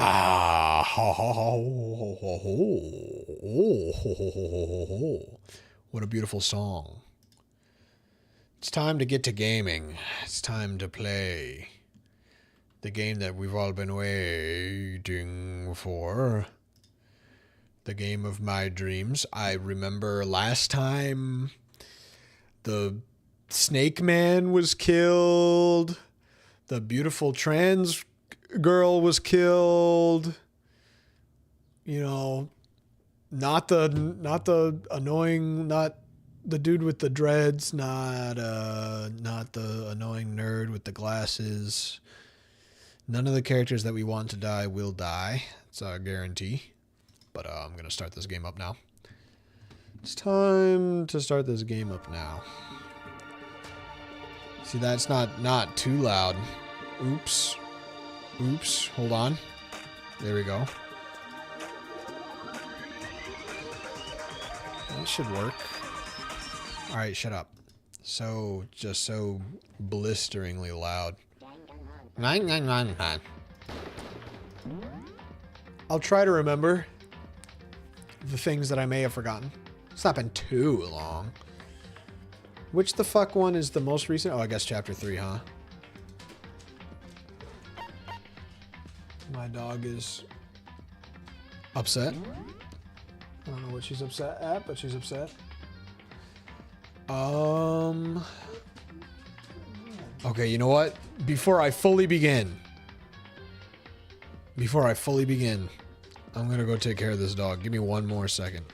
Ah, ho, ho, ho, ho, ho, oh, ho, ho, ho, ho, ho. What a beautiful song. It's time to get to gaming. It's time to play the game that we've all been waiting for. The game of my dreams. I remember last time the Snake Man was killed. The beautiful trans girl was killed. You know, not the annoying, not the dude with the dreads, not the annoying nerd with the glasses. None of the characters that we want to die will die. It's a guarantee. But I'm going to start this game up now. It's time to start this game up now. See, that's not too loud. Oops. Oops. Hold on. There we go. That should work. Alright, shut up. Just so blisteringly loud. I'll try to remember the things that I may have forgotten. It's not been too long. Which the fuck one is the most recent? Oh, I guess chapter 3, huh? My dog is upset. I don't know what she's upset at, but she's upset. Okay, you know what? Before I fully begin, I'm gonna go take care of this dog. Give me one more second.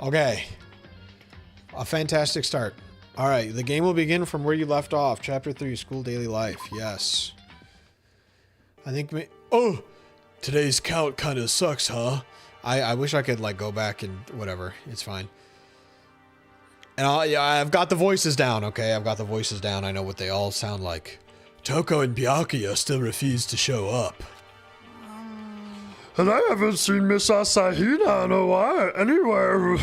Okay. A fantastic start. All right, the game will begin from where you left off. Chapter 3, School Daily Life. Yes. I think oh, today's count kind of sucks, huh? I wish I could like go back and whatever. It's fine. And I've got the voices down, okay? I've got the voices down. I know what they all sound like. Toko and Byakuya still refuse to show up. And I haven't seen Miss Asahina in a while, anywhere.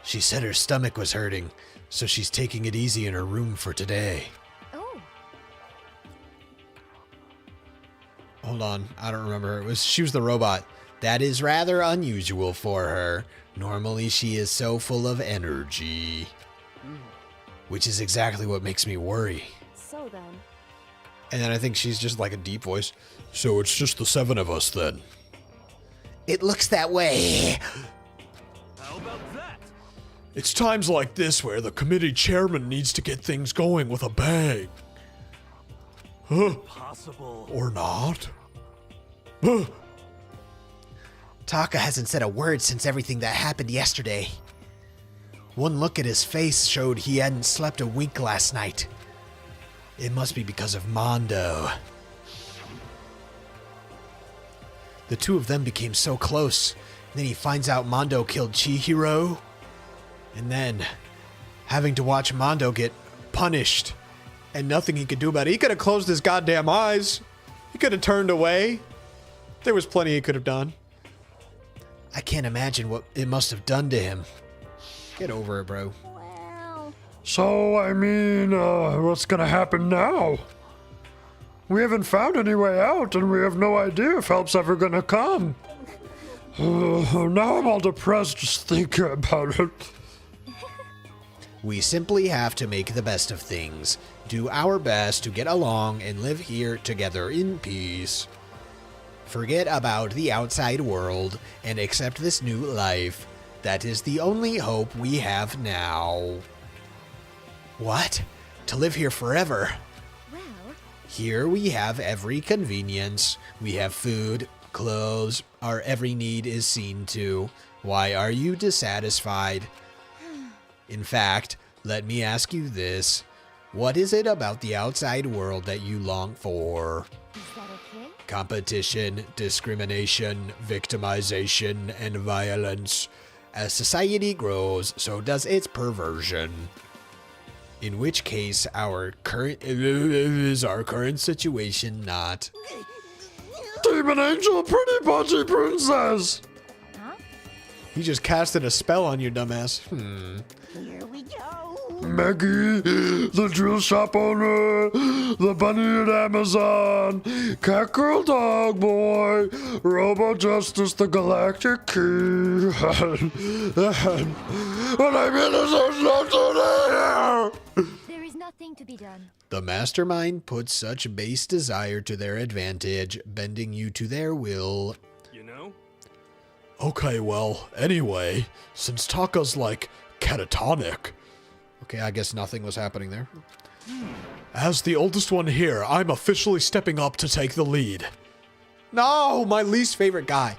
She said her stomach was hurting, so she's taking it easy in her room for today. Oh. Hold on, I don't remember her. She was the robot. That is rather unusual for her. Normally she is so full of energy. Which is exactly what makes me worry. So then. And then I think she's just like a deep voice. So it's just the 7 of us then. It looks that way. How about that? It's times like this where the committee chairman needs to get things going with a bang. Huh? Possible. Or not? Huh? Taka hasn't said a word since everything that happened yesterday. One look at his face showed he hadn't slept a wink last night. It must be because of Mondo. The two of them became so close. Then he finds out Mondo killed Chihiro. And then, having to watch Mondo get punished. And nothing he could do about it. He could have closed his goddamn eyes. He could have turned away. There was plenty he could have done. I can't imagine what it must have done to him. Get over it, bro. Well. So, I mean, what's gonna happen now? We haven't found any way out, and we have no idea if help's ever gonna come. Now I'm all depressed just thinking about it. We simply have to make the best of things, do our best to get along, and live here together in peace. Forget about the outside world and accept this new life. That is the only hope we have now. What? To live here forever? Well. Here we have every convenience. We have food, clothes, our every need is seen to. Why are you dissatisfied? In fact, let me ask you this. What is it about the outside world that you long for? Is that okay? Competition, discrimination, victimization, and violence. As society grows, so does its perversion. In which case, is our current situation not? Demon Angel, pretty butchy princess! Huh? He just casted a spell on you, dumbass. Here we go. Maggie, the drill shop owner, the bunny at Amazon, cat girl dog boy, Robo Justice the Galactic Key, and I mean there's nothing here! There is nothing to be done. The mastermind puts such base desire to their advantage, bending you to their will. You know? Okay, well, anyway, since Taka's like catatonic. Okay, I guess nothing was happening there. As the oldest one here, I'm officially stepping up to take the lead. No, my least favorite guy.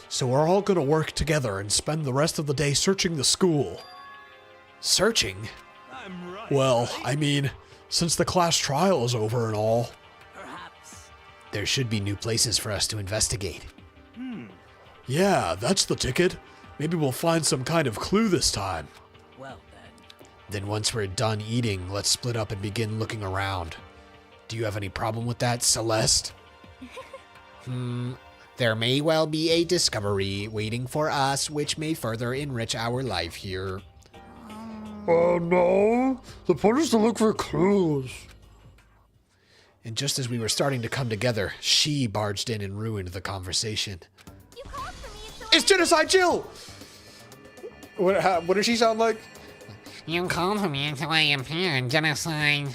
So we're all gonna work together and spend the rest of the day searching the school. Searching? I'm right. Well, right? I mean, since the class trial is over and all, Perhaps. There should be new places for us to investigate. yeah, that's the ticket. Maybe we'll find some kind of clue this time. Well then. Then once we're done eating, let's split up and begin looking around. Do you have any problem with that, Celeste? There may well be a discovery waiting for us, which may further enrich our life here. Oh no, the point is to look for clues. And just as we were starting to come together, she barged in and ruined the conversation. You called for me, so It's Genocide Jill! What does she sound like? You called for me, so I am here, genocide.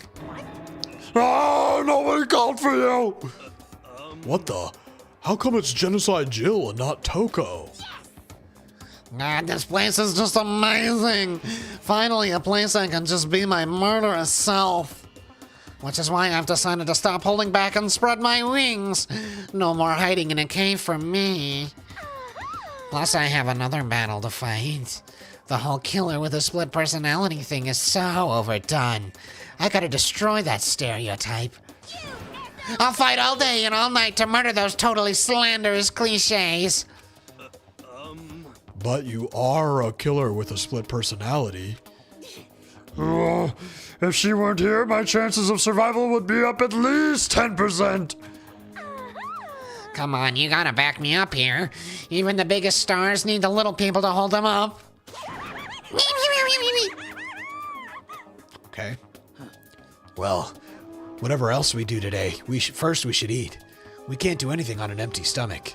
Oh, nobody called for you! What the? How come it's Genocide Jill and not Toko? God, this place is just amazing. Finally, a place I can just be my murderous self. Which is why I've decided to stop holding back and spread my wings. No more hiding in a cave for me. Plus, I have another battle to fight. The whole killer with a split personality thing is so overdone. I gotta destroy that stereotype. I'll fight all day and all night to murder those totally slanderous cliches. But you are a killer with a split personality. Oh, if she weren't here, my chances of survival would be up at least 10%. Come on, you gotta back me up here. Even the biggest stars need the little people to hold them up. Okay. Well, whatever else we do today, first we should eat. We can't do anything on an empty stomach.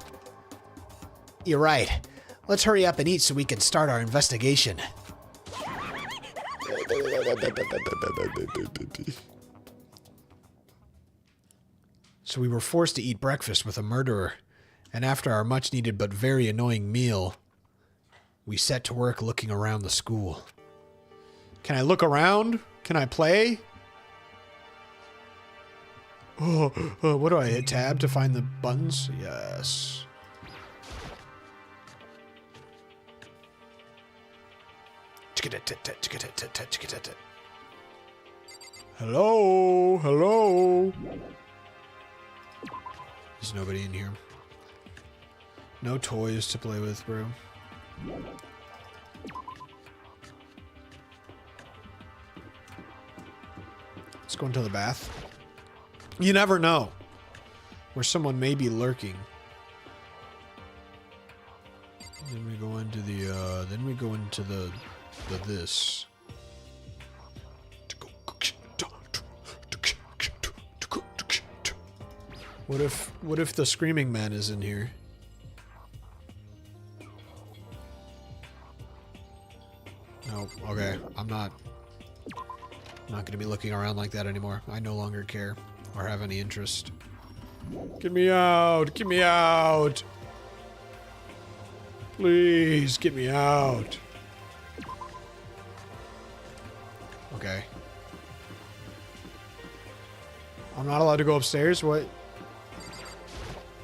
You're right. Let's hurry up and eat so we can start our investigation. So we were forced to eat breakfast with a murderer, and after our much-needed but very annoying meal, we set to work looking around the school. Can I look around? Can I play? What do I hit? Tab to find the buttons? Yes. Hello? Hello? There's nobody in here. No toys to play with, bro. Let's go into the bath. You never know where someone may be lurking. Then we go into the this. What if the screaming man is in here? No, okay. I'm not gonna be looking around like that anymore. I no longer care or have any interest. Get me out! Get me out! Please, get me out. Okay. I'm not allowed to go upstairs? What?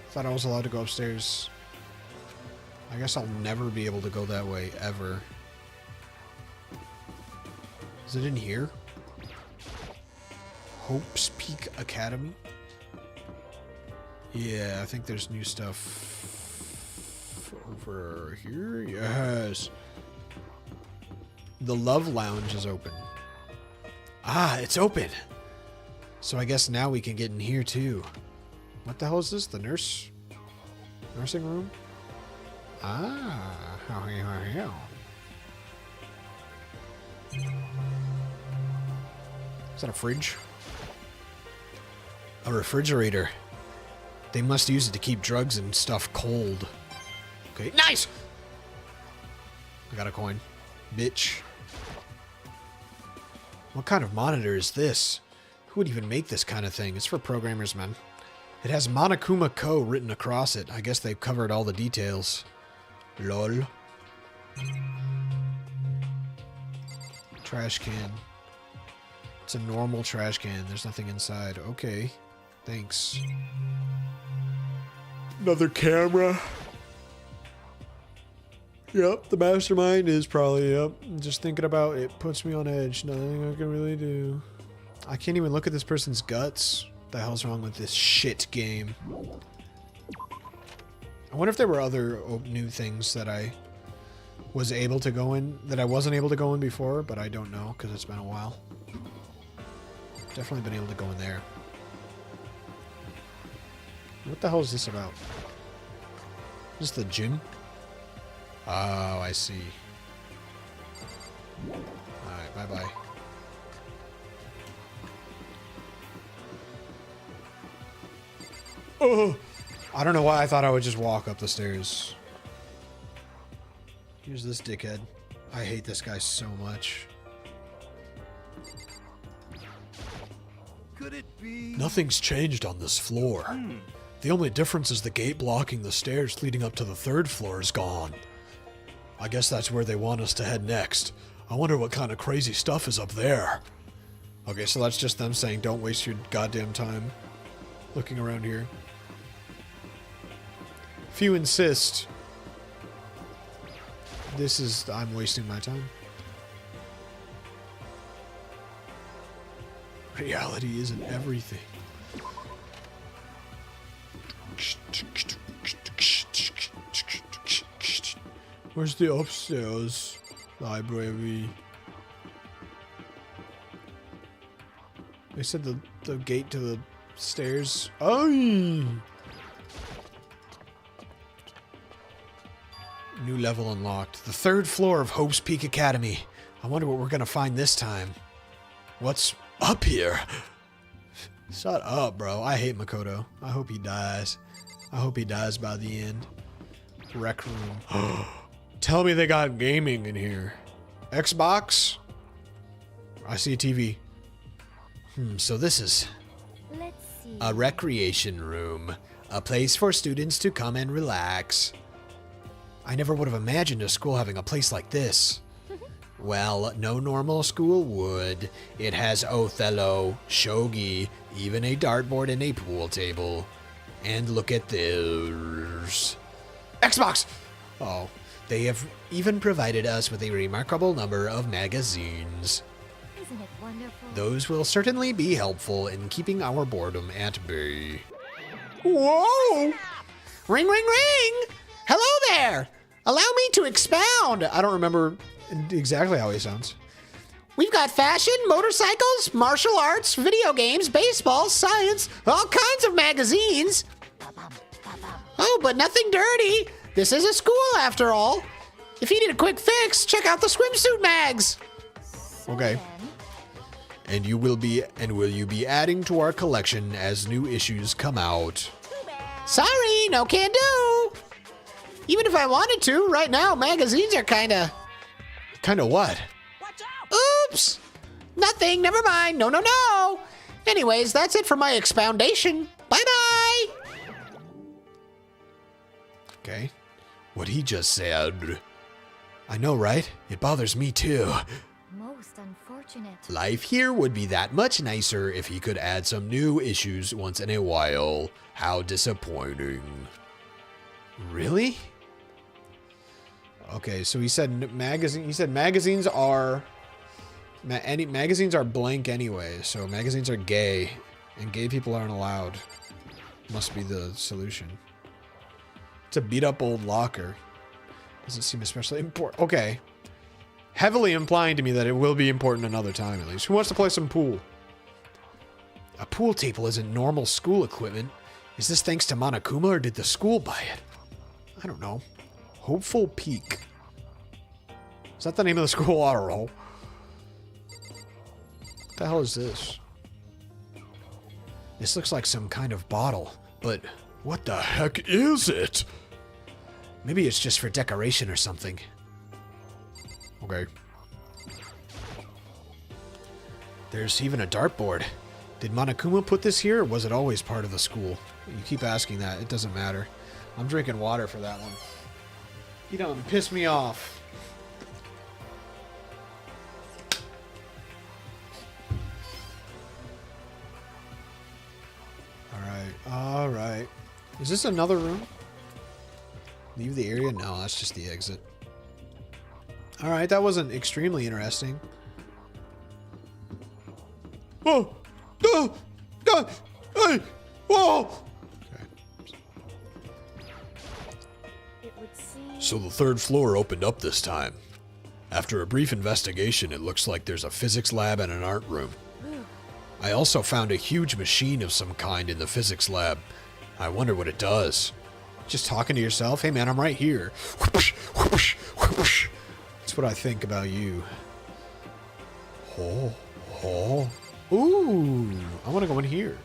Thought I was allowed to go upstairs. I guess I'll never be able to go that way, ever. Is it in here? Hope's Peak Academy? Yeah, I think there's new stuff over here. Yes. The Love Lounge is open. Ah, it's open. So I guess now we can get in here too. What the hell is this? The nursing room? Ah, is that a fridge? A refrigerator. They must use it to keep drugs and stuff cold. Okay, nice! I got a coin. Bitch. What kind of monitor is this? Who would even make this kind of thing? It's for programmers, man. It has Monokuma Co. written across it. I guess they've covered all the details. Lol. Trash can. It's a normal trash can. There's nothing inside. Okay. Thanks. Another camera. Yep, the mastermind is probably, yep. Just thinking about it puts me on edge. Nothing I can really do. I can't even look at this person's guts. What the hell's wrong with this shit game? I wonder if there were other new things that I was able to go in, that I wasn't able to go in before, but I don't know because it's been a while. Definitely been able to go in there. What the hell is this about? Is this the gym? Oh, I see. Alright, bye-bye. Oh! I don't know why I thought I would just walk up the stairs. Here's this dickhead. I hate this guy so much. Could it be? Nothing's changed on this floor. The only difference is the gate blocking the stairs leading up to the 3rd floor is gone. I guess that's where they want us to head next. I wonder what kind of crazy stuff is up there. Okay, so that's just them saying don't waste your goddamn time looking around here. If you insist, I'm wasting my time. Reality isn't everything. Where's the upstairs library? They said the gate to the stairs. Oh! New level unlocked. The 3rd floor of Hope's Peak Academy. I wonder what we're gonna find this time. What's up here? Shut up, bro. I hate Makoto. I hope he dies. I hope he dies by the end. Rec room. Tell me they got gaming in here. Xbox? I see a TV. So this is Let's see. a recreation room. A place for students to come and relax. I never would have imagined a school having a place like this. Well, no normal school would. It has Othello, shogi, even a dartboard and a pool table. And look at this. Xbox! Oh, they have even provided us with a remarkable number of magazines. Isn't it wonderful? Those will certainly be helpful in keeping our boredom at bay. Whoa! Ring, ring, ring! Hello there! Allow me to expound. I don't remember exactly how he sounds. We've got fashion, motorcycles, martial arts, video games, baseball, science, all kinds of magazines. Oh, but nothing dirty. This is a school after all. If you need a quick fix, check out the swimsuit mags. Okay. And will you be adding to our collection as new issues come out? Sorry, no can do. Even if I wanted to, right now magazines are kinda what? Watch out! Oops! Nothing, never mind. No, no, no. Anyways, that's it for my expoundation. Bye-bye. Okay. What he just said. I know, right? It bothers me too. Most unfortunate. Life here would be that much nicer if he could add some new issues once in a while. How disappointing. Really? Okay, so he said magazine. He said magazines are magazines are blank anyway. So magazines are gay, and gay people aren't allowed. Must be the solution. It's a beat up old locker. Doesn't seem especially important. Okay, heavily implying to me that it will be important another time at least. Who wants to play some pool? A pool table isn't normal school equipment. Is this thanks to Monokuma or did the school buy it? I don't know. Hopeful Peak. Is that the name of the school? I don't know. What the hell is this? This looks like some kind of bottle, but what the heck is it? Maybe it's just for decoration or something. Okay. There's even a dartboard. Did Monokuma put this here, or was it always part of the school? You keep asking that. It doesn't matter. I'm drinking water for that one. You don't piss me off. All right. Is this another room? Leave the area? No, that's just the exit. All right, that wasn't extremely interesting. Oh, no, no, hey, whoa. Okay. It would seem. So the third floor opened up this time. After a brief investigation, it looks like there's a physics lab and an art room. I also found a huge machine of some kind in the physics lab. I wonder what it does. Just talking to yourself? Hey man, I'm right here. That's what I think about you. Oh, oh. Ooh, I want to go in here.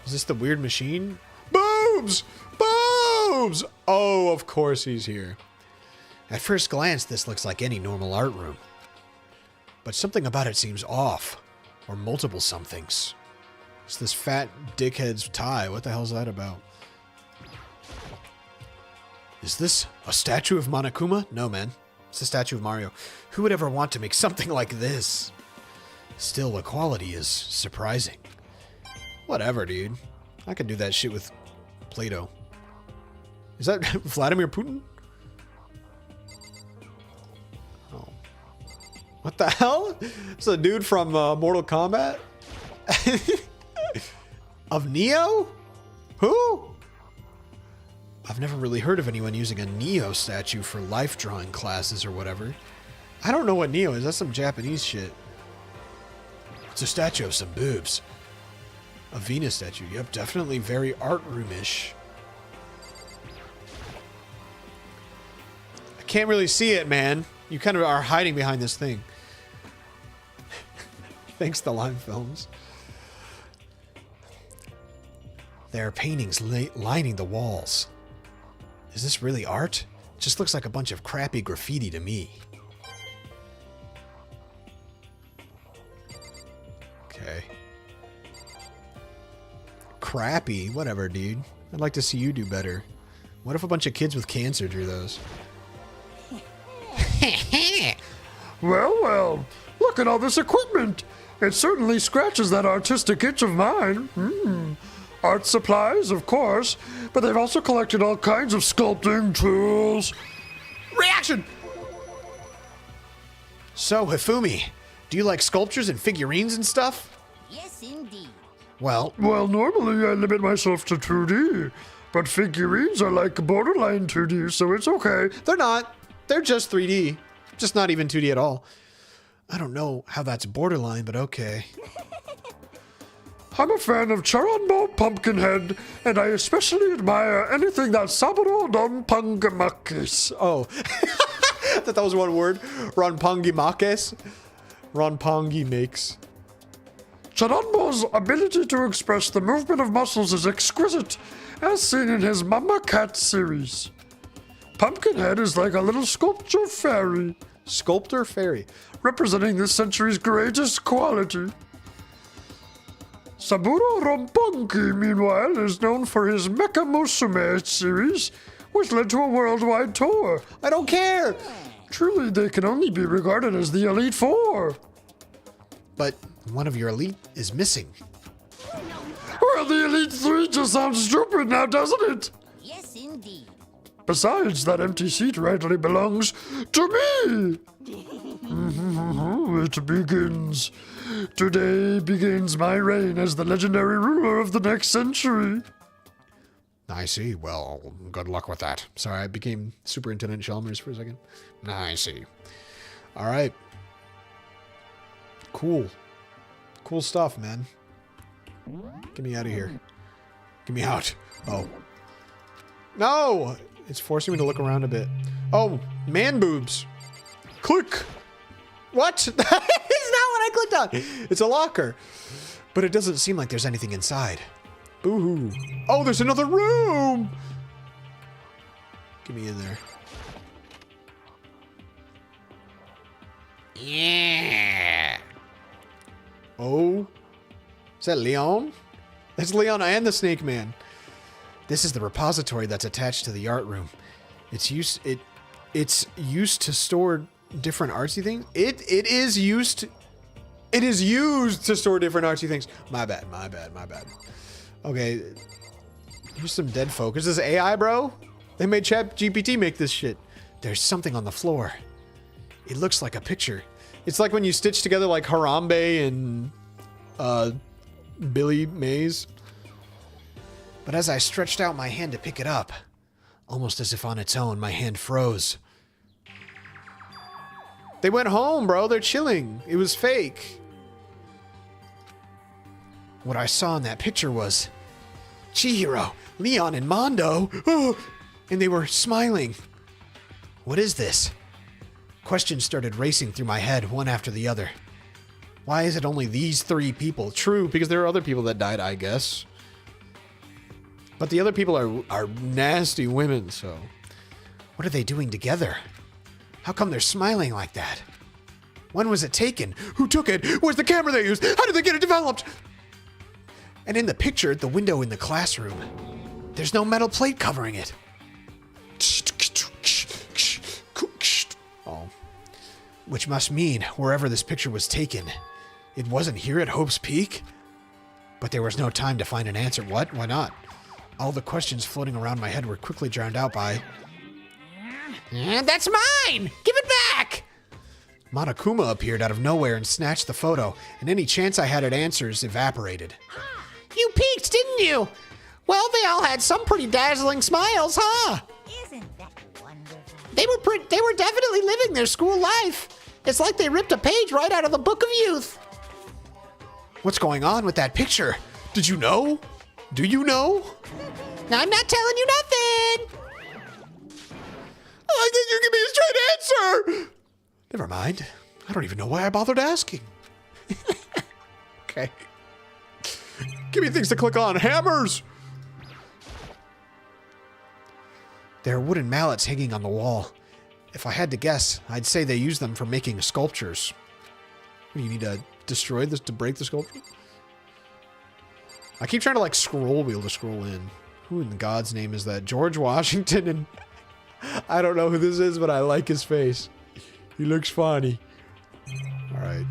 Is this the weird machine? Boobs! Boobs! Oh, of course he's here. At first glance, this looks like any normal art room. But something about it seems off. Or multiple somethings. It's this fat dickhead's tie. What the hell is that about? Is this a statue of Monokuma? No, man. It's a statue of Mario. Who would ever want to make something like this? Still, the quality is surprising. Whatever, dude. I could do that shit with Play-Doh. Is that Vladimir Putin? Oh. What the hell? It's a dude from Mortal Kombat? Of Neo? Who? I've never really heard of anyone using a Neo statue for life drawing classes or whatever. I don't know what Neo is. That's some Japanese shit. It's a statue of some boobs. A Venus statue. Yep, definitely very art room-ish. I can't really see it, man. You kind of are hiding behind this thing. Thanks to Lime Films. There are paintings lining the walls. Is this really art? It just looks like a bunch of crappy graffiti to me. Okay. Crappy? Whatever, dude. I'd like to see you do better. What if a bunch of kids with cancer drew those? Well, well, look at all this equipment. It certainly scratches that artistic itch of mine. Art supplies, of course, but they've also collected all kinds of sculpting tools. Reaction! So, Hifumi, do you like sculptures and figurines and stuff? Yes, indeed. Well, Normally I limit myself to 2D, but figurines are like borderline 2D, so it's okay. they're not. They're just 3D. Just not even 2D at all. I don't know how that's borderline, but okay. I'm a fan of Charanbo Pumpkinhead, and I especially admire anything that Saburo Don Pangamakis. Oh. I thought that was one word. Ronpongi Makes. Ronpongi makes. Charanbo's ability to express the movement of muscles is exquisite, as seen in his Mama Cat series. Pumpkinhead is like a little sculpture fairy, Sculptor Fairy. representing this century's greatest quality. Saburo Rompunki, meanwhile, is known for his Mecha Musume series, which led to a worldwide tour. I don't care. Truly, they can only be regarded as the Elite Four. But one of your elite is missing. Well, the Elite Three just sounds stupid now, doesn't it? Yes, indeed. Besides, that empty seat rightly belongs to me. It begins. Today begins my reign as the legendary ruler of the next century. I see. Well, good luck with that. Sorry, I became Superintendent Chalmers for a second. I see. All right. Cool. Cool stuff, man. Get me out of here. Get me out. Oh. No! It's forcing me to look around a bit. Oh, man boobs. Click! What? It's not what I clicked on. It's a locker. But it doesn't seem like there's anything inside. Boo-hoo. Oh, there's another room! Get me in there. Yeah. Oh. Is that Leon? That's Leon and the Snake Man. This is the repository that's attached to the art room. It's used to store different artsy things. It is used to store different artsy things. My bad. Okay. Here's some dead folk. Is this AI, bro? They made ChatGPT make this shit. There's something on the floor. It looks like a picture. It's like when you stitch together like Harambe and Billy Mays. But as I stretched out my hand to pick it up, almost as if on its own, my hand froze. They went home, bro. They're chilling. It was fake. What I saw in that picture was Chihiro, Leon, and Mondo. And they were smiling. What is this? Questions started racing through my head, one after the other. Why is it only these three people? True, because there are other people that died, I guess. But the other people are nasty women, so... What are they doing together? How come they're smiling like that? When was it taken? Who took it? Where's the camera they used? How did they get it developed? And in the picture, the window in the classroom, there's no metal plate covering it. Oh. Which must mean, wherever this picture was taken, it wasn't here at Hope's Peak? But there was no time to find an answer. What? Why not? All the questions floating around my head were quickly drowned out by... That's mine! Give it back! Monokuma appeared out of nowhere and snatched the photo, and any chance I had at answers evaporated. You peeked, didn't you? Well, they all had some pretty dazzling smiles, huh? Isn't that wonderful? They were definitely living their school life. It's like they ripped a page right out of the Book of Youth. What's going on with that picture? Did you know? Do you know? I'm not telling you nothing. I think you give me a straight answer. Never mind. I don't even know why I bothered asking. Okay. Give me things to click on. Hammers! There are wooden mallets hanging on the wall. If I had to guess, I'd say they use them for making sculptures. What, do you need to destroy this to break the sculpture? I keep trying to like scroll wheel to scroll in. Who in God's name is that? George Washington and... I don't know who this is, but I like his face. He looks funny. Alright.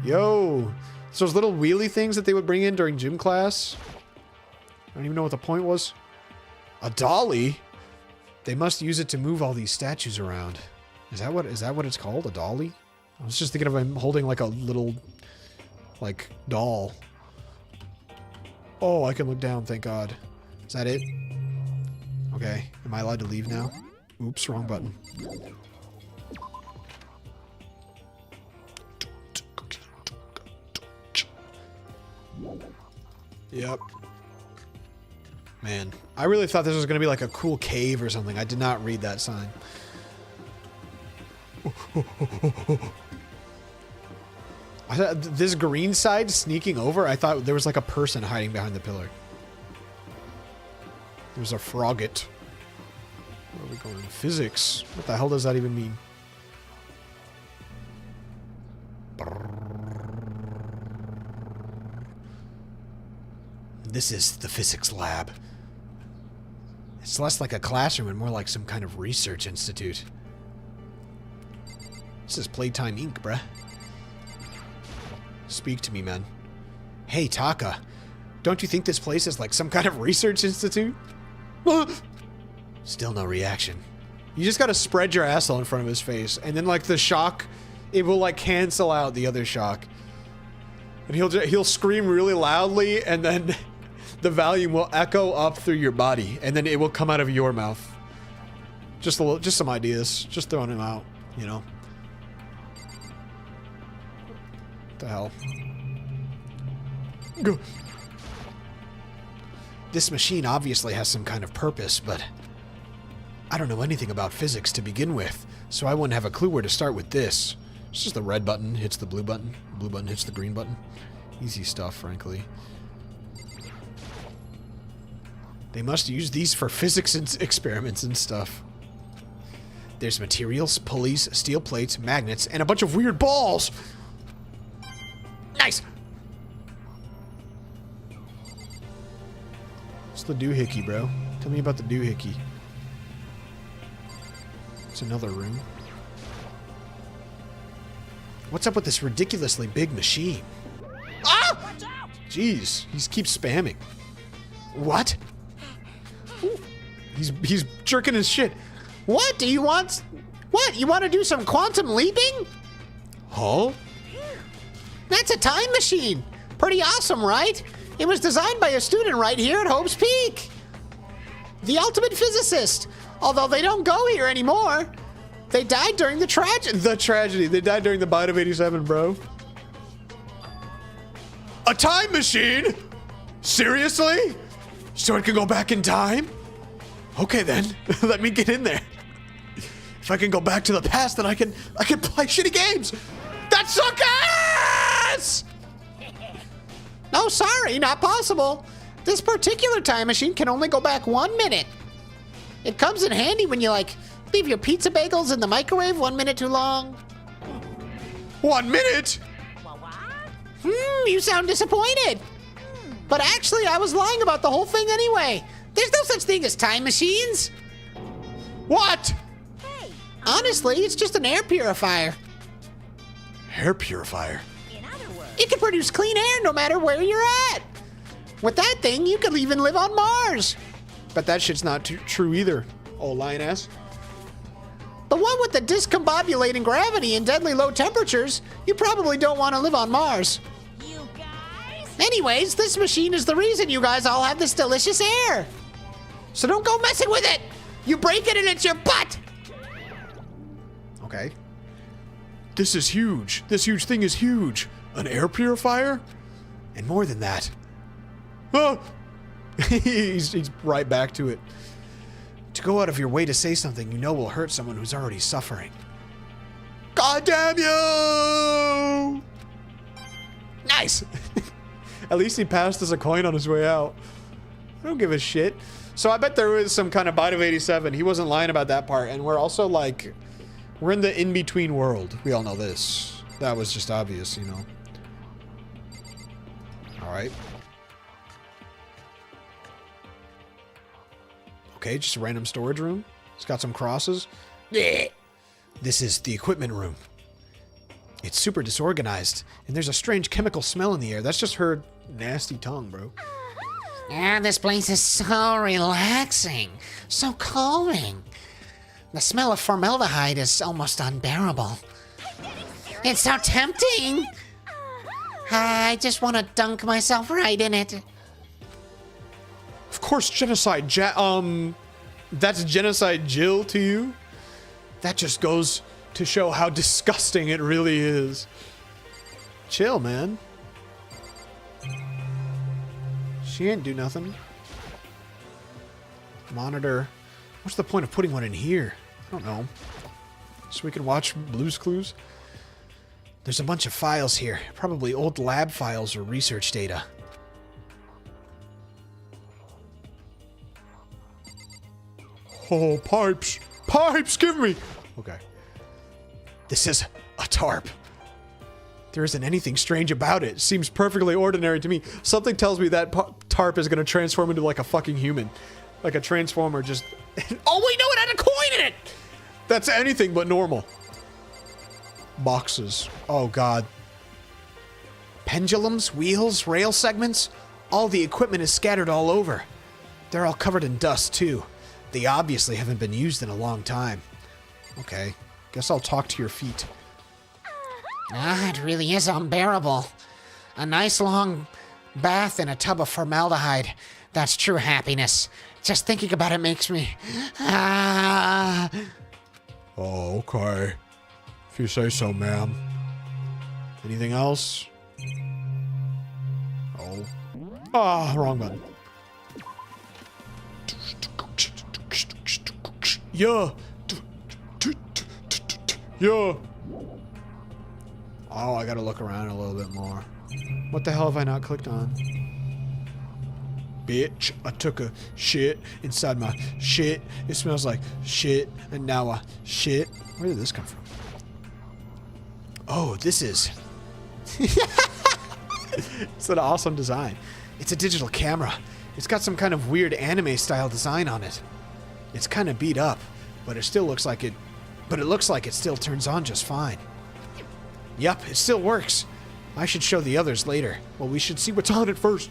Yo! It's those little wheelie things that they would bring in during gym class. I don't even know what the point was. A dolly? They must use it to move all these statues around. Is that what it's called? A dolly? I was just thinking of him holding like a little, like, doll. Oh, I can look down, thank God. Is that it? Okay. Am I allowed to leave now? Oops, wrong button. Yep. Man, I really thought this was going to be like a cool cave or something. I did not read that sign. I thought this green side sneaking over, I thought there was like a person hiding behind the pillar. There's a frogget. Where are we going? Physics. What the hell does that even mean? This is the physics lab. It's less like a classroom and more like some kind of research institute. This is Playtime Inc., bruh. Speak to me, man. Hey, Taka. Don't you think this place is like some kind of research institute? Still no reaction. You just gotta spread your asshole in front of his face, and then like the shock, it will like cancel out the other shock. And he'll scream really loudly, and then the volume will echo up through your body, and then it will come out of your mouth. Just some ideas, just throwing them out, you know. What the hell? Go. This machine obviously has some kind of purpose, but I don't know anything about physics to begin with, so I wouldn't have a clue where to start with this. It's just the red button hits the blue button hits the green button. Easy stuff, frankly. They must use these for physics experiments and stuff. There's materials, pulleys, steel plates, magnets, and a bunch of weird balls! Nice! What's the doohickey, bro? Tell me about the doohickey. It's another room. What's up with this ridiculously big machine? Ah! Jeez, he keeps spamming. What? Ooh. He's jerking his shit. What? Do you want... What? You want to do some quantum leaping? Huh? That's a time machine. Pretty awesome, right? It was designed by a student right here at Hope's Peak. The ultimate physicist. Although they don't go here anymore. They died during the tragedy. They died during the bite of 87, bro. A time machine? Seriously? So it can go back in time? Okay then, let me get in there. If I can go back to the past, then I can play shitty games. That sucks! No, sorry, not possible. This particular time machine can only go back 1 minute. It comes in handy when you, like, leave your pizza bagels in the microwave 1 minute too long. 1 minute? You sound disappointed. But actually, I was lying about the whole thing anyway. There's no such thing as time machines. What? Honestly, it's just an air purifier. Air purifier? It can produce clean air no matter where you're at. With that thing, you could even live on Mars. But that shit's not true either, old lioness. The one with the discombobulating gravity and deadly low temperatures, you probably don't want to live on Mars. You guys? Anyways, this machine is the reason you guys all have this delicious air. So don't go messing with it. You break it and it's your butt. Okay. This is huge. This huge thing is huge. An air purifier? And more than that. Oh! he's right back to it. To go out of your way to say something you know will hurt someone who's already suffering. God damn you! Nice! At least he passed us a coin on his way out. I don't give a shit. So I bet there was some kind of bite of 87. He wasn't lying about that part. And we're also like, we're in the in-between world. We all know this. That was just obvious, you know. Alright. Okay, just a random storage room. It's got some crosses. This is the equipment room. It's super disorganized, and there's a strange chemical smell in the air. That's just her nasty tongue, bro. Ah, this place is so relaxing, so calming. The smell of formaldehyde is almost unbearable. It's so tempting. I just want to dunk myself right in it. Of course, genocide, that's genocide Jill to you? That just goes to show how disgusting it really is. Chill, man. She ain't do nothing. Monitor. What's the point of putting one in here? I don't know. So we can watch Blue's Clues? There's a bunch of files here. Probably old lab files or research data. Oh, pipes. Pipes, give me! Okay. This is a tarp. There isn't anything strange about it. It seems perfectly ordinary to me. Something tells me that tarp is going to transform into like a fucking human. Like a transformer just... Oh, wait, no, it had a coin in it! That's anything but normal. Boxes. Oh, God. Pendulums, wheels, rail segments. All the equipment is scattered all over. They're all covered in dust, too. They obviously haven't been used in a long time. Okay, guess I'll talk to your feet. Ah, it really is unbearable. A nice long bath in a tub of formaldehyde. That's true happiness. Just thinking about it makes me... Ah. Oh, okay. If you say so, ma'am. Anything else? Oh. Ah, wrong button. Yeah. Yeah. Oh, I gotta look around a little bit more. What the hell have I not clicked on? Bitch, I took a shit inside my shit. It smells like shit, and now I shit. Where did this come from? Oh, this is... It's an awesome design. It's a digital camera. It's got some kind of weird anime-style design on it. It's kind of beat up, but it still looks like it... But it looks like it still turns on just fine. Yep, it still works. I should show the others later. Well, we should see what's on it first.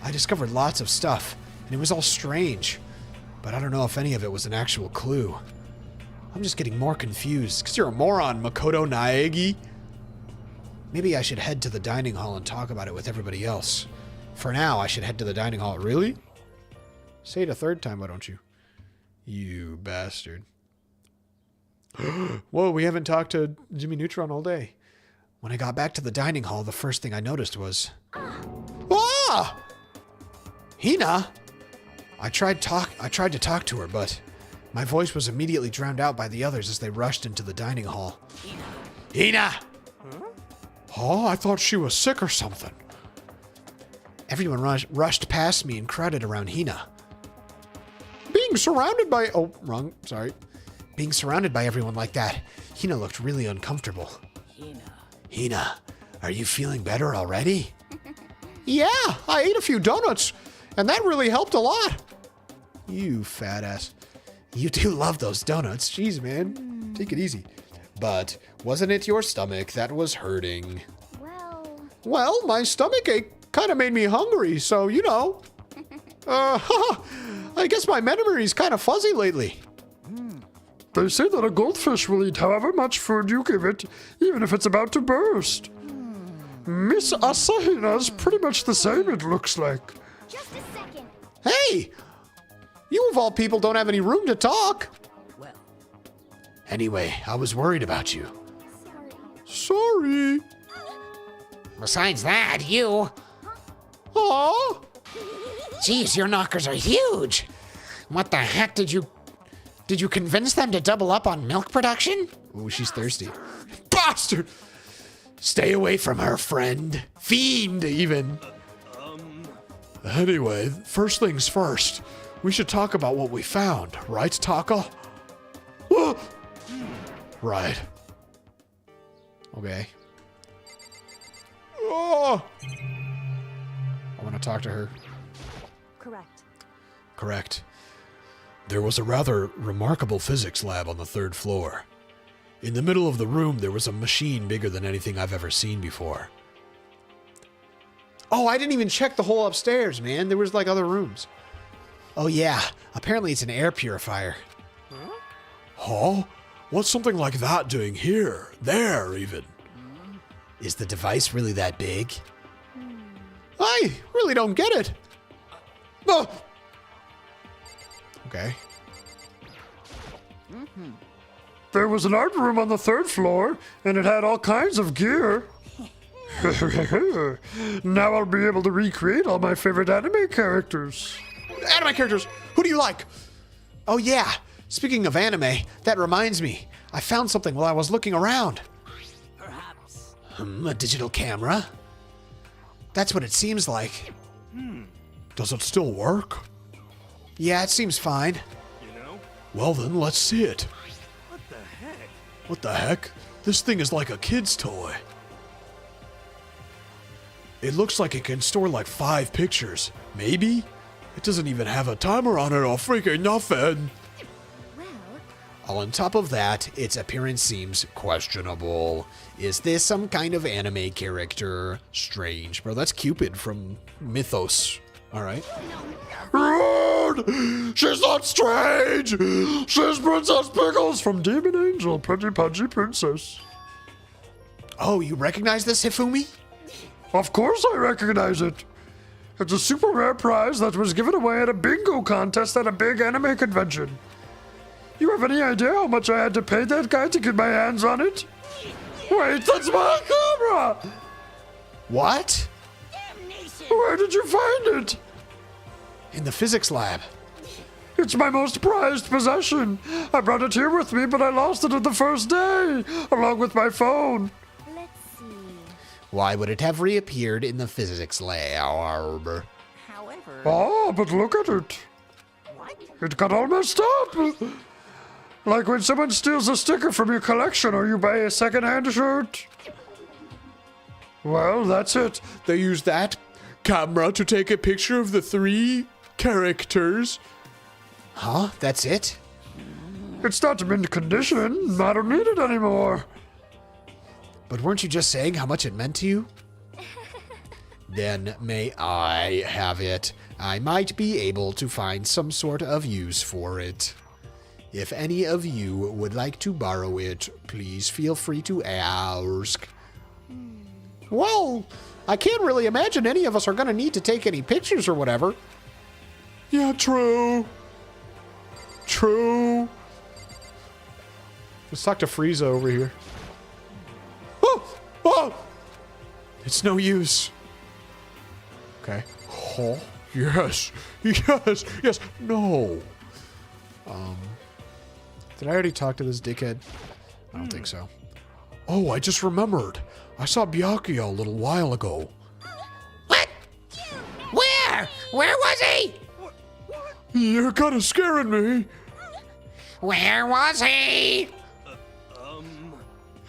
I discovered lots of stuff, and it was all strange. But I don't know if any of it was an actual clue. I'm just getting more confused, because you're a moron, Makoto Naegi. Maybe I should head to the dining hall and talk about it with everybody else. For now, I should head to the dining hall. Really? Say it a third time, why don't you? You bastard. Whoa, we haven't talked to Jimmy Neutron all day. When I got back to the dining hall, the first thing I noticed was... Ah! Hina! I tried to talk to her, but my voice was immediately drowned out by the others as they rushed into the dining hall. Hina! Oh, I thought she was sick or something. Everyone rushed past me and crowded around Hina. Being surrounded by... Oh, wrong. Sorry. Being surrounded by everyone like that, Hina looked really uncomfortable. Hina, are you feeling better already? Yeah, I ate a few donuts, and that really helped a lot. You fat ass. You do love those donuts. Jeez, man. Take it easy. But wasn't it your stomach that was hurting? Well, my stomach ache kind of made me hungry, so, you know. I guess my memory's kind of fuzzy lately. They say that a goldfish will eat however much food you give it, even if it's about to burst. Miss Asahina's pretty much the same, it looks like. Just a second. Hey! You of all people don't have any room to talk. Well. Anyway, I was worried about you. Sorry. Besides that, you... Aw! Geez, your knockers are huge. What the heck did you convince them to double up on milk production? Ooh, she's thirsty. Bastard! Stay away from her, friend. Fiend, even. Anyway, first things first. We should talk about what we found, right, Taka? Right. Okay. Oh! I want to talk to her. Correct. Correct. There was a rather remarkable physics lab on the 3rd floor. In the middle of the room, there was a machine bigger than anything I've ever seen before. Oh, I didn't even check the whole upstairs, man. There was like other rooms. Oh yeah, apparently it's an air purifier. Huh? What's something like that doing here? There, even? Is the device really that big? I really don't get it. Oh. Okay. There was an art room on the 3rd floor, and it had all kinds of gear. Now I'll be able to recreate all my favorite anime characters. Anime characters, who do you like? Oh yeah, speaking of anime, that reminds me. I found something while I was looking around. Perhaps. A digital camera? That's what it seems like. Does it still work? Yeah, it seems fine. Well then, let's see it. What the heck? What the heck? This thing is like a kid's toy. It looks like it can store like 5 pictures. Maybe? It doesn't even have a timer on it or freaking nothing. Well, On top of that, its appearance seems questionable. Is this some kind of anime character? Strange. Bro, that's Cupid from Mythos. Alright. Run! She's not strange! She's Princess Pickles from Demon Angel, Pretty Pudgy Princess. Oh, you recognize this, Hifumi? Of course I recognize it. It's a super rare prize that was given away at a bingo contest at a big anime convention. You have any idea how much I had to pay that guy to get my hands on it? Wait, that's my camera! What? Where did you find it? In the physics lab. It's my most prized possession. I brought it here with me, but I lost it on the first day, along with my phone. Let's see. Why would it have reappeared in the physics lab? However, Oh, but look at it. It got all messed up. Like when someone steals a sticker from your collection or you buy a second-hand shirt. Well, that's it. They used that camera to take a picture of the 3 characters. Huh? That's it? It's not mint condition. I don't need it anymore. But weren't you just saying how much it meant to you? Then may I have it. I might be able to find some sort of use for it. If any of you would like to borrow it, please feel free to ask. Well, I can't really imagine any of us are going to need to take any pictures or whatever. Yeah, true. True. Let's talk to Frieza over here. Oh! Oh! It's no use. Okay. Oh, yes. Yes. Yes. No. Did I already talk to this dickhead? I don't think so. Oh, I just remembered. I saw Byakuya a little while ago. What? Where? Where was he? You're kind of scaring me. Where was he?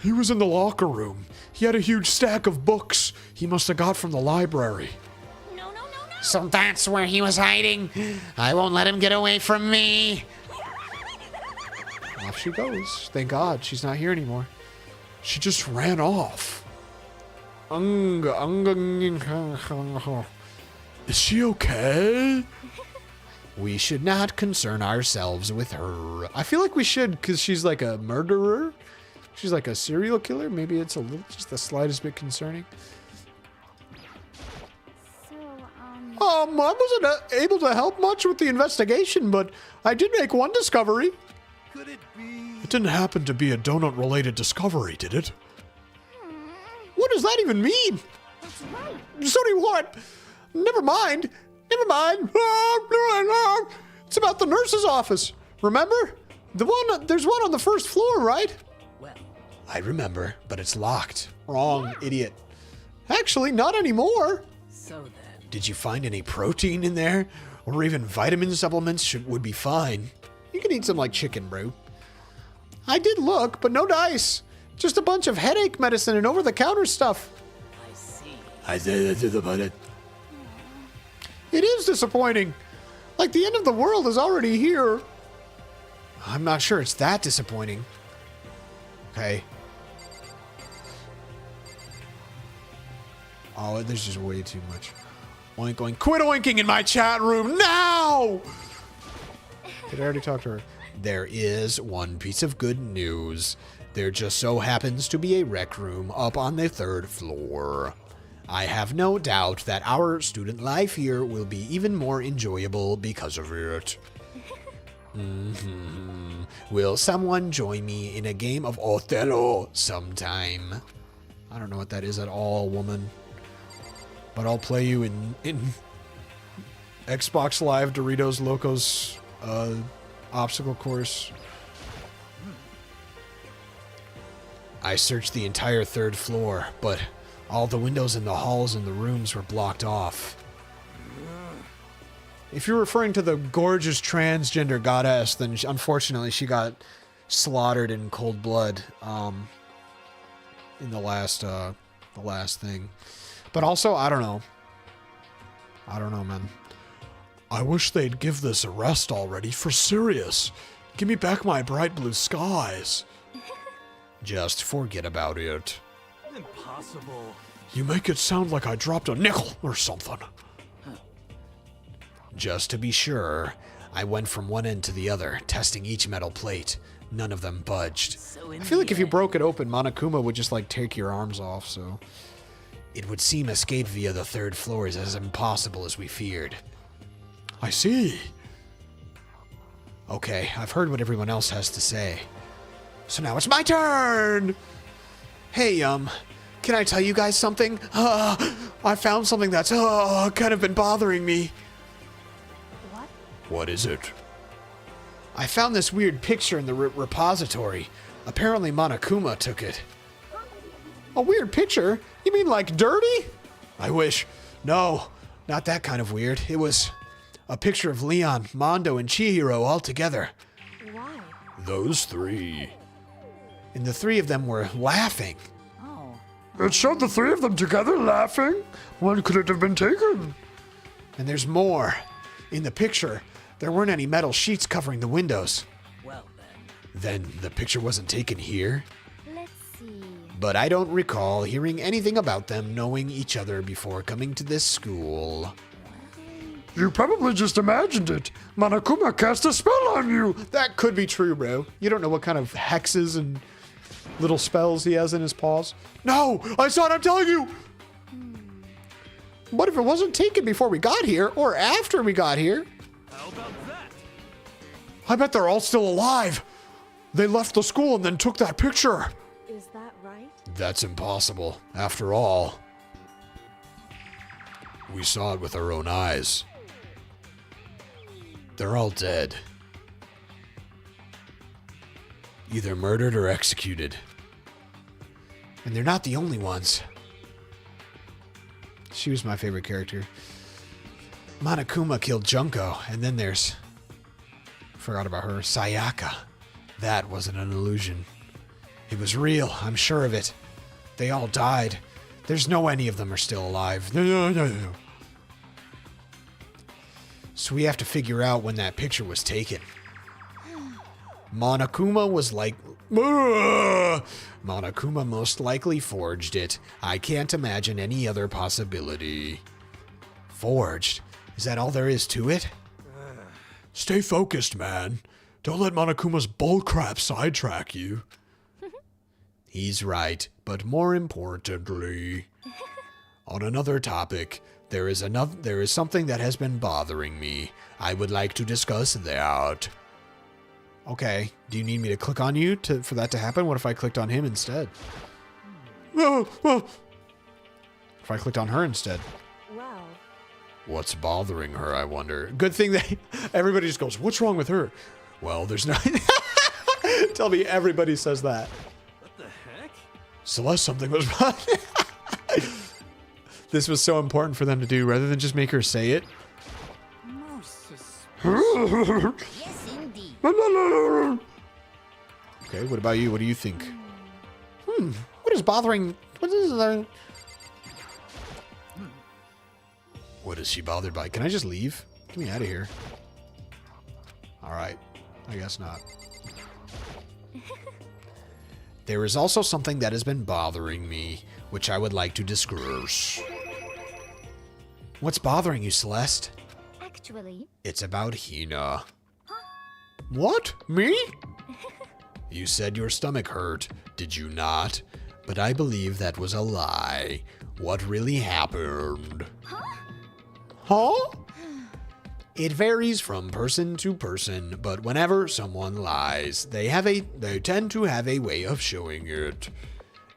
He was in the locker room. He had a huge stack of books he must have got from the library. So that's where he was hiding. I won't let him get away from me. Off she goes. Thank God she's not here anymore. She just ran off. Is she okay? We should not concern ourselves with her. I feel like we should, because she's like a murderer. She's like a serial killer. Maybe it's a little, just the slightest bit concerning. so, I wasn't able to help much with the investigation, but I did make one discovery. Could it be? It didn't happen to be a donut-related discovery, did it? What does that even mean? that's right. So do you what? Never mind. Never mind. It's about the nurse's office. Remember? There's one on the first floor, right? Well, I remember, but it's locked. Wrong, idiot. Actually, not anymore. so then. Did you find any protein in there? Or even vitamin supplements would be fine. You can eat some like chicken, bro. I did look, but no dice. Just a bunch of headache medicine and over-the-counter stuff. I see. I did about it. It is disappointing. Like the end of the world is already here. I'm not sure it's that disappointing. Okay. Oh, there's just way too much. Oink, oink. Quit oinking in my chat room now! Did I already talk to her? There is one piece of good news. There just so happens to be a rec room up on the 3rd floor. I have no doubt that our student life here will be even more enjoyable because of it. Will someone join me in a game of Othello sometime? I don't know what that is at all, woman. But I'll play you in Xbox Live Doritos Locos obstacle course. I searched the entire 3rd floor, but all the windows in the halls and the rooms were blocked off. If you're referring to the gorgeous transgender goddess, then unfortunately she got slaughtered in cold blood in the last thing. But also, I don't know. I don't know, man. I wish they'd give this a rest already, for serious. Give me back my bright blue skies. Just forget about it. Impossible. You make it sound like I dropped a nickel or something. Just to be sure, I went from one end to the other, testing each metal plate. None of them budged. So I feel like if you broke it open, Monokuma would just like take your arms off, so... It would seem escape via the third floor is as impossible as we feared. I see. Okay, I've heard what everyone else has to say. So now it's my turn! Hey, can I tell you guys something? I found something that's, kind of been bothering me. What? What is it? I found this weird picture in the repository. Apparently Monokuma took it. A weird picture? You mean like dirty? I wish. No, not that kind of weird. It was a picture of Leon, Mondo, and Chihiro all together. Why? Those three. And the three of them were laughing. Oh. It showed the three of them together laughing. When could it have been taken? And there's more. In the picture, there weren't any metal sheets covering the windows. Well then. Then the picture wasn't taken here. Let's see. But I don't recall hearing anything about them knowing each other before coming to this school. You probably just imagined it. Monokuma cast a spell on you. That could be true, bro. You don't know what kind of hexes and little spells he has in his paws. No, I saw it, I'm telling you. What if it wasn't taken before we got here or after we got here? How about that? I bet they're all still alive. They left the school and then took that picture. Is that right? That's impossible. After all, we saw it with our own eyes. They're all dead. Either murdered or executed. And they're not the only ones. She was my favorite character. Monokuma killed Junko, and then there's... Forgot about her. Sayaka. That wasn't an illusion. It was real, I'm sure of it. They all died. There's no any of them are still alive. So we have to figure out when that picture was taken. Monokuma was like... Monokuma most likely forged it. I can't imagine any other possibility. Forged? Is that all there is to it? Stay focused, man. Don't let Monokuma's bullcrap sidetrack you. He's right, but more importantly... On another topic, there is something that has been bothering me. I would like to discuss that. Okay, do you need me to click on you for that to happen? What if I clicked on him instead? If I clicked on her instead? Well. What's bothering her, I wonder? Good thing that everybody just goes, what's wrong with her? Well, there's no... Tell me everybody says that. What the heck? Celeste, something was wrong. This was so important for them to do, rather than just make her say it. Most suspicious. Yes, indeed. Okay, what about you? What do you think? What is bothering... What is there? What is she bothered by? Can I just leave? Get me out of here. Alright. I guess not. There is also something that has been bothering me, which I would like to discuss. What's bothering you, Celeste? Actually. It's about Hina. What? Me? You said your stomach hurt, did you not? But I believe that was a lie. What really happened? Huh? It varies from person to person, but whenever someone lies, they tend to have a way of showing it.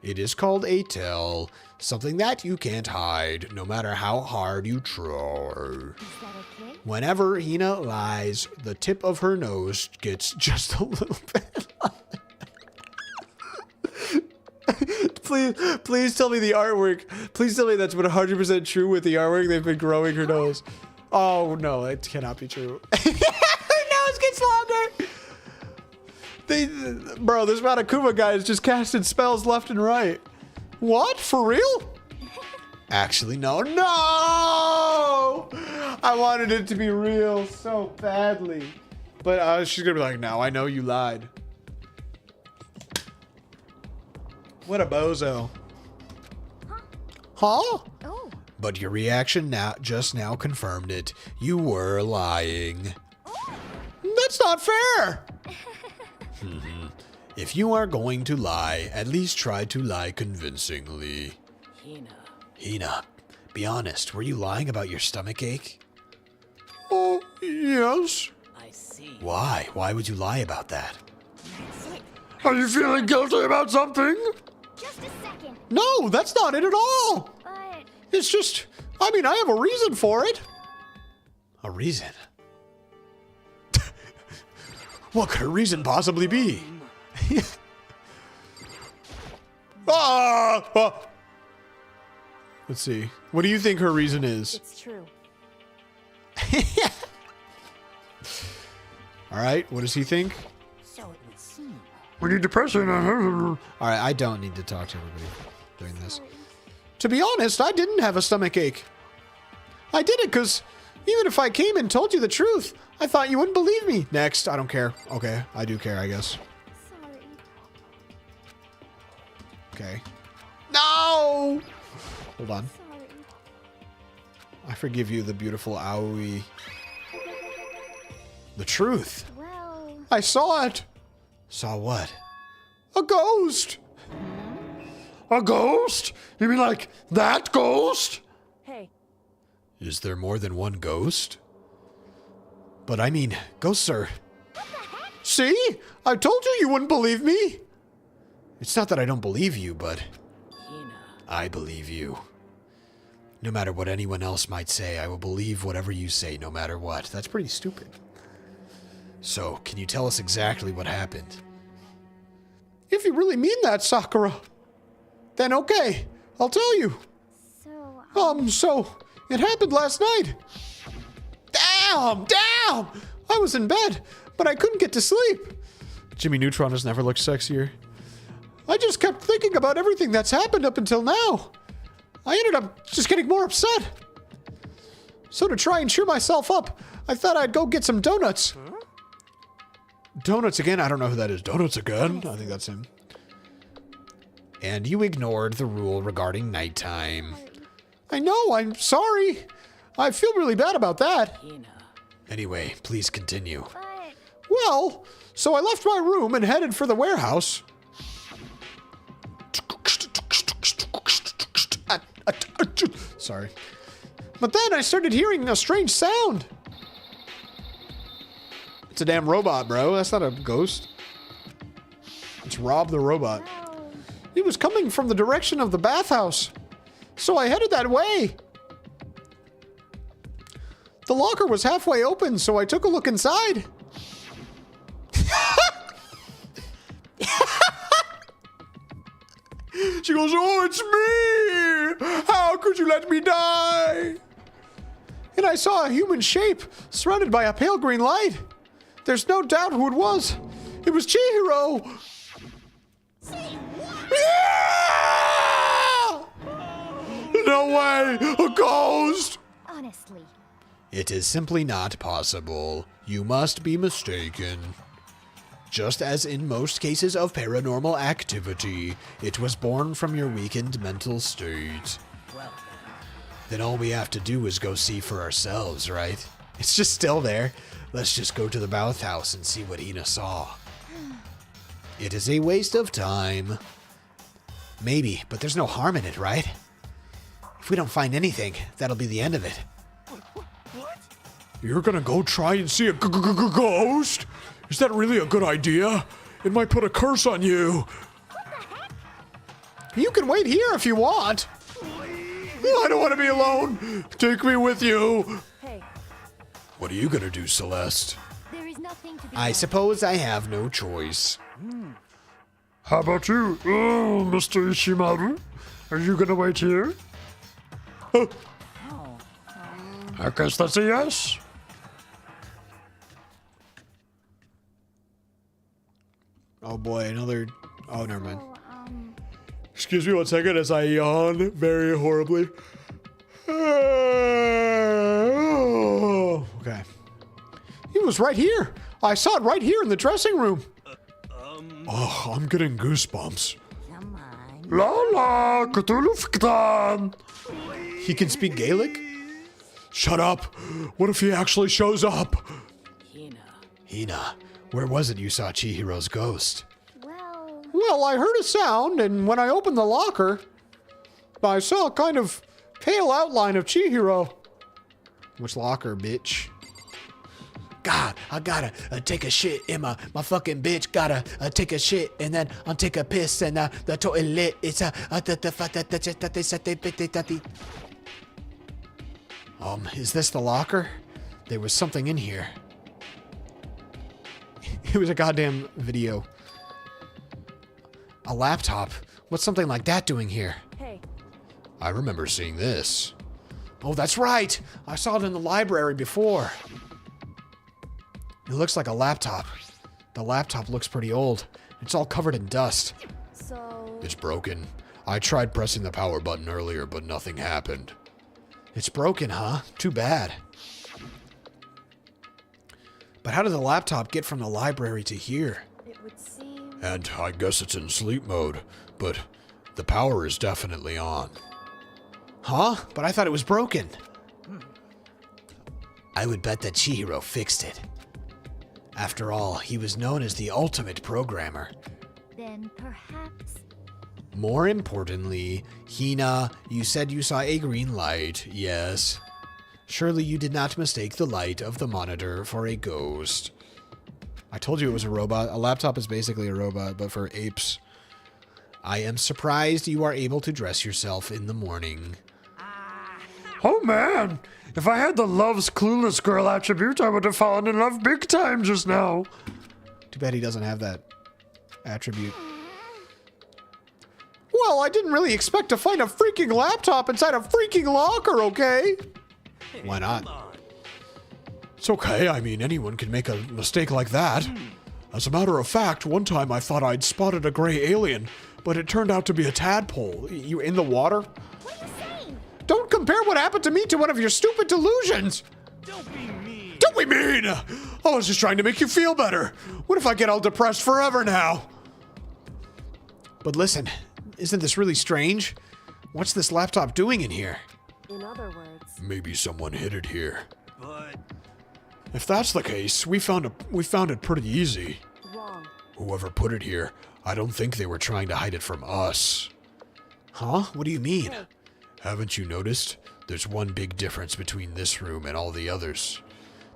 It is called a tell, something that you can't hide, no matter how hard you try. Is that okay? Whenever Hina lies, the tip of her nose gets just a little bit. Please tell me the artwork. Please tell me that's 100% true with the artwork. They've been growing her nose. Oh no, it cannot be true. Her nose gets longer. Bro, this Monokuma guy is just casting spells left and right. What? For real? Actually, no. No! I wanted it to be real so badly. But she's gonna be like, no, I know you lied. What a bozo. Huh? Oh. But your reaction just now confirmed it. You were lying. That's not fair. If you are going to lie, at least try to lie convincingly. Hina, be honest. Were you lying about your stomach ache? Oh, yes. Why? Why would you lie about that? Are you feeling guilty about something? Just a second. No, that's not it at all. But It's just, I mean, I have a reason for it. A reason? What could a reason possibly be? Let's see. What do you think her reason is? it's true. All right, what does he think? So it would seem. We need depression. All right, I don't need to talk to everybody doing this. To be honest, I didn't have a stomach ache. I did it because even if I came and told you the truth, I thought you wouldn't believe me. Next, I don't care. Okay, I do care, I guess. Sorry. Okay. No! Hold on. Sorry. I forgive you, the beautiful Aoi. The truth. Well, I saw it. Saw what? A ghost. A ghost? You mean like that ghost? hey. Is there more than one ghost? But I mean, ghosts are... See? I told you you wouldn't believe me. It's not that I don't believe you, but... I believe you. No matter what anyone else might say, I will believe whatever you say, no matter what. That's pretty stupid. So, can you tell us exactly what happened? If you really mean that, Sakura, then okay, I'll tell you. So, So, it happened last night. Damn! I was in bed, but I couldn't get to sleep. Jimmy Neutron has never looked sexier. I just kept thinking about everything that's happened up until now. I ended up just getting more upset. So to try and cheer myself up, I thought I'd go get some donuts. Donuts again? I don't know who that is. Donuts again? I think that's him. And you ignored the rule regarding nighttime. I know, I'm sorry. I feel really bad about that. Anyway, please continue. but Well, so I left my room and headed for the warehouse. Sorry. But then I started hearing a strange sound. It's a damn robot, bro. That's not a ghost. It's Rob the robot. well, It was coming from the direction of the bathhouse. So I headed that way. The locker was halfway open, so I took a look inside. She goes, "Oh, it's me! How could you let me die?" And I saw a human shape surrounded by a pale green light. There's no doubt who it was. It was Chihiro. Yeah! No way! A ghost! honestly, It is simply not possible. You must be mistaken. Just as in most cases of paranormal activity, it was born from your weakened mental state. Then all we have to do is go see for ourselves, right? It's just still there. Let's just go to the bathhouse and see what Hina saw. It is a waste of time. Maybe, but there's no harm in it, right? If we don't find anything, that'll be the end of it. You're gonna go try and see a ghost? Is that really a good idea? It might put a curse on you. You can wait here if you want. I don't want to be alone. Take me with you. hey, What are you gonna do, Celeste? there is nothing to be I done. suppose I have no choice. How about you, Mr. Ishimaru? Are you gonna wait here? I guess that's a yes. Oh boy, another... Oh, never mind. So, Excuse me 1 second as I yawn very horribly. Okay. He was right here. I saw it right here in the dressing room. Oh, I'm getting goosebumps. come on. La la, Cthulhu Fktan. He can speak Gaelic? Shut up. What if he actually shows up? Hina, where was it you saw Chihiro's ghost? Well, I heard a sound, and when I opened the locker, I saw a kind of pale outline of Chihiro. Which locker, bitch? God, I gotta take a shit in my fucking bitch. Gotta take a shit and then I'll take a piss and the toilet. It's Is this the locker? There was something in here. It was a goddamn video. A laptop? What's something like that doing here? hey, I remember seeing this. Oh, that's right. I saw it in the library before. It looks like a laptop. The laptop looks pretty old. It's all covered in dust. so It's broken. I tried pressing the power button earlier, but nothing happened. It's broken, huh? Too bad. But how did the laptop get from the library to here? it would seem. And I guess it's in sleep mode, but the power is definitely on. Huh? But I thought it was broken. I would bet that Chihiro fixed it. After all, he was known as the ultimate programmer. Then perhaps. More importantly, Hina, you said you saw a green light, yes. Surely you did not mistake the light of the monitor for a ghost. I told you it was a robot. A laptop is basically a robot, but for apes. I am surprised you are able to dress yourself in the morning. Oh man, if I had the loves clueless girl attribute, I would have fallen in love big time just now. Too bad he doesn't have that attribute. Well, I didn't really expect to find a freaking laptop inside a freaking locker, okay? Why not? It's okay. I mean, anyone can make a mistake like that. As a matter of fact, one time I thought I'd spotted a gray alien, but it turned out to be a tadpole. You in the water? What are you saying? Don't compare what happened to me to one of your stupid delusions. Don't be mean. Don't be mean. I was just trying to make you feel better. What if I get all depressed forever now? But listen, isn't this really strange? What's this laptop doing in here? In other words, Maybe someone hid it here. But If that's the case, we found it pretty easy. wrong. Whoever put it here, I don't think they were trying to hide it from us. Huh? What do you mean? Haven't you noticed? There's one big difference between this room and all the others.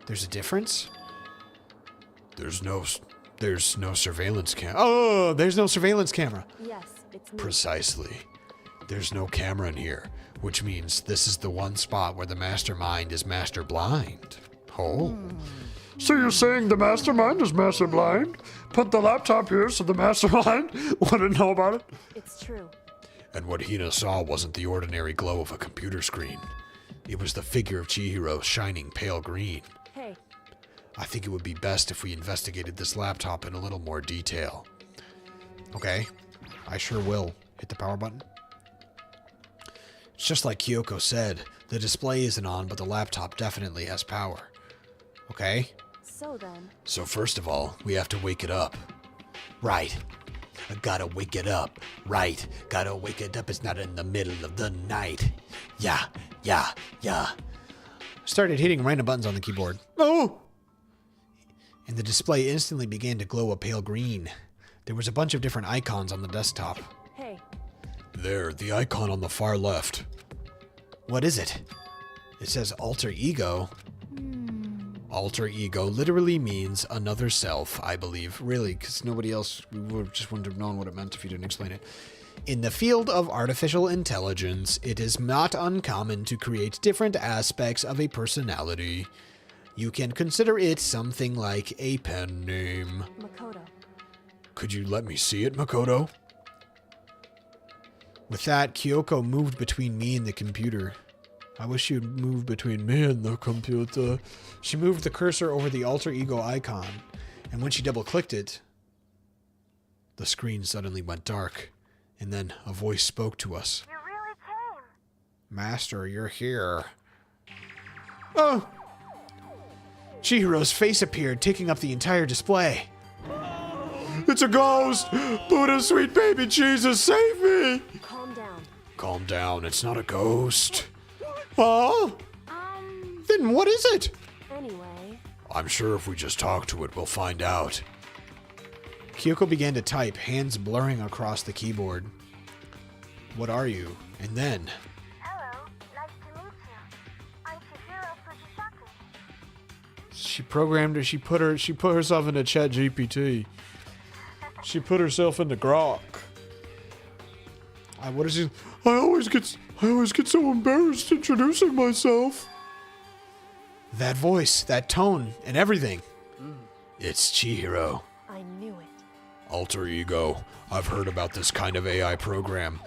There's a difference? There's no surveillance cam. Oh, there's no surveillance camera. Yes, it's me. Precisely. There's no camera in here, which means this is the one spot where the mastermind is master blind. Oh. So you're saying the mastermind is master blind? Put the laptop here so the mastermind wouldn't know about it? It's true. And what Hina saw wasn't the ordinary glow of a computer screen. It was the figure of Chihiro shining pale green. Hey, I think it would be best if we investigated this laptop in a little more detail. Okay, I sure will. Hit the power button. It's just like Kyoko said. The display isn't on, but the laptop definitely has power. Okay? so then. So first of all, we have to wake it up. Right. I gotta wake it up. Right. Gotta wake it up. It's not in the middle of the night. Yeah. Started hitting random buttons on the keyboard. Oh! And the display instantly began to glow a pale green. There was a bunch of different icons on the desktop. Hey, There, the icon on the far left. What is it? It says alter ego. Alter ego literally means another self, I believe. Really, because nobody else just wouldn't have known what it meant if you didn't explain it. In the field of artificial intelligence, it is not uncommon to create different aspects of a personality. You can consider it something like a pen name. Makoto. Could you let me see it, Makoto? With that, Kyoko moved between me and the computer. I wish you'd move between me and the computer. She moved the cursor over the alter ego icon, and when she double-clicked it, the screen suddenly went dark, and then a voice spoke to us. You really came. Master, you're here. Oh! Chihiro's face appeared, taking up the entire display. It's a ghost! Buddha, sweet baby Jesus, save me! Calm down. Calm down, it's not a ghost. Oh? Then what is it? Anyway, I'm sure if we just talk to it, we'll find out. Kyoko began to type, hands blurring across the keyboard. What are you? And then... Hello, nice to meet you. I'm Chihiro Fujisaki. She programmed her. She put herself into Chat GPT. She put herself into Grok. what is it? I always get so embarrassed introducing myself. That voice, that tone, and everything. It's Chihiro. I knew it. Alter ego. I've heard about this kind of AI program,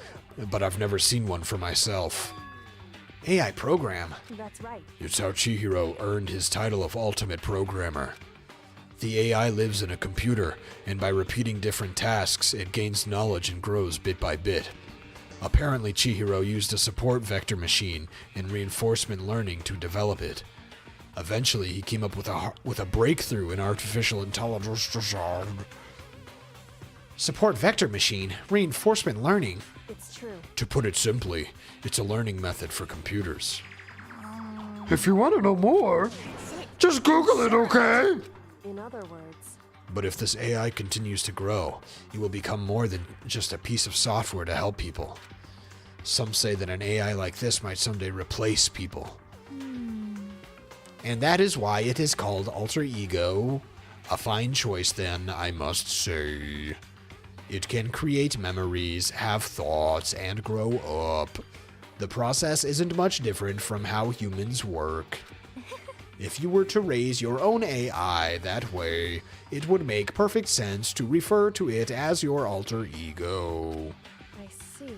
but I've never seen one for myself. AI program? That's right. It's how Chihiro earned his title of Ultimate Programmer. The AI lives in a computer, and by repeating different tasks, it gains knowledge and grows bit by bit. Apparently, Chihiro used a support vector machine and reinforcement learning to develop it. Eventually, he came up with a breakthrough in artificial intelligence design. Support vector machine? Reinforcement learning? It's true. To put it simply, it's a learning method for computers. If you want to know more, just Google it, okay? In other words, But if this AI continues to grow, it will become more than just a piece of software to help people. Some say that an AI like this might someday replace people. And that is why it is called Alter Ego. A fine choice, then, I must say. It can create memories, have thoughts, and grow up. The process isn't much different from how humans work. If you were to raise your own AI that way, it would make perfect sense to refer to it as your alter ego. I see.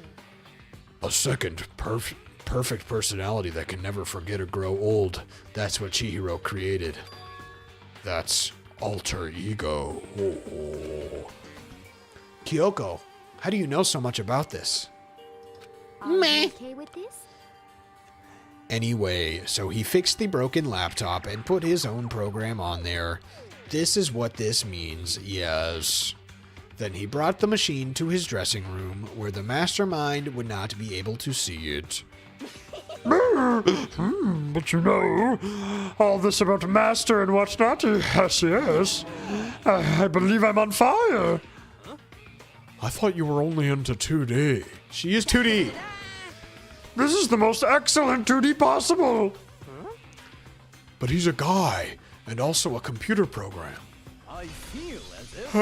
A second perfect personality that can never forget or grow old. That's what Chihiro created. That's alter ego. Oh. Kyoko, how do you know so much about this? Are you okay with this? Anyway, so he fixed the broken laptop and put his own program on there. This is what this means, yes. Then he brought the machine to his dressing room, where the mastermind would not be able to see it. But you know, all this about Master and whatnot, yes. I believe I'm on fire. I thought you were only into 2D. She is 2D. This is the most excellent 2D possible. But he's a guy, and also a computer program. I feel as if.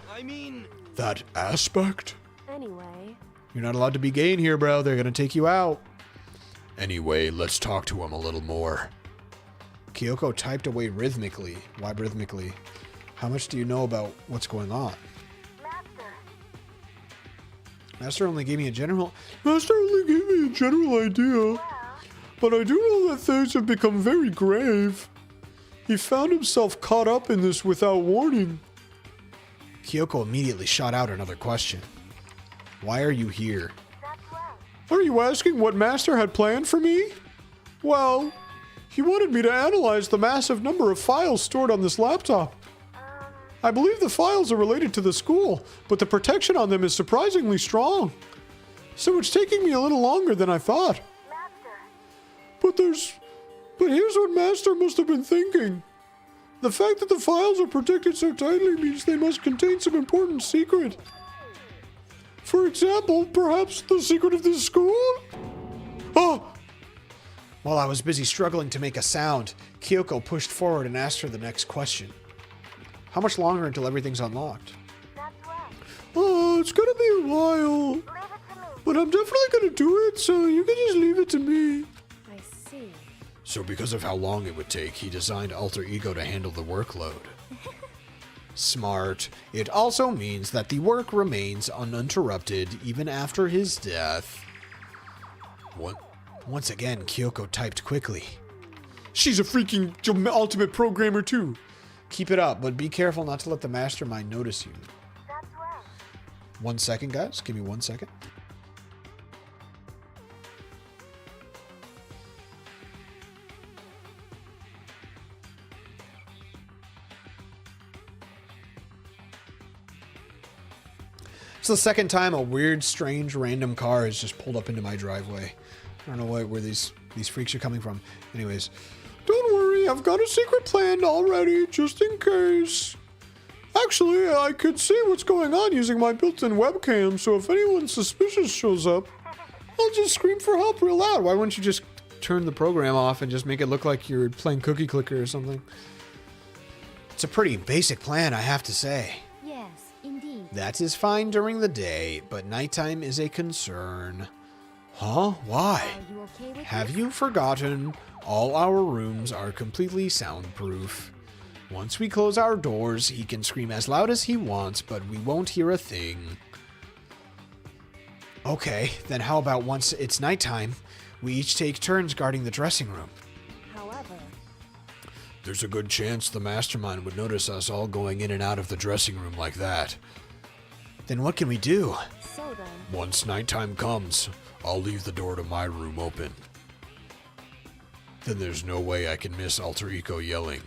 I mean, That aspect? Anyway, You're not allowed to be gay in here, bro. They're gonna take you out. Anyway, let's talk to him a little more. Kyoko typed away rhythmically. Why rhythmically? How much do you know about what's going on? Master, Master only gave me a general... Master only gave me a general idea, but I do know that things have become very grave. He found himself caught up in this without warning. Kyoko immediately shot out another question. Why are you here? that's right. Are you asking what Master had planned for me? Well, he wanted me to analyze the massive number of files stored on this laptop. I believe the files are related to the school, but the protection on them is surprisingly strong. So it's taking me a little longer than I thought. Master, But here's what Master must have been thinking. The fact that the files are protected so tightly means they must contain some important secret. For example, perhaps the secret of this school? Oh, While I was busy struggling to make a sound, Kyoko pushed forward and asked her the next question. How much longer until everything's unlocked? that's right. it's gonna be a while. Leave it to me. But I'm definitely gonna do it, so you can just leave it to me. I see. So because of how long it would take, he designed Alter Ego to handle the workload. Smart. It also means that the work remains uninterrupted even after his death. Once again, Kyoko typed quickly. She's a freaking ultimate programmer too. Keep it up, but be careful not to let the mastermind notice you. That's right. 1 second, guys. Give me 1 second. It's the second time a weird, strange, random car has just pulled up into my driveway. I don't know where these these freaks are coming from. Anyways, don't worry, I've got a secret plan already, just in case. Actually, I could see what's going on using my built-in webcam, so if anyone suspicious shows up, I'll just scream for help real loud. Why wouldn't you just turn the program off and just make it look like you're playing Cookie Clicker or something? It's a pretty basic plan, I have to say. Yes, indeed. That is fine during the day, but nighttime is a concern. Huh? Why? Are you okay with Have this? you forgotten? All our rooms are completely soundproof. Once we close our doors, he can scream as loud as he wants, but we won't hear a thing. Okay, then how about once it's nighttime, we each take turns guarding the dressing room? However, There's a good chance the mastermind would notice us all going in and out of the dressing room like that. Then what can we do? so then, Once nighttime comes, I'll leave the door to my room open. Then there's no way I can miss Alter Ego yelling.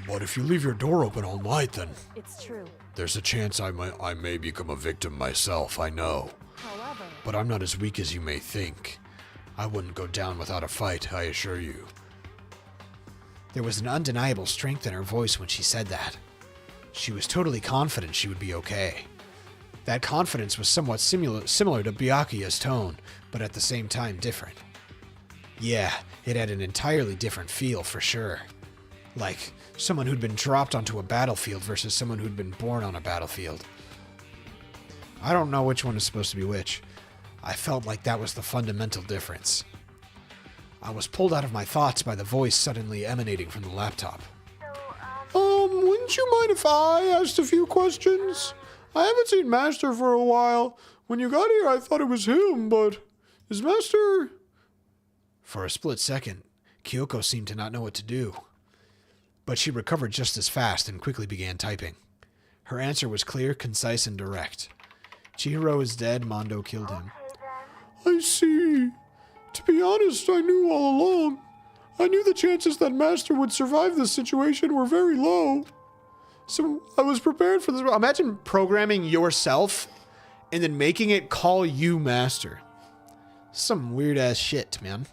But if you leave your door open all night, then it's true. there's a chance I may become a victim myself, I know. However, But I'm not as weak as you may think. I wouldn't go down without a fight, I assure you. There was an undeniable strength in her voice when she said that. She was totally confident she would be okay. That confidence was somewhat similar to Byakuya's tone, but at the same time different. Yeah, it had an entirely different feel for sure. Like someone who'd been dropped onto a battlefield versus someone who'd been born on a battlefield. I don't know which one is supposed to be which. I felt like that was the fundamental difference. I was pulled out of my thoughts by the voice suddenly emanating from the laptop. Wouldn't you mind if I asked a few questions? I haven't seen Master for a while. When you got here, I thought it was him, but is Master... For a split second, Kyoko seemed to not know what to do. But she recovered just as fast and quickly began typing. Her answer was clear, concise, and direct. Chihiro is dead, Mondo killed him. I see. To be honest, I knew all along. I knew the chances that Master would survive this situation were very low. So I was prepared for this. Imagine programming yourself and then making it call you Master. Some weird ass shit, man.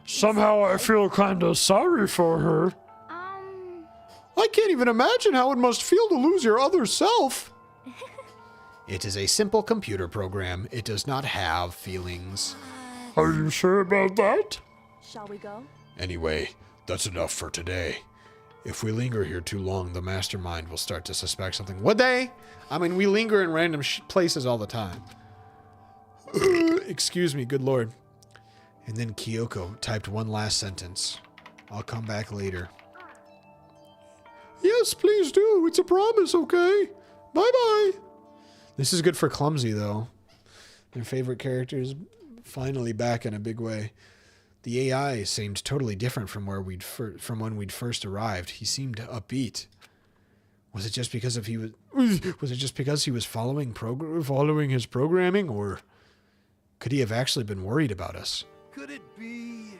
Somehow I feel kinda sorry for her. I can't even imagine how it must feel to lose your other self. It is a simple computer program. It does not have feelings. Are you sure about that? shall we go? Anyway, that's enough for today. If we linger here too long, the mastermind will start to suspect something. Would they? I mean, we linger in random places all the time. Excuse me, good lord. And then Kyoko typed one last sentence. I'll come back later. Yes, please do. It's a promise, okay? Bye-bye. This is good for Clumsy, though. Their favorite character is finally back in a big way. The AI seemed totally different from where when we'd first arrived. He seemed upbeat. Was it just because he was following his programming, or could he have actually been worried about us? Could it be?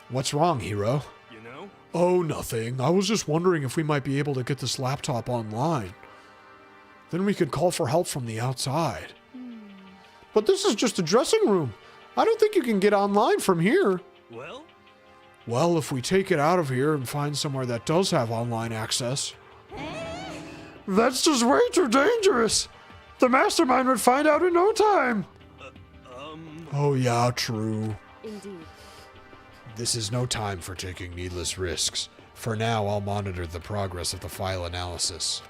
What's wrong, Hiro? You know? Oh, nothing. I was just wondering if we might be able to get this laptop online. Then we could call for help from the outside. But this is just a dressing room. I don't think you can get online from here. Well? Well, if we take it out of here and find somewhere that does have online access. That's just way too dangerous. The mastermind would find out in no time. Oh yeah, true. Indeed. This is no time for taking needless risks. For now, I'll monitor the progress of the file analysis.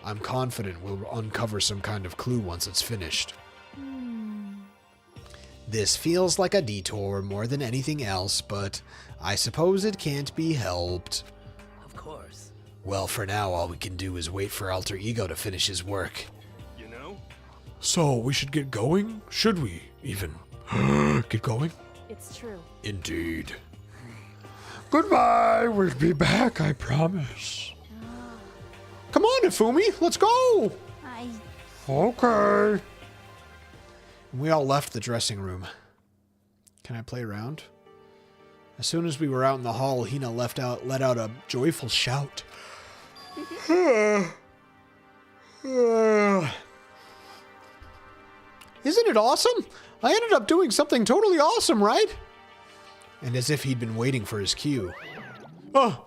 I'm confident we'll uncover some kind of clue once it's finished. This feels like a detour more than anything else, but I suppose it can't be helped. Of course. Well, for now, all we can do is wait for Alter Ego to finish his work. You know? So, we should get going? Should we, even? Get going? It's true. Indeed. Goodbye. We'll be back, I promise. Come on, Ifumi, let's go! Okay. We all left the dressing room. Can I play around? As soon as we were out in the hall, Hina let out a joyful shout. Isn't it awesome? I ended up doing something totally awesome, right? And as if he'd been waiting for his cue. Oh.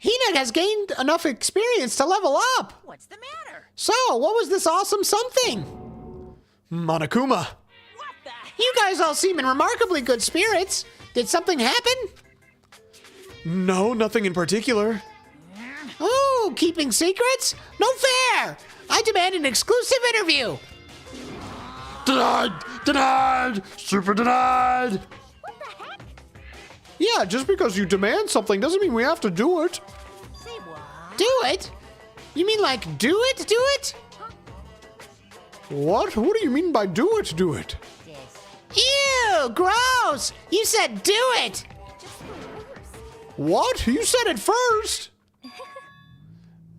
Hina has gained enough experience to level up. What's the matter? So, what was this awesome something? Monokuma. What the heck? You guys all seem in remarkably good spirits. Did something happen? No, nothing in particular. Oh, keeping secrets? No fair! I demand an exclusive interview. Denied! Denied! Super denied! What the heck? Yeah, just because you demand something doesn't mean we have to do it. Say what? Do it? You mean like do it? Do it? What? What do you mean by do it? Do it? This. Ew, gross! You said do it! Just the worst. What? You said it first!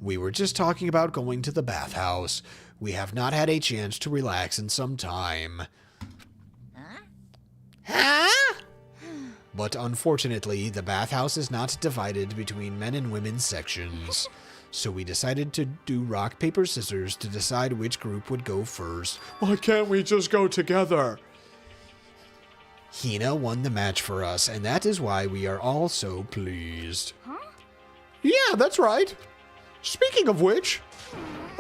We were just talking about going to the bathhouse. We have not had a chance to relax in some time. Huh? But unfortunately, the bathhouse is not divided between men and women's sections. So we decided to do rock, paper, scissors to decide which group would go first. Why can't we just go together? Hina won the match for us, and that is why we are all so pleased. Yeah, that's right. Speaking of which,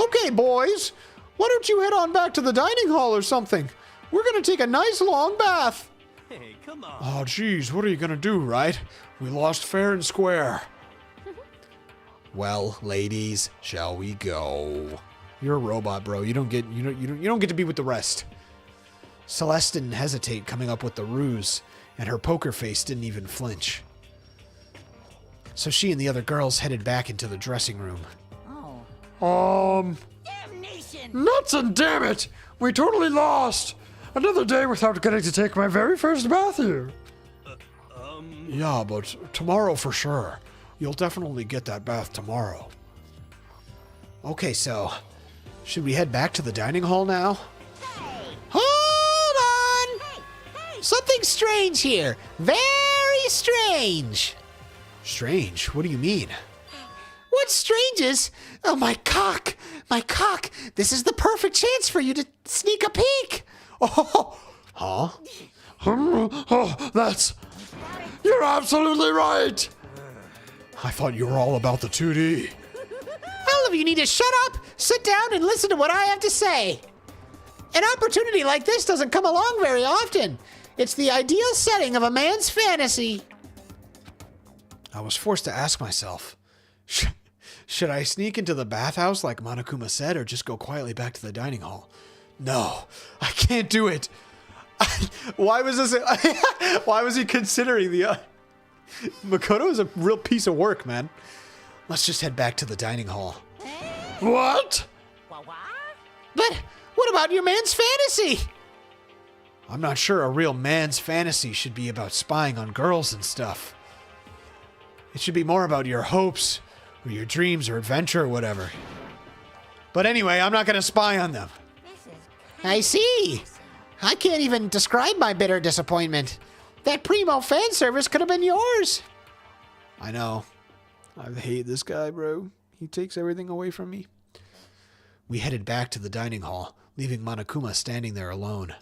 okay, boys, why don't you head on back to the dining hall or something? We're gonna take a nice long bath. Hey, come on. Oh, geez, what are you gonna do, right? We lost fair and square. Well, ladies, shall we go? You're a robot, bro. You don't get to be with the rest. Celeste didn't hesitate coming up with the ruse, and her poker face didn't even flinch. So she and the other girls headed back into the dressing room. Oh. Damnation! Nuts and damn it! We totally lost! Another day without getting to take my very first bath here. Yeah, but tomorrow for sure. You'll definitely get that bath tomorrow. Okay, so should we head back to the dining hall now? Hold on! Something strange here. Very strange. Strange? What do you mean? What's strange is, oh, my cock. My cock. This is the perfect chance for you to sneak a peek. Oh, huh? Oh, that's... You're absolutely right! I thought you were all about the 2D. All of you need to shut up, sit down, and listen to what I have to say. An opportunity like this doesn't come along very often. It's the ideal setting of a man's fantasy. I was forced to ask myself, should I sneak into the bathhouse like Monokuma said, or just go quietly back to the dining hall? No, I can't do it. Why was this? Why was he considering the... Makoto is a real piece of work, man. Let's just head back to the dining hall. What? What? But what about your man's fantasy? I'm not sure a real man's fantasy should be about spying on girls and stuff. It should be more about your hopes, or your dreams, or adventure, or whatever. But anyway, I'm not going to spy on them. I see. I can't even describe my bitter disappointment. That primo fan service could have been yours. I know. I hate this guy, bro. He takes everything away from me. We headed back to the dining hall, leaving Monokuma standing there alone.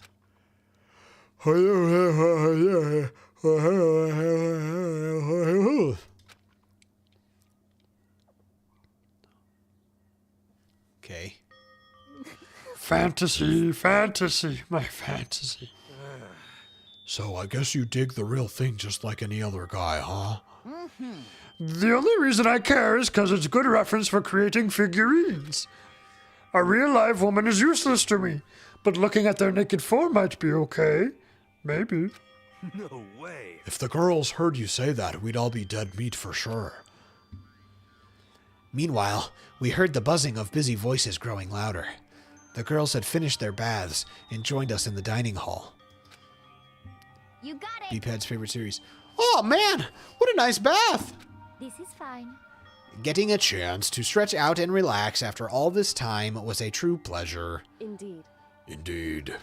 Okay. Fantasy, fantasy, my fantasy. So I guess you dig the real thing just like any other guy, huh? The only reason I care is because it's good reference for creating figurines. A real live woman is useless to me, but looking at their naked form might be okay. Maybe. No way. If the girls heard you say that, we'd all be dead meat for sure. Meanwhile, we heard the buzzing of busy voices growing louder. The girls had finished their baths and joined us in the dining hall. You got it. B-Pad's favorite series. Oh man, what a nice bath! This is fine. Getting a chance to stretch out and relax after all this time was a true pleasure. Indeed. Indeed.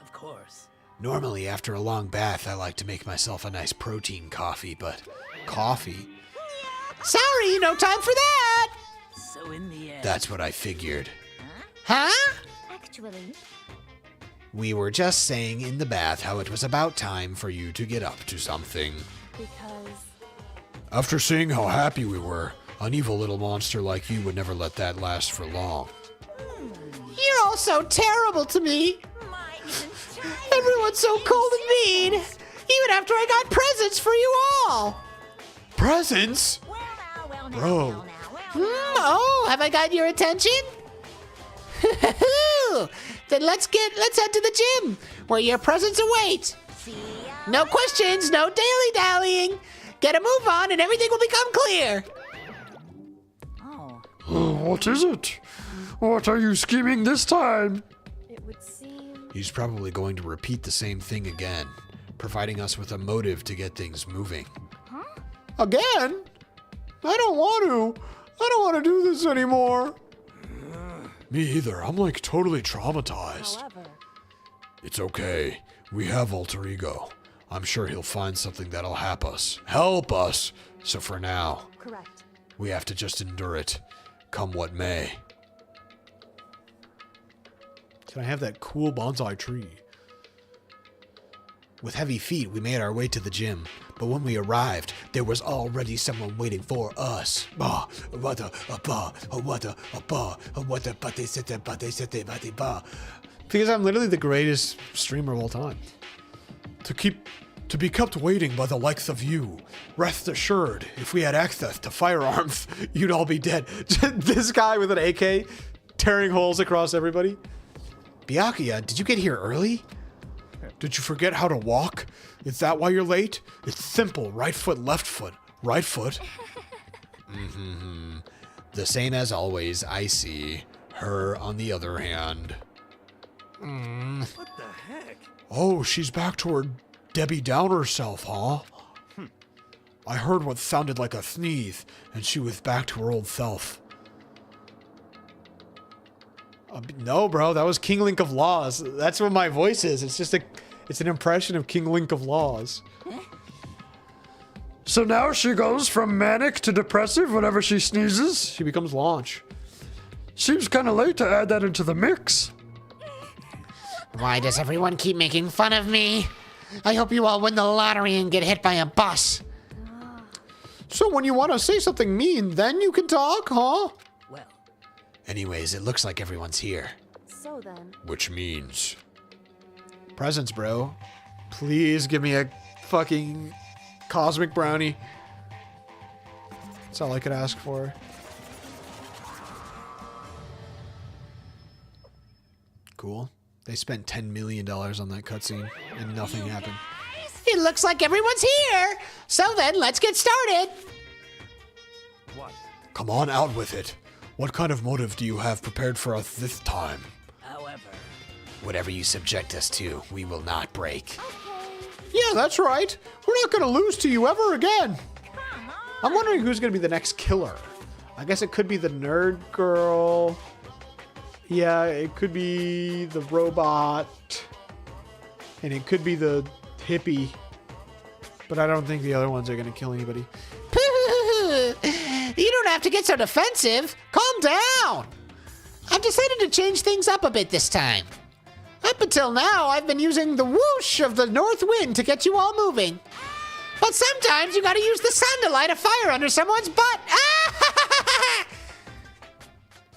Of course. Normally, after a long bath, I like to make myself a nice protein coffee, but coffee? Sorry, no time for that! So in the end... That's what I figured. Huh? Actually, We were just saying in the bath how it was about time for you to get up to something. because After seeing how happy we were, an evil little monster like you would never let that last for long. You're all so terrible to me. my even Everyone's so cold and mean. Even after I got presents for you all. Presents? well now, Bro. well now. Oh, have I got your attention? Then let's head to the gym where your presents await. See ya. No questions, no dilly dallying. Get a move on and everything will become clear. Oh, What is it? What are you scheming this time? it would seem. He's probably going to repeat the same thing again, providing us with a motive to get things moving. Again? I don't want to. I don't want to do this anymore. Me either. I'm like totally traumatized. However, It's okay. We have alter ego. I'm sure he'll find something that'll help us. So for now, correct. we have to just endure it, come what may. Can I have that cool bonsai tree? With heavy feet, we made our way to the gym, but when we arrived, there was already someone waiting for us. Because I'm literally the greatest streamer of all time. To be kept waiting by the likes of you. Rest assured, if we had access to firearms, You'd all be dead. This guy with an AK tearing holes across everybody. Byakuya, did you get here early? did you forget how to walk? Is that why you're late? It's simple. Right foot, left foot. Right foot. The same as always, I see. Her, on the other hand. What the heck? Oh, she's back to her Debbie Downer self, huh? I heard what sounded like a sneeze, and she was back to her old self. No, bro, that was King Link of Laws. That's what my voice is. It's an impression of King Link of Laws. So now she goes from manic to depressive whenever she sneezes? She becomes Launch. Seems kind of late to add that into the mix. Why does everyone keep making fun of me? I hope you all win the lottery and get hit by a bus. So when you want to say something mean, then you can talk, huh? Well, Anyways, it looks like everyone's here. So then, Which means... Presents, bro. Please give me a fucking cosmic brownie. That's all I could ask for. Cool. They spent $10 million on that cutscene and nothing happened. It looks like everyone's here. So then, let's get started. what? Come on out with it. What kind of motive do you have prepared for us this time? However, Whatever you subject us to, we will not break. Yeah, that's right. We're not going to lose to you ever again. I'm wondering who's going to be the next killer. I guess it could be the nerd girl. Yeah, it could be the robot. And it could be the hippie. But I don't think the other ones are going to kill anybody. You don't have to get so defensive. Calm down. I've decided to change things up a bit this time. Up until now, I've been using the whoosh of the north wind to get you all moving. But sometimes you gotta use the sun to light a fire under someone's butt.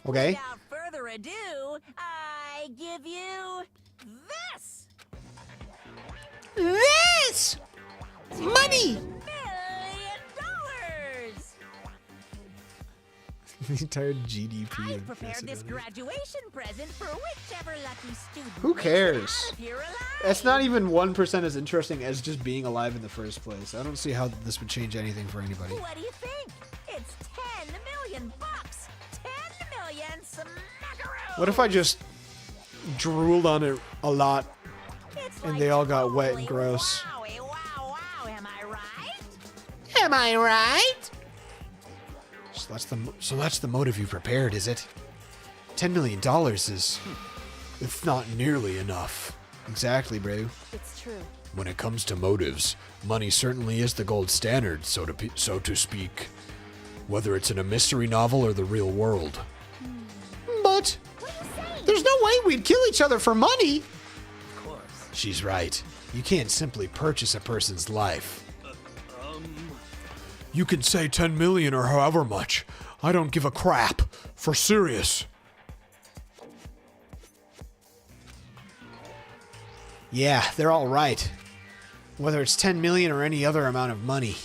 Okay. without further ado, I give you this This! Money! $1 million. The entire GDP. I of prepared this Macedonia. graduation present for whichever lucky student. Who makes it cares? out of here alive. That's not even 1% as interesting as just being alive in the first place. I don't see how this would change anything for anybody. What do you think? It's $10 million. 10 million smackaroos. What if I just drooled on it a lot? It's and like they all got wet and holy gross? wowie, wow, wow, am I right? Am I right? So that's the motive you prepared, is it? $10 million is... It's not nearly enough. Exactly, bro. It's true. When it comes to motives, money certainly is the gold standard, so to speak. Whether it's in a mystery novel or the real world. But There's no way we'd kill each other for money. Of course. She's right. You can't simply purchase a person's life. You can say 10 million or however much. I don't give a crap. For serious. Yeah, they're all right. Whether it's 10 million or any other amount of money.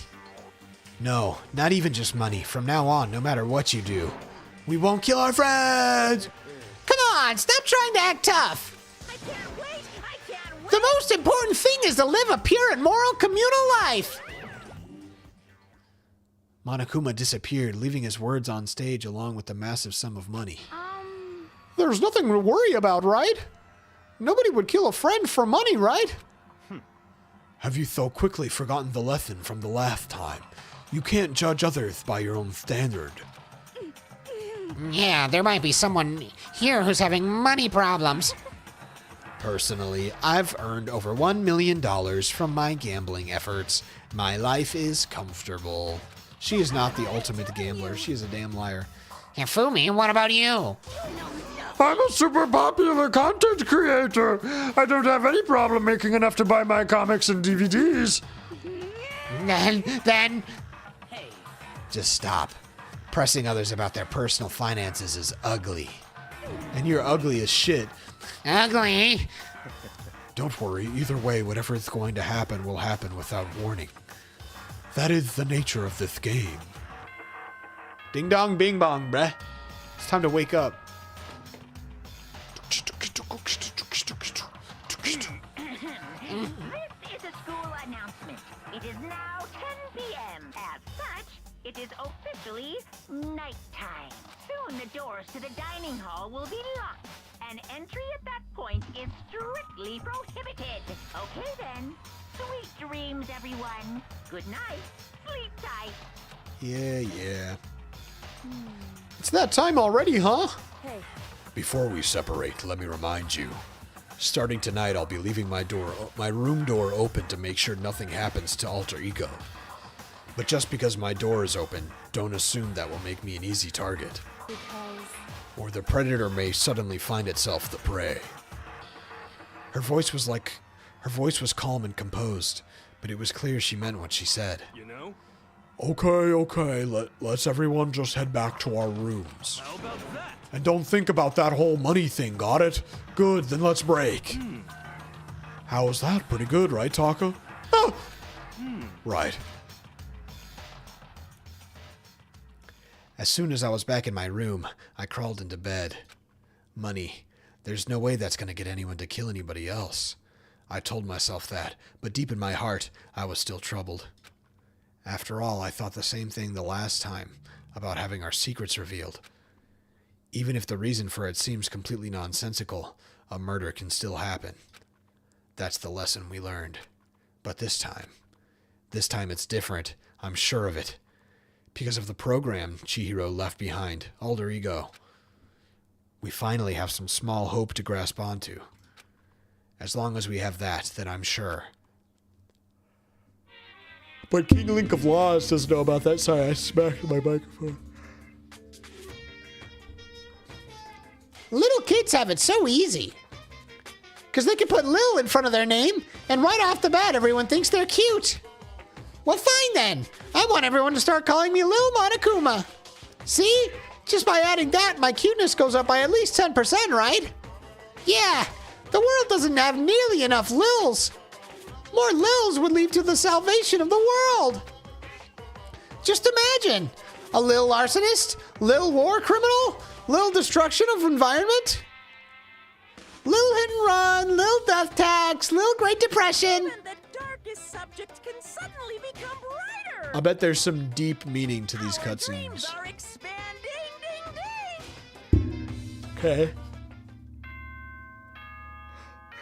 No, not even just money. From now on, no matter what you do, we won't kill our friends! Come on, stop trying to act tough. I can't wait! I can't wait! The most important thing is to live a pure and moral communal life. Monokuma disappeared, leaving his words on stage along with the massive sum of money. There's nothing to worry about, right? Nobody would kill a friend for money, right? Have you so quickly forgotten the lesson from the last time? You can't judge others by your own standard. Yeah, there might be someone here who's having money problems. Personally, I've earned over $1 million from my gambling efforts. My life is comfortable. She is not the ultimate gambler. She is a damn liar. Fumi, what about you? I'm a super popular content creator. I don't have any problem making enough to buy my comics and DVDs. Then, Just stop. Pressing others about their personal finances is ugly. And you're ugly as shit. ugly. Don't worry, either way, whatever is going to happen will happen without warning. That is the nature of this game. Ding dong bing bong, bruh. It's time to wake up. This is a school announcement. It is now 10 p.m. As such, it is officially nighttime. Soon the doors to the dining hall will be locked, and entry at that point is strictly prohibited. Okay then. Sweet dreams, everyone. Good night. Sleep tight. Yeah. It's that time already, huh? Before we separate, let me remind you. Starting tonight, I'll be leaving my room door open to make sure nothing happens to Alter Ego. But just because my door is open, don't assume that will make me an easy target. Or the predator may suddenly find itself the prey. Her voice was calm and composed, but it was clear she meant what she said. You know? Okay, let's everyone just head back to our rooms. How about that? And don't think about that whole money thing, got it? Good, then let's break. How was that? Pretty good, right, Taka? Oh! Right. As soon as I was back in my room, I crawled into bed. Money. There's no way that's going to get anyone to kill anybody else. I told myself that, but deep in my heart, I was still troubled. After all, I thought the same thing the last time, about having our secrets revealed. Even if the reason for it seems completely nonsensical, a murder can still happen. That's the lesson we learned. But this time it's different. I'm sure of it. Because of the program Chihiro left behind, Alter Ego. We finally have some small hope to grasp onto. As long as we have that, then I'm sure. But King Link of Laws doesn't know about that. Sorry, I smacked my microphone. Little kids have it so easy. Because they can put Lil in front of their name, and right off the bat, everyone thinks they're cute. Well, fine then. I want everyone to start calling me Lil Monokuma. See? Just by adding that, my cuteness goes up by at least 10%, right? Yeah, the world doesn't have nearly enough Lils. More Lils would lead to the salvation of the world. Just imagine. A Lil arsonist, Lil war criminal, Lil destruction of environment, Lil hit and run, Lil death tax, Lil Great Depression. Even the darkest subject can suddenly become brighter. I bet there's some deep meaning to these Our dreams cutscenes. are expanding, ding, ding. Okay.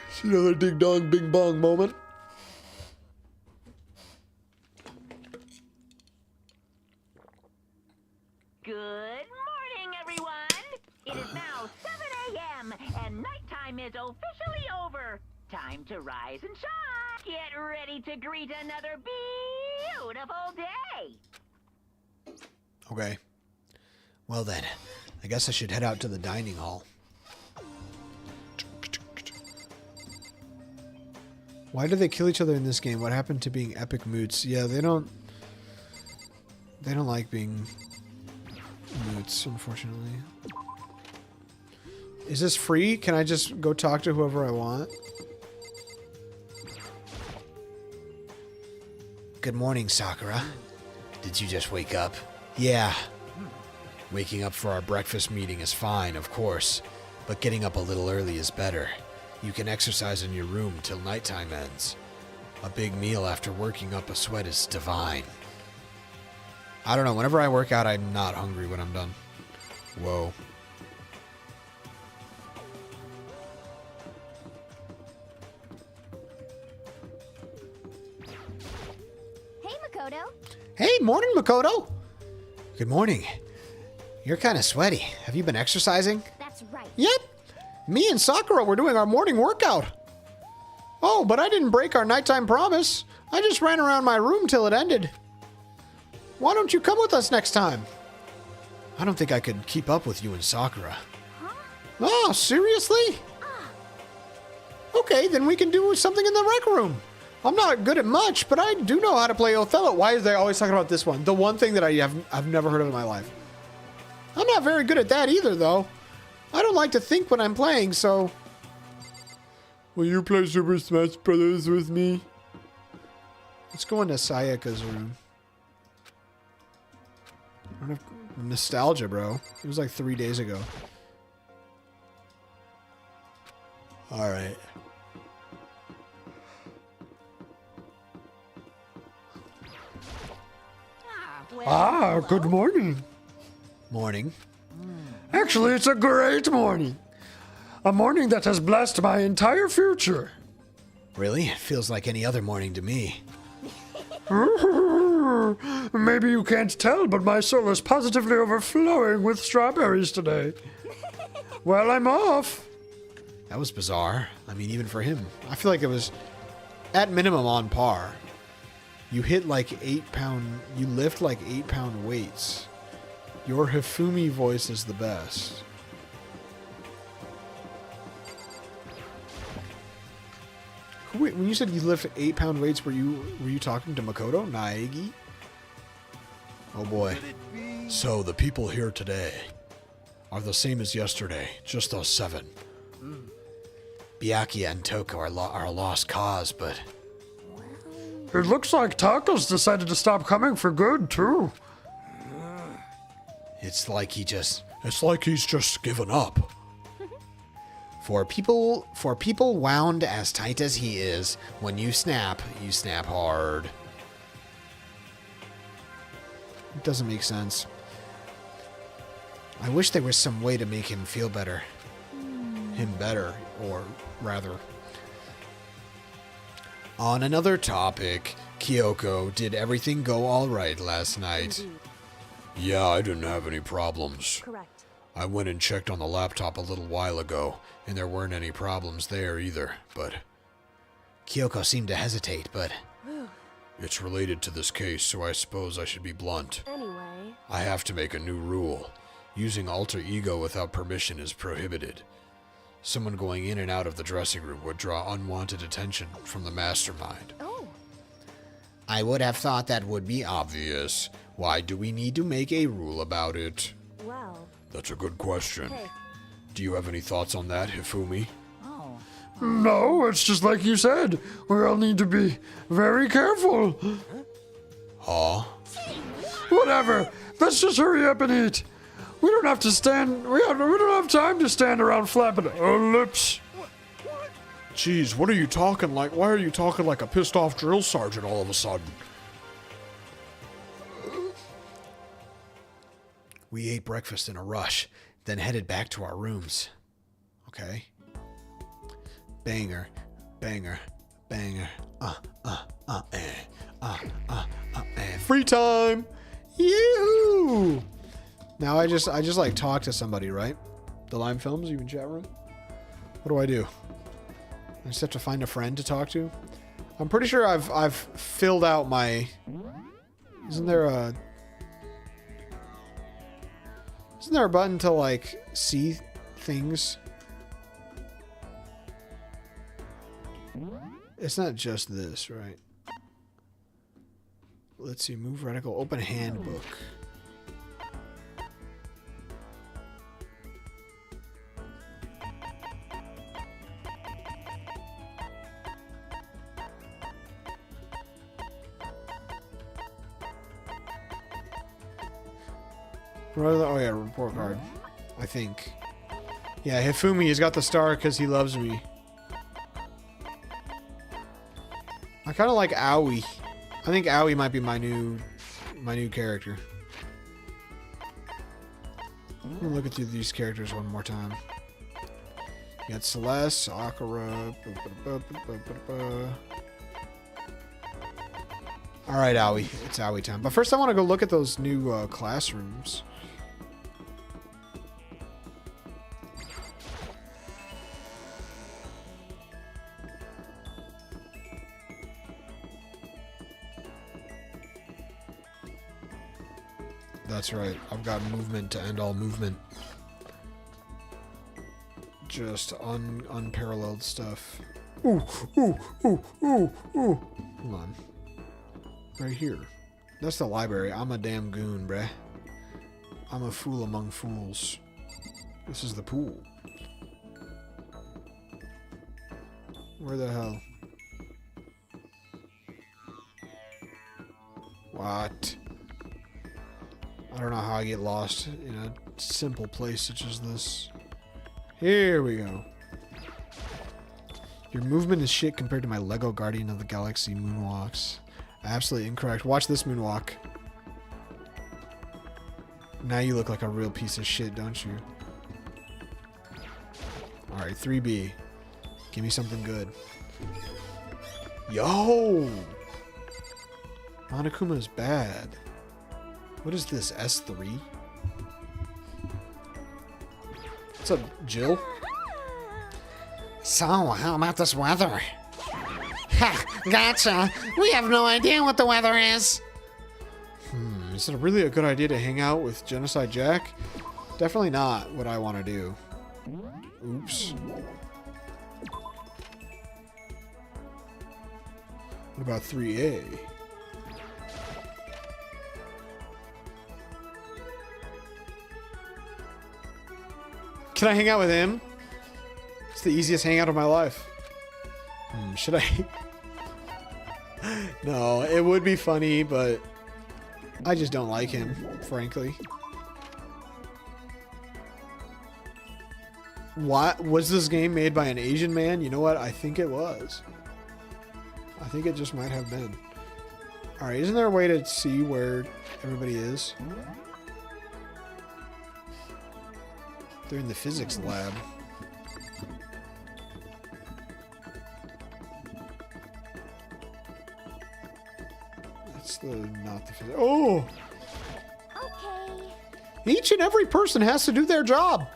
It's another ding dong bing bong moment. Good morning, everyone. It is now 7 a.m. and nighttime is officially over. Time to rise and shine. Get ready to greet another beautiful day. Okay. Well then, I guess I should head out to the dining hall. Why do they kill each other in this game? What happened to being epic moots? Yeah, they don't like being moots, unfortunately. Is this free? Can I just go talk to whoever I want? Good morning, Sakura. Did you just wake up? Yeah. Waking up for our breakfast meeting is fine, of course, but getting up a little early is better. You can exercise in your room till nighttime ends. A big meal after working up a sweat is divine. I don't know, whenever I work out, I'm not hungry when I'm done. Whoa. Hey, Makoto. Hey, morning, Makoto. Good morning. You're kind of sweaty. Have you been exercising? That's right. Yep. Me and Sakura were doing our morning workout. Oh, but I didn't break our nighttime promise. I just ran around my room till it ended. Why don't you come with us next time? I don't think I could keep up with you and Sakura. Huh? Oh, seriously? Okay, then we can do something in the rec room. I'm not good at much, but I do know how to play Othello. Why is they always talking about this one? The one thing that I've never heard of in my life. I'm not very good at that either, though. I don't like to think when I'm playing, so... Will you play Super Smash Brothers with me? Let's go into Sayaka's room. I don't have nostalgia, bro. It was like 3 days ago. Alright. Ah, good morning. Morning. Actually, it's a great morning. A morning that has blessed my entire future. Really? It feels like any other morning to me. Maybe you can't tell, but my soul is positively overflowing with strawberries today. Well, I'm off. That was bizarre. I mean, even for him. I feel like it was, at minimum, on par. You hit like 8-pound... You lift like 8-pound weights. Your Hifumi voice is the best. Wait, when you said you lift 8-pound weights, were you talking to Makoto? Naegi? Oh boy. So the people here today are the same as yesterday, just us 7. Byakuya and Toko are a lost cause, but... It looks like Taka's decided to stop coming for good, too. It's like he's just given up. For people wound as tight as he is, when you snap hard. It doesn't make sense. I wish there was some way to make him feel better. Him better, or rather. On another topic, Kyoko, did everything go alright last night? Yeah, I didn't have any problems. Correct. I went and checked on the laptop a little while ago, and there weren't any problems there either, but... Kyoko seemed to hesitate, but... It's related to this case, so I suppose I should be blunt. Anyway. I have to make a new rule. Using alter ego without permission is prohibited. Someone going in and out of the dressing room would draw unwanted attention from the mastermind. Oh. I would have thought that would be obvious. Why do we need to make a rule about it? Well. That's a good question. Hey. Do you have any thoughts on that, Hifumi? Oh. No, it's just like you said. We all need to be very careful. Huh? Whatever. Let's just hurry up and eat. We don't have to stand. We don't have time to stand around flapping our lips. Jeez, what are you talking like? Why are you talking like a pissed off drill sergeant all of a sudden? We ate breakfast in a rush, then headed back to our rooms. Okay. Banger, banger, banger. Free time! Yoo! Now I just like talk to somebody, right? The Lime Films, you in chat room? What do? I just have to find a friend to talk to? I'm pretty sure I've filled out my... Isn't there a button to like see things? It's not just this, right? Let's see. Move reticle. Open handbook. Oh yeah, report card. I think. Yeah, Hifumi has got the star because he loves me. I kind of like Aoi. I think Aoi might be my new character. I'm gonna look at through these characters one more time. You got Celeste, Sakura. All right, Aoi. It's Aoi time. But first, I want to go look at those new classrooms. That's right. I've got movement to end all movement. Just unparalleled stuff. Ooh, ooh, ooh, ooh, ooh. Hold on. Right here. That's the library. I'm a damn goon, bruh. I'm a fool among fools. This is the pool. Where the hell? What? I don't know how I get lost in a simple place such as this. Here we go. Your movement is shit compared to my Lego Guardian of the Galaxy moonwalks. Absolutely incorrect. Watch this moonwalk. Now you look like a real piece of shit, don't you? Alright, 3B. Give me something good. Yo! Monokuma is bad. What is this, S3? What's up, Jill? So, how about this weather? Ha! Gotcha! We have no idea what the weather is! Is it really a good idea to hang out with Genocide Jack? Definitely not what I want to do. Oops. What about 3A? Can I hang out with him? It's the easiest hangout of my life. Should I? No, it would be funny, but I just don't like him, frankly. What? Was this game made by an Asian man? You know what? I think it was. I think it just might have been. Alright, isn't there a way to see where everybody is? They're in the physics lab. That's not the physics. Oh! Okay. Each and every person has to do their job.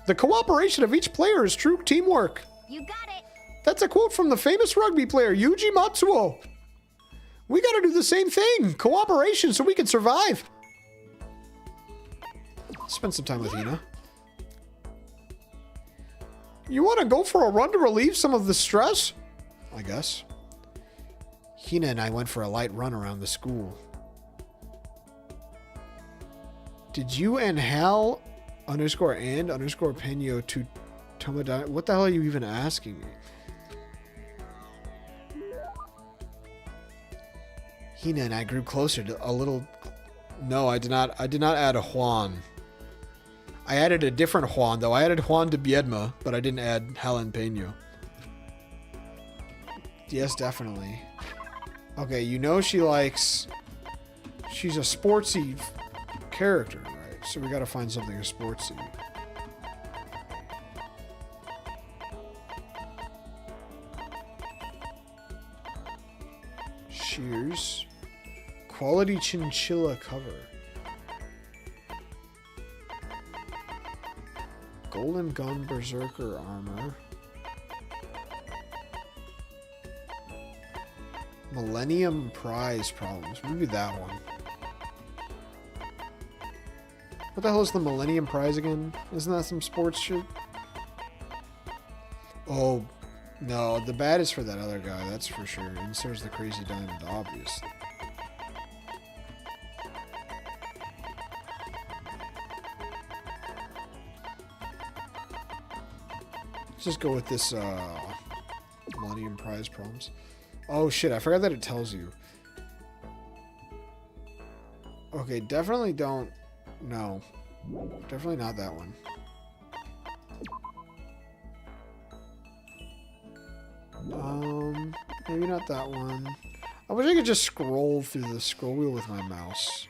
The cooperation of each player is true teamwork. You got it. That's a quote from the famous rugby player, Yuji Matsuo. We gotta do the same thing. Cooperation so we can survive. Spend some time with Hina. You want to go for a run to relieve some of the stress? I guess. Hina and I went for a light run around the school. Did you and Hal _and_Penyo to Tomadai? What the hell are you even asking me? Hina and I grew closer to a little... No, I did not add a Juan. I added a different Juan, though. I added Juan de Biedma, but I didn't add Jalapeño. Yes, definitely. Okay, you know she likes... She's a sportsy character, right? So we gotta find something sportsy. Shears. Quality chinchilla cover. Golden Gun Berserker armor. Millennium Prize problems. Maybe that one. What the hell is the Millennium Prize again? Isn't that some sports shit? Oh, No, the bad is for that other guy, that's for sure. And so is the crazy diamond, obviously. Let's just go with this Millennium Prize Prompts. Oh shit, I forgot that it tells you. Okay, definitely don't... No. Definitely not that one. Maybe not that one. I wish I could just scroll through the scroll wheel with my mouse.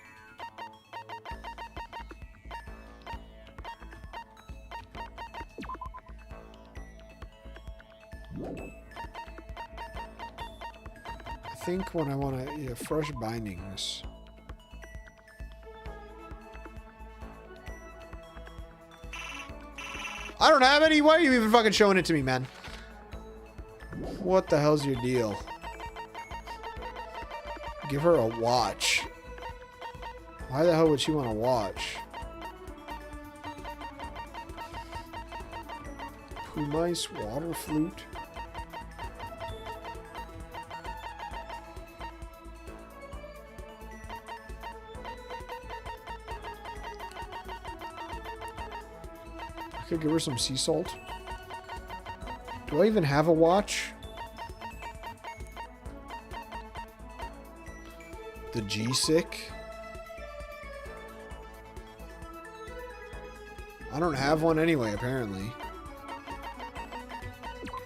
I think when I want to... Yeah, fresh bindings. I don't have any. Why are you even fucking showing it to me, man? What the hell's your deal? Give her a watch. Why the hell would she want a watch? Pumice water flute. I could give her some sea salt. Do I even have a watch? The G-Sick. I don't have one anyway, apparently.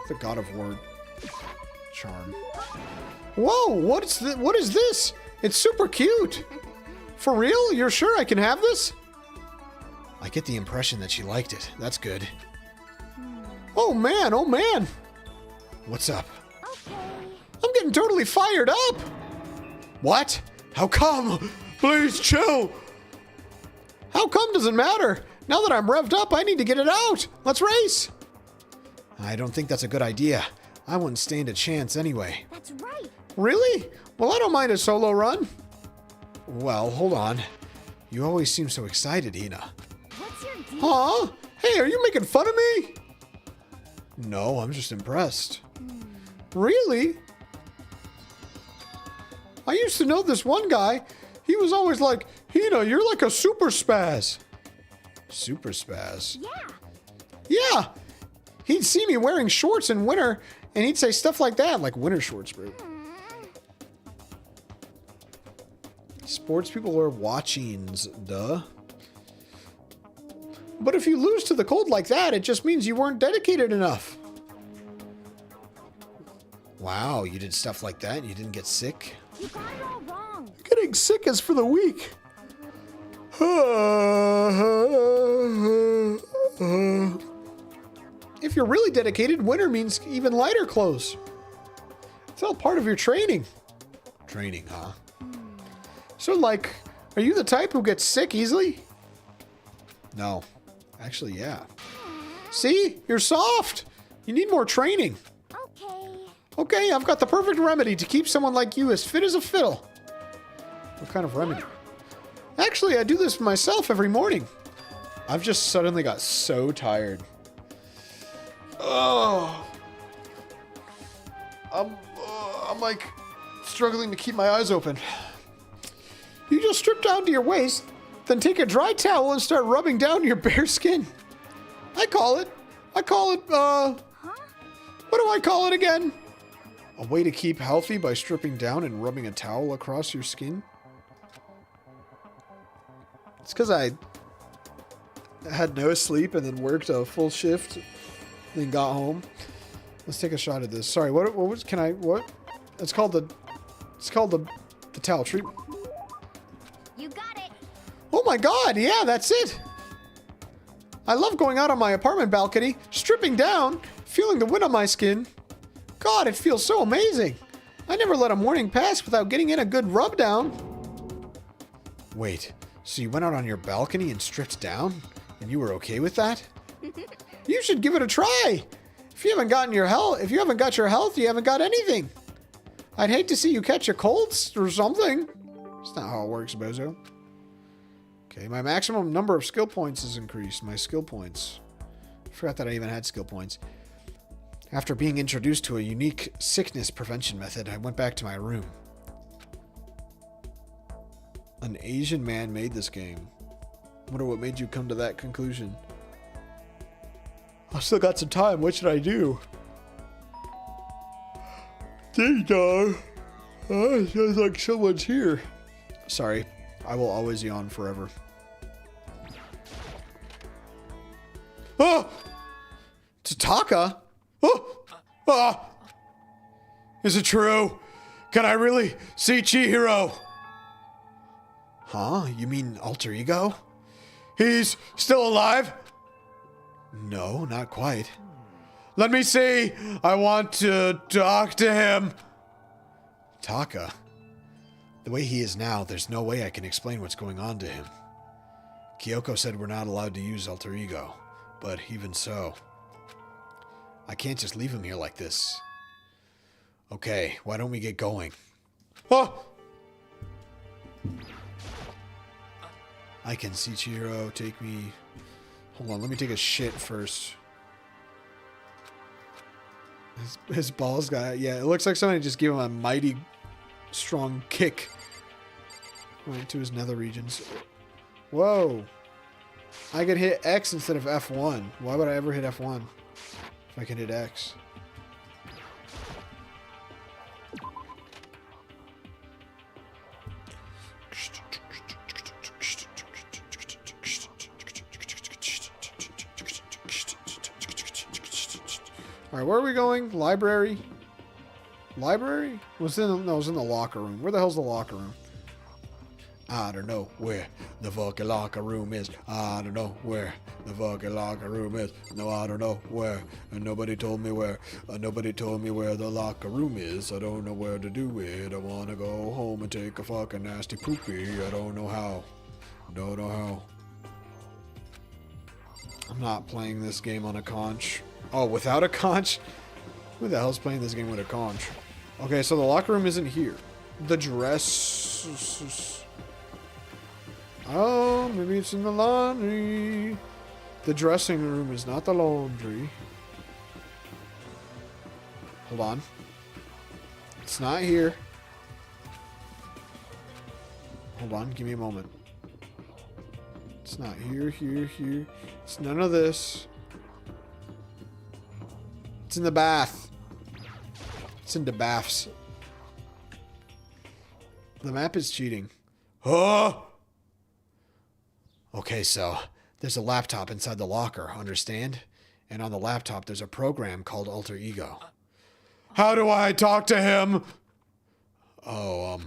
The God of War charm. Whoa! What is this? It's super cute! For real? You're sure I can have this? I get the impression that she liked it. That's good. Oh man, oh man! What's up? Okay. I'm getting totally fired up! What? How come? Please chill! How come doesn't matter. Now that I'm revved up, I need to get it out. Let's race! I don't think that's a good idea. I wouldn't stand a chance anyway. That's right. Really? Well, I don't mind a solo run. Well, hold on. You always seem so excited, Ina. What's your deal? Huh? Hey, are you making fun of me? No, I'm just impressed. Really? I used to know this one guy. He was always like, Hina, you're like a super spaz. Super spaz? Yeah. Yeah. He'd see me wearing shorts in winter, and he'd say stuff like that, like winter shorts, bro. Sports people wear watchings, duh. But if you lose to the cold like that, it just means you weren't dedicated enough. Wow, you did stuff like that and you didn't get sick? You got it all wrong. Getting sick is for the weak. If you're really dedicated, winter means even lighter clothes. It's all part of your training. Training, huh? So, like, are you the type who gets sick easily? No. Actually, yeah. See? You're soft. You need more training. Okay. Okay, I've got the perfect remedy to keep someone like you as fit as a fiddle. What kind of remedy? Actually, I do this myself every morning. I've just suddenly got so tired. Oh. I'm like struggling to keep my eyes open. You just strip down to your waist, then take a dry towel and start rubbing down your bare skin. I call it, what do I call it again? A way to keep healthy by stripping down and rubbing a towel across your skin? It's because I had no sleep and then worked a full shift, then got home. Let's take a shot at this. Sorry, what was, what? It's called the towel treatment. You got it. Oh my god, yeah, that's it. I love going out on my apartment balcony, stripping down, feeling the wind on my skin. God, it feels so amazing. I never let a morning pass without getting in a good rub down. Wait, so you went out on your balcony and stripped down? And you were okay with that? You should give it a try. If you haven't got your health, you haven't got anything. I'd hate to see you catch a cold or something. That's not how it works, bozo. Okay, my maximum number of skill points is increased. My skill points. I forgot that I even had skill points. After being introduced to a unique sickness prevention method, I went back to my room. An Asian man made this game. Wonder what made you come to that conclusion. I still got some time. What should I do? Ding dong. Oh, it sounds like someone's here. Sorry. I will always yawn forever. Oh! Tataka? Oh! Ah! Is it true? Can I really see Chihiro? Huh? You mean alter ego? He's still alive? No, not quite. Let me see. I want to talk to him. Taka. The way he is now, there's no way I can explain what's going on to him. Kyoko said we're not allowed to use alter ego, but even so, I can't just leave him here like this. Okay, why don't we get going? Oh! I can see Chihiro take me... Hold on, let me take a shit first. His balls got... Yeah, it looks like somebody just gave him a mighty strong kick. Right to his nether regions. Whoa. I could hit X instead of F1. Why would I ever hit F1 if I can hit X? Alright, where are we going? Library? Library? No, it was in the locker room. Where the hell's the locker room? I don't know where the fucking locker room is. I don't know where the fucking locker room is. No, I don't know where. And nobody told me where. Nobody told me where the locker room is. I don't know where to do it. I want to go home and take a fucking nasty poopy. I don't know how. Don't know how. I'm not playing this game on a conch. Oh, without a conch? Who the hell's playing this game with a conch? Okay, so the locker room isn't here. The dress... Oh, maybe it's in the laundry. The dressing room is not the laundry. Hold on. It's not here. Hold on, give me a moment. It's not here, here, here. It's none of this. It's in the bath. It's in the baths. The map is cheating. Oh! Okay, so there's a laptop inside the locker, understand? And on the laptop, there's a program called Alter Ego. How do I talk to him? Oh,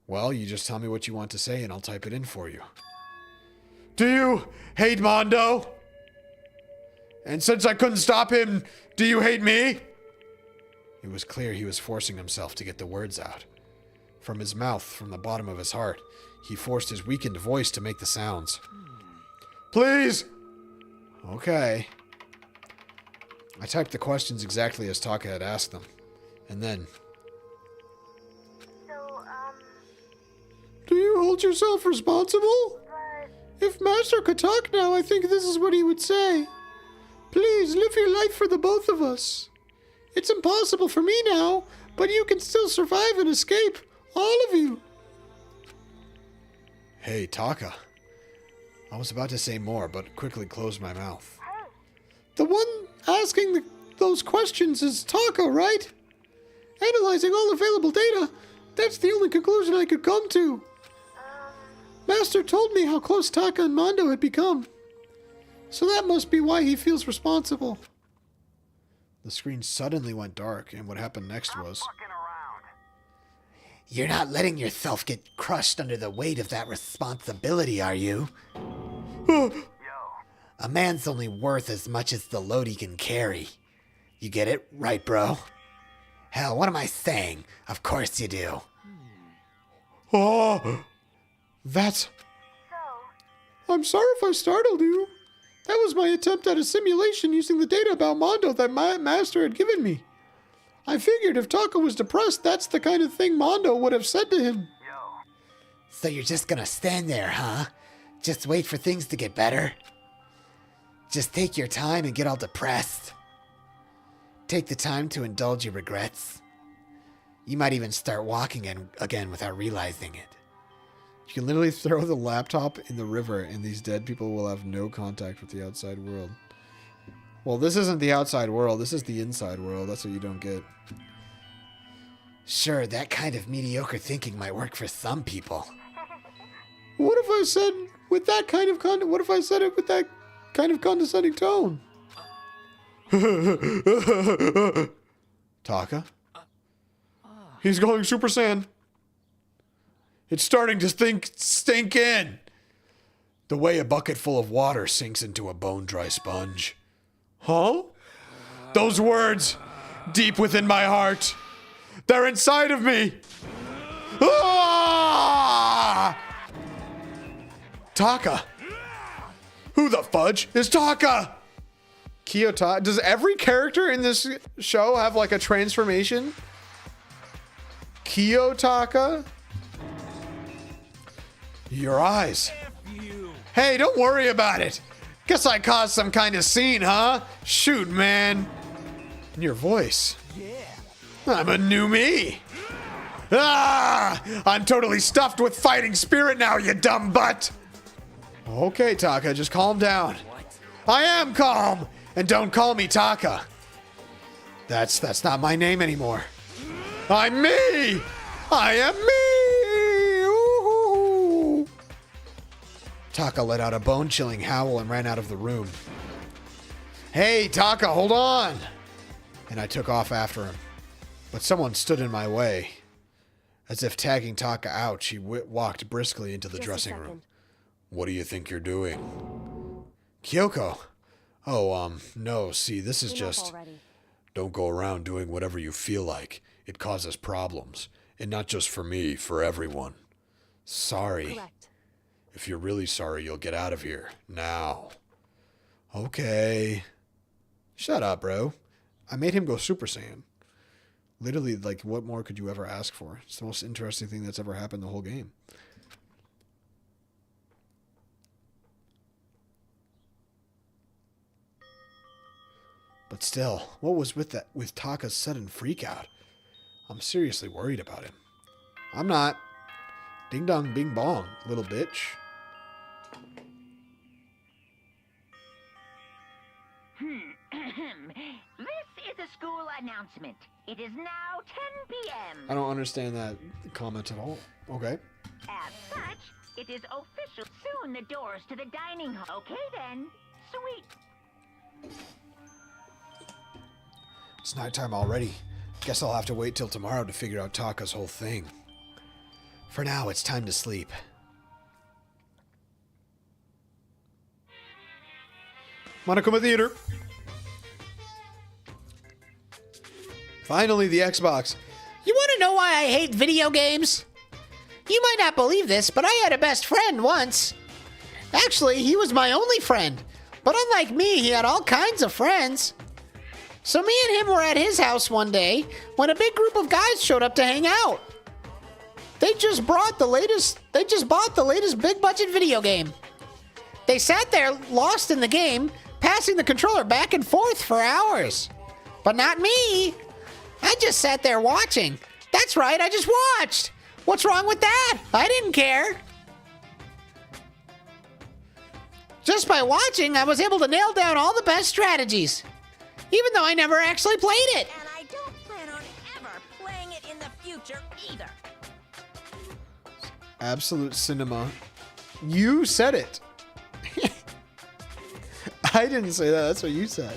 well, you just tell me what you want to say and I'll type it in for you. Do you hate Mondo? And since I couldn't stop him, do you hate me? It was clear he was forcing himself to get the words out. From his mouth, from the bottom of his heart, he forced his weakened voice to make the sounds. Please! Okay. I typed the questions exactly as Taka had asked them. And then... Do you hold yourself responsible? If Master could talk now, I think this is what he would say. Please, live your life for the both of us. It's impossible for me now, but you can still survive and escape. All of you. Hey, Taka. I was about to say more, but quickly closed my mouth. The one asking those questions is Taka, right? Analyzing all available data, that's the only conclusion I could come to. Master told me how close Taka and Mondo had become. So that must be why he feels responsible. The screen suddenly went dark, and what happened next was... You're not letting yourself get crushed under the weight of that responsibility, are you? A man's only worth as much as the load he can carry. You get it? Right, bro? Hell, what am I saying? Of course you do. Oh, That's... I'm sorry if I startled you. That was my attempt at a simulation using the data about Mondo that my master had given me. I figured if Taka was depressed, that's the kind of thing Mondo would have said to him. So you're just gonna stand there, huh? Just wait for things to get better? Just take your time and get all depressed? take the time to indulge your regrets. You might even start walking again without realizing it. You can literally throw the laptop in the river and these dead people will have no contact with the outside world. Well, this isn't the outside world. This is the inside world. That's what you don't get. Sure, that kind of mediocre thinking might work for some people. What if I said with that kind of what if I said it with that kind of condescending tone? Taka? He's going Super Saiyan. It's starting to stink in. The way a bucket full of water sinks into a bone-dry sponge. Huh? Those words, deep within my heart, they're inside of me. Ah! Taka. Who the fudge is Taka? Kiyota. Does every character in this show have like a transformation? Kiyotaka? Your eyes. Hey, don't worry about it. Guess I caused some kind of scene, huh? Shoot, man. And your voice. I'm a new me. Ah! I'm totally stuffed with fighting spirit now, you dumb butt. Okay, Taka, just calm down. I am calm. And don't call me Taka. That's not my name anymore. I'm me. I am me. Ooh. Taka let out a bone-chilling howl and ran out of the room. Hey, Taka, hold on. And I took off after him. But someone stood in my way. As if tagging Taka out, she walked briskly into the dressing room. What do you think you're doing? Kyoko. Oh, no, see, this is just... Don't go around doing whatever you feel like. It causes problems. And not just for me, for everyone. Sorry. Correct. If you're really sorry, you'll get out of here. Now. Okay. Shut up, bro. I made him go Super Saiyan. Literally, like, what more could you ever ask for? It's the most interesting thing that's ever happened the whole game. But still, what was with Taka's sudden freak out? I'm seriously worried about him. I'm not. Ding dong bing bong, little bitch. This is a school announcement. It is now 10 p.m. I don't understand that comment at all. Okay. As such, it is official. Soon the doors to the dining hall. Okay then. Sweet. It's nighttime already. Guess I'll have to wait till tomorrow to figure out Taka's whole thing. For now, it's time to sleep. Monokuma Theater. Finally, the Xbox. You want to know why I hate video games? You might not believe this, but I had a best friend once. Actually, he was my only friend. But unlike me, he had all kinds of friends. So me and him were at his house one day when a big group of guys showed up to hang out. They just bought the latest big budget video game. They sat there lost in the game, passing the controller back and forth for hours. But not me. I just sat there watching. That's right, I just watched. What's wrong with that? I didn't care. Just by watching, I was able to nail down all the best strategies. Even though I never actually played it. And I don't plan on ever playing it in the future either. Absolute cinema. You said it. I didn't say that. That's what you said.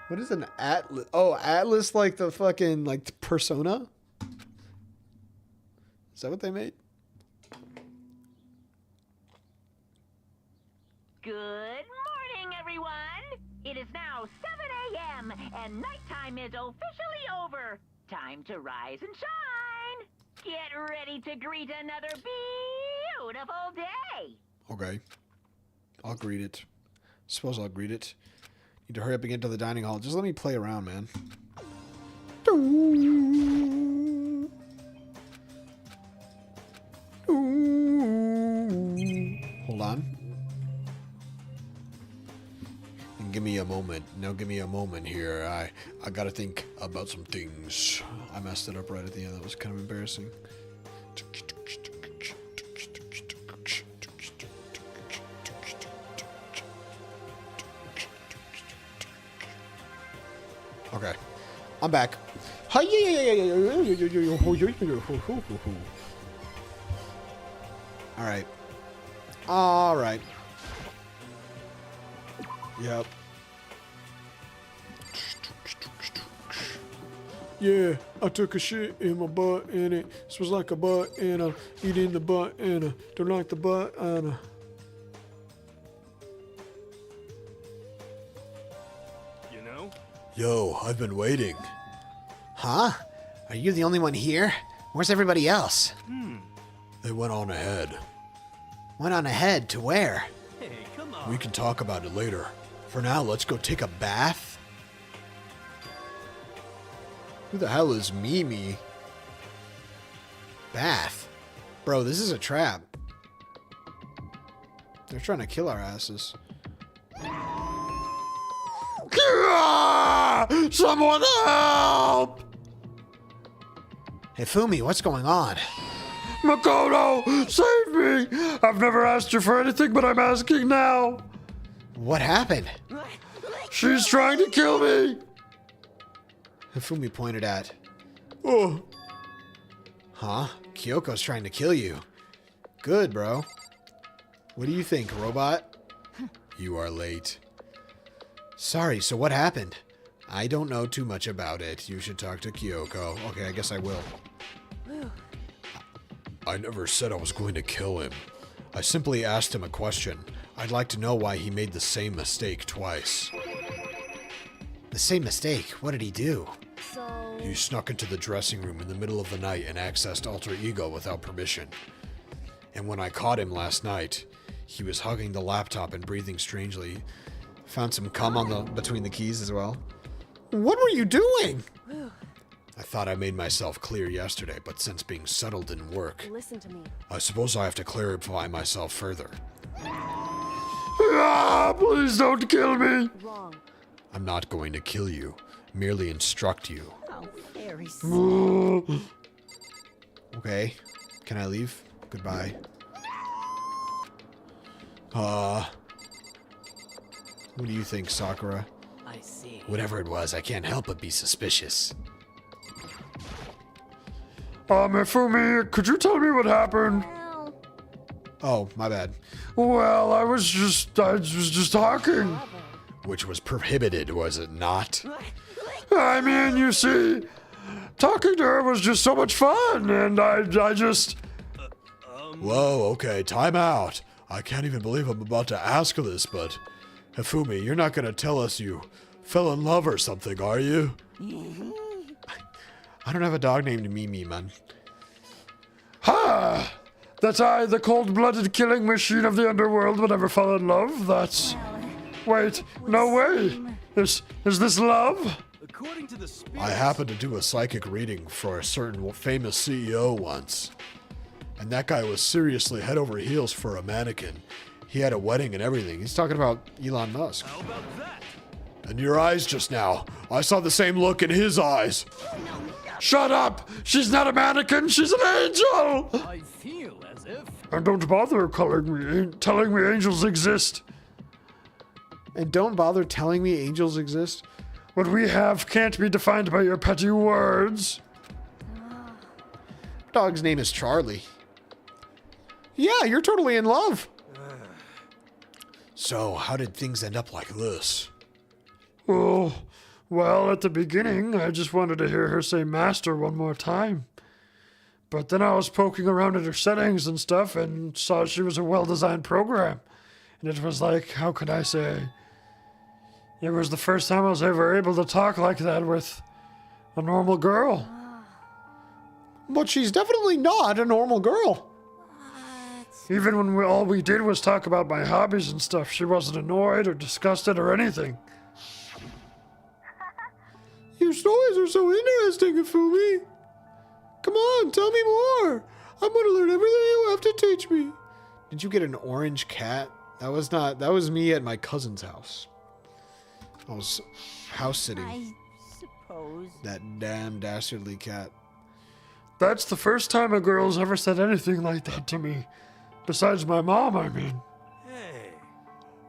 What is an atlas? Oh, atlas like the fucking, like, the Persona? Is that what they made? Good morning, everyone. It is now 7 a.m. and nighttime is officially over. Time to rise and shine. Get ready to greet another beautiful day. Okay. I'll greet it. Suppose I'll greet it. Need to hurry up and get to the dining hall. Just let me play around, man. Hold on. me a moment. Now give me a moment here. I gotta think about some things. I messed it up right at the end. That was kind of embarrassing. Okay, I'm back. Alright. Alright. Yep. Yeah, I took a shit in my butt and it smells like a butt and I eat in the butt and I don't like the butt and You know? Yo, I've been waiting. Huh? Are you the only one here? Where's everybody else? They went on ahead. Went on ahead to where? Hey, come on. We can talk about it later. For now, let's go take a bath. Who the hell is Mimi? Bath? Bro, this is a trap. They're trying to kill our asses. Someone help! Hey, Fumi, what's going on? Makoto, save me! I've never asked you for anything, but I'm asking now. What happened? She's trying to kill me. Hifumi pointed at. Oh, Huh? Kyoko's trying to kill you. Good, bro. What do you think, robot? You are late. Sorry, so what happened? I don't know too much about it. You should talk to Kyoko. Okay, I guess I will. I never said I was going to kill him. I simply asked him a question. I'd like to know why he made the same mistake twice. The same mistake. What did he do? So, He snuck into the dressing room in the middle of the night and accessed Alter Ego without permission. And when I caught him last night, he was hugging the laptop and breathing strangely. Found some cum on the between the keys as well. What were you doing? I thought I made myself clear yesterday, but since being subtle didn't work, listen to me. I suppose I have to clarify myself further. please don't kill me. Wrong. I'm not going to kill you, merely instruct you. Oh, very sweet. Okay. Can I leave? Goodbye. What do you think, Sakura? I see. Whatever it was, I can't help but be suspicious. Mifumi, could you tell me what happened? Well, Oh, my bad. Well, I was just talking. Which was prohibited, was it not? I mean, you see, talking to her was just so much fun, and I just... Whoa, okay, time out. I can't even believe I'm about to ask this, but... Hifumi, you're not gonna tell us you fell in love or something, are you? I don't have a dog named Mimi, man. Ha! That I, the cold-blooded killing machine of the underworld, would ever fall in love? That's... Wait, no way. Is this love? According to the spirits, I happened to do a psychic reading for a certain famous CEO once. And that guy was seriously head over heels for a mannequin. He had a wedding and everything. He's talking about Elon Musk. how about that? And your eyes just now. I saw the same look in his eyes. Shut up! She's not a mannequin, she's an angel! I feel as if. And don't bother telling me angels exist. And don't bother telling me angels exist. What we have can't be defined by your petty words. Dog's name is Charlie. Yeah, you're totally in love. So, how did things end up like this? Oh, well, at the beginning, I just wanted to hear her say master one more time. But then I was poking around at her settings and stuff and saw she was a well-designed program. And it was like, how could I say? It was the first time I was ever able to talk like that with a normal girl. But she's definitely not a normal girl. Even when all we did was talk about my hobbies and stuff, she wasn't annoyed or disgusted or anything. Your stories are so interesting, Ifumi. Come on, tell me more. I'm gonna learn everything you have to teach me. Did you get an orange cat? That was me at my cousin's house. I was house sitting I suppose. that damn dastardly cat. That's the first time a girl's ever said anything like that to me. Besides my mom, I mean. Hey.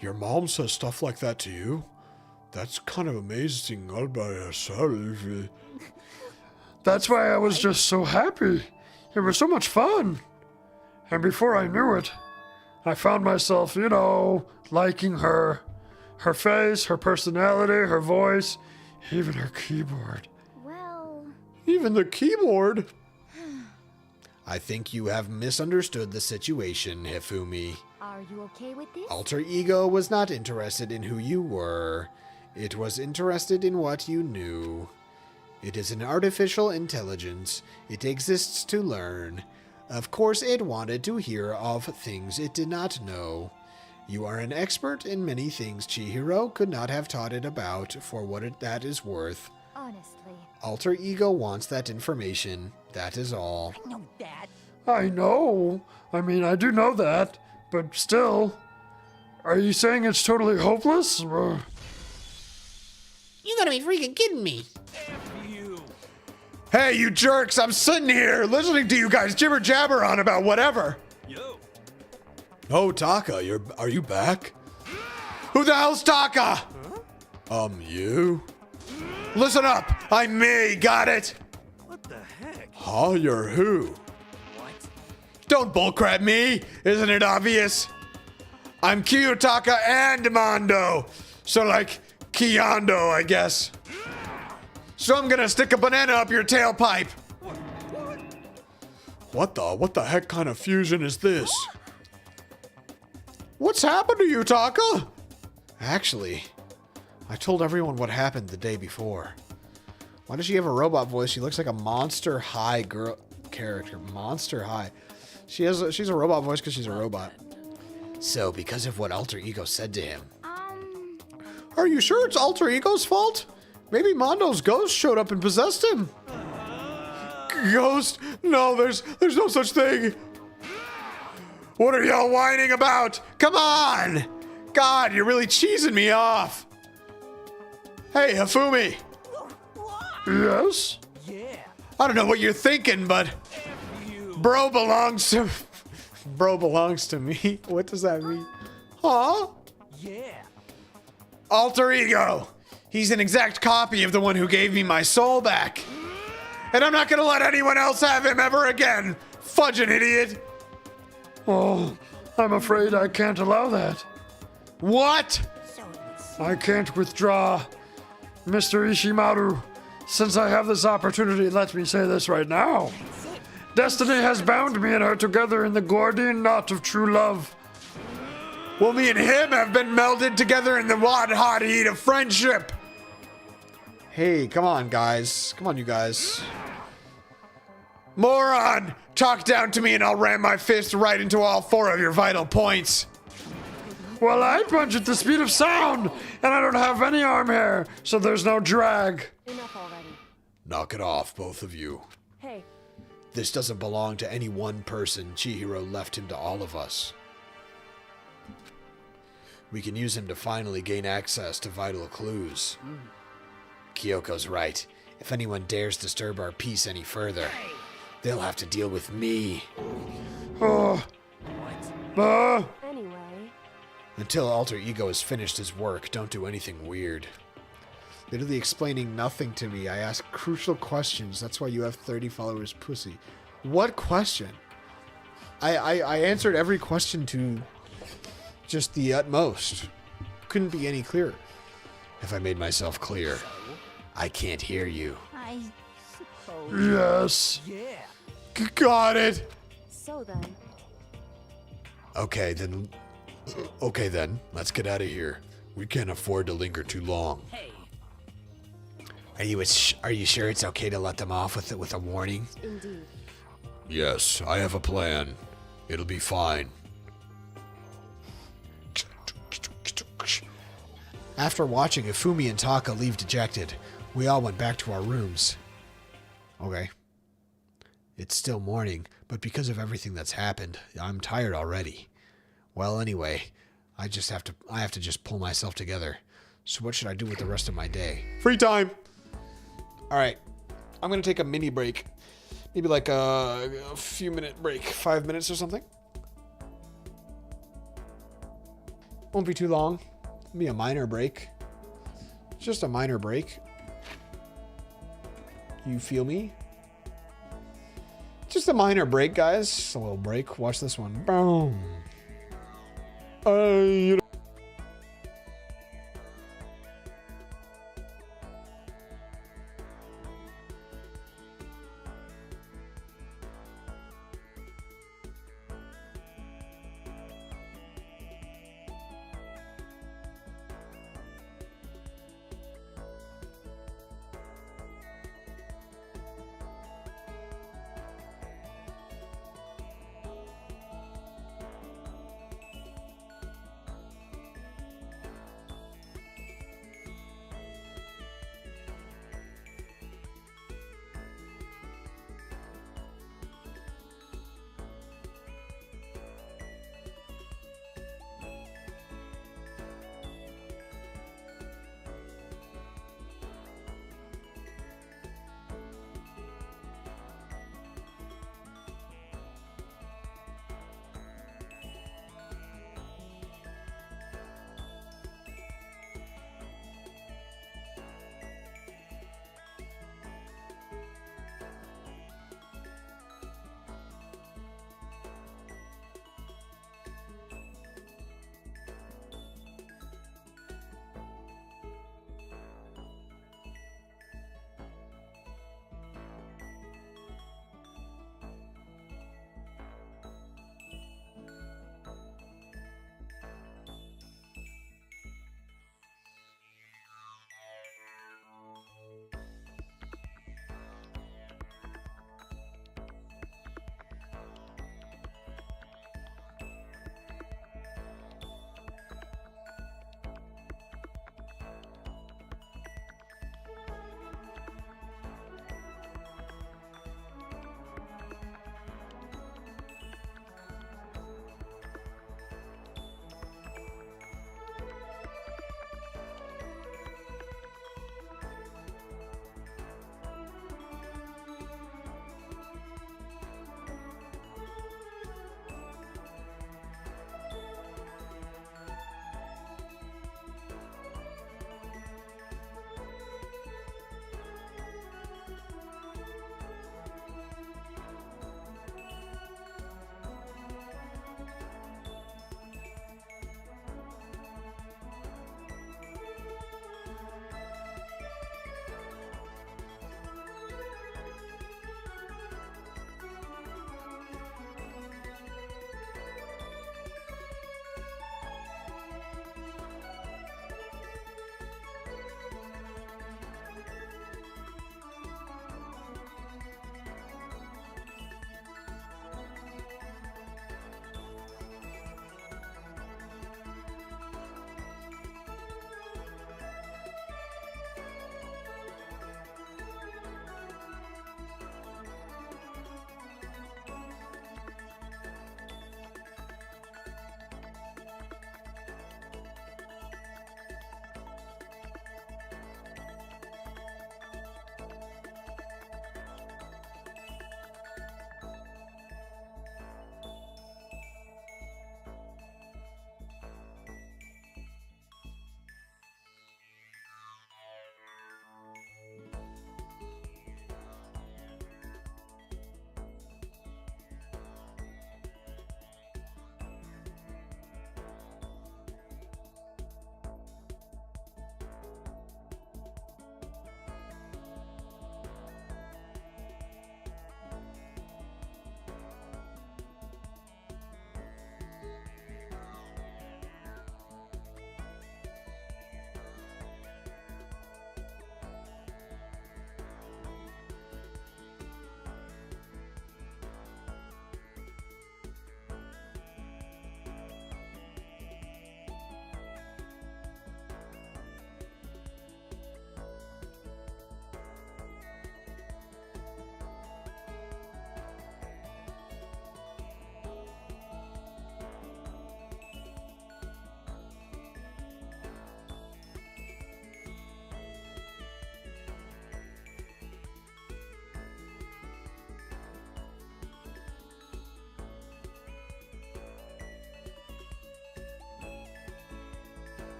Your mom says stuff like that to you? That's kind of amazing all by yourself. That's why I was just so happy. It was so much fun. And before I knew it, I found myself, you know, liking her. Her face, her personality, her voice, even her keyboard. Well, Even the keyboard. I think you have misunderstood the situation, Hifumi. are you okay with this? Alter ego was not interested in who you were. It was interested in what you knew. It is an artificial intelligence. It exists to learn. Of course, it wanted to hear of things it did not know. You are an expert in many things Chihiro could not have taught it about for what that is worth. Honestly. Alter ego wants that information. That is all. I know that. I know. I mean, I do know that. But still. Are you saying it's totally hopeless? You gotta be freaking kidding me. You. Hey, you jerks! I'm sitting here listening to you guys jibber jabber on about whatever. Yo. Oh, Taka, are you back? Who the hell's Taka? You? Listen up! I'm me, got it? What the heck? Huh, you're who? What? Don't bullcrap me! Isn't it obvious? I'm Kiyotaka and Mondo. So like, Kiyondo, I guess. So I'm gonna stick a banana up your tailpipe. What the heck kind of fusion is this? What's happened to you, Taka? Actually, I told everyone what happened the day before. Why does she have a robot voice? She looks like a Monster High girl character. Monster High. She's a robot voice because she's a robot. So, because of what Alter Ego said to him. Are you sure it's Alter Ego's fault? Maybe Mondo's ghost showed up and possessed him. Ghost? No, there's no such thing. What are y'all whining about? Come on! God, you're really cheesing me off. Hey, Hifumi. Yes? Yeah. I don't know what you're thinking, but bro belongs to me. What does that mean? Huh? Yeah. Alter Ego. He's an exact copy of the one who gave me my soul back. And I'm not gonna let anyone else have him ever again. Fudging idiot. Oh, I'm afraid I can't allow that. What? I can't withdraw. Mr. Ishimaru, since I have this opportunity, let me say this right now. Destiny has bound me and her together in the Gordian knot of true love. Well, me and him have been melded together in the hot heat of friendship. Hey, come on, guys. Come on, you guys. Moron! Talk down to me and I'll ram my fist right into all four of your vital points. Well, I punch at the speed of sound, and I don't have any arm hair, so there's no drag. Enough already. Knock it off, both of you. Hey, This doesn't belong to any one person. Chihiro left him to all of us. We can use him to finally gain access to vital clues. Kyoko's right. If anyone dares disturb our peace any further, they'll have to deal with me. Oh. anyway. Until Alter Ego has finished his work, don't do anything weird. Literally explaining nothing to me. I ask crucial questions. That's why you have 30 followers, pussy. What question? I answered every question to just the utmost. Couldn't be any clearer. If I made myself clear, I can't hear you. I suppose. Yes. Yeah. Got it. So then, Okay then. Let's get out of here. We can't afford to linger too long. Hey. Are you sure it's okay to let them off with a warning? indeed. Yes, I have a plan. It'll be fine. After watching Ifumi and Taka leave dejected, we all went back to our rooms. Okay. It's still morning, but because of everything that's happened, I'm tired already. Well, anyway, I have to just pull myself together. So what should I do with the rest of my day? Free time. All right. I'm going to take a mini break. Maybe like a few minute break, 5 minutes or something. Won't be too long. Be a minor break. Just a minor break. You feel me? Just a minor break, guys. Just a little break. Watch this one. Boom. You know.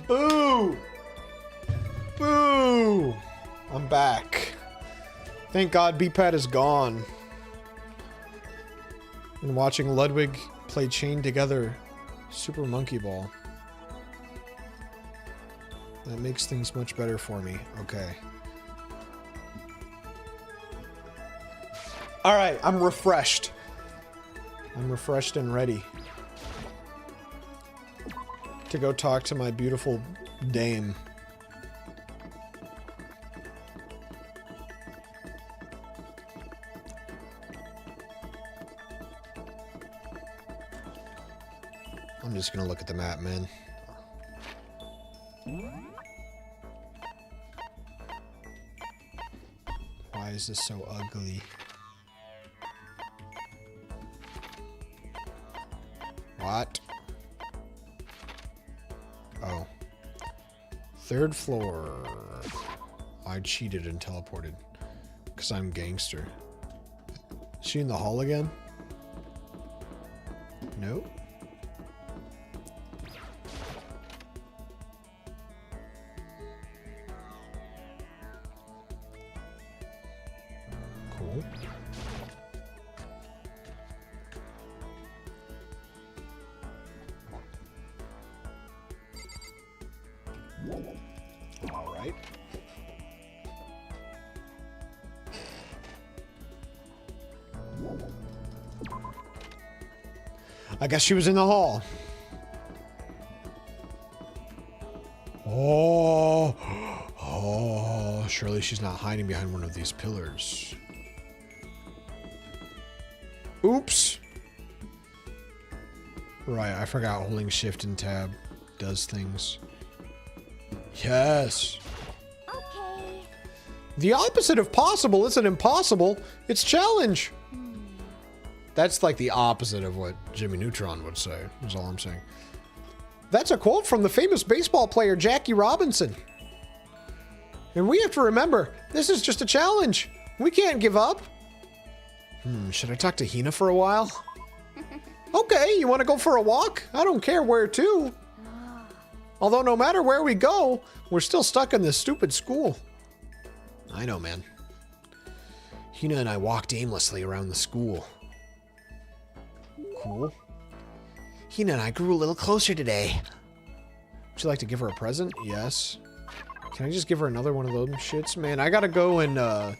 Boo! Boo! I'm back. Thank God B-Pad is gone. And watching Ludwig play Chain Together Super Monkey Ball. That makes things much better for me. Okay. Alright, I'm refreshed. I'm refreshed and ready to go talk to my beautiful dame. I'm just gonna look at the map, man. Why is this so ugly? What? Oh. Third floor. I cheated and teleported. Because I'm gangster. Is she in the hall again? Nope. Cool. All right. I guess she was in the hall. Oh. Oh, surely she's not hiding behind one of these pillars. Oops. Right, I forgot holding shift and tab does things. Yes. Okay. The opposite of possible isn't impossible. It's challenge. That's like the opposite of what Jimmy Neutron would say, is all I'm saying. That's a quote from the famous baseball player Jackie Robinson. And we have to remember, this is just a challenge. We can't give up. Should I talk to Hina for a while? Okay, you want to go for a walk? I don't care where to. Although no matter where we go, we're still stuck in this stupid school. I know, man. Hina and I walked aimlessly around the school. Cool. Hina and I grew a little closer today. Would you like to give her a present? Yes. Can I just give her another one of those shits? Man, I gotta go and, I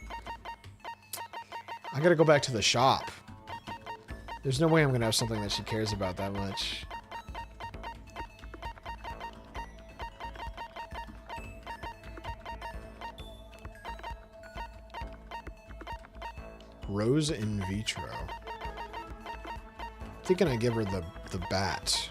gotta go back to the shop. There's no way I'm gonna have something that she cares about that much. Rose in vitro. Thinking I give her the bat.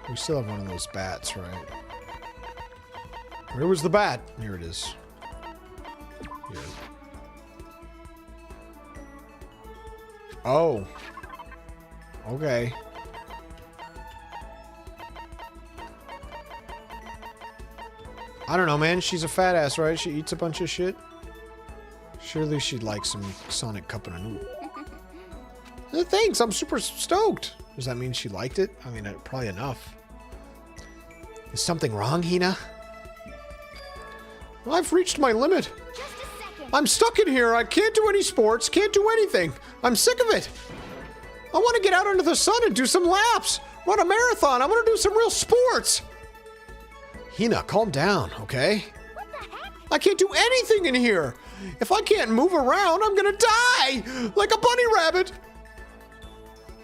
We still have one of those bats, right? Where was the bat? Here it is. Here. Oh. Okay. I don't know, man. She's a fat ass, right? She eats a bunch of shit. Surely she'd like some Sonic Cup and a Noodle. Thanks, I'm super stoked. Does that mean she liked it? I mean, probably enough. Is something wrong, Hina? I've reached my limit. Just a second. I'm stuck in here. I can't do any sports, can't do anything. I'm sick of it. I want to get out into the sun and do some laps. Run a marathon. I want to do some real sports. Hina, calm down, okay? What the heck? I can't do anything in here. If I can't move around, I'm gonna die like a bunny rabbit.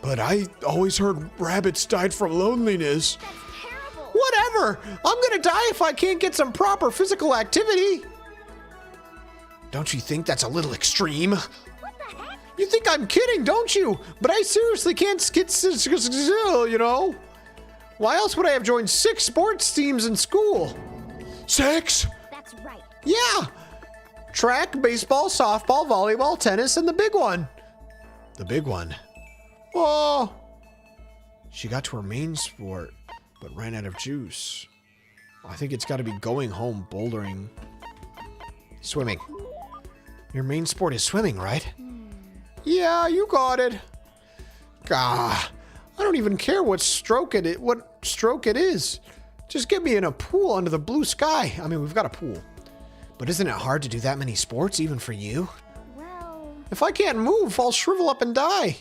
But I always heard rabbits died from loneliness. That's terrible. Whatever. I'm gonna die if I can't get some proper physical activity. Don't you think that's a little extreme? What the heck? You think I'm kidding, don't you? But I seriously can't skid still, you know? Why else would I have joined 6 sports teams in school? 6? That's right. Yeah. Track, baseball, softball, volleyball, tennis, and the big one. The big one. Oh. She got to her main sport, but ran out of juice. I think it's got to be going home, bouldering. Swimming. Your main sport is swimming, right? Yeah, you got it. Gah, I don't even care what stroke it is. Just get me in a pool under the blue sky. I mean, we've got a pool. But isn't it hard to do that many sports, even for you? Well, If I can't move, I'll shrivel up and die.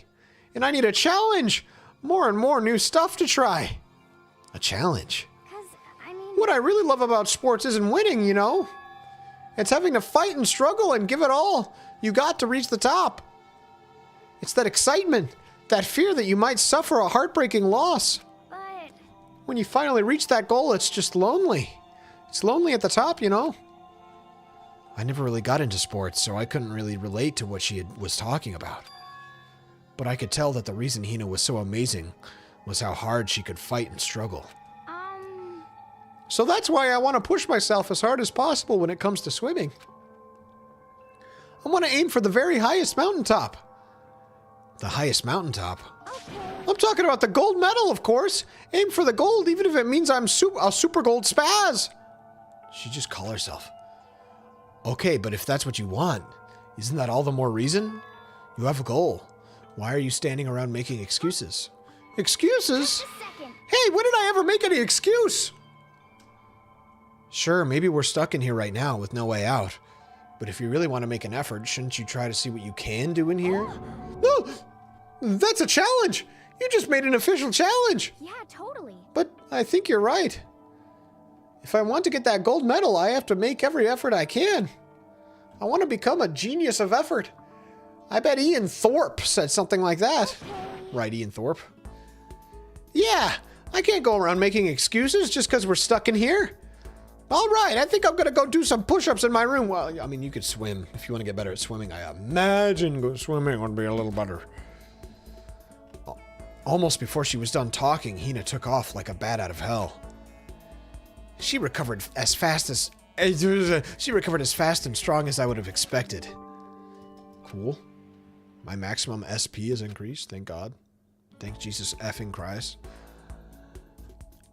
And I need a challenge. More and more new stuff to try. A challenge? because, I mean, What I really love about sports isn't winning, you know? It's having to fight and struggle and give it all you got to reach the top. It's that excitement, that fear that you might suffer a heartbreaking loss. but, When you finally reach that goal, it's just lonely. It's lonely at the top, you know? I never really got into sports, so I couldn't really relate to what she was talking about. But I could tell that the reason Hina was so amazing was how hard she could fight and struggle. So that's why I want to push myself as hard as possible when it comes to swimming. I want to aim for the very highest mountaintop. The highest mountaintop? I'm talking about the gold medal, of course. Aim for the gold, even if it means I'm a super gold spaz. She just call herself. Okay, but if that's what you want, isn't that all the more reason? You have a goal. Why are you standing around making excuses? Excuses? Hey, when did I ever make any excuse? Sure, maybe we're stuck in here right now with no way out. But if you really want to make an effort, shouldn't you try to see what you can do in here? No! That's a challenge! You just made an official challenge! yeah, totally. But I think you're right. If I want to get that gold medal, I have to make every effort I can. I want to become a genius of effort. I bet Ian Thorpe said something like that. Right, Ian Thorpe? Yeah, I can't go around making excuses just because we're stuck in here. All right, I think I'm going to go do some push-ups in my room. Well, I mean, you could swim. If you want to get better at swimming, I imagine swimming would be a little better. Almost before she was done talking, Hina took off like a bat out of hell. She recovered as fast and strong as I would have expected. Cool. My maximum SP is increased, thank God. Thank Jesus effing Christ.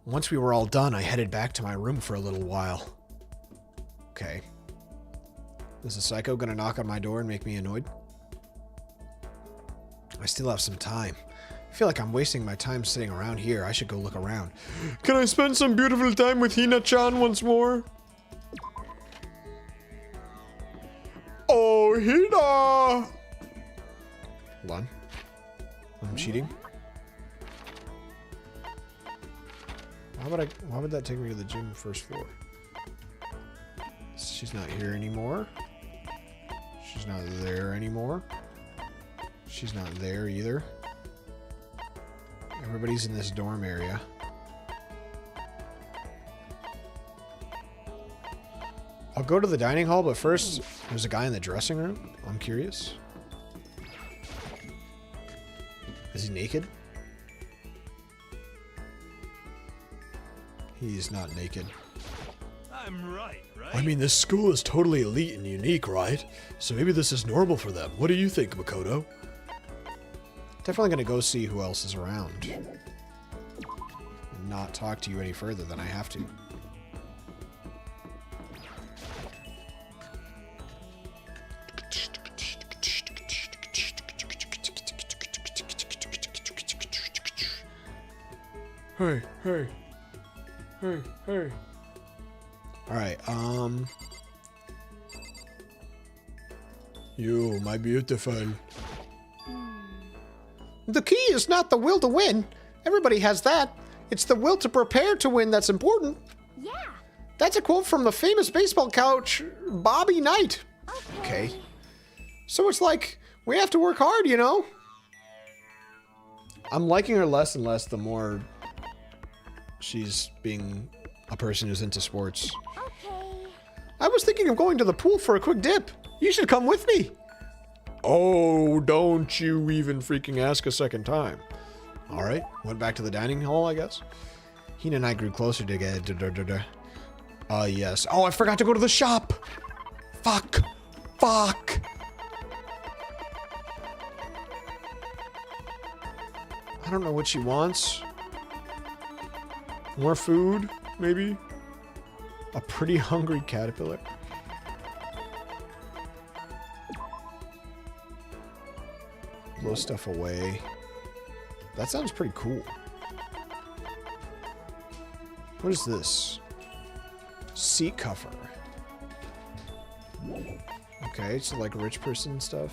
Once we were all done, I headed back to my room for a little while. Okay. Is the psycho gonna knock on my door and make me annoyed? I still have some time. I feel like I'm wasting my time sitting around here. I should go look around. Can I spend some beautiful time with Hina-chan once more? Oh, Hina! Hold on. I'm cheating. Why would that take me to the gym first floor? She's not here anymore. She's not there anymore. She's not there either. Everybody's in this dorm area. I'll go to the dining hall, but first, there's a guy in the dressing room. I'm curious. Is he naked? He's not naked. I'm right? I mean, this school is totally elite and unique, right? So maybe this is normal for them. What do you think, Makoto? Definitely gonna go see who else is around. And not talk to you any further than I have to. Hey, hey. Hey, hey. Alright, You, my beautiful. the key is not the will to win. Everybody has that. It's the will to prepare to win that's important. Yeah. That's a quote from the famous baseball coach, Bobby Knight. Okay. So it's like, we have to work hard, you know? I'm liking her less and less the more she's being a person who's into sports. Okay. I was thinking of going to the pool for a quick dip. You should come with me. Oh, don't you even freaking ask a second time. All right, went back to the dining hall, I guess. Hina and I grew closer together. Yes. Oh, I forgot to go to the shop. Fuck. Fuck. I don't know what she wants. More food, maybe? A pretty hungry caterpillar. blow stuff away. That sounds pretty cool. What is this? Seat cover. Okay, so like rich person stuff.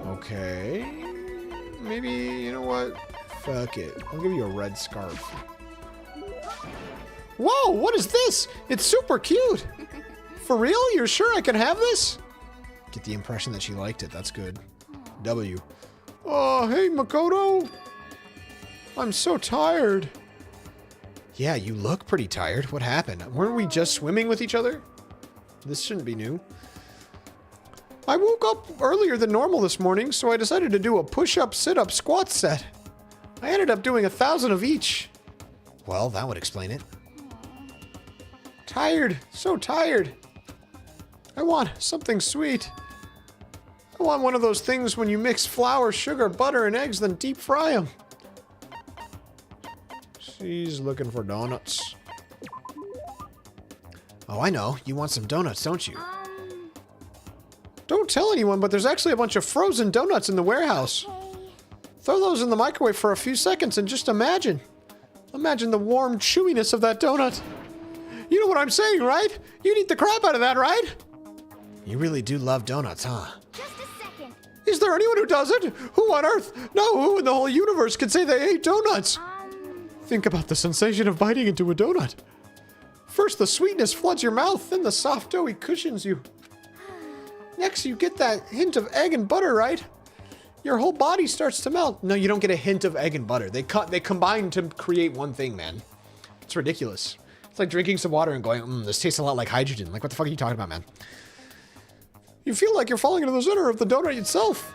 Okay. Maybe, you know what? Fuck it. I'll give you a red scarf. Whoa, what is this? It's super cute. For real? You're sure I can have this? Get the impression that she liked it. That's good. W. Oh, hey, Makoto. I'm so tired. Yeah, you look pretty tired. What happened? Weren't we just swimming with each other? This shouldn't be new. I woke up earlier than normal this morning, so I decided to do a push-up, sit-up, squat set. I ended up doing 1,000 of each. Well, that would explain it. Tired. So tired. I want something sweet. I want one of those things when you mix flour, sugar, butter, and eggs, then deep fry them. She's looking for donuts. Oh, I know. You want some donuts, don't you? Don't tell anyone, but there's actually a bunch of frozen donuts in the warehouse. Throw those in the microwave for a few seconds and just imagine. Imagine the warm chewiness of that donut. You know what I'm saying, right? You'd eat the crap out of that, right? You really do love donuts, huh? Just a second. Is there anyone who doesn't? Who on earth? No, who in the whole universe could say they ate donuts? Think about the sensation of biting into a donut. First, the sweetness floods your mouth, then the soft doughy cushions you. Next, you get that hint of egg and butter, right? Your whole body starts to melt. No, you don't get a hint of egg and butter. They combine to create one thing, man. It's ridiculous. It's like drinking some water and going, this tastes a lot like hydrogen. Like, what the fuck are you talking about, man? You feel like you're falling into the center of the donut itself.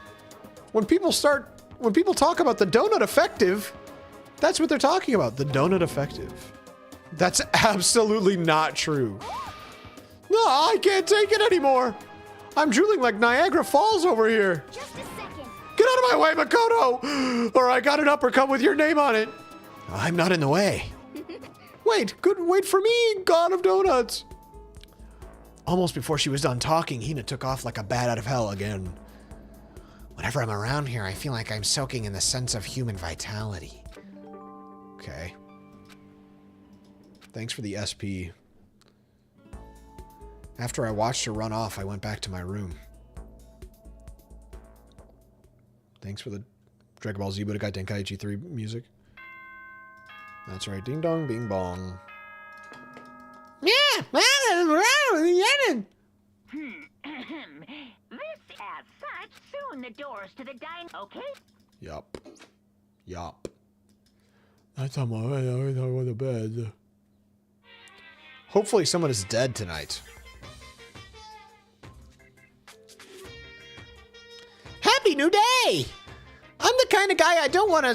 When people talk about the donut effective, that's what they're talking about. The donut effective. That's absolutely not true. No, I can't take it anymore. I'm drooling like Niagara Falls over here. Just a second. Get out of my way, Makoto! Or I got an uppercut with your name on it. I'm not in the way. Wait for me, God of Donuts. Almost before she was done talking, Hina took off like a bat out of hell again. Whenever I'm around here, I feel like I'm soaking in the sense of human vitality. Okay. Thanks for the SP. After I watched her run off, I went back to my room. Thanks for the Dragon Ball Z Budokai Tenkaichi 3 music. That's right. Ding dong, bing bong. This, as such, soon the doors to the okay? Yup. That's on my way. I go to bed. Hopefully someone is dead tonight. Happy new day! I'm the kind of guy I don't want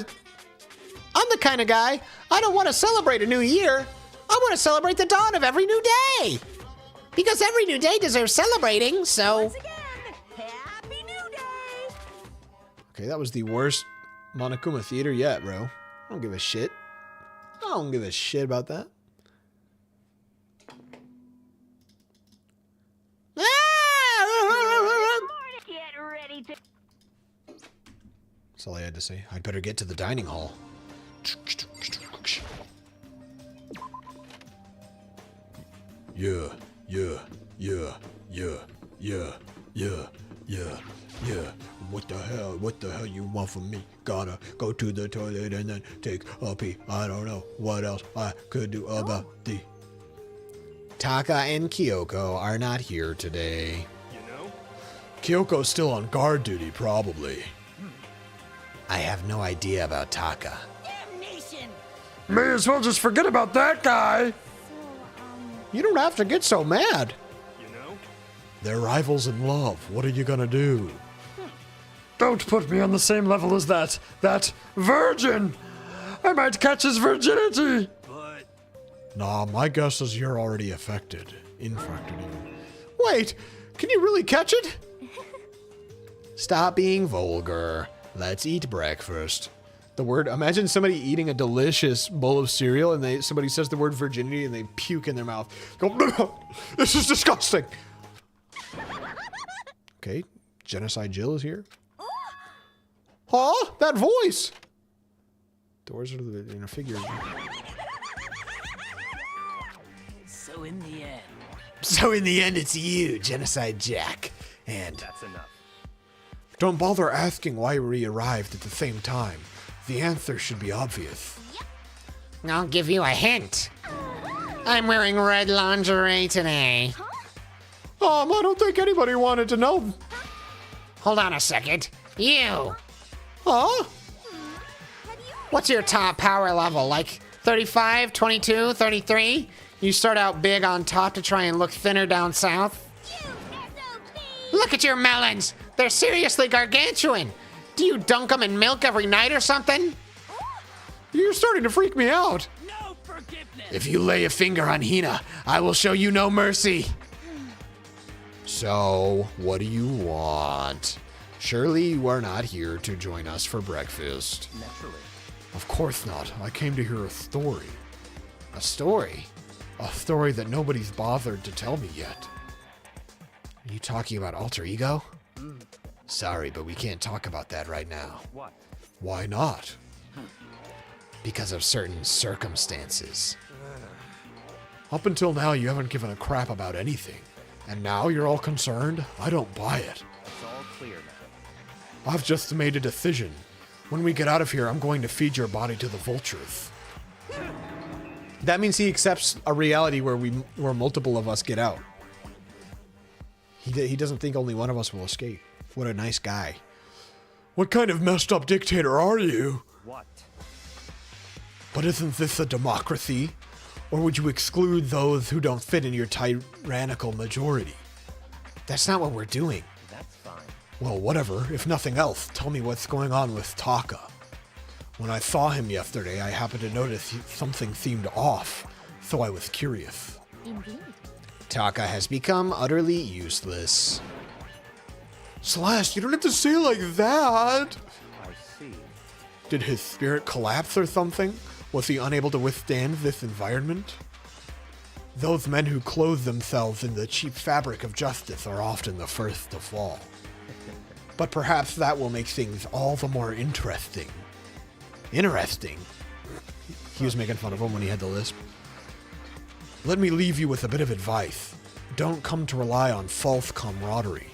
to celebrate a new year. I want to celebrate the dawn of every new day. Because every new day deserves celebrating, so... Once again, Happy New Day! Okay, that was the worst Monokuma theater yet, bro. I don't give a shit. I don't give a shit about that. Get ready to... That's all I had to say. I'd better get to the dining hall. Yeah. What the hell you want from me? Gotta go to the toilet and then take a pee. I don't know what else I could do about the... Taka and Kyoko are not here today. You know? Kyoko's still on guard duty, probably. I have no idea about Taka. Damnation! May as well just forget about that guy. You don't have to get so mad. You know? They're rivals in love. What are you gonna do? Don't put me on the same level as that virgin. I might catch his virginity. But Nah, my guess is you're already affected. Infected even. Wait, can you really catch it? Stop being vulgar. Let's eat breakfast. The word, imagine somebody eating a delicious bowl of cereal and somebody says the word virginity and they puke in their mouth. Go, this is disgusting. Okay, Genocide Jill is here. Huh? That voice. Doors are in a figure. So in the end, So in the end, it's you, Genocide Jack. And that's enough. Don't bother asking why we arrived at the same time. The answer should be obvious. I'll give you a hint. I'm wearing red lingerie today. I don't think anybody wanted to know. Hold on a second. You! Huh? What's your top power level? Like 35, 22, 33? You start out big on top to try and look thinner down south? Look at your melons! They're seriously gargantuan! Do you dunk them in milk every night or something? You're starting to freak me out. No forgiveness. if you lay a finger on Hina, I will show you no mercy. So, what do you want? Surely you are not here to join us for breakfast. Naturally. Of course not. I came to hear a story. A story? A story that nobody's bothered to tell me yet. Are you talking about alter ego? Sorry, but we can't talk about that right now. What? Why not? Because of certain circumstances. Up until now, you haven't given a crap about anything. And now you're all concerned? I don't buy it. It's all clear now. I've just made a decision. When we get out of here, I'm going to feed your body to the vultures. That means he accepts a reality where multiple of us get out. He doesn't think only one of us will escape. What a nice guy. What kind of messed up dictator are you? What? But isn't this a democracy? Or would you exclude those who don't fit in your tyrannical majority? That's not what we're doing. That's fine. Well, whatever. If nothing else, tell me what's going on with Taka. When I saw him yesterday, I happened to notice something seemed off, so I was curious. Indeed. Taka has become utterly useless. Celeste, you don't have to say it like that. I see. Did his spirit collapse or something? Was he unable to withstand this environment? Those men who clothe themselves in the cheap fabric of justice are often the first to fall. But perhaps that will make things all the more interesting. Interesting? He was making fun of him when he had the lisp. Let me leave you with a bit of advice. Don't come to rely on false camaraderie,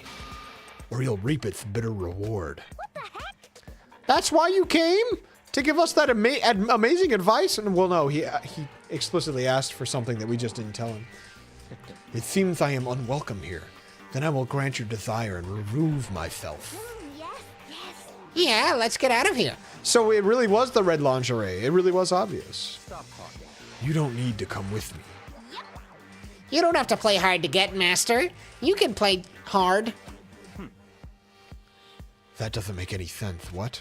or you'll reap its bitter reward. What the heck? That's why you came? To give us that amazing advice? And well, no, he explicitly asked for something that we just didn't tell him. It seems I am unwelcome here. Then I will grant your desire and remove myself. Yes, yes. Yeah, let's get out of here. So it really was the red lingerie. It really was obvious. Stop talking. You don't need to come with me. You don't have to play hard to get, Master. You can play hard. That doesn't make any sense. What?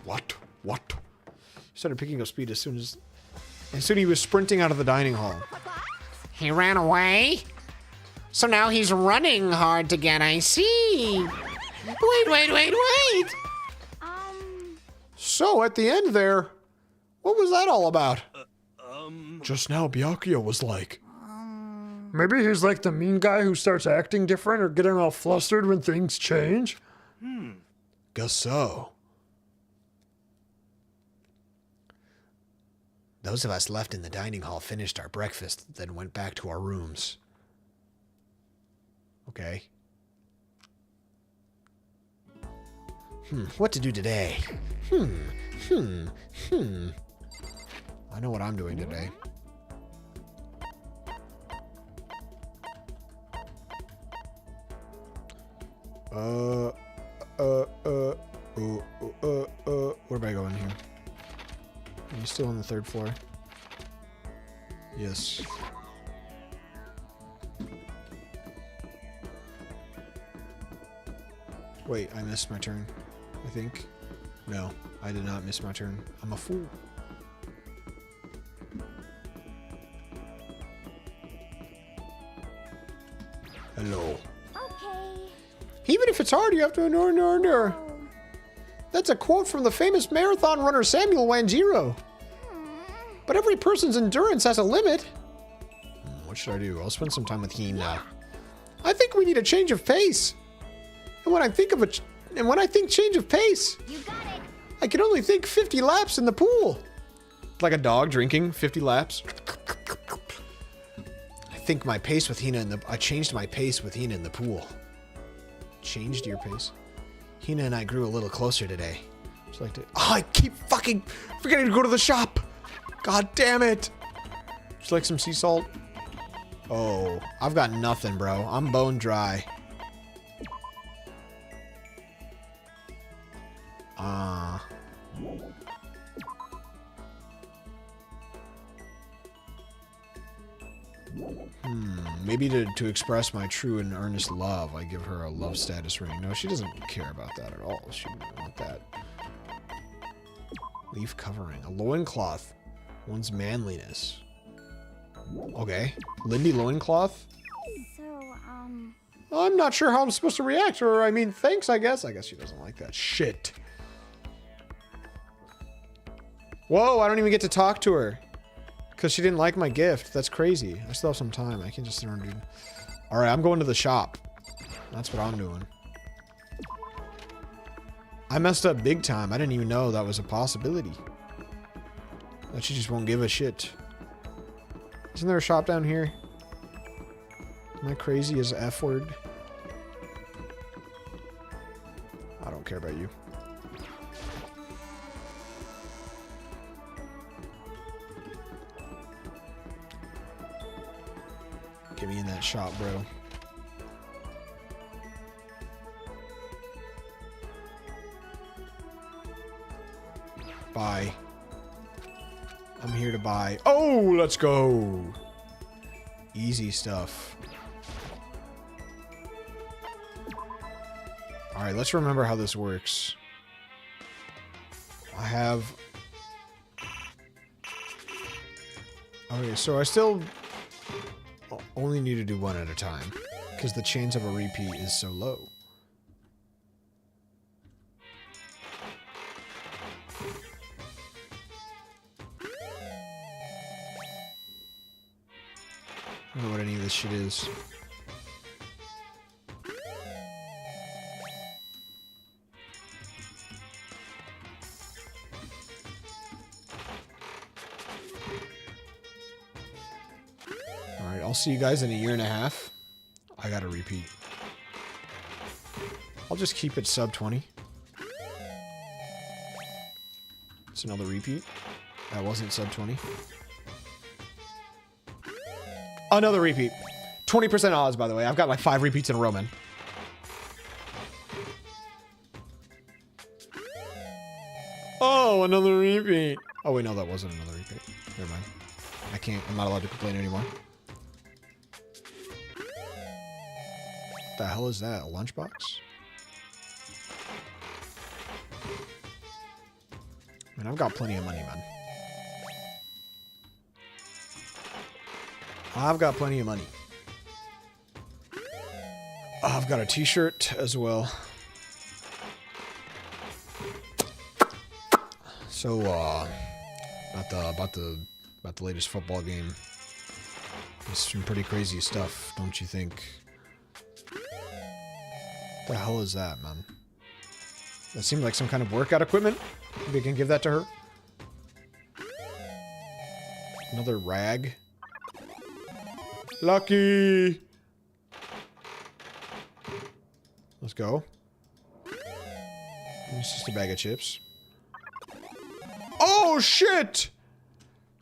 What? He started picking up speed as soon he was sprinting out of the dining hall. He ran away? So now he's running hard to get, I see. Wait. So at the end there, what was that all about? Just now Byakuya was like, Maybe he's like the mean guy who starts acting different or getting all flustered when things change. guess so. Those of us left in the dining hall finished our breakfast, then went back to our rooms. Okay. What to do today? I know what I'm doing today. Where am I going here? Are you still on the third floor? Yes. Wait, I missed my turn, I think. No, I did not miss my turn. I'm a fool. Hello. Okay. Even if it's hard, you have to endure. Oh. That's a quote from the famous marathon runner Samuel Wanjiro. But every person's endurance has a limit. What should I do? I'll spend some time with Hina. I think we need a change of pace. And when I think change of pace, You got it. I can only think 50 laps in the pool. Like a dog drinking 50 laps. I think my pace with Hina I changed my pace with Hina in the pool. Changed your pace? Hina and I grew a little closer today. Just like to, oh, I keep fucking forgetting to go to the shop. God damn it. Just like some sea salt. Oh, I've got nothing, bro. I'm bone dry. Maybe to express my true and earnest love, I give her a love status ring. No, she doesn't care about that at all. She doesn't want that. Leaf covering. A loincloth. One's manliness. Okay. Lindy loincloth? So, I'm not sure how I'm supposed to react. Or, I mean, thanks, I guess. I guess she doesn't like that. Shit. Whoa, I don't even get to talk to her. Because she didn't like my gift. That's crazy. I still have some time. I can't just sit around and do... Alright, I'm going to the shop. That's what I'm doing. I messed up big time. I didn't even know that was a possibility. That she just won't give a shit. Isn't there a shop down here? Am I crazy as F word? I don't care about you. Get me in that shop, bro. Buy. I'm here to buy. Oh, let's go. Easy stuff. All right, let's remember how this works. I have... Okay, so I still only need to do one at a time because the chance of a repeat is so low. I don't know what any of this shit is. Alright, I'll see you guys in a year and a half. I gotta repeat. I'll just keep it sub 20. It's another repeat. That wasn't sub 20. Another repeat. 20% odds, by the way. I've got like 5 repeats in a row, man. Oh, another repeat. Oh, wait, no, that wasn't another repeat. Never mind. I can't. I'm not allowed to complain anymore. The hell is that? A lunchbox? Man, I've got plenty of money, man. I've got plenty of money. I've got a t-shirt as well. So, about the latest football game. It's some pretty crazy stuff, don't you think? What the hell is that, man? That seemed like some kind of workout equipment. Maybe I can give that to her. Another rag. Lucky! Let's go. It's just a bag of chips. Oh, shit!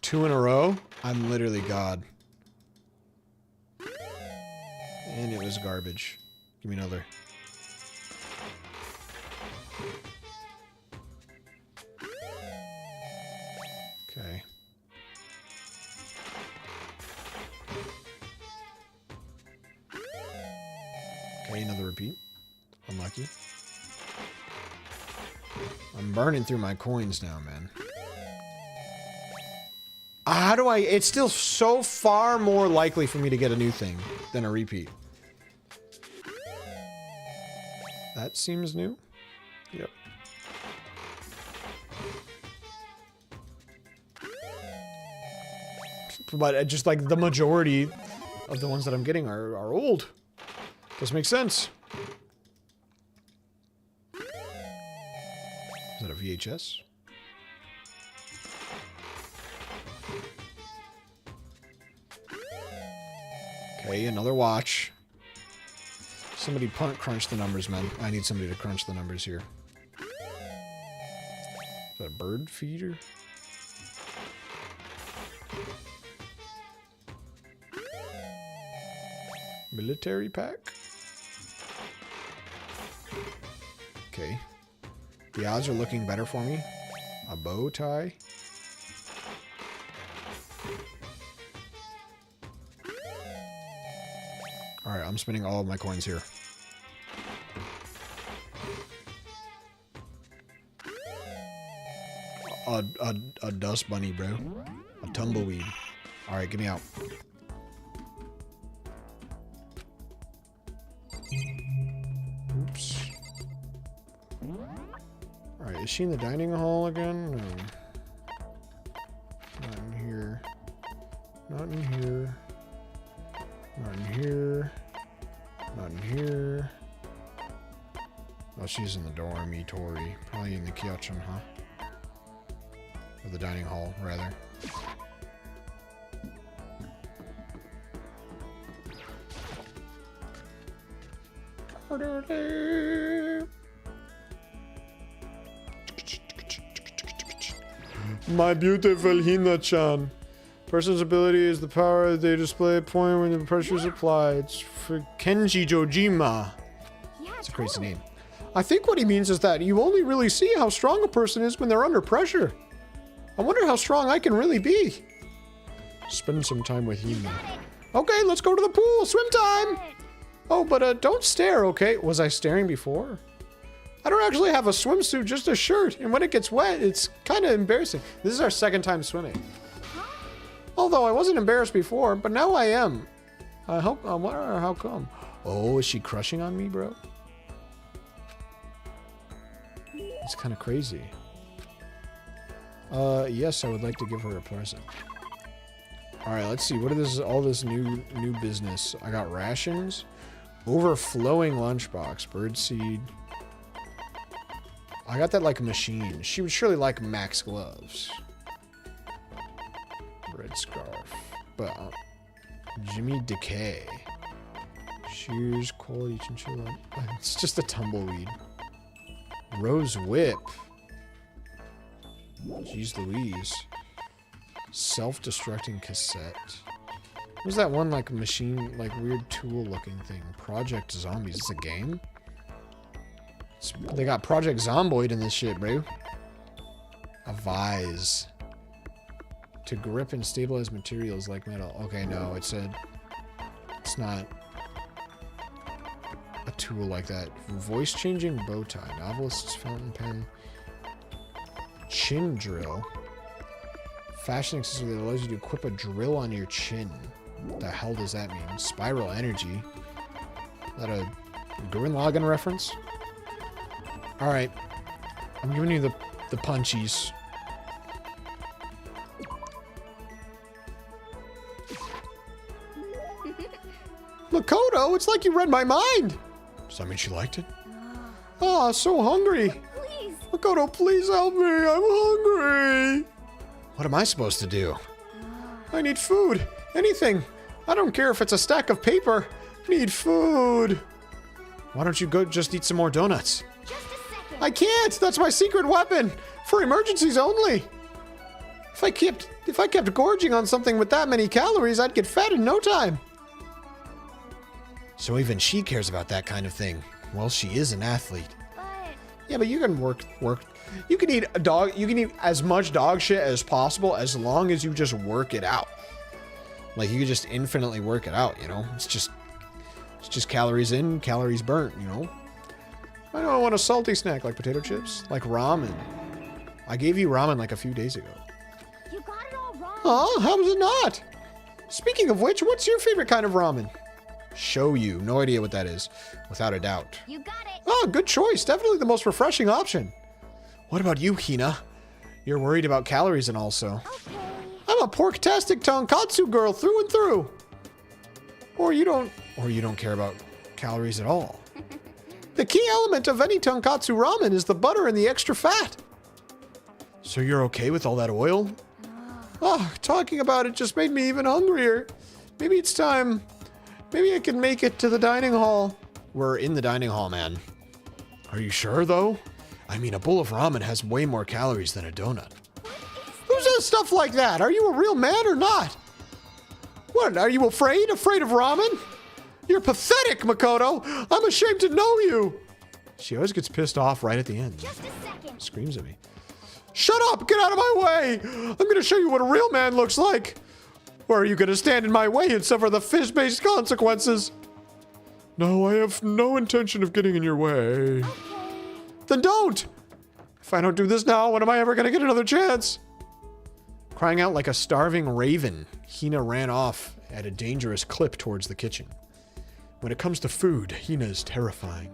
2 in a row? I'm literally God. And it was garbage. Give me another. Okay. Okay, another repeat. Unlucky. I'm burning through my coins now, man. How do I... It's still so far more likely for me to get a new thing than a repeat. That seems new. Yep. but just like the majority of the ones that I'm getting are old. Does make sense. Is that a VHS? Okay, another watch. Somebody crunch the numbers, man. I need somebody to crunch the numbers here. Is that a bird feeder? Military pack? Okay. The odds are looking better for me. A bow tie. Alright, I'm spending all of my coins here. A dust bunny, bro. A tumbleweed. Alright, get me out. Oops. Alright, is she in the dining hall again? No. Not in here. Not in here. Not in here. Not in here. Oh, she's in the dormitory. Probably in the kitchen, huh? Or the dining hall, rather. My beautiful Hina-chan. Person's ability is the power they display at point when the pressure is applied. It's for Kenji Jojima. That's a crazy name. I think what he means is that you only really see how strong a person is when they're under pressure. I wonder how strong I can really be. Spend some time with Hina. Okay, let's go to the pool. Swim time. Oh, but don't stare, okay? Was I staring before? I don't actually have a swimsuit, just a shirt. And when it gets wet, it's kind of embarrassing. This is our second time swimming. Although I wasn't embarrassed before, but now I am. I wonder how come. Oh, is she crushing on me, bro? It's kind of crazy. Yes, I would like to give her a present. Alright, let's see. What is all this new business? I got rations. Overflowing lunchbox. Birdseed. I got that like machine. She would surely like Max gloves. Red scarf. But Jimmy Decay. Shoes, quality chinchilla. It's just a tumbleweed. Rose whip. Jeez Louise. Self-destructing cassette. What was that one like machine, like weird tool looking thing? Project Zombies. It's a game? They got Project Zomboid in this shit, bro. A vise. To grip and stabilize materials like metal. Okay, no, it said it's not a tool like that. Voice changing bow tie. Novelist's fountain pen. Chin drill. Fashion accessory that allows you to equip a drill on your chin. What the hell does that mean? Spiral energy. Is that a Gurren Lagann reference? Alright. I'm giving you the punchies. Makoto, it's like you read my mind. Does that mean she liked it? Oh, so hungry. Please. Makoto, please help me. I'm hungry. What am I supposed to do? I need food. Anything. I don't care if it's a stack of paper. I need food. Why don't you go just eat some more donuts? Just a second. I can't. That's my secret weapon. For emergencies only. If I kept gorging on something with that many calories, I'd get fat in no time. So even she cares about that kind of thing. Well, she is an athlete. But Yeah, but you can work. You can eat you can eat as much dog shit as possible as long as you just work it out. Like you can just infinitely work it out, you know? It's just calories in, calories burnt, you know? I don't want a salty snack like potato chips, like ramen. I gave you ramen like a few days ago. you got it all wrong. Huh? How was it not? Speaking of which, what's your favorite kind of ramen? Shoyu. No idea what that is. Without a doubt. You got it. Oh, good choice. Definitely the most refreshing option. What about you, Hina? You're worried about calories and all, so. Okay. I'm a pork-tastic tonkatsu girl through and through. Or you don't care about calories at all. The key element of any tonkatsu ramen is the butter and the extra fat. So you're okay with all that oil? Oh, talking about it just made me even hungrier. Maybe it's time. Maybe I can make it to the dining hall. We're in the dining hall, man. Are you sure, though? I mean, a bowl of ramen has way more calories than a donut. Who says stuff like that? Are you a real man or not? What, are you afraid? Afraid of ramen? You're pathetic, Makoto. I'm ashamed to know you. She always gets pissed off right at the end. Just a second. Screams at me. Shut up! Get out of my way! I'm gonna show you what a real man looks like! Or are you gonna stand in my way and suffer the fish-based consequences? No, I have no intention of getting in your way. Okay. Then don't! If I don't do this now, when am I ever gonna get another chance? Crying out like a starving raven, Hina ran off at a dangerous clip towards the kitchen. When it comes to food, Hina is terrifying.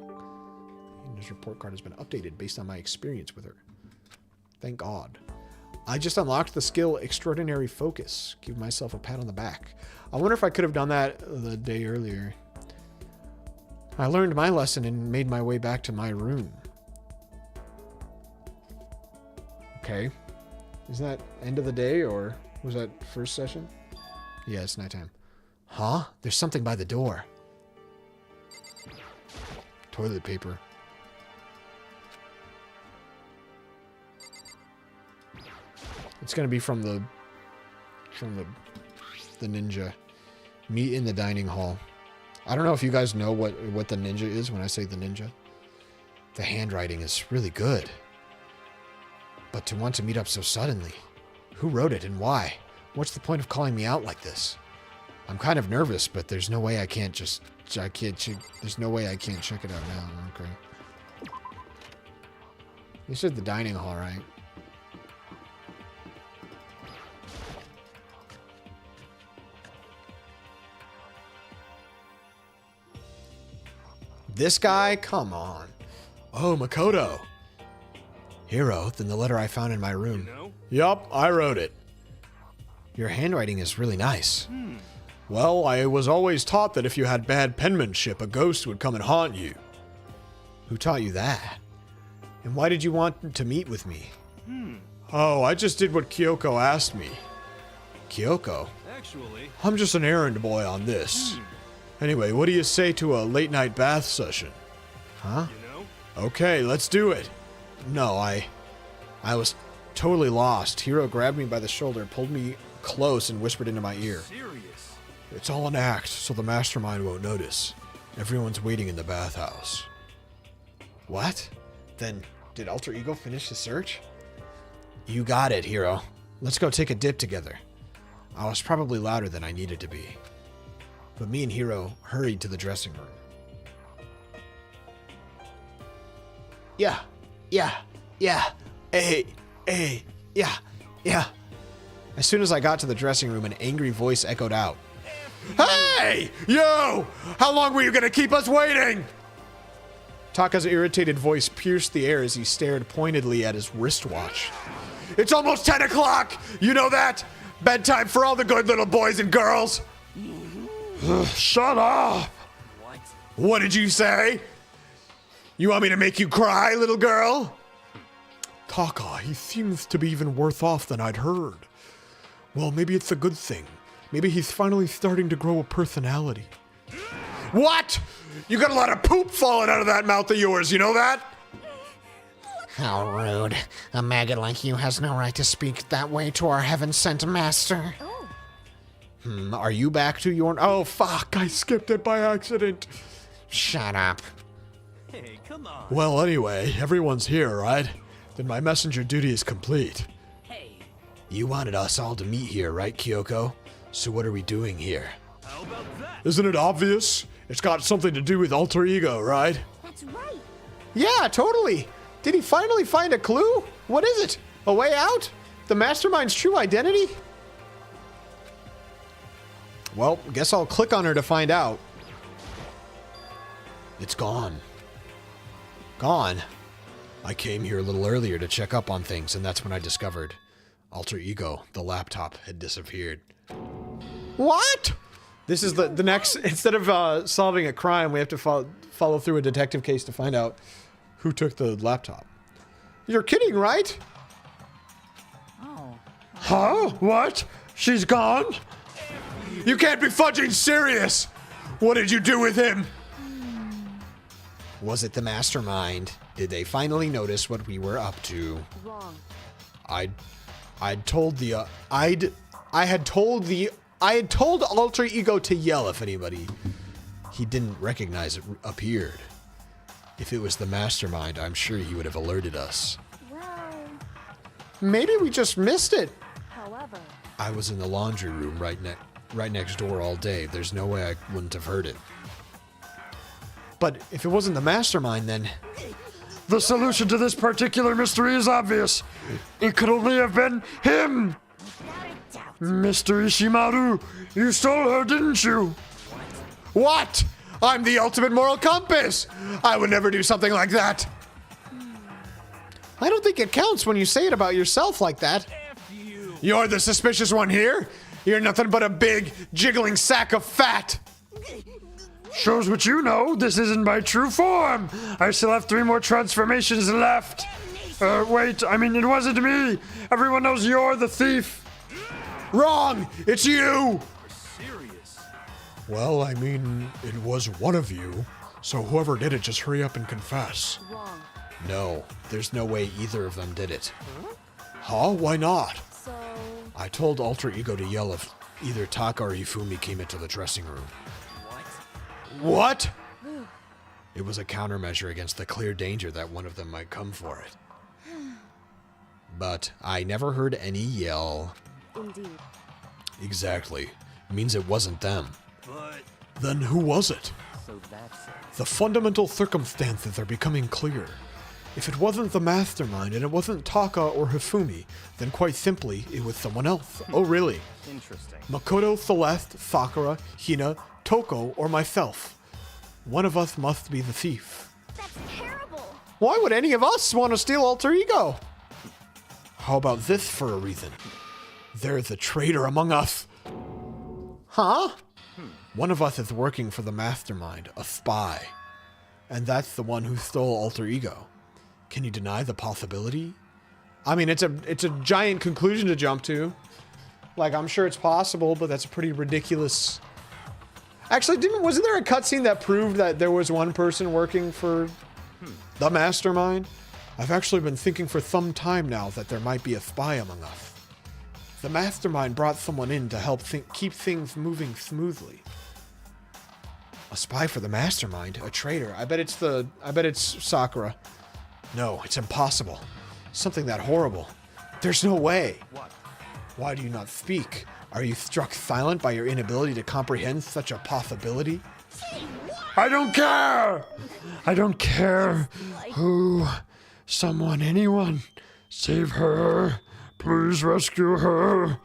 Hina's report card has been updated based on my experience with her. Thank God. I just unlocked the skill Extraordinary Focus. Give myself a pat on the back. I wonder if I could have done that the day earlier. I learned my lesson and made my way back to my room. Okay. Isn't that end of the day, or was that first session? Yeah, it's nighttime. Huh? There's something by the door. Toilet paper. It's gonna be from the ninja. Meet in the dining hall. I don't know if you guys know what the ninja is when I say the ninja. The handwriting is really good. But to want to meet up so suddenly. Who wrote it and why? What's the point of calling me out like this? I'm kind of nervous, but there's no way I can't just... there's no way I can't check it out now. Okay. This is the dining hall, right? This guy? Come on. Oh, Makoto. Hero, then the letter I found in my room. You know? Yup, I wrote it. Your handwriting is really nice. Well, I was always taught that if you had bad penmanship, a ghost would come and haunt you. Who taught you that? And why did you want to meet with me? Oh, I just did what Kyoko asked me. Kyoko? Actually, I'm just an errand boy on this. Anyway, what do you say to a late-night bath session? Huh? you know? Okay, let's do it. No, I was totally lost. Hiro grabbed me by the shoulder, pulled me close, and whispered into my ear. Serious. It's all an act, so the mastermind won't notice. Everyone's waiting in the bathhouse. What? Then, did Alter Ego finish the search? You got it, Hiro. Let's go take a dip together. I was probably louder than I needed to be. But me and Hiro hurried to the dressing room. Yeah. Hey, yeah. As soon as I got to the dressing room, an angry voice echoed out. Hey, you! How long were you gonna keep us waiting? Taka's irritated voice pierced the air as he stared pointedly at his wristwatch. It's almost 10 o'clock! You know that? Bedtime for all the good little boys and girls! Shut up! What? What did you say? You want me to make you cry, little girl? Taka, he seems to be even worse off than I'd heard. Well, maybe it's a good thing. Maybe he's finally starting to grow a personality. What? You got a lot of poop falling out of that mouth of yours, you know that? How rude. A maggot like you has no right to speak that way to our heaven-sent master. Oh. Are you back to your... Oh, fuck, I skipped it by accident. Shut up. Hey, come on. Well, anyway, everyone's here, right? Then my messenger duty is complete. Hey, You wanted us all to meet here, right, Kyoko? So what are we doing here? how about that? Isn't it obvious? It's got something to do with Alter Ego, right? That's right. Yeah, totally. Did he finally find a clue? What is it? A way out? The mastermind's true identity? Well, guess I'll click on her to find out. It's gone. Gone? I came here a little earlier to check up on things, and that's when I discovered Alter Ego, the laptop, had disappeared. What? This is the next, instead of solving a crime, we have to follow through a detective case to find out who took the laptop. You're kidding, right? Oh. Huh? What? She's gone? You can't be fudging serious! What did you do with him? Was it the mastermind? Did they finally notice what we were up to? Wrong. I had told Alter Ego to yell if anybody he didn't recognize it appeared. If it was the mastermind, I'm sure he would have alerted us. Well, Maybe we just missed it. however, I was in the laundry room right next door all day. There's no way I wouldn't have heard it. But if it wasn't the mastermind, then The solution to this particular mystery is obvious. It could only have been him! Without a doubt. Mr. Ishimaru, you stole her, didn't you? what? I'm the ultimate moral compass. I would never do something like that. I don't think it counts when you say it about yourself like that. You're the suspicious one here? You're nothing but a big, jiggling sack of fat! Shows what you know. This isn't my true form. I still have 3 more transformations left. Wait, I mean, it wasn't me. Everyone knows you're the thief. Wrong! It's you! Serious. Well, I mean, it was one of you. So whoever did it, just hurry up and confess. wrong. No, there's no way either of them did it. Huh? Why not? So, I told Alter Ego to yell if either Taka or Hifumi came into the dressing room. What? It was a countermeasure against the clear danger that one of them might come for it. But I never heard any yell. indeed. Exactly. It means it wasn't them. But Then who was it? so that's it. The fundamental circumstances are becoming clear. If it wasn't the mastermind and it wasn't Taka or Hifumi, then quite simply, it was someone else. Oh, really? Interesting. Makoto, Celeste, Sakura, Hina, Toko, or myself. One of us must be the thief. That's terrible. Why would any of us want to steal Alter Ego? How about this for a reason? There's a traitor among us. Huh? One of us is working for the mastermind, a spy. And that's the one who stole Alter Ego. Can you deny the possibility? I mean, it's a giant conclusion to jump to. Like, I'm sure it's possible, but that's a pretty ridiculous. Actually, wasn't there a cutscene that proved that there was one person working for the mastermind? I've actually been thinking for some time now that there might be a spy among us. The mastermind brought someone in to help keep things moving smoothly. A spy for the mastermind? A traitor? I bet it's Sakura. No, it's impossible. Something that horrible. There's no way. Why do you not speak? Are you struck silent by your inability to comprehend such a possibility? I don't care. I don't care who, someone, anyone. Save her. Please rescue her.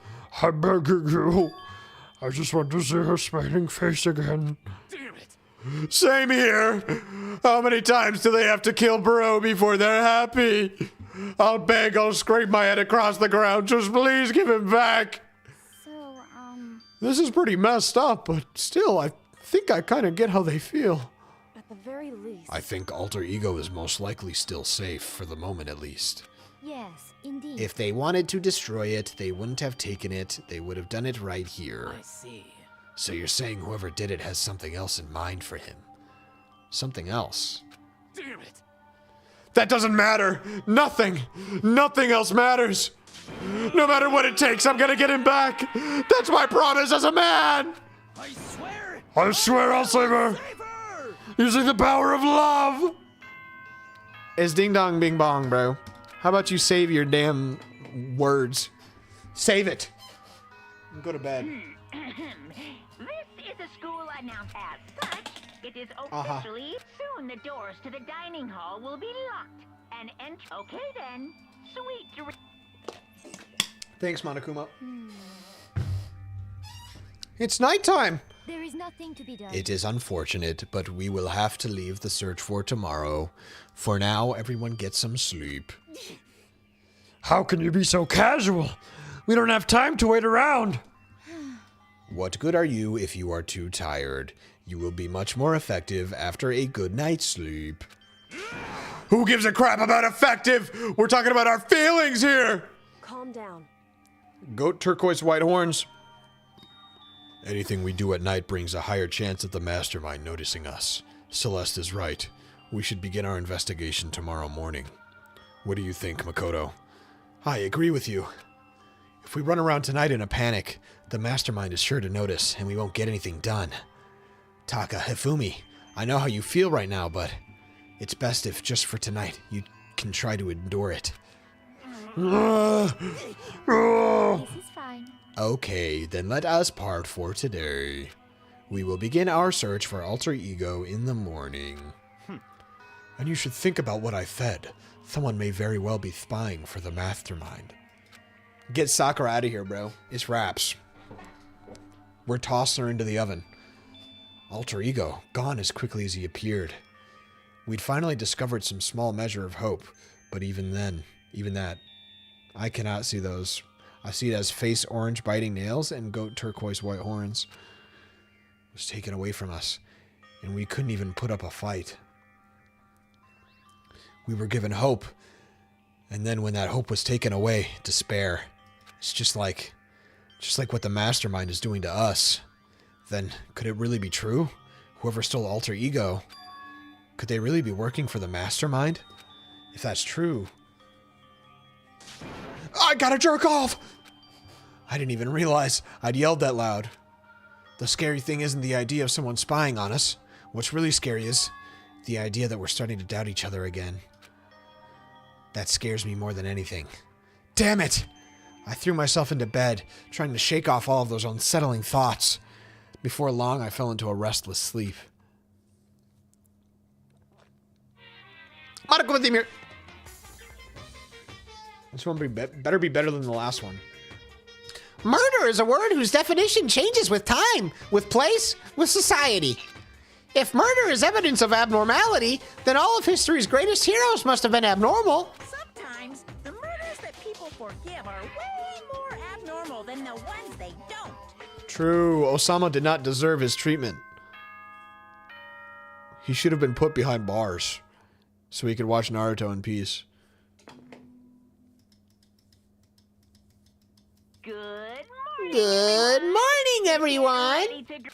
I beg you. I just want to see her smiling face again. Same here. How many times do they have to kill Bro before they're happy? I'll beg, I'll scrape my head across the ground. Just please give him back. So, This is pretty messed up, but still, I think I kind of get how they feel. at the very least. I think Alter Ego is most likely still safe, for the moment at least. Yes, indeed. If they wanted to destroy it, they wouldn't have taken it. They would have done it right here. So you're saying whoever did it has something else in mind for him? Something else. That doesn't matter! Nothing! Nothing else matters! No matter what it takes, I'm gonna get him back! That's my promise as a man! I swear I'll save her. Using the power of love. It's ding dong bing bong, bro. How about you save your damn words? Save it. Go to bed. This is a school announcement. As such, it is officially soon the doors to the dining hall will be locked. And okay then. Sweet dreams. Thanks, Monokuma. It's nighttime. There is nothing to be done. It is unfortunate, but we will have to leave the search for tomorrow. For now, everyone get some sleep. How can you be so casual? We don't have time to wait around. What good are you if you are too tired? You will be much more effective after a good night's sleep. Who gives a crap about effective? We're talking about our feelings here. Calm down. Goat turquoise white horns. Anything we do at night brings a higher chance of the mastermind noticing us. Celeste is right. We should begin our investigation tomorrow morning. What do you think, Makoto? I agree with you. If we run around tonight in a panic, the mastermind is sure to notice, and we won't get anything done. Taka, Hifumi, I know how you feel right now, but it's best if, just for tonight, you can try to endure it. This is fine. Okay, then let us part for today. We will begin our search for alter ego in the morning. And you should think about what I said. Someone may very well be spying for the mastermind. Get Sakura out of here, bro. It's wraps. We're tossing her into the oven. Alter ego, gone as quickly as he appeared. We'd finally discovered some small measure of hope, but even that, I cannot see those. I see it as face orange biting nails and goat turquoise white horns. It was taken away from us, and we couldn't even put up a fight. We were given hope, and then when that hope was taken away, despair. It's just like what the mastermind is doing to us. Then, could it really be true? Whoever stole alter ego, could they really be working for the mastermind? If that's true... I gotta jerk off! I didn't even realize I'd yelled that loud. The scary thing isn't the idea of someone spying on us. What's really scary is the idea that we're starting to doubt each other again. That scares me more than anything. Damn it! I threw myself into bed, trying to shake off all of those unsettling thoughts. Before long, I fell into a restless sleep. This one better be better than the last one. Murder is a word whose definition changes with time, with place, with society. If murder is evidence of abnormality, then all of history's greatest heroes must have been abnormal. Sometimes the murders that people forgive are way more abnormal than the ones they don't. True, Osama did not deserve his treatment. He should have been put behind bars so he could watch Naruto in peace. Good morning. Good morning, everyone. Ready to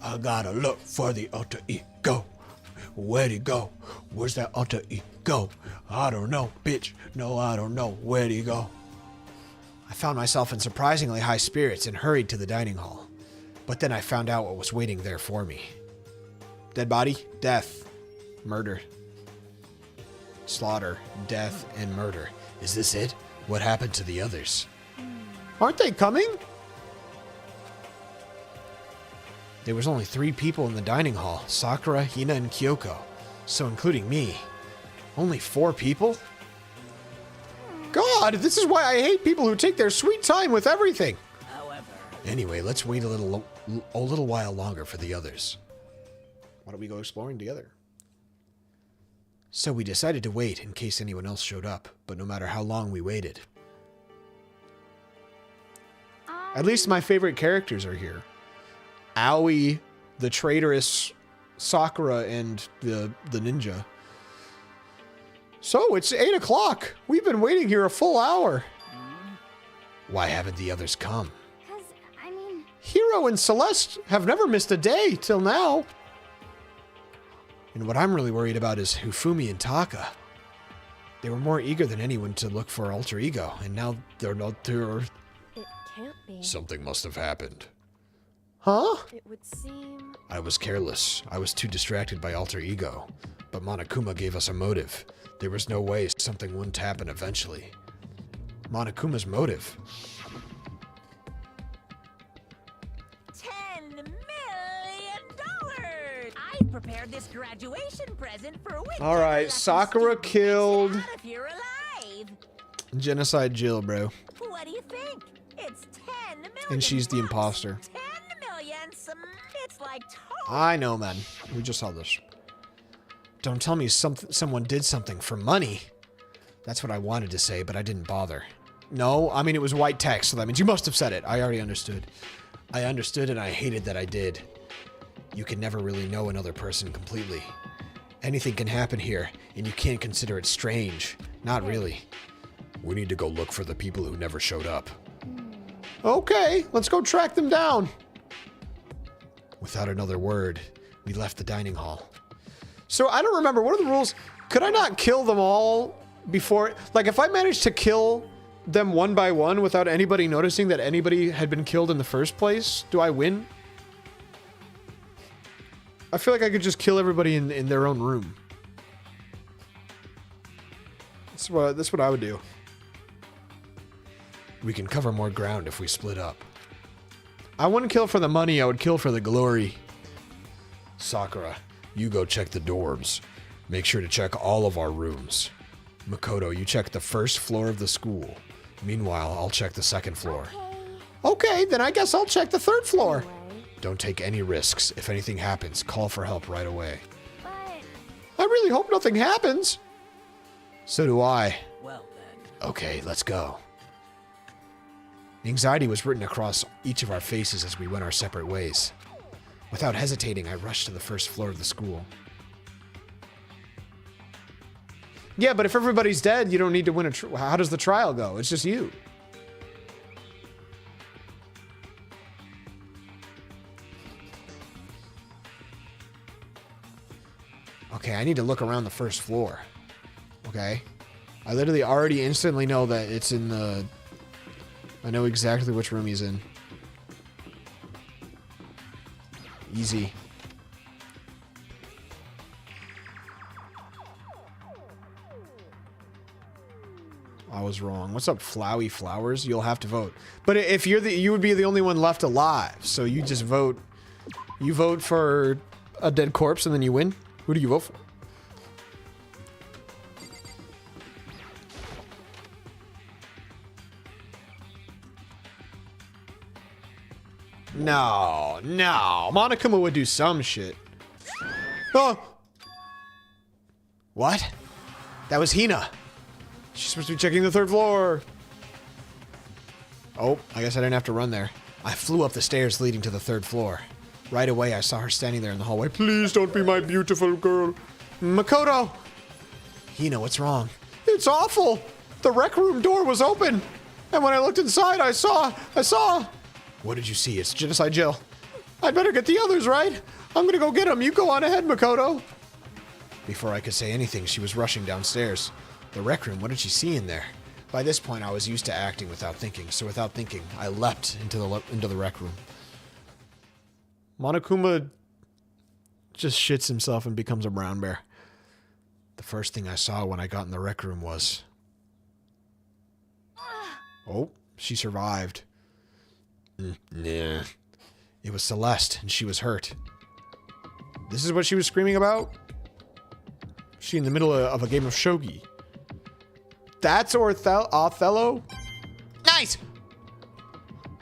I gotta look for the alter ego. Where'd he go? Where's that alter ego? I don't know, bitch. No, I don't know. Where'd he go? I found myself in surprisingly high spirits and hurried to the dining hall. But then I found out what was waiting there for me. Dead body, death, murder. Slaughter, death, and murder. Is this it? What happened to the others? Aren't they coming? There was only 3 people in the dining hall, Sakura, Hina, and Kyoko. So including me. Only 4 people? God, this is why I hate people who take their sweet time with everything. Anyway, let's wait a little while longer for the others. Why don't we go exploring together? So we decided to wait in case anyone else showed up, but no matter how long we waited. At least my favorite characters are here. Aoi, the traitorous Sakura, and the ninja. So it's 8 o'clock. We've been waiting here a full hour. Why haven't the others come? Because, I mean... Hiro and Celeste have never missed a day till now. And what I'm really worried about is Hifumi and Taka. They were more eager than anyone to look for alter ego, and now they're not there. It can't be. Something must have happened. Huh? It would seem... I was careless. I was too distracted by alter ego. But Monokuma gave us a motive. There was no way something wouldn't happen eventually. Monokuma's motive. $10 million! I prepared this graduation present for which All right, Sakura killed out if you're alive. Genocide Jill, bro. What do you think? It's 10 million. And she's the bucks. imposter. 10 million. It's like total. I know, man. We just saw this. Don't tell me someone did something for money. That's what I wanted to say, but I didn't bother. No, I mean, it was white text, so that means you must have said it. I already understood. I understood and I hated that I did. You can never really know another person completely. Anything can happen here, and you can't consider it strange. Not really. We need to go look for the people who never showed up. Okay, let's go track them down. Without another word, we left the dining hall. So I don't remember, what are the rules? Could I not kill them all before? Like, if I managed to kill them one by one without anybody noticing that anybody had been killed in the first place, do I win? I feel like I could just kill everybody in their own room. That's what I would do. We can cover more ground if we split up. I wouldn't kill for the money, I would kill for the glory. Sakura, you go check the dorms. Make sure to check all of our rooms. Makoto, you check the first floor of the school. Meanwhile, I'll check the second floor. Okay, then I guess I'll check the third floor. Anyway, Don't take any risks. If anything happens, call for help right away. but I really hope nothing happens. So do I. Well then. Okay, let's go. Anxiety was written across each of our faces as we went our separate ways. Without hesitating, I rushed to the first floor of the school. Yeah, but if everybody's dead, you don't need to win a how does the trial go? It's just you. Okay, I need to look around the first floor. Okay. I literally already instantly know that it's in the... I know exactly which room he's in. Easy. I was wrong. What's up, Flowy Flowers? You'll have to vote. But if you're you would be the only one left alive. So you just vote. You vote for a dead corpse and then you win? Who do you vote for? No, no. Monokuma would do some shit. Oh! What? That was Hina. She's supposed to be checking the third floor. Oh, I guess I didn't have to run there. I flew up the stairs leading to the third floor. Right away, I saw her standing there in the hallway. Please don't be my beautiful girl. Makoto! Hina, what's wrong? It's awful! The rec room door was open! And when I looked inside, I saw... What did you see? It's Genocide Jill. I'd better get the others, right? I'm gonna go get them. You go on ahead, Makoto. Before I could say anything, she was rushing downstairs. The rec room, what did she see in there? By this point, I was used to acting without thinking, so without thinking, I leapt into the rec room. Monokuma just shits himself and becomes a brown bear. The first thing I saw when I got in the rec room was... Oh, she survived. Nah. It was Celeste, and she was hurt. This is what she was screaming about? She in the middle of a game of shogi. That's Othello? Nice!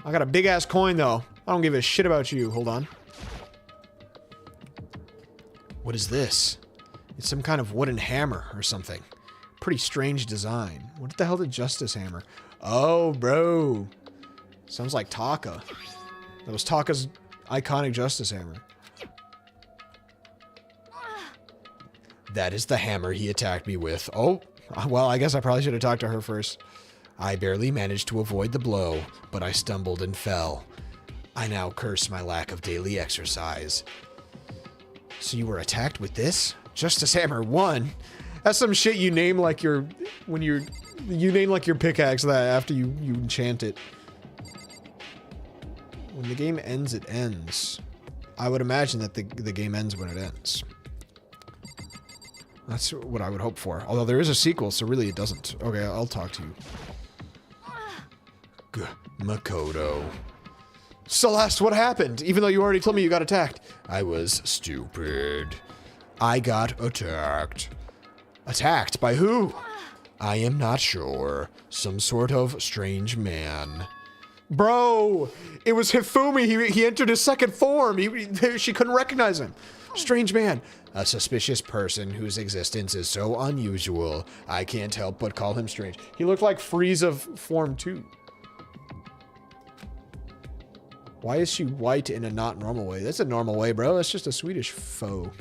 I got a big-ass coin, though. I don't give a shit about you. Hold on. What is this? It's some kind of wooden hammer or something. Pretty strange design. What the hell did Justice Hammer? Oh, bro. Sounds like Taka. That was Taka's iconic Justice Hammer. That is the hammer he attacked me with. Oh, well, I guess I probably should have talked to her first. I barely managed to avoid the blow, but I stumbled and fell. I now curse my lack of daily exercise. So you were attacked with this? Justice Hammer 1? That's some shit you name like your... You name like your pickaxe that after you enchant it. When the game ends, it ends. I would imagine that the game ends when it ends. That's what I would hope for. Although there is a sequel, so really it doesn't. Okay, I'll talk to you. Makoto. Celeste, what happened? Even though you already told me you got attacked. I was stupid. I got attacked. Attacked? By who? I am not sure. Some sort of strange man. Bro, it was Hifumi. He entered his second form. She couldn't recognize him. Strange man. A suspicious person whose existence is so unusual, I can't help but call him strange. He looked like Frieza Form 2. Why is she white in a not normal way? That's a normal way, bro. That's just a Swedish foe.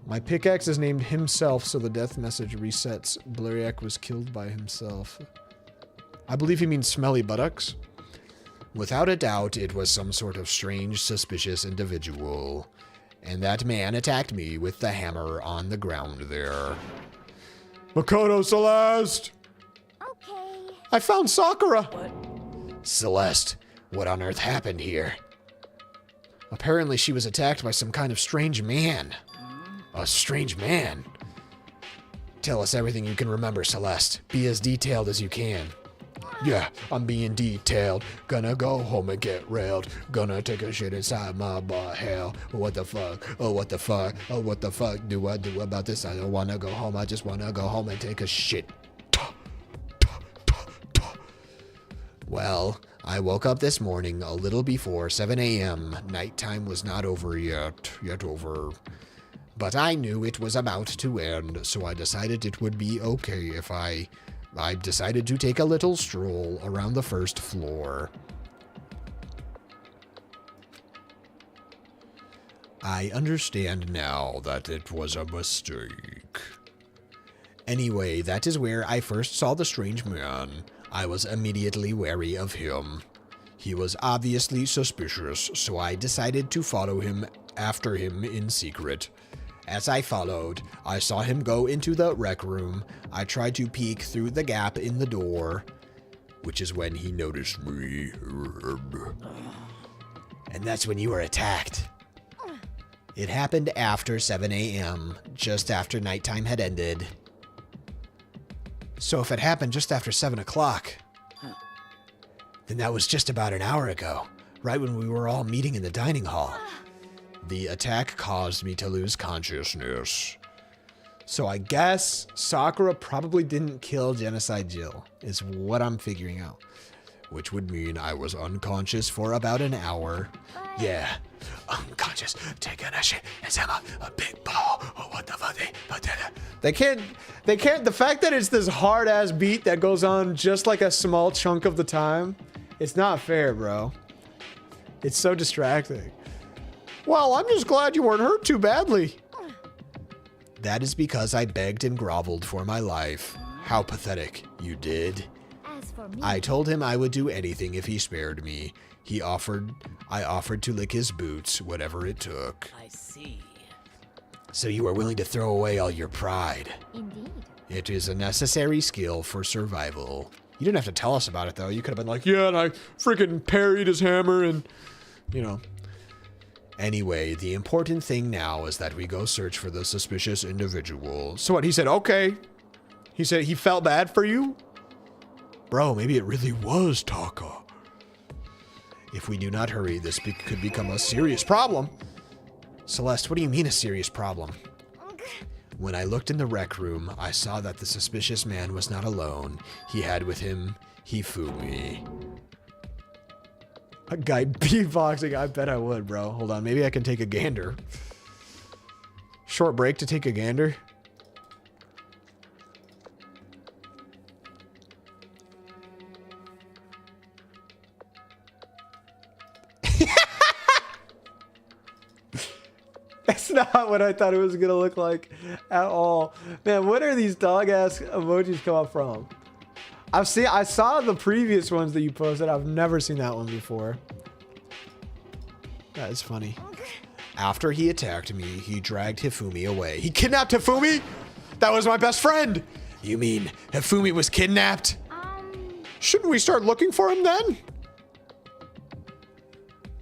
My pickaxe is named himself, so the death message resets. Bluriak was killed by himself. I believe he means smelly buttocks. Without a doubt, it was some sort of strange, suspicious individual. And that man attacked me with the hammer on the ground there. Makoto Celeste! Okay. I found Sakura! Celeste, what on earth happened here? Apparently she was attacked by some kind of strange man. A strange man? Tell us everything you can remember, Celeste. Be as detailed as you can. Yeah, I'm being detailed. Gonna go home and get railed. Gonna take a shit inside my butt. Hell, what the fuck? Oh, what the fuck? Oh, what the fuck do I do about this? I don't wanna go home. I just wanna go home and take a shit. Well, I woke up this morning a little before 7 a.m. Nighttime was not over yet over. But I knew it was about to end, so I decided it would be okay if I decided to take a little stroll around the first floor. I understand now that it was a mistake. Anyway, that is where I first saw the strange man. I was immediately wary of him. He was obviously suspicious, so I decided to follow him after him in secret. As I followed, I saw him go into the rec room. I tried to peek through the gap in the door, which is when he noticed me. And that's when you were attacked. It happened after 7 a.m., just after nighttime had ended. So if it happened just after 7 o'clock, then that was just about an hour ago, right when we were all meeting in the dining hall. The attack caused me to lose consciousness. so I guess Sakura probably didn't kill Genocide Jill, is what I'm figuring out. Which would mean I was unconscious for about an hour. Yeah, unconscious, taking a shit, and a big ball. Oh, what the fuck? They can't, the fact that it's this hard ass beat that goes on just like a small chunk of the time, it's not fair, bro. It's so distracting. Well, I'm just glad you weren't hurt too badly. That is because I begged and groveled for my life. How pathetic. You did? As for me, I told him I would do anything if he spared me. I offered to lick his boots, whatever it took. I see. So you are willing to throw away all your pride. indeed. It is a necessary skill for survival. You didn't have to tell us about it, though. You could have been like, yeah, and I freaking parried his hammer and, you know. Anyway, the important thing now is that we go search for the suspicious individual. So what, he said, okay. He said he felt bad for you? Bro, maybe it really was Taka. If we do not hurry, this could become a serious problem. Celeste, what do you mean a serious problem? When I looked in the rec room, I saw that the suspicious man was not alone. He had with him Hifumi. A guy beatboxing? I bet I would, bro. Hold on, maybe I can take a gander. Short break to take a gander. That's not what I thought it was gonna look like at all. Man, what are these dog ass emojis come up from? I saw the previous ones that you posted. I've never seen that one before. That is funny. After he attacked me, he dragged Hifumi away. He kidnapped Hifumi? That was my best friend. You mean Hifumi was kidnapped? Shouldn't we start looking for him then?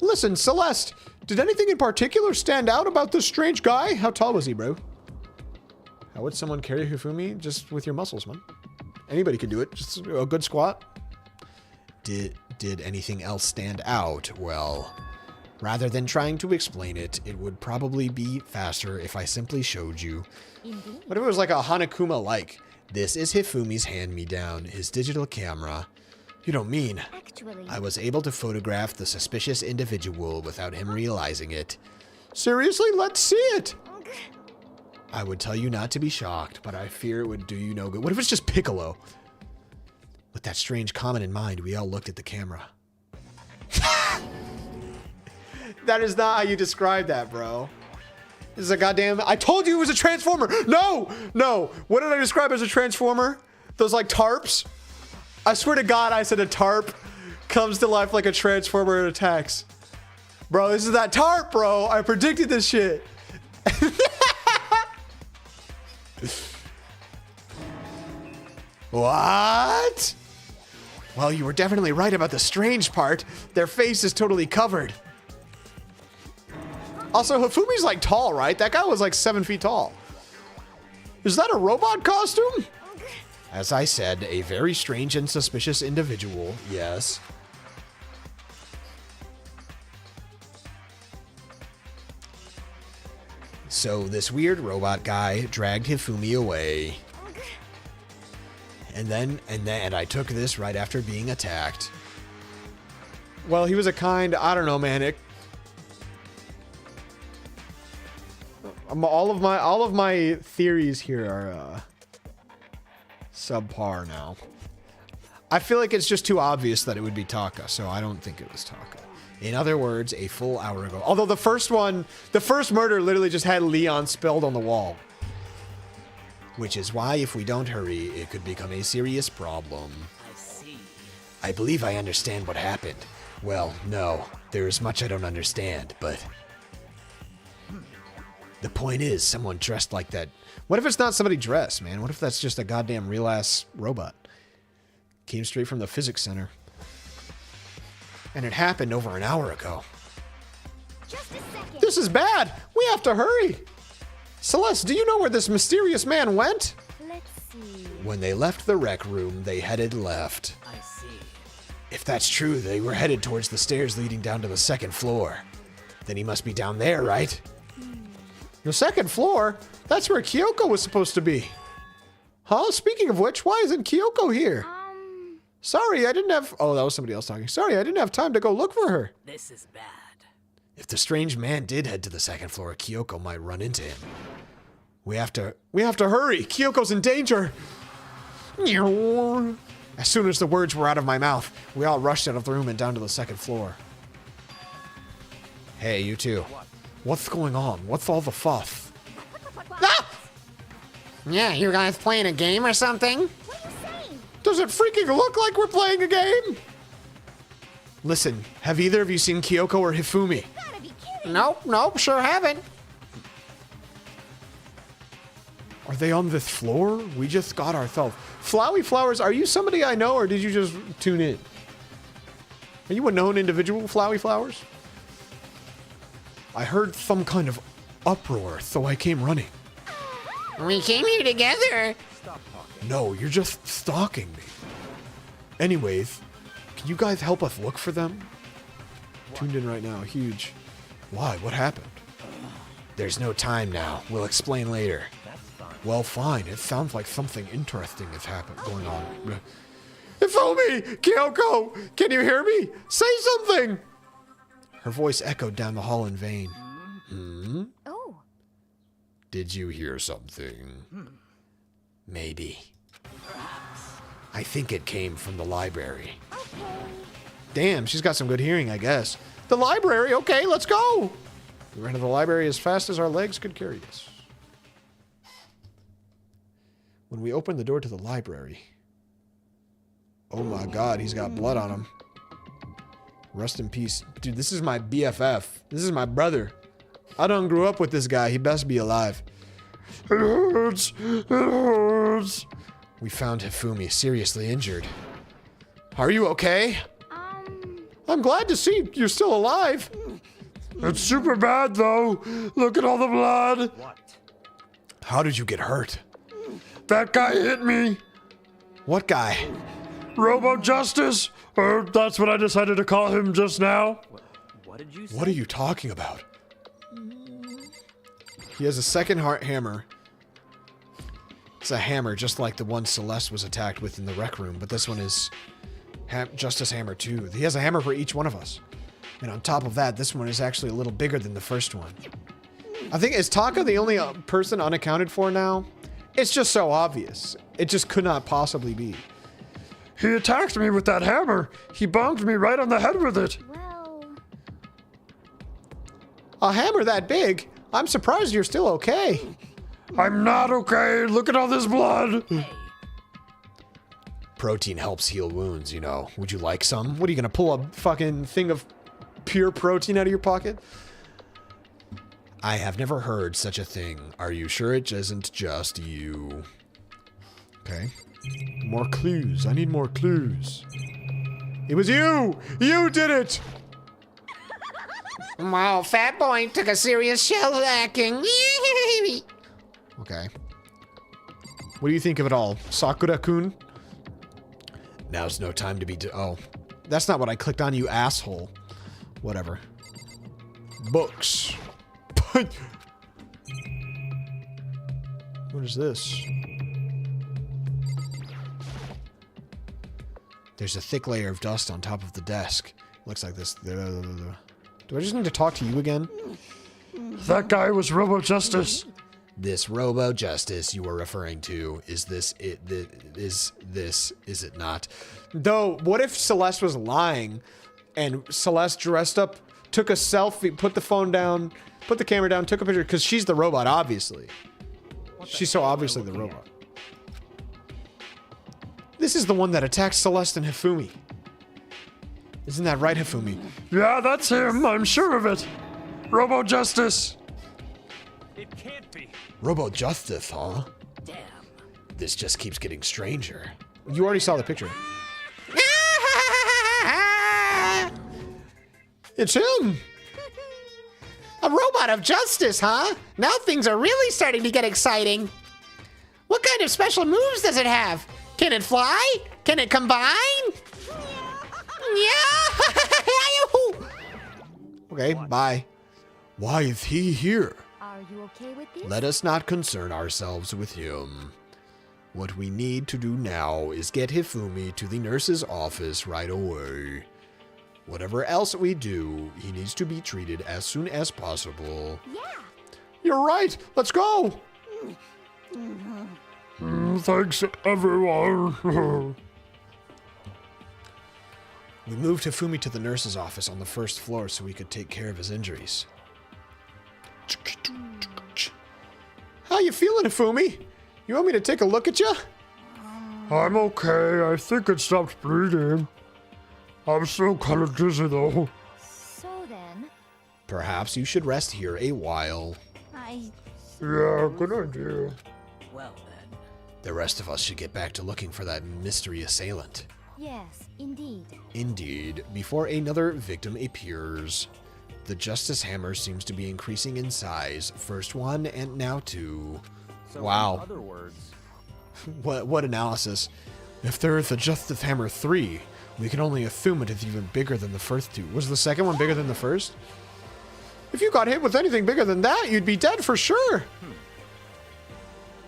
Listen, Celeste, did anything in particular stand out about this strange guy? How tall was he, bro? How would someone carry Hifumi? Just with your muscles, man. Anybody can do it. Just a good squat. Did anything else stand out? Well, rather than trying to explain it, it would probably be faster if I simply showed you. Indeed. What if it was like a Hanakuma-like? This is Hifumi's hand-me-down, his digital camera. You don't mean... Actually, I was able to photograph the suspicious individual without him realizing it. Seriously? Let's see it! I would tell you not to be shocked, but I fear it would do you no good. What if it's just Piccolo? With that strange comment in mind, we all looked at the camera. That is not how you describe that, bro. This is a goddamn... I told you it was a transformer! No! No! What did I describe as a transformer? Those, like, tarps? I swear to God, I said a tarp comes to life like a transformer and attacks. Bro, this is that tarp, bro. I predicted this shit. What? Well, you were definitely right about the strange part. Their face is totally covered. Also, Hifumi's like tall, right? That guy was like 7 feet tall. Is that a robot costume? As I said, a very strange and suspicious individual, yes. So this weird robot guy dragged Hifumi away. And I took this right after being attacked. Well, he was a kind, I don't know, man. All of my theories here are subpar now. I feel like it's just too obvious that it would be Taka, so I don't think it was Taka. In other words, a full hour ago. Although the first murder literally just had Leon spelled on the wall. Which is why if we don't hurry, it could become a serious problem. I see. I believe I understand what happened. Well, no, there is much I don't understand, but... The point is, someone dressed like that. What if it's not somebody dressed, man? What if that's just a goddamn real-ass robot? Came straight from the physics center. And it happened over an hour ago. just a second. This is bad! We have to hurry! Celeste, do you know where this mysterious man went? Let's see. When they left the rec room, they headed left. I see. If that's true, they were headed towards the stairs leading down to the second floor. Then he must be down there, right? The second floor? That's where Kyoko was supposed to be. Huh? Speaking of which, why isn't Kyoko here? Sorry, I didn't have... Oh, that was somebody else talking. Sorry, I didn't have time to go look for her. This is bad. If the strange man did head to the second floor, Kyoko might run into him. We have to hurry. Kyoko's in danger. As soon as the words were out of my mouth, we all rushed out of the room and down to the second floor. Hey, you two. What's going on? What's all the fuss? Ah! Yeah, you guys playing a game or something? What are you saying? Does it freaking look like we're playing a game? Listen, have either of you seen Kyoko or Hifumi? Gotta be kidding. Nope, sure haven't. Are they on this floor? We just got ourselves. Flowey Flowers, are you somebody I know or did you just tune in? Are you a known individual, Flowey Flowers? I heard some kind of uproar, so I came running. We came here together. No, you're just stalking me. Anyways, can you guys help us look for them? Tuned in right now, huge. Why? What happened? There's no time now. We'll explain later. Well, fine. It sounds like something interesting is going on. Hifumi! Kyoko! Can you hear me? Say something! Her voice echoed down the hall in vain. Oh, Did you hear something? Maybe. I think it came from the library. okay. Damn, she's got some good hearing, I guess. The library? Okay, let's go! We ran to the library as fast as our legs could carry us. When we opened the door to the library... Oh my god, he's got blood on him. Rest in peace. Dude, this is my BFF. This is my brother. I done grew up with this guy. He best be alive. It hurts. It hurts. We found Hifumi seriously injured. Are you okay? I'm glad to see you're still alive. It's super bad, though. Look at all the blood. How did you get hurt? That guy hit me. What guy? Robo Justice? Or that's what I decided to call him just now. What did you say? What are you talking about? He has a second hammer. It's a hammer just like the one Celeste was attacked with in the rec room, but this one is Justice Hammer too. He has a hammer for each one of us. And on top of that, this one is actually a little bigger than the first one. I think, is Taka the only person unaccounted for now? It's just so obvious. It just could not possibly be. He attacked me with that hammer. He bonked me right on the head with it. Well, A hammer that big? I'm surprised you're still okay. I'm not okay. Look at all this blood. Protein helps heal wounds, you know. Would you like some? What are you gonna pull a fucking thing of pure protein out of your pocket? I have never heard such a thing. Are you sure it isn't just you? Okay. More clues. I need more clues. It was you! You did it! Wow, Fat Boy took a serious shell hacking. Okay. What do you think of it all, Sakura-kun? Now's no time to be oh. That's not what I clicked on, you asshole. Whatever. Books. What is this? There's a thick layer of dust on top of the desk. Looks like this. Do I just need to talk to you again? That guy was Robo Justice. This Robo Justice you were referring to, is this it? Is it not? Though, what if Celeste was lying and Celeste dressed up, took a selfie, put the phone down, put the camera down, took a picture, because she's the robot, obviously. She's so obviously the robot. This is the one that attacked Celeste and Hifumi. Isn't that right, Hifumi? Yeah, that's him. I'm sure of it. Robo Justice. It can't be. Robo Justice, huh? Damn. This just keeps getting stranger. You already saw the picture. It's him! A robot of justice, huh? Now things are really starting to get exciting. What kind of special moves does it have? Can it fly? Can it combine? Yeah! Okay, bye. Why is he here? are you okay with this? Let us not concern ourselves with him. What we need to do now is get Hifumi to the nurse's office right away. Whatever else we do, he needs to be treated as soon as possible. Yeah. You're right. Let's go. Thanks, everyone. We moved Hifumi to the nurse's office on the first floor so we could take care of his injuries. How you feeling, Hifumi? You want me to take a look at you? I'm okay. I think it stopped bleeding. I'm still kind of dizzy, though. So then, Perhaps you should rest here a while. Yeah, good idea. Well then. The rest of us should get back to looking for that mystery assailant. yes, indeed. Indeed, before another victim appears. The Justice Hammer seems to be increasing in size. First one and now two. So Wow. in other words, What analysis. If there is a Justice Hammer 3, we can only assume it is even bigger than the first two. Was the second one bigger than the first? If you got hit with anything bigger than that, you'd be dead for sure.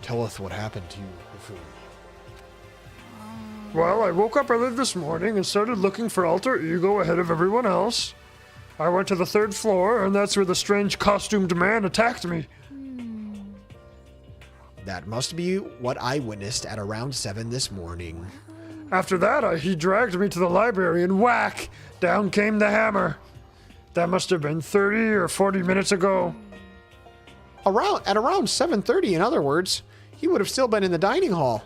Tell us what happened to you, Hifumi. Well, I woke up early this morning and started looking for Alter Ego ahead of everyone else. I went to the third floor, and that's where the strange costumed man attacked me. That must be what I witnessed at around 7 this morning. After that, he dragged me to the library, and whack! Down came the hammer. That must have been 30 or 40 minutes ago. At around 7:30, in other words, he would have still been in the dining hall.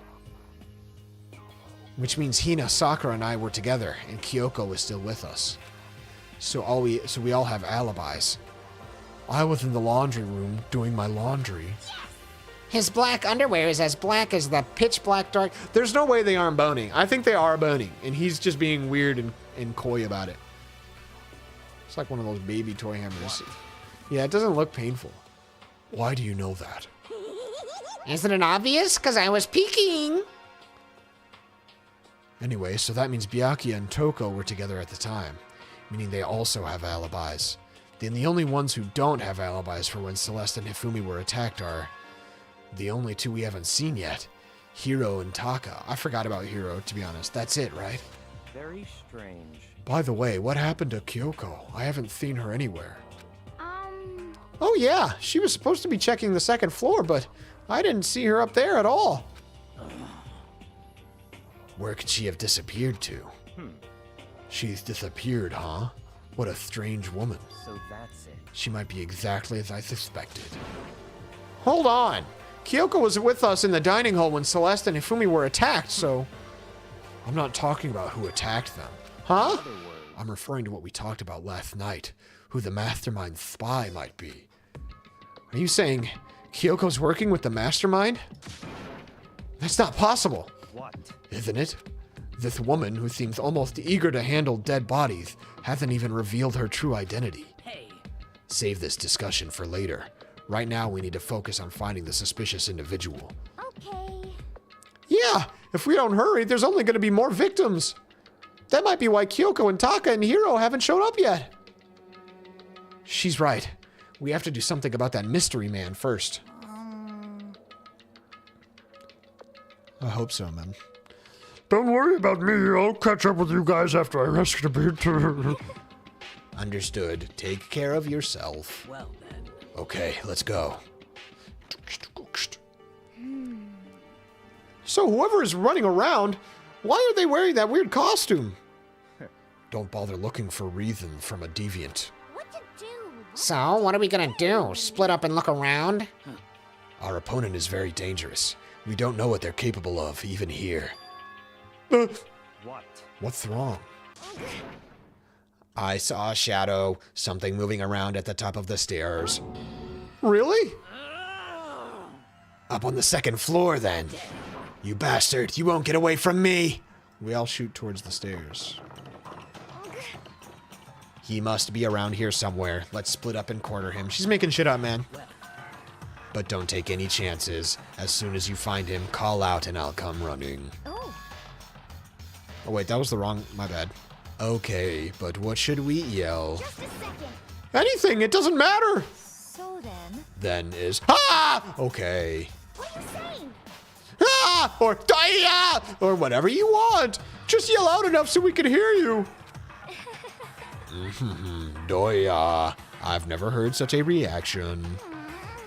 Which means Hina, Sakura, and I were together, and Kyoko was still with us. So we all have alibis. I was in the laundry room doing my laundry. His black underwear is as black as the pitch black dark. There's no way they aren't boning. I think they are boning, and he's just being weird and coy about it. It's like one of those baby toy hammers. Yeah, it doesn't look painful. Why do you know that? Isn't it obvious? Because I was peeking. Anyway, so that means Byakuya and Toko were together at the time, meaning they also have alibis. Then the only ones who don't have alibis for when Celeste and Hifumi were attacked are the only two we haven't seen yet, Hiro and Taka. I forgot about Hiro, to be honest. That's it, right? Very strange. By the way, what happened to Kyoko? I haven't seen her anywhere. Um, Oh yeah, she was supposed to be checking the second floor, but I didn't see her up there at all. Where could she have disappeared to? She's disappeared, huh? What a strange woman. So that's it. She might be exactly as I suspected. Hold on. Kyoko was with us in the dining hall when Celeste and Hifumi were attacked, so... I'm not talking about who attacked them. Huh? I'm referring to what we talked about last night. Who the mastermind spy might be. Are you saying Kyoko's working with the mastermind? That's not possible. What? Isn't it? This woman, who seems almost eager to handle dead bodies, hasn't even revealed her true identity. Hey, Save this discussion for later. Right now, we need to focus on finding the suspicious individual. okay. Yeah, if we don't hurry, there's only going to be more victims. That might be why Kyoko and Taka and Hiro haven't showed up yet. She's right. We have to do something about that mystery man first. I hope so, man. Don't worry about me. I'll catch up with you guys after I rest a bit. Understood. Take care of yourself. well then. Okay, let's go. So whoever is running around, why are they wearing that weird costume? Don't bother looking for reason from a deviant. What to do? So, what are we gonna do? Split up and look around? Our opponent is very dangerous. We don't know what they're capable of, even here. What? What's wrong? I saw a shadow, something moving around at the top of the stairs. Really? Up on the second floor, then. You bastard, you won't get away from me! We all shoot towards the stairs. He must be around here somewhere. Let's split up and corner him. She's making shit up, man. But don't take any chances. As soon as you find him, call out and I'll come running. Oh, Oh wait, that was the wrong... my bad. Okay, but what should we yell? just a second. Anything, it doesn't matter! So then, Then is... Ah! Okay. what are you saying? Ah! Or Daya! Or whatever you want! Just yell out enough so we can hear you! Doya. I've never heard such a reaction.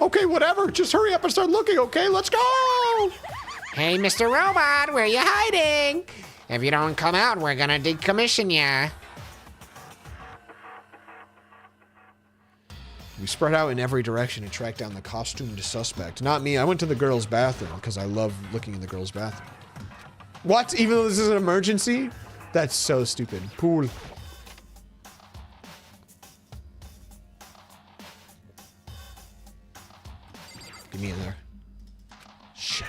Okay, whatever. Just hurry up and start looking, okay? Let's go! Hey, Mr. Robot, where you hiding? If you don't come out, we're gonna decommission ya. We spread out in every direction and tracked down the costumed suspect. Not me. I went to the girls' bathroom because I love looking in the girls' bathroom. What? Even though this is an emergency? That's so stupid. Pool. Get me in there. Shit.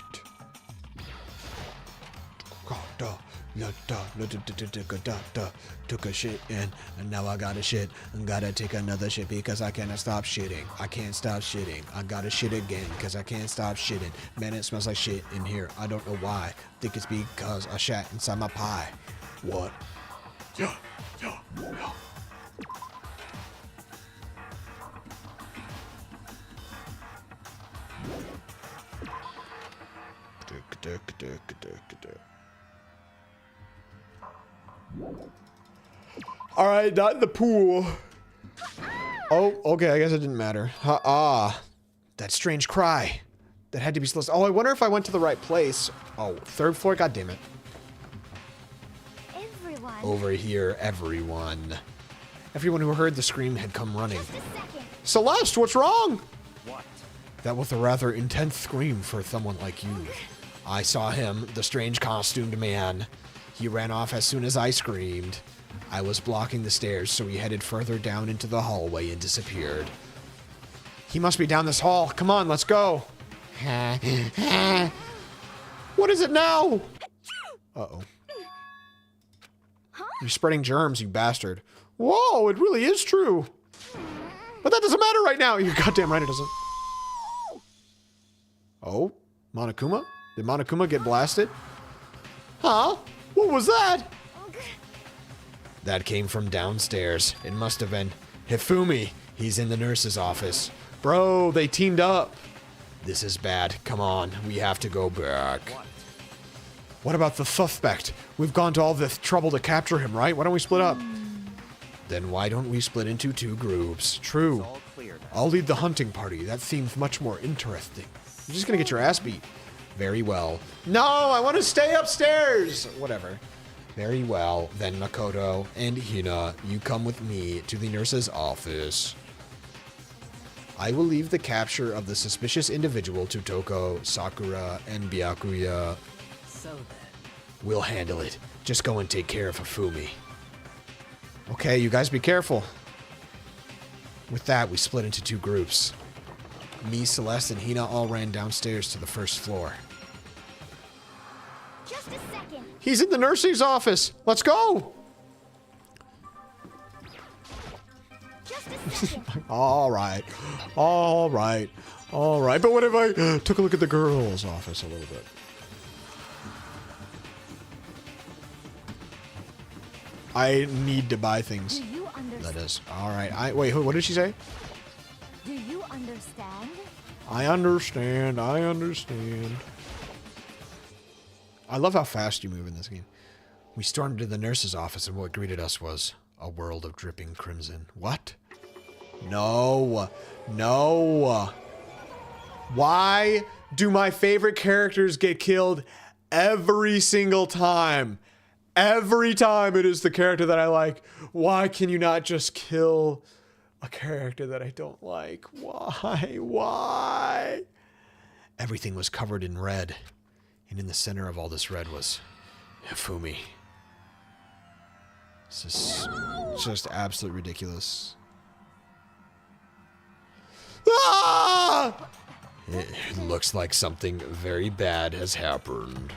Took a shit and now I gotta shit and gotta take another shit because I cannot stop shitting. I can't stop shitting. I gotta shit again because I can't stop shitting. Man, it smells like shit in here. I don't know why. Think it's because I shat inside my pie. What? Yeah. All right, not in the pool. Oh, okay, I guess it didn't matter. That strange cry. That had to be Celeste. Oh, I wonder if I went to the right place. Oh, third floor, god damn it. Everyone. Over here, everyone. Everyone who heard the scream had come running. Just a second. Celeste, what's wrong? What? That was a rather intense scream for someone like you. I saw him, the strange costumed man. He ran off as soon as I screamed. I was blocking the stairs, so he headed further down into the hallway and disappeared. He must be down this hall. Come on, let's go. What is it now? Uh-oh. You're spreading germs, you bastard. Whoa, it really is true. But that doesn't matter right now. You're goddamn right it doesn't. Oh, Monokuma? Did Monokuma get blasted? Huh? What was that? That came from downstairs. It must have been Hifumi. He's in the nurse's office. Bro, they teamed up. This is bad. Come on, we have to go back. What about the suspect? We've gone to all this trouble to capture him, right? Why don't we split up? Then why don't we split into 2 groups? True. All clear now. I'll lead the hunting party. That seems much more interesting. You're just gonna get your ass beat. Very well. No, I want to stay upstairs. Whatever. Very well. Then Makoto and Hina, you come with me to the nurse's office. I will leave the capture of the suspicious individual to Toko, Sakura, and Byakuya. So then. We'll handle it. Just go and take care of Hifumi. Okay, you guys be careful. With that, we split into 2 groups. Me, Celeste, and Hina all ran downstairs to the first floor. Just a second. He's in the nurse's office. Let's go. Just a second. All right. All right. All right. But what if I took a look at the girls' office a little bit? I need to buy things. Do you That understand? is. All right. Wait, what did she say? Do you understand? I understand. I understand. I love how fast you move in this game. We stormed into the nurse's office, and what greeted us was a world of dripping crimson. What? No. No. Why do my favorite characters get killed every single time? Every time it is the character that I like. Why can you not just kill a character that I don't like? Why? Why? Everything was covered in red. And in the center of all this red was Hifumi. This is just absolutely ridiculous. Ah! It looks like something very bad has happened.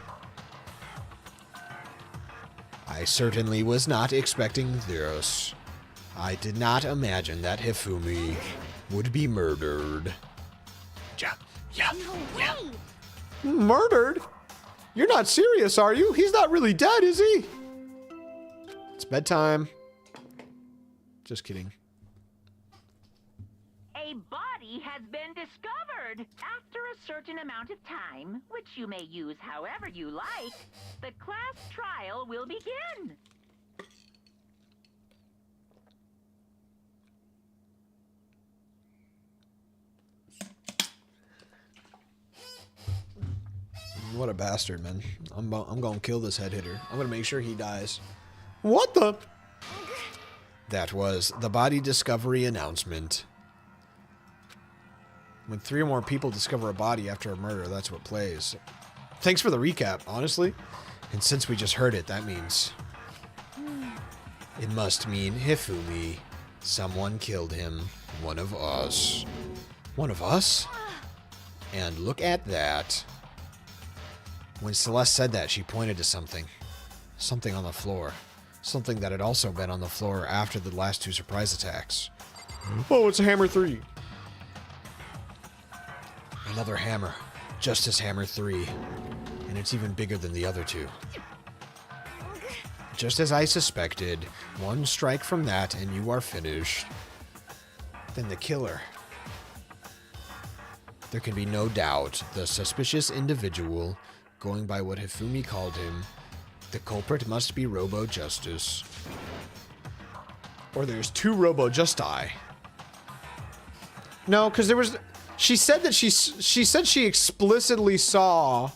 I certainly was not expecting this. I did not imagine that Hifumi would be murdered. Yeah. No way. Murdered? You're not serious, are you? He's not really dead, is he? It's bedtime. Just kidding. A body has been discovered. After a certain amount of time, which you may use however you like, the class trial will begin. What a bastard, man. I'm gonna kill this head hitter. I'm gonna make sure he dies. What the? That was the body discovery announcement. When 3 or more people discover a body after a murder, that's what plays. Thanks for the recap, honestly. And since we just heard it, that means... It must mean Hifumi. Someone killed him. One of us. One of us? And look at that. When Celeste said that, she pointed to something. Something on the floor. Something that had also been on the floor after the last 2 surprise attacks. Oh, it's a hammer 3. Another hammer. Justice Hammer 3. And it's even bigger than the other 2. Just as I suspected, 1 strike from that and you are finished. Then the killer. There can be no doubt the suspicious individual, going by what Hifumi called him, the culprit must be Robo Justice. Or there's 2 Robo Justi. No, because there was... She said that she said she explicitly saw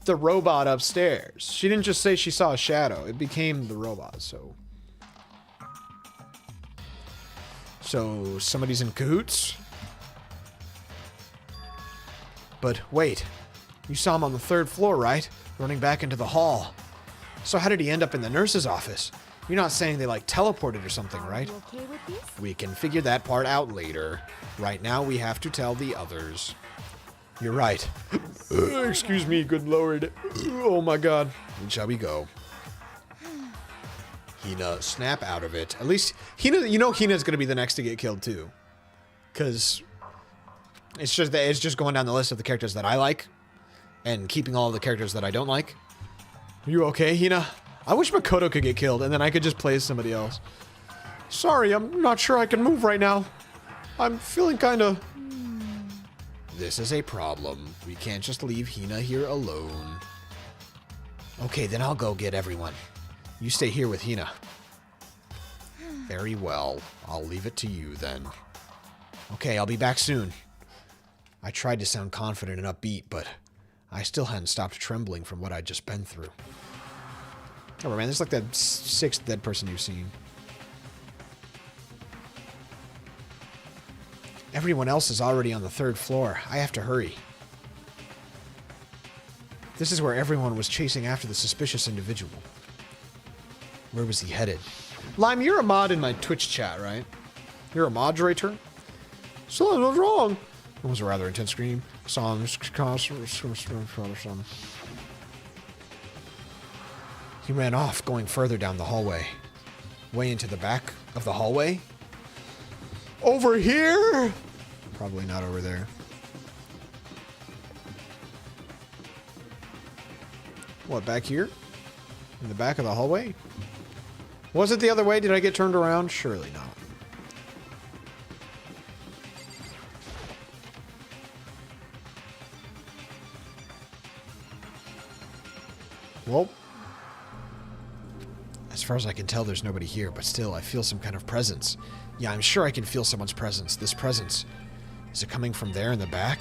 the robot upstairs. She didn't just say she saw a shadow. It became the robot, so... So, somebody's in cahoots? But wait, you saw him on the 3rd floor, right? Running back into the hall. So how did he end up in the nurse's office? You're not saying they like teleported or something, right? You okay with this? We can figure that part out later. Right now we have to tell the others. You're right. Excuse me, good lord. Oh my god. And shall we go? Hina, snap out of it. At least, Hina, you know Hina's gonna be the next to get killed too. Because it's just going down the list of the characters that I like and keeping all of the characters that I don't like. Are you okay, Hina? I wish Makoto could get killed and then I could just play as somebody else. Sorry, I'm not sure I can move right now. I'm feeling kinda... This is a problem. We can't just leave Hina here alone. Okay, then I'll go get everyone. You stay here with Hina. Very well. I'll leave it to you then. Okay, I'll be back soon. I tried to sound confident and upbeat, but I still hadn't stopped trembling from what I'd just been through. Oh man, this is like the 6th dead person you've seen. Everyone else is already on the 3rd floor. I have to hurry. This is where everyone was chasing after the suspicious individual. Where was he headed? Lime, you're a mod in my Twitch chat, right? You're a moderator? Something was wrong. It was a rather intense scream. He ran off, going further down the hallway. Way into the back of the hallway? Over here? Probably not over there. What, back here? In the back of the hallway? Was it the other way? Did I get turned around? Surely not. Well, as far as I can tell, there's nobody here, but still, I feel some kind of presence. Yeah, I'm sure I can feel someone's presence. This presence. Is it coming from there in the back?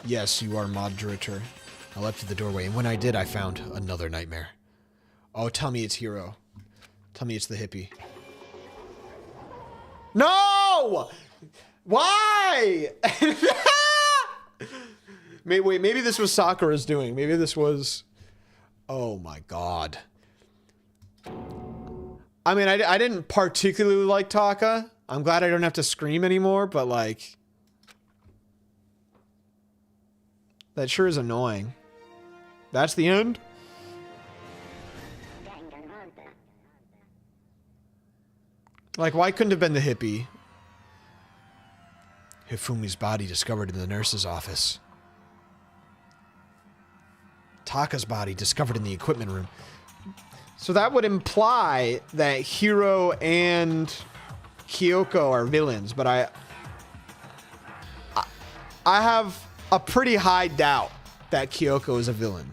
Yes, you are moderator. I leapt to the doorway, and when I did, I found another nightmare. Oh, tell me it's Hero. Tell me it's the hippie. No! Why? Wait, maybe this was Sakura's doing. Maybe this was... Oh my god. I mean, I didn't particularly like Taka. I'm glad I don't have to scream anymore, but like... That sure is annoying. That's the end? Like, why couldn't it have been the hippie? Hifumi's body discovered in the nurse's office. Taka's body discovered in the equipment room. So that would imply that Hiro and Kyoko are villains, but I have a pretty high doubt that Kyoko is a villain.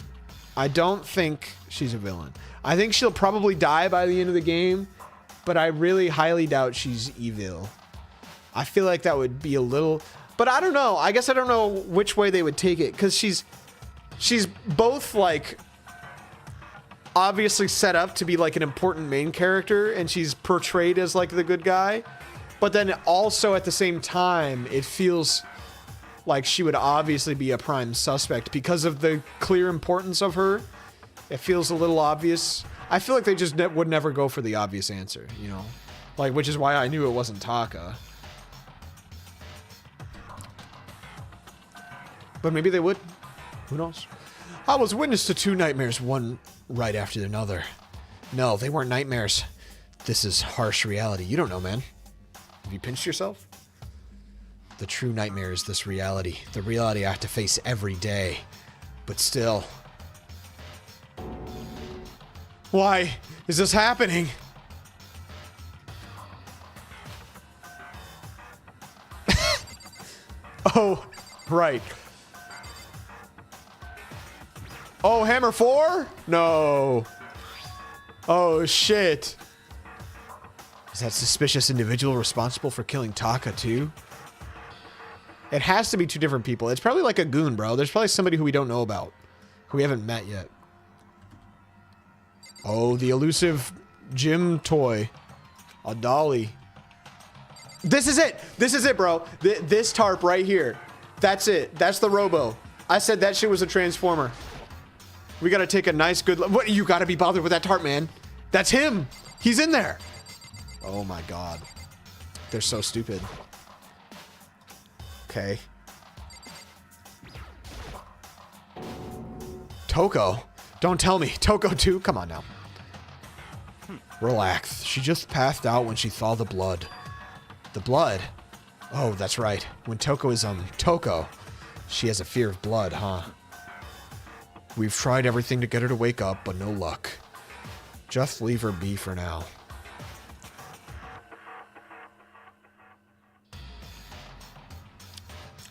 I don't think she's a villain. I think she'll probably die by the end of the game, but I really highly doubt she's evil. I feel like that would be a little... But I don't know. I guess I don't know which way they would take it, because she's both, like, obviously set up to be, like, an important main character, and she's portrayed as, like, the good guy. But then also at the same time, it feels like she would obviously be a prime suspect because of the clear importance of her. It feels a little obvious. I feel like they just would never go for the obvious answer, you know? Like, which is why I knew it wasn't Taka. But maybe they would. Who knows? I was witness to 2 nightmares, one right after another. No, they weren't nightmares. This is harsh reality. You don't know, man. Have you pinched yourself? The true nightmare is this reality. The reality I have to face every day. But still. Why is this happening? Oh, right. Oh, Hammer 4? No. Oh, shit. Is that suspicious individual responsible for killing Taka, too? It has to be 2 different people. It's probably like a goon, bro. There's probably somebody who we don't know about. Who we haven't met yet. Oh, the elusive gym toy. A dolly. This is it. This is it, bro. This tarp right here. That's it. That's the Robo. I said that shit was a Transformer. We gotta take a nice good look. What? You gotta be bothered with that tarp, man. That's him. He's in there. Oh my god. They're so stupid. Okay. Toko? Don't tell me. Toko too? Come on now. Relax. She just passed out when she saw the blood. The blood? Oh, that's right. When Toko is, Toko. She has a fear of blood, huh? We've tried everything to get her to wake up, but no luck. Just leave her be for now.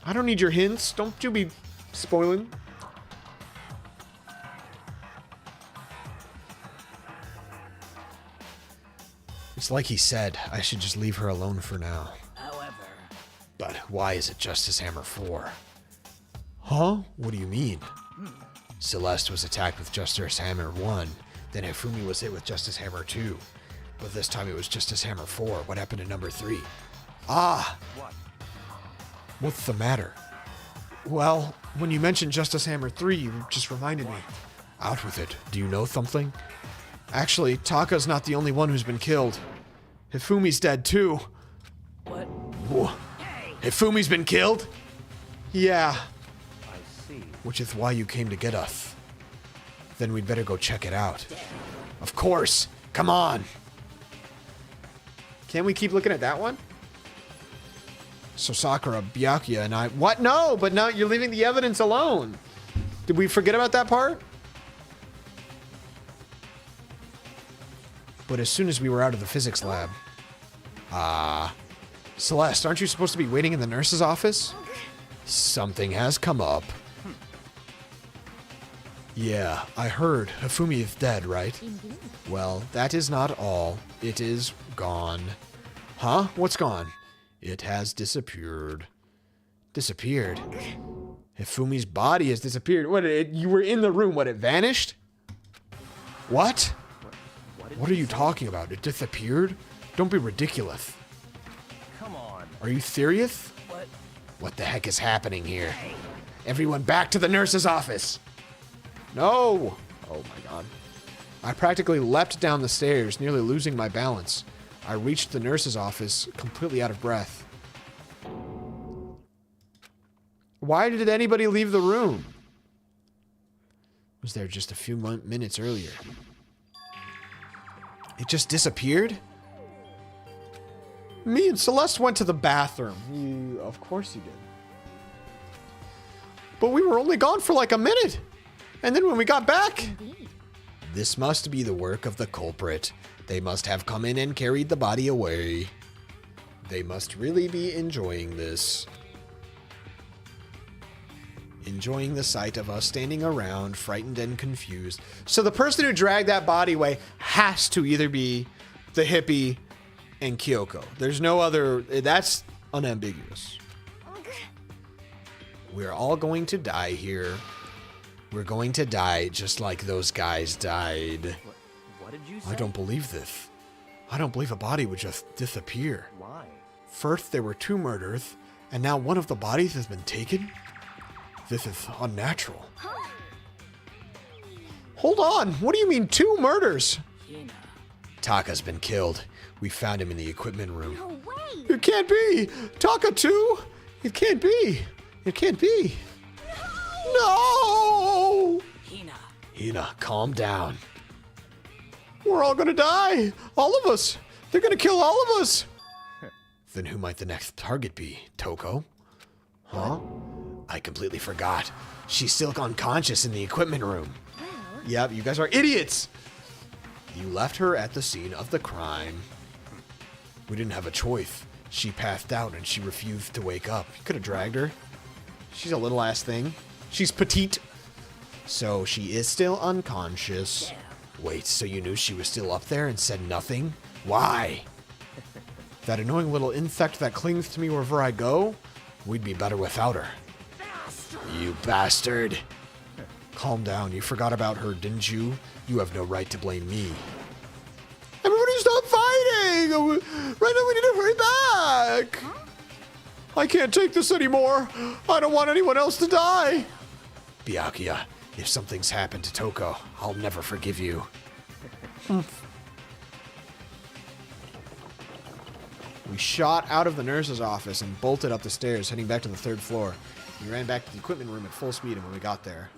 I don't need your hints. Don't you be spoiling. It's like he said, I should just leave her alone for now. However, But why is it Justice Hammer 4? Huh? What do you mean? Celeste was attacked with Justice Hammer 1, then Hifumi was hit with Justice Hammer 2. But this time it was Justice Hammer 4. What happened to number 3? Ah! What? What's the matter? Well, when you mentioned Justice Hammer 3, you just reminded me. Out with it. Do you know something? Actually, Taka's not the only one who's been killed. Hifumi's dead too. what? Whoa. Hifumi's been killed? Yeah, I see. which is why you came to get us. Then we'd better go check it out. Of course. Come on. Can't we keep looking at that one? So Sakura, Byakuya, and I... What? No, but no, you're leaving the evidence alone. Did we forget about that part? But as soon as we were out of the physics lab... Celeste, aren't you supposed to be waiting in the nurse's office? Something has come up. Yeah, I heard. Hifumi is dead, right? Indeed. Well, that is not all. It is gone. Huh? What's gone? It has disappeared. Disappeared? Hifumi's body has disappeared. What? You were in the room. What? It vanished? What? What are you talking about? It disappeared? Don't be ridiculous. Come on. Are you serious? What? What the heck is happening here? Everyone back to the nurse's office. No! Oh my god. I practically leapt down the stairs, nearly losing my balance. I reached the nurse's office, completely out of breath. Why did anybody leave the room? Was there just a few minutes earlier? It just disappeared? Me and Celeste went to the bathroom. Of course you did. But we were only gone for like a minute. And then when we got back... Indeed. This must be the work of the culprit. They must have come in and carried the body away. They must really be enjoying this. Enjoying the sight of us standing around, frightened and confused. So the person who dragged that body away has to either be the hippie and Kyoko. There's no other... That's unambiguous. We're all going to die here. We're going to die just like those guys died. What did you say? I don't believe this. I don't believe a body would just disappear. Why? First, there were 2 murders, and now one of the bodies has been taken? This is unnatural. Hold on, what do you mean 2 murders? Hina. Taka's been killed. We found him in the equipment room. No way. It can't be! Taka too? It can't be. It can't be. No! Hina. Hina, calm down. We're all gonna die. All of us. They're gonna kill all of us. Then who might the next target be? Toko? Huh? I completely forgot. She's still unconscious in the equipment room. Yep, you guys are idiots. You left her at the scene of the crime. We didn't have a choice. She passed out and she refused to wake up. You could have dragged her. She's a little ass thing. She's petite. So she is still unconscious. Wait, so you knew she was still up there and said nothing? Why? That annoying little insect that clings to me wherever I go? We'd be better without her. You bastard. Calm down. You forgot about her, didn't you? You have no right to blame me. Everybody stop fighting! Right now we need to hurry back! I can't take this anymore. I don't want anyone else to die. Byakuya, if something's happened to Toko, I'll never forgive you. We shot out of the nurse's office and bolted up the stairs, heading back to the 3rd floor. We ran back to the equipment room at full speed, and when we got there...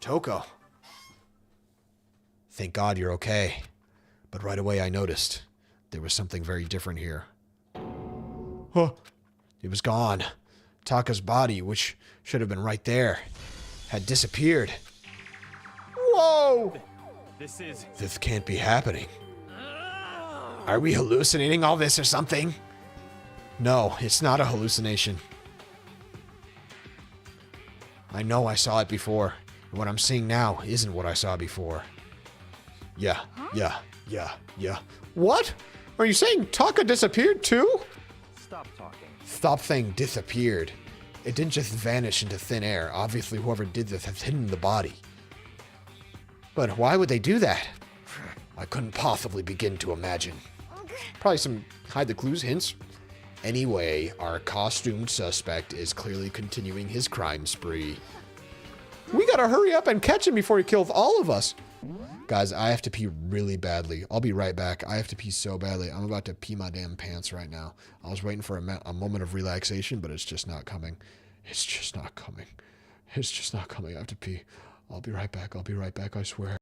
Toko. Thank God you're okay. But right away I noticed there was something very different here. Huh. It was gone. Taka's body, which should have been right there, had disappeared. Whoa! This can't be happening. Are we hallucinating all this or something? No, it's not a hallucination. I know I saw it before. And what I'm seeing now isn't what I saw before. Yeah. What? Are you saying Taka disappeared too? Stop talking. Stop saying disappeared. It didn't just vanish into thin air. Obviously, whoever did this has hidden the body. But why would they do that? I couldn't possibly begin to imagine. Probably some hide the clues hints. Anyway, our costumed suspect is clearly continuing his crime spree. We gotta hurry up and catch him before he kills all of us. Guys, I have to pee really badly. I'll be right back. I have to pee so badly. I'm about to pee my damn pants right now. I was waiting for a moment of relaxation, but it's just not coming. It's just not coming. It's just not coming. I have to pee. I'll be right back. I'll be right back, I swear.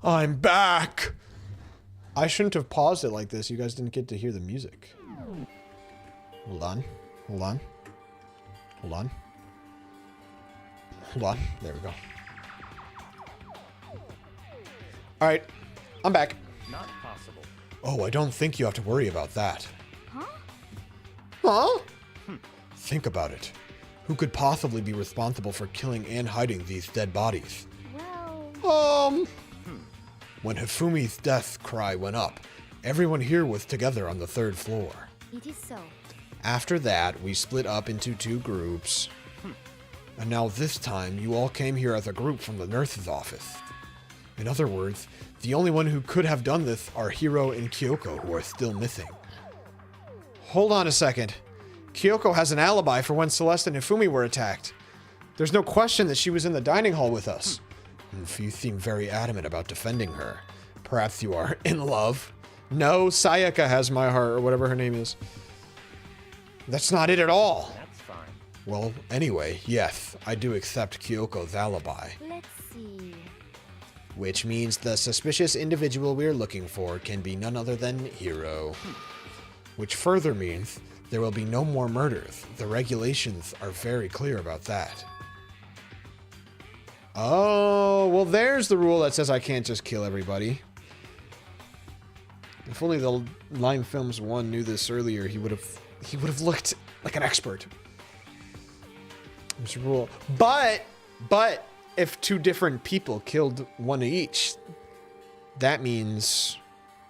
I'm back! I shouldn't have paused it like this. You guys didn't get to hear the music. Hold on. Hold on. Hold on. Hold on. There we go. Alright. I'm back. Not possible. Oh, I don't think you have to worry about that. Huh? Huh? Think about it. Who could possibly be responsible for killing and hiding these dead bodies? Well... When Hifumi's death cry went up, everyone here was together on the 3rd floor. It is so. After that, we split up into 2 groups. And now this time, you all came here as a group from the nurse's office. In other words, the only one who could have done this are Hiro and Kyoko, who are still missing. Hold on a second. Kyoko has an alibi for when Celeste and Hifumi were attacked. There's no question that she was in the dining hall with us. You seem very adamant about defending her. Perhaps you are in love? No, Sayaka has my heart, or whatever her name is. That's not it at all. That's fine. Well, anyway, yes, I do accept Kyoko's alibi. Let's see. Which means the suspicious individual we're looking for can be none other than Hiro. Which further means there will be no more murders. The regulations are very clear about that. Oh, well there's the rule that says I can't just kill everybody. If only the Line Films 1 knew this earlier, he would have looked like an expert. There's a rule. But if 2 different people killed one each, that means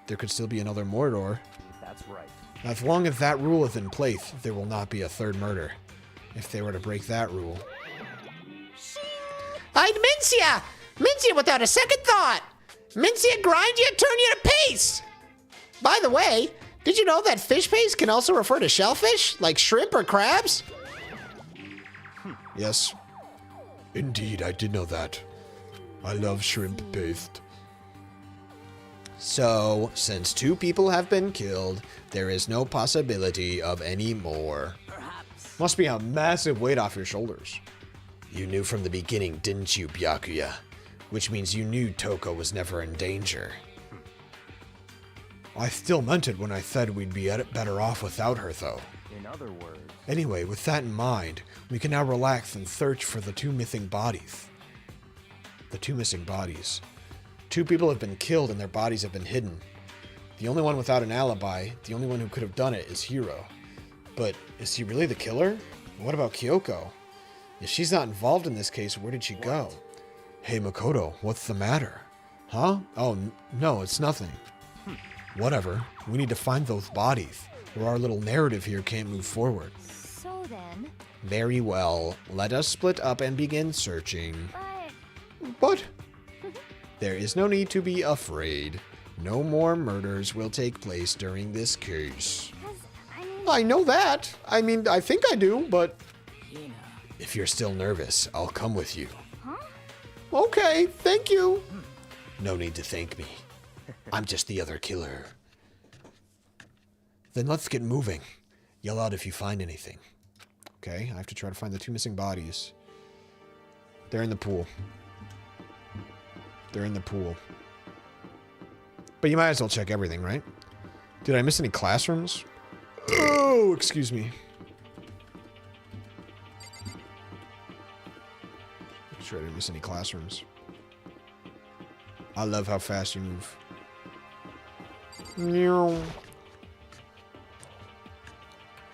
there could still be another Mordor. That's right. As long as that rule is in place, there will not be a 3rd murder. If they were to break that rule. I'd Mincia! Mincia without a second thought! Mincia grind you, turn you to paste! By the way, did you know that fish paste can also refer to shellfish, like shrimp or crabs? Yes. Indeed, I did know that. I love shrimp paste. So, since 2 people have been killed, there is no possibility of any more. Perhaps. Must be a massive weight off your shoulders. You knew from the beginning, didn't you, Byakuya? Which means you knew Toko was never in danger. I still meant it when I said we'd be better off without her, though. In other words, Anyway, with that in mind, we can now relax and search for the 2 missing bodies. The 2 missing bodies. 2 people have been killed and their bodies have been hidden. The only one without an alibi, the only one who could have done it, is Hiro. But is he really the killer? What about Kyoko? If she's not involved in this case, where did she go? Hey, Makoto, what's the matter? Huh? Oh, no, it's nothing. Whatever. We need to find those bodies, or our little narrative here can't move forward. So then, Very well. Let us split up and begin searching. but But there is no need to be afraid. No more murders will take place during this case. because I mean, I know that. I mean, I think I do, but Hina. if you're still nervous, I'll come with you. huh? Okay, thank you. No need to thank me. I'm just the other killer. Then let's get moving. Yell out if you find anything. Okay, I have to try to find the 2 missing bodies. They're in the pool. They're in the pool. But you might as well check everything, right? Did I miss any classrooms? Oh, excuse me. Make sure I didn't miss any classrooms. I love how fast you move. Meow.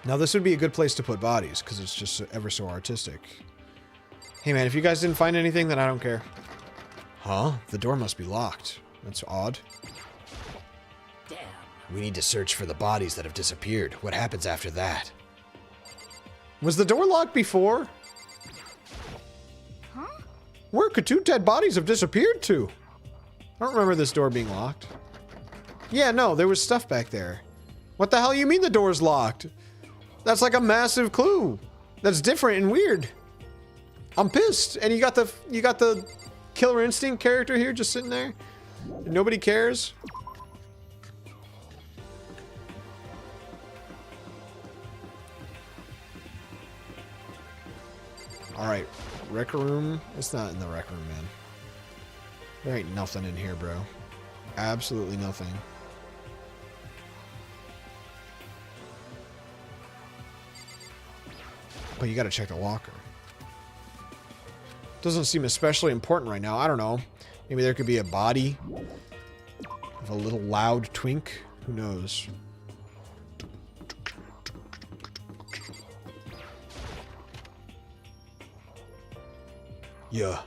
Now this would be a good place to put bodies, because it's just ever so artistic. Hey man, if you guys didn't find anything, then I don't care. Huh? The door must be locked. That's odd. Damn. We need to search for the bodies that have disappeared. What happens after that? Was the door locked before? Huh? Where could 2 dead bodies have disappeared to? I don't remember this door being locked. Yeah, no, there was stuff back there. What the hell you mean the door's locked? That's like a massive clue. That's different and weird. I'm pissed. And you got the Killer Instinct character here just sitting there. Nobody cares. All right, rec room. It's not in the rec room, man. There ain't nothing in here, bro. Absolutely nothing. But you gotta check the locker. Doesn't seem especially important right now. I don't know. Maybe there could be a body of a little loud twink. Who knows? Yeah.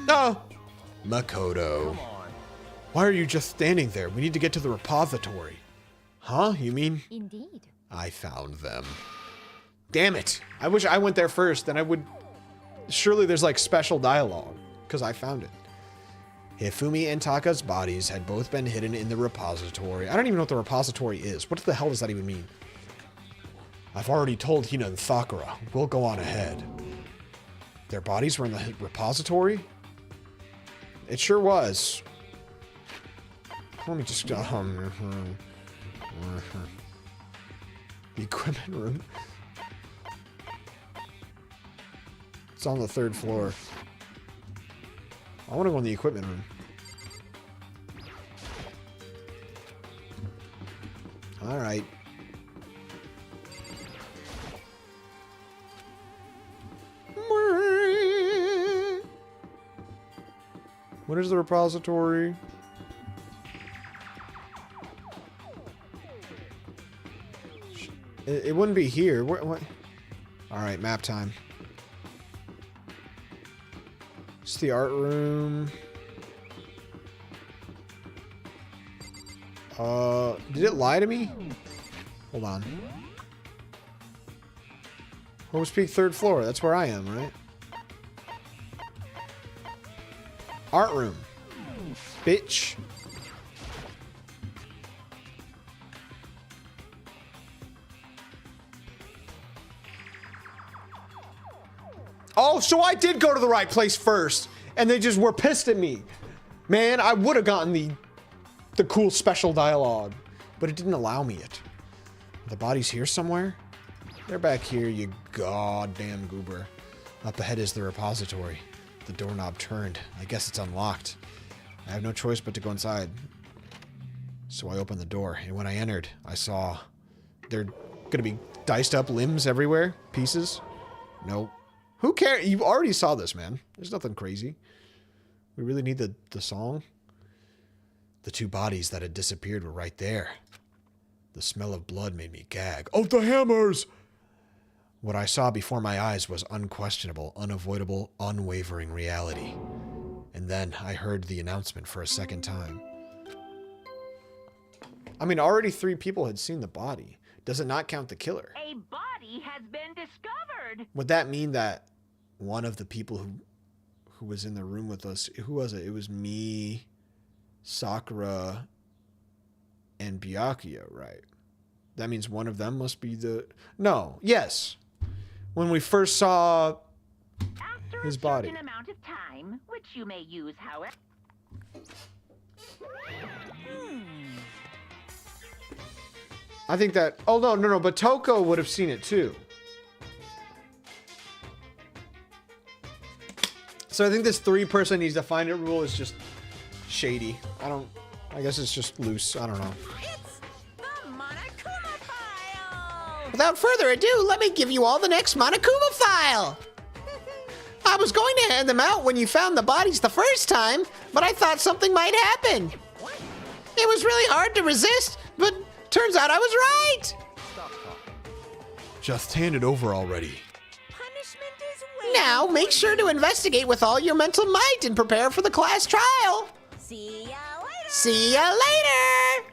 No! Makoto. come on. Why are you just standing there? We need to get to the repository. Huh? You mean? Indeed. I found them. Damn it. I wish I went there first, then I would... Surely there's like special dialogue, because I found it. Hifumi and Taka's bodies had both been hidden in the repository. I don't even know what the repository is. What the hell does that even mean? I've already told Hina and Sakura. We'll go on ahead. Their bodies were in the repository? It sure was. Let me just... the equipment room. It's on the 3rd floor. I want to go in the equipment room. All right. What is the repository? It wouldn't be here. What? All right, map time. It's the art room. Did it lie to me? Hold on. Rose Peak 3rd floor. That's where I am, right? Art room. Bitch. Oh, so I did go to the right place first, and they just were pissed at me. Man, I would have gotten the cool special dialogue, but it didn't allow me it. The body's here somewhere? They're back here, you goddamn goober. Up ahead is the repository. The doorknob turned. I guess it's unlocked. I have no choice but to go inside. So I opened the door, and when I entered, I saw there gonna be diced up limbs everywhere. Pieces. Nope. Who cares? You already saw this, man. There's nothing crazy. We really need the song. The two bodies that had disappeared were right there. The smell of blood made me gag. Oh, the hammers! What I saw before my eyes was unquestionable, unavoidable, unwavering reality. And then I heard the announcement for a second time. I mean, already 3 people had seen the body. Does it not count the killer? A body has been discovered. Would that mean that one of the people who was in the room with us, who was it? It was me, Sakura, and Byakuya, right? That means one of them must be the... No, yes. When we first saw After his a body. certain amount of time, which you may use however. I think that... Oh, no, but Toko would have seen it too. So I think this 3-person needs to find it rule is just shady. I guess it's just loose. I don't know. It's the Monokuma file! Without further ado, let me give you all the next Monokuma file. I was going to hand them out when you found the bodies the first time, but I thought something might happen. It was really hard to resist, but turns out I was right. Just hand it over already. Punishment is waiting. Now, make sure to investigate with all your mental might and prepare for the class trial. See ya later! See ya later!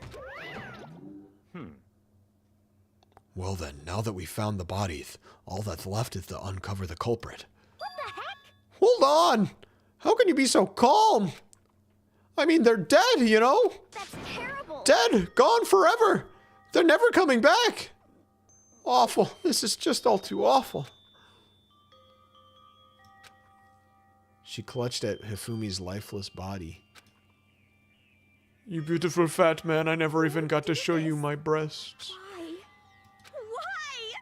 Well then, now that we've found the bodies, all that's left is to uncover the culprit. What the heck? Hold on! How can you be so calm? I mean, they're dead, you know? That's terrible! Dead! Gone forever! They're never coming back! Awful. This is just all too awful. She clutched at Hifumi's lifeless body. You beautiful fat man, I never even got to show you my breasts. Why? Why?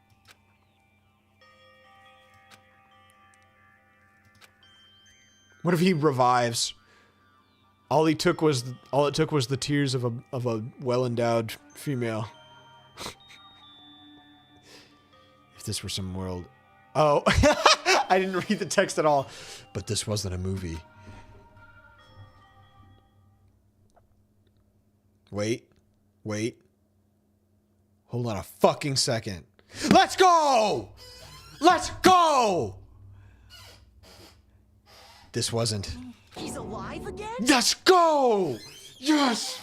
What if he revives? All it took was the tears of a well-endowed female. If this were some world... Oh, I didn't read the text at all. But this wasn't a movie. Wait. Hold on a fucking second. Let's go! Let's go! This wasn't... He's alive again? Let's go! Yes!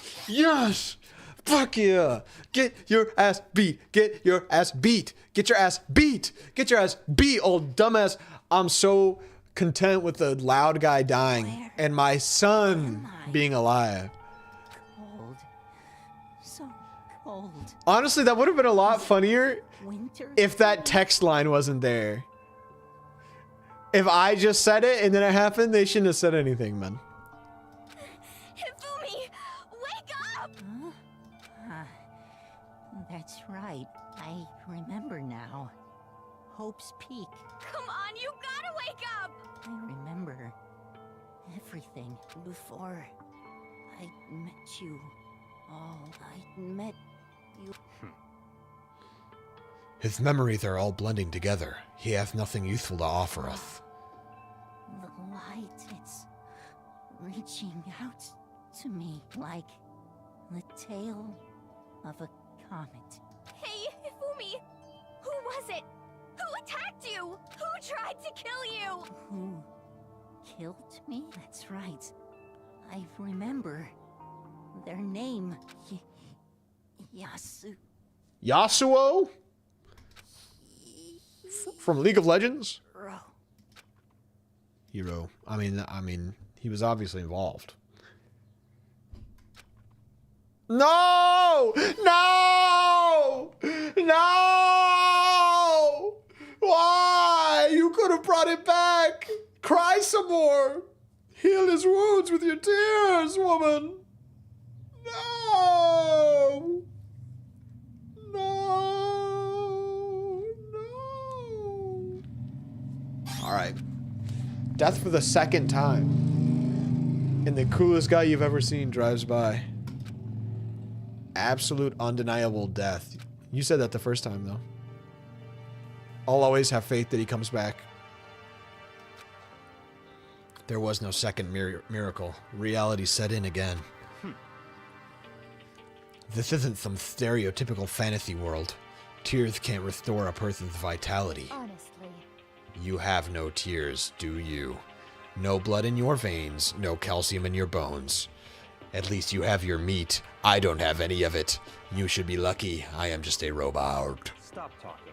Fuck yeah! Get your ass beat! Get your ass beat! Get your ass beat! Get your ass beat, old dumbass! I'm so content with the loud guy dying and my son being alive. Cold. So cold. Honestly, that would have been a lot funnier Winter. if that text line wasn't there. If I just said it and then it happened, they shouldn't have said anything, man. Hifumi! Wake up! That's right. I remember now. Hope's Peak. Come on, you gotta wake up! I remember everything before I met you. Oh, I met you. His memories are all blending together. He hath nothing useful to offer us. The light, it's reaching out to me like the tail of a comet. Hey, Hifumi! Who was it? Who attacked you? Who tried to kill you? Who killed me? That's right. I remember their name. Yasu. Yasuo? From League of Legends? Hero. I mean, he was obviously involved. No! No! No! Why? You could have brought him back. Cry some more. Heal his wounds with your tears, woman. No. No. No. All right. Death for the second time. And the coolest guy you've ever seen drives by. Absolute undeniable death. You said that the first time, though. I'll always have faith that he comes back. There was no second miracle. Reality set in again. This isn't some stereotypical fantasy world. Tears can't restore a person's vitality. Honestly. You have no tears, do you? No blood in your veins, no calcium in your bones. At least you have your meat. I don't have any of it. You should be lucky. I am just a robot. Stop talking.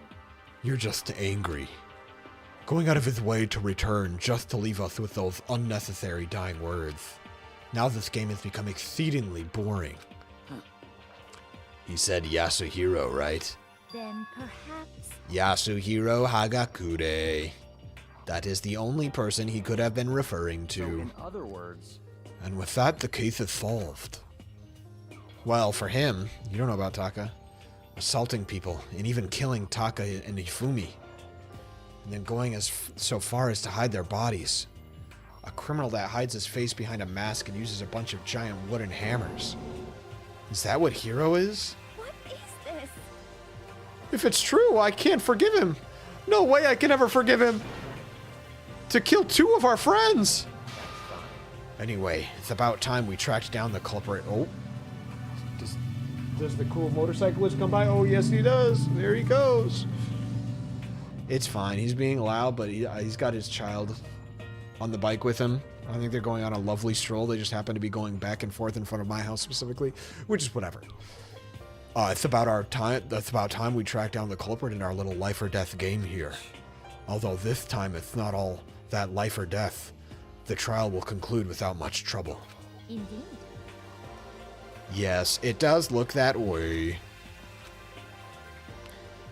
You're just angry. Going out of his way to return just to leave us with those unnecessary dying words. Now this game has become exceedingly boring. He said Yasuhiro, right? Then perhaps... Yasuhiro Hagakure. That is the only person he could have been referring So, to. in other words, And with that, the case is solved. Well, for him, you don't know about Taka. Assaulting people, and even killing Taka and Hifumi. And then going so far as to hide their bodies. A criminal that hides his face behind a mask and uses a bunch of giant wooden hammers. Is that what Hiro is? What is this? If it's true, I can't forgive him. No way I can ever forgive him. To kill two of our friends. Anyway, it's about time we tracked down the culprit. Oh. Does the cool motorcyclist come by? Oh, yes, he does. There he goes. It's fine. He's being loud, but he's got his child on the bike with him. I think they're going on a lovely stroll. They just happen to be going back and forth in front of my house specifically, which is whatever. It's about our time. That's about time we track down the culprit in our little life or death game here. Although this time it's not all that life or death. The trial will conclude without much trouble. Indeed. Yes, it does look that way.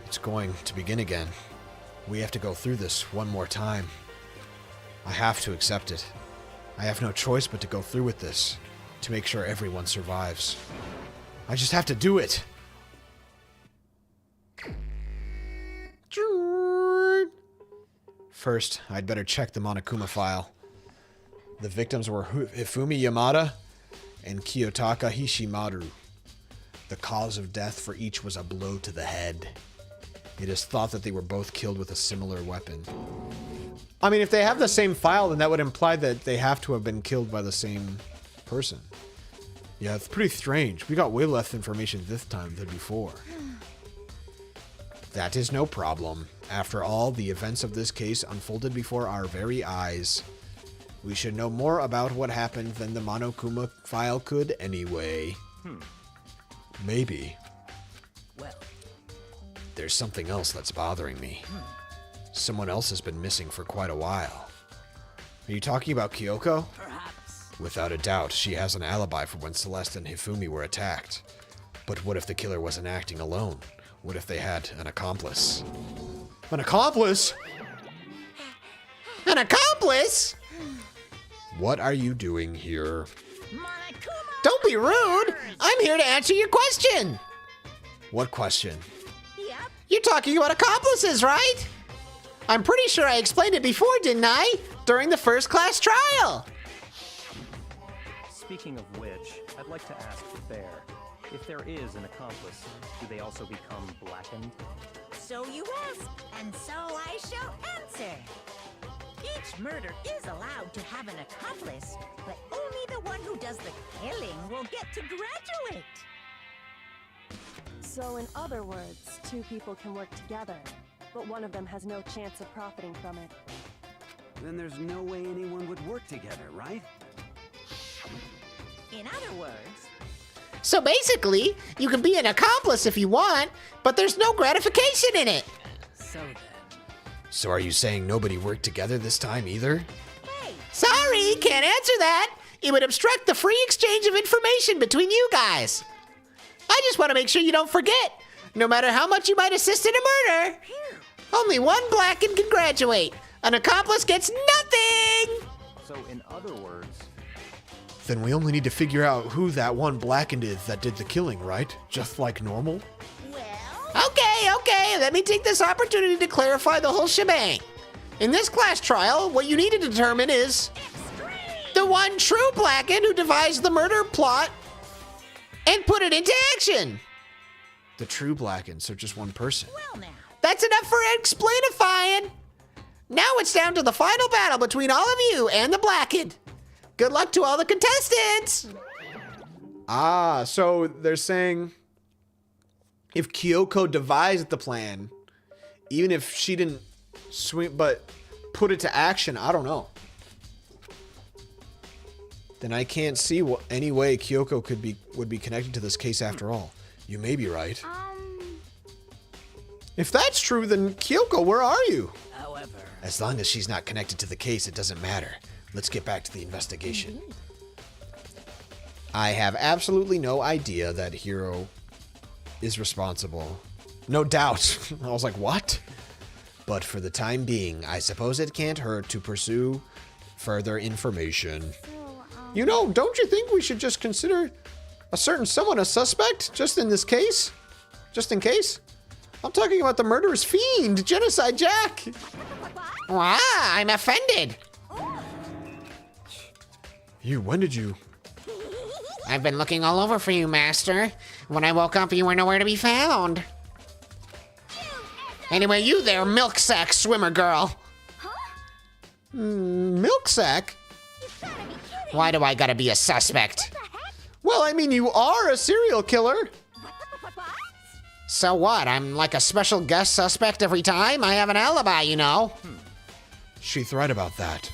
It's going to begin again. We have to go through this one more time. I have to accept it. I have no choice but to go through with this, to make sure everyone survives. I just have to do it. First, I'd better check the Monokuma file. The victims were Hifumi Yamada and Kiyotaka Hishimaru. The cause of death for each was a blow to the head. It is thought that they were both killed with a similar weapon. I mean, if they have the same file, then that would imply that they have to have been killed by the same person. Yeah, it's pretty strange. We got way less information this time than before. That is no problem. After all, the events of this case unfolded before our very eyes. We should know more about what happened than the Monokuma file could anyway. Maybe. Well, There's something else that's bothering me. Someone else has been missing for quite a while. Are you talking about Kyoko? perhaps. Without a doubt, she has an alibi for when Celeste and Hifumi were attacked. But what if the killer wasn't acting alone? What if they had an accomplice? An accomplice? An accomplice? What are you doing here? Monokuma! Don't be rude. I'm here to answer your question. What question? Yep. You're talking about accomplices, right? I'm pretty sure I explained it before, didn't I? During the first class trial. Speaking of which, I'd like to ask the bear, if there is an accomplice, do they also become blackened? So you ask, and so I shall answer. Each murder is allowed to have an accomplice, but only the one who does the killing will get to graduate. So in other words, two people can work together, but one of them has no chance of profiting from it. Then there's no way anyone would work together, right? In other words, So basically, you can be an accomplice if you want, but there's no gratification in it. So then, So are you saying nobody worked together this time either? hey, Sorry, can't answer that. It would obstruct the free exchange of information between you guys. I just want to make sure you don't forget. No matter how much you might assist in a murder, only one blackened can graduate. An accomplice gets nothing! So, in other words, Then we only need to figure out who that one blackened is that did the killing, right? Just like normal? Okay, let me take this opportunity to clarify the whole shebang. In this class trial, what you need to determine is the one true blackened who devised the murder plot and put it into action. The true blackened, so just one person. That's enough for explainifying. Now it's down to the final battle between all of you and the blackened. Good luck to all the contestants. Ah, so they're saying if Kyoko devised the plan, even if she didn't swing, but put it to action, I don't know. Then I can't see any way Kyoko would be connected to this case after all. You may be right. If that's true, then Kyoko, where are you? However, As long as she's not connected to the case, it doesn't matter. Let's get back to the investigation. I have absolutely no idea that Hiro is responsible. No doubt. I was like, what? But for the time being, I suppose it can't hurt to pursue further information. You know, don't you think we should just consider a certain someone a suspect just in this case? Just in case? I'm talking about the murderous fiend, Genocide Jack. Wow, I'm offended. When did you? I've been looking all over for you, Master. When I woke up, you were nowhere to be found. Anyway, you there, milk sack swimmer girl. Milk sack? Why do I gotta be a suspect? Well, I mean, you are a serial killer. So what? I'm like a special guest suspect every time? I have an alibi, you know. She's right about that.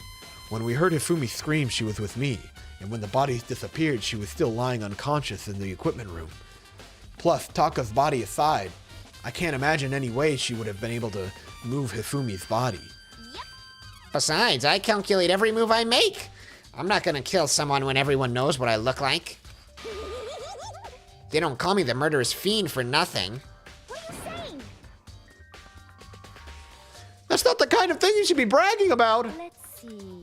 When we heard Hifumi scream, she was with me. And when the body disappeared, she was still lying unconscious in the equipment room. Plus, Taka's body aside, I can't imagine any way she would have been able to move Hifumi's body. Besides, I calculate every move I make. I'm not gonna kill someone when everyone knows what I look like. They don't call me the murderous fiend for nothing. That's not the kind of thing you should be bragging about. Let's see.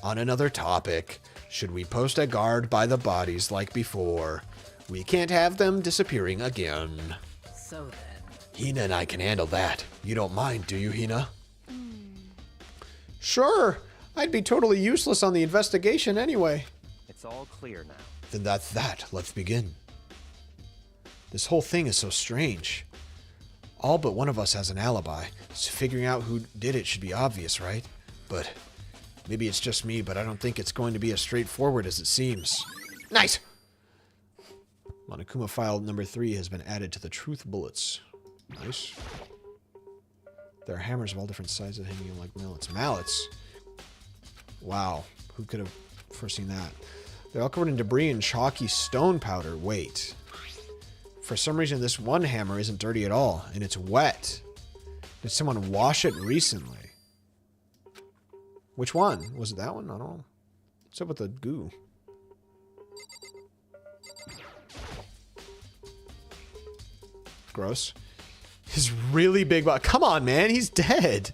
On another topic, should we post a guard by the bodies like before? We can't have them disappearing again. so then. Hina and I can handle that. You don't mind, do you, Hina? Sure. I'd be totally useless on the investigation anyway. it's all clear now. Then that's that. Let's begin. This whole thing is so strange. All but one of us has an alibi, so figuring out who did it should be obvious, right? But maybe it's just me, but I don't think it's going to be as straightforward as it seems. Nice! Monokuma file number 3 has been added to the truth bullets. Nice. There are hammers of all different sizes hanging like mallets. Mallets? Wow. Who could have foreseen that? They're all covered in debris and chalky stone powder. Wait. For some reason, this one hammer isn't dirty at all, and it's wet. Did someone wash it recently? Which one? Was it that one? I don't know. What's up with the goo? Gross. His really big body. Come on, man. He's dead.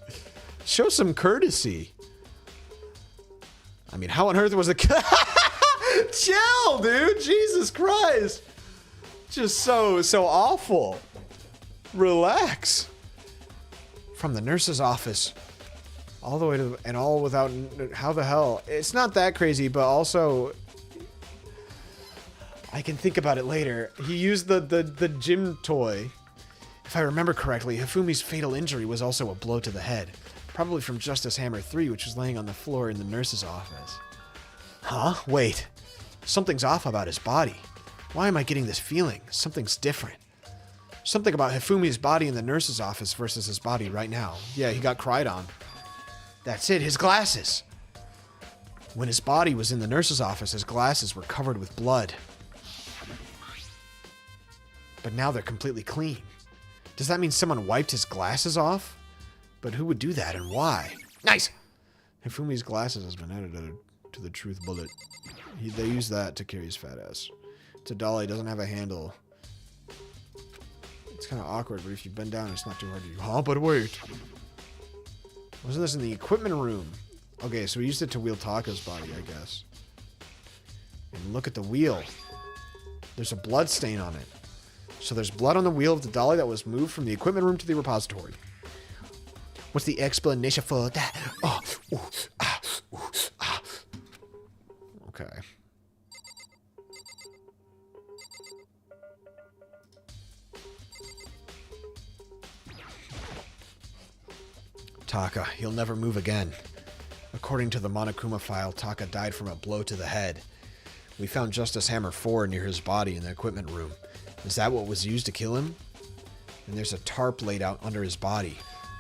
Show some courtesy. I mean, how on earth was it? Chill, dude. Jesus Christ. Just so awful. Relax. From the nurse's office all the way to and all without how the hell? It's not that crazy, but also I can think about it later. He used the gym toy. If I remember correctly, Hifumi's fatal injury was also a blow to the head, probably from Justice Hammer 3, which was laying on the floor in the nurse's office. Huh? Wait. Something's off about his body. Why am I getting this feeling? Something's different. Something about Hifumi's body in the nurse's office versus his body right now. Yeah, he got cried on. That's it, his glasses. When his body was in the nurse's office, his glasses were covered with blood. But now they're completely clean. Does that mean someone wiped his glasses off? But who would do that and why? Nice! Hifumi's glasses has been added to the truth bullet. They use that to carry his fat ass. It's a dolly, doesn't have a handle. It's kind of awkward, but if you bend down, it's not too hard to do. Huh? But wait. Wasn't this in the equipment room? Okay, so we used it to wheel Taka's body, I guess. And look at the wheel. There's a blood stain on it. So there's blood on the wheel of the dolly that was moved from the equipment room to the repository. What's the explanation for that? Oh, ooh, ah, ooh, ah. Okay. Taka, he'll never move again. According to the Monokuma file, Taka died from a blow to the head. We found Justice Hammer 4 near his body in the equipment room. Is that what was used to kill him? And there's a tarp laid out under his body.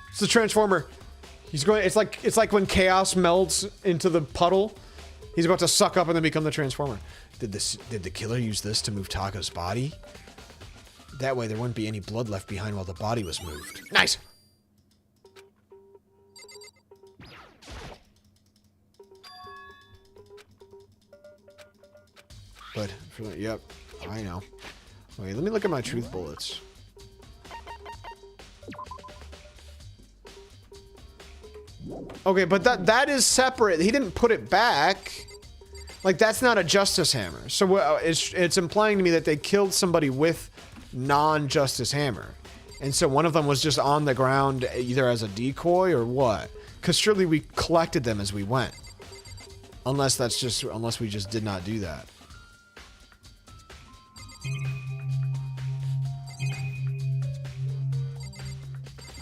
It's the Transformer. He's going. It's like when chaos melts into the puddle. He's about to suck up and then become the Transformer. Did the killer use this to move Taka's body? That way there wouldn't be any blood left behind while the body was moved. Nice. But yep, I know. Wait, let me look at my truth bullets. Okay, but that is separate. He didn't put it back. Like, that's not a Justice Hammer. So it's implying to me that they killed somebody with non-Justice Hammer. And so one of them was just on the ground either as a decoy or what? Because surely we collected them as we went. Unless we just did not do that.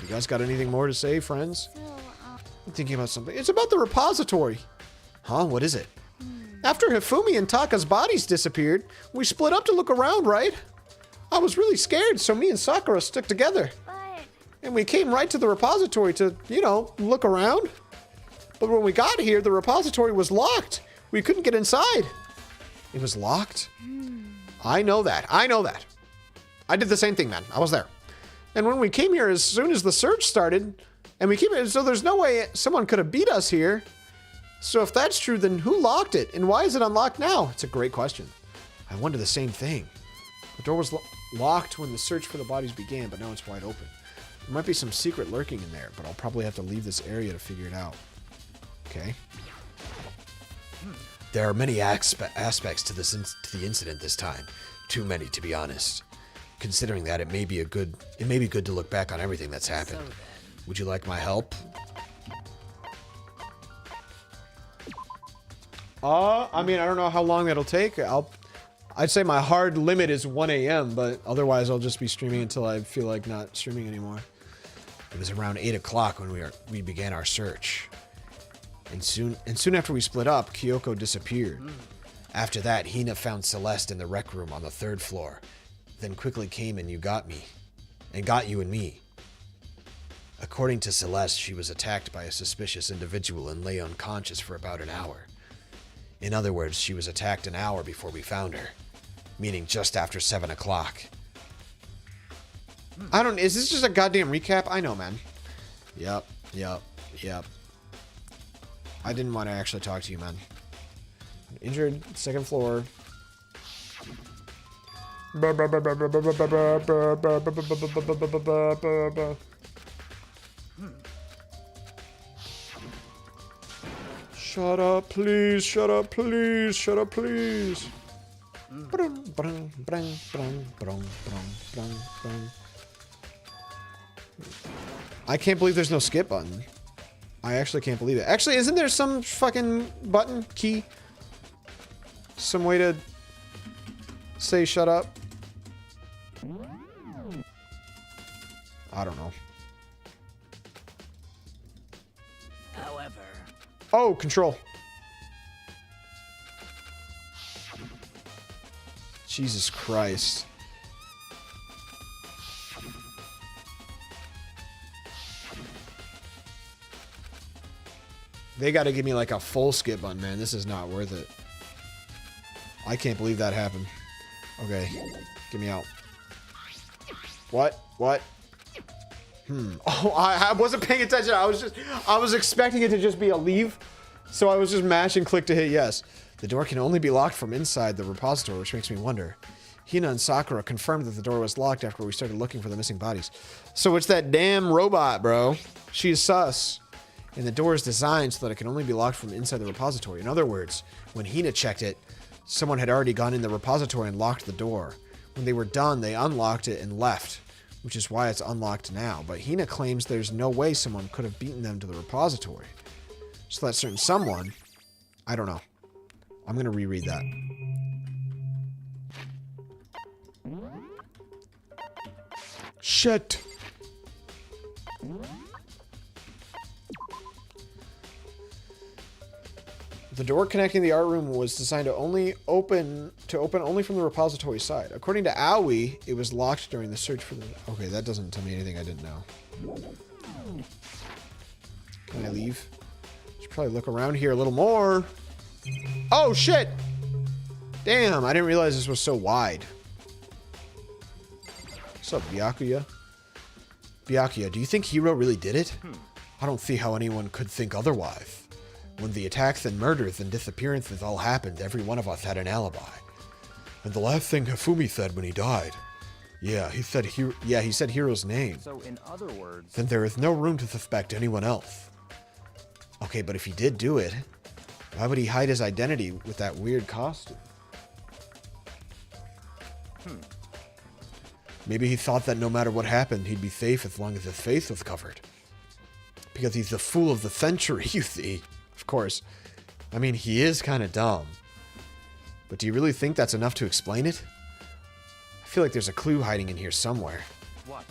You guys got anything more to say, friends? I'm thinking about something. It's about the repository. Huh? What is it? After Hifumi and Taka's bodies disappeared, we split up to look around, right? I was really scared, so me and Sakura stuck together. And we came right to the repository to, you know, look around. But when we got here, the repository was locked. We couldn't get inside. It was locked? I know that. I know that. I did the same thing, man. I was there. And when we came here, as soon as the search started, and we came here, so there's no way someone could have beat us here. So if that's true, then who locked it? And why is it unlocked now? It's a great question. I wonder the same thing. The door was locked when the search for the bodies began, but now it's wide open. There might be some secret lurking in there, but I'll probably have to leave this area to figure it out. Okay. There are many aspects to the incident this time. Too many, to be honest. Considering that, it may be good to look back on everything that's happened. Would you like my help? I mean, I don't know how long that'll take. I'd say my hard limit is 1 a.m., but otherwise I'll just be streaming until I feel like not streaming anymore. It was around 8 o'clock when we began our search. And soon after we split up, Kyoko disappeared. After that, Hina found Celeste in the rec room on the 3rd floor. Then quickly came and got you and me. According to Celeste, she was attacked by a suspicious individual and lay unconscious for about an hour. In other words, she was attacked an hour before we found her, meaning just after 7 o'clock. Is this just a goddamn recap? I know, man. Yep. I didn't want to actually talk to you, man. Injured, 2nd floor. Shut up, please. Shut up, please. Shut up, please. I can't believe there's no skip button. I actually can't believe it. Actually, isn't there some fucking button, key? Some way to say shut up? I don't know. However. Oh, control. Jesus Christ. They gotta give me like a full skip button, man. This is not worth it. I can't believe that happened. Okay, get me out. What? Oh, I wasn't paying attention. I was expecting it to just be a leave. So I was just mashing click to hit yes. The door can only be locked from inside the repository, which makes me wonder. Hina and Sakura confirmed that the door was locked after we started looking for the missing bodies. So it's that damn robot, bro. She's sus. And the door is designed so that it can only be locked from inside the repository. In other words, when Hina checked it, someone had already gone in the repository and locked the door. When they were done, they unlocked it and left, which is why it's unlocked now. But Hina claims there's no way someone could have beaten them to the repository. So that certain someone, I don't know. I'm going to reread that. Shit. The door connecting the art room was designed to open only from the repository side. According to Aoi, it was locked during the search for the... Okay, that doesn't tell me anything I didn't know. Can I leave? Should probably look around here a little more. Oh, shit! Damn, I didn't realize this was so wide. What's up, Byakuya? Byakuya, do you think Hiro really did it? I don't see how anyone could think otherwise. When the attacks and murders and disappearances all happened, every one of us had an alibi. And the last thing Hifumi said when he died, he said Hiro's name. So in other words, then there is no room to suspect anyone else. Okay, but if he did do it, why would he hide his identity with that weird costume? Maybe he thought that no matter what happened, he'd be safe as long as his face was covered. Because he's the fool of the century, you see. Of course. I mean, he is kind of dumb. But do you really think that's enough to explain it? I feel like there's a clue hiding in here somewhere. What?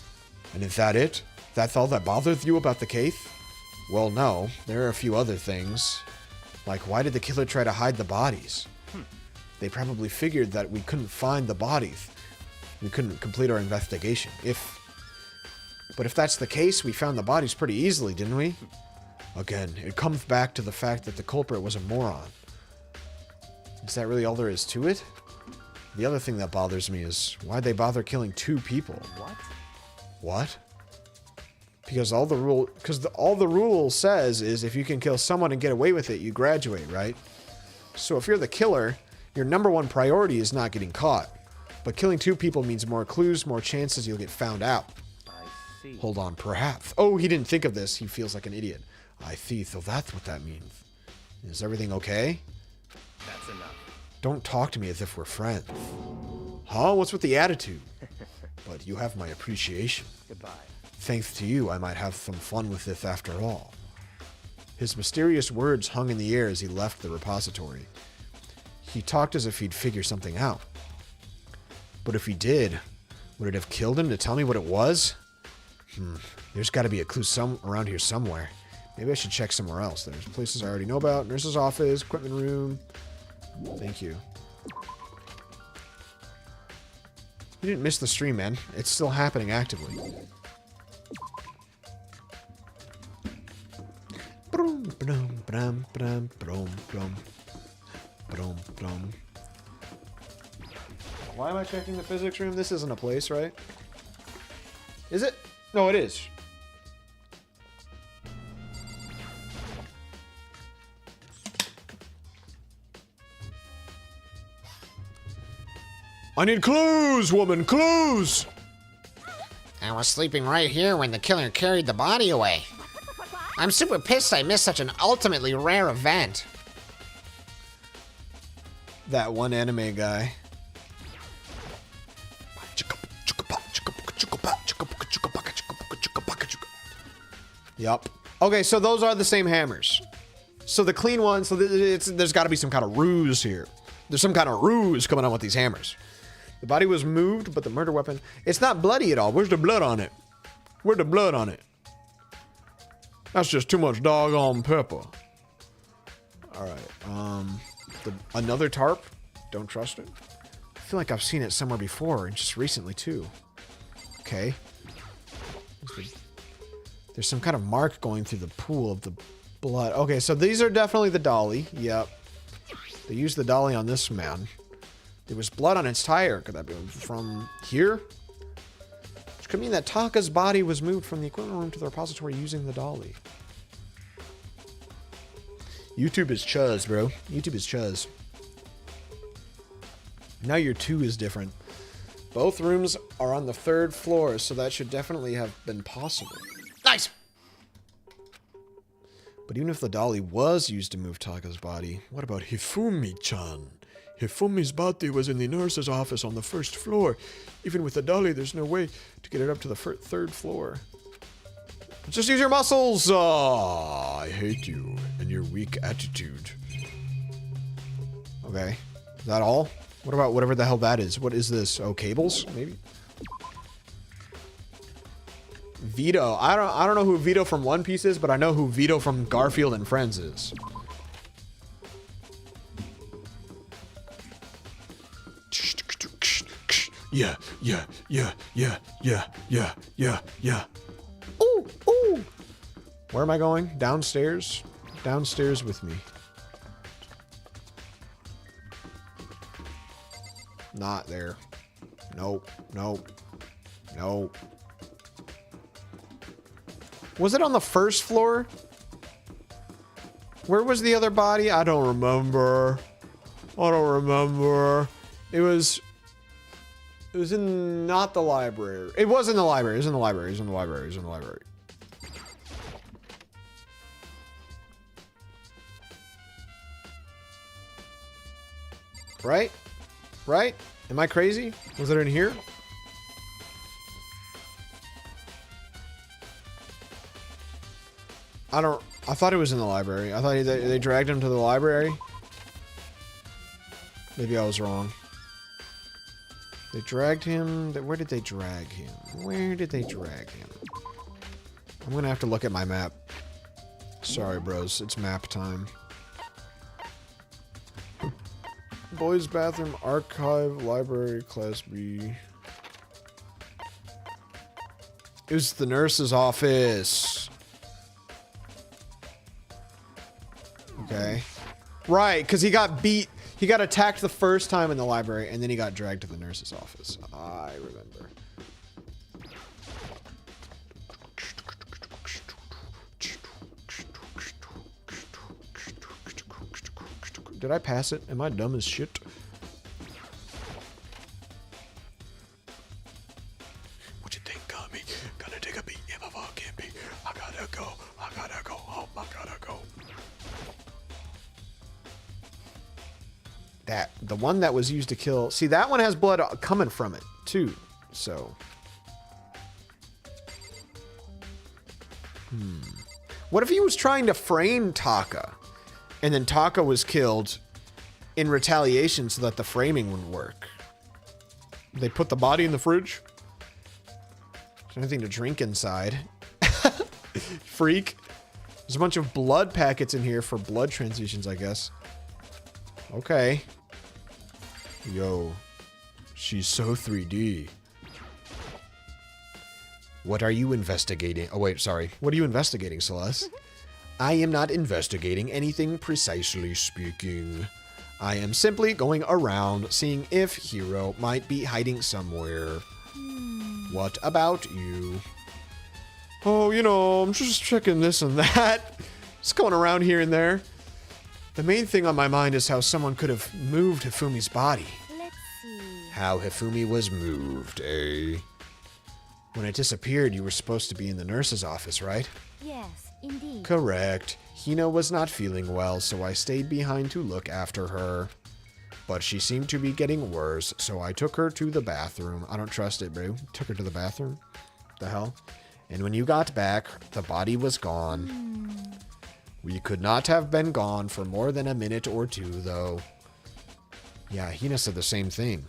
And is that it? That's all that bothers you about the case? Well, no. There are a few other things. Like, why did the killer try to hide the bodies? They probably figured that we couldn't find the bodies. We couldn't complete our investigation. But if that's the case, we found the bodies pretty easily, didn't we? Again, it comes back to the fact that the culprit was a moron. Is that really all there is to it? The other thing that bothers me is, why'd they bother killing 2 people? What? What? Because all the rule says is if you can kill someone and get away with it, you graduate, right? So if you're the killer, your number 1 priority is not getting caught. But killing 2 people means more clues, more chances you'll get found out. I see. Hold on, perhaps. Oh, he didn't think of this. He feels like an idiot. I see, so that's what that means. Is everything okay? That's enough. Don't talk to me as if we're friends. Huh? What's with the attitude? But you have my appreciation. Goodbye. Thanks to you, I might have some fun with this after all. His mysterious words hung in the air as he left the repository. He talked as if he'd figure something out. But if he did, would it have killed him to tell me what it was? There's got to be a clue around here somewhere. Maybe I should check somewhere else. There's places I already know about. Nurse's office, equipment room. Thank you. You didn't miss the stream, man. It's still happening actively. Why am I checking the physics room? This isn't a place, right? Is it? No, it is. I need clues, woman, clues! I was sleeping right here when the killer carried the body away. I'm super pissed I missed such an ultimately rare event. That one anime guy. Yup. Okay, so those are the same hammers. So the clean ones, so there's got to be some kind of ruse here. There's some kind of ruse coming on with these hammers. The body was moved, but the murder weapon... It's not bloody at all. Where's the blood on it? Where's the blood on it? That's just too much doggone pepper. Alright, another tarp? Don't trust it. I feel like I've seen it somewhere before, and just recently, too. Okay. There's some kind of mark going through the pool of the blood. Okay, so these are definitely the dolly. Yep. They used the dolly on this man. There was blood on its tire. Could that be from here? Which could mean that Taka's body was moved from the equipment room to the repository using the dolly. YouTube is chuzz, bro. YouTube is chuzz. Now your 2 is different. Both rooms are on the 3rd floor, so that should definitely have been possible. Nice! But even if the dolly was used to move Taka's body, what about Hifumi-chan? Hifumi's body was in the nurse's office on the first floor. Even with the dolly, there's no way to get it up to the third floor. Just use your muscles! Ah, I hate you and your weak attitude. Okay. Is that all? What about whatever the hell that is? What is this? Oh, cables? Maybe? Vito. I don't know who Vito from One Piece is, but I know who Vito from Garfield and Friends is. Yeah. Ooh, ooh. Where am I going? Downstairs? Downstairs with me. Not there. Nope. Nope. Nope. Was it on the first floor? Where was the other body? I don't remember. I don't remember. It was in not the library. It was in the library. It was in the library. It was in the library. It was in the library. Right? Right? Am I crazy? Was it in here? I thought it was in the library. I thought they dragged him to the library. Maybe I was wrong. They dragged him. Where did they drag him? Where did they drag him? I'm gonna have to look at my map. Sorry, bros. It's map time. Boys' bathroom, archive, library, class B. It was the nurse's office. Okay. Right, because he got beat. He got attacked the first time in the library, and then he got dragged to the nurse's office. I remember. Did I pass it? Am I dumb as shit? What you think of me? Gonna take a beat if I can't be. I gotta go. I gotta go home. I gotta go. The one that was used to kill. See, that one has blood coming from it, too. So. What if he was trying to frame Taka? And then Taka was killed in retaliation so that the framing wouldn't work. They put the body in the fridge. There's anything to drink inside. Freak. There's a bunch of blood packets in here for blood transfusions, I guess. Okay. Yo. She's so 3D. What are you investigating? Oh, wait, sorry. What are you investigating, Celeste? I am not investigating anything, precisely speaking. I am simply going around seeing if Hiro might be hiding somewhere. What about you? Oh, you know, I'm just checking this and that. Just going around here and there. The main thing on my mind is how someone could have moved Hifumi's body. Let's see. How Hifumi was moved, eh? When it disappeared, you were supposed to be in the nurse's office, right? Yes, indeed. Correct. Hina was not feeling well, so I stayed behind to look after her. But she seemed to be getting worse, so I took her to the bathroom. I don't trust it, bro. Took her to the bathroom? The hell? And when you got back, the body was gone. We could not have been gone for more than a minute or two, though. Yeah, Hina said the same thing.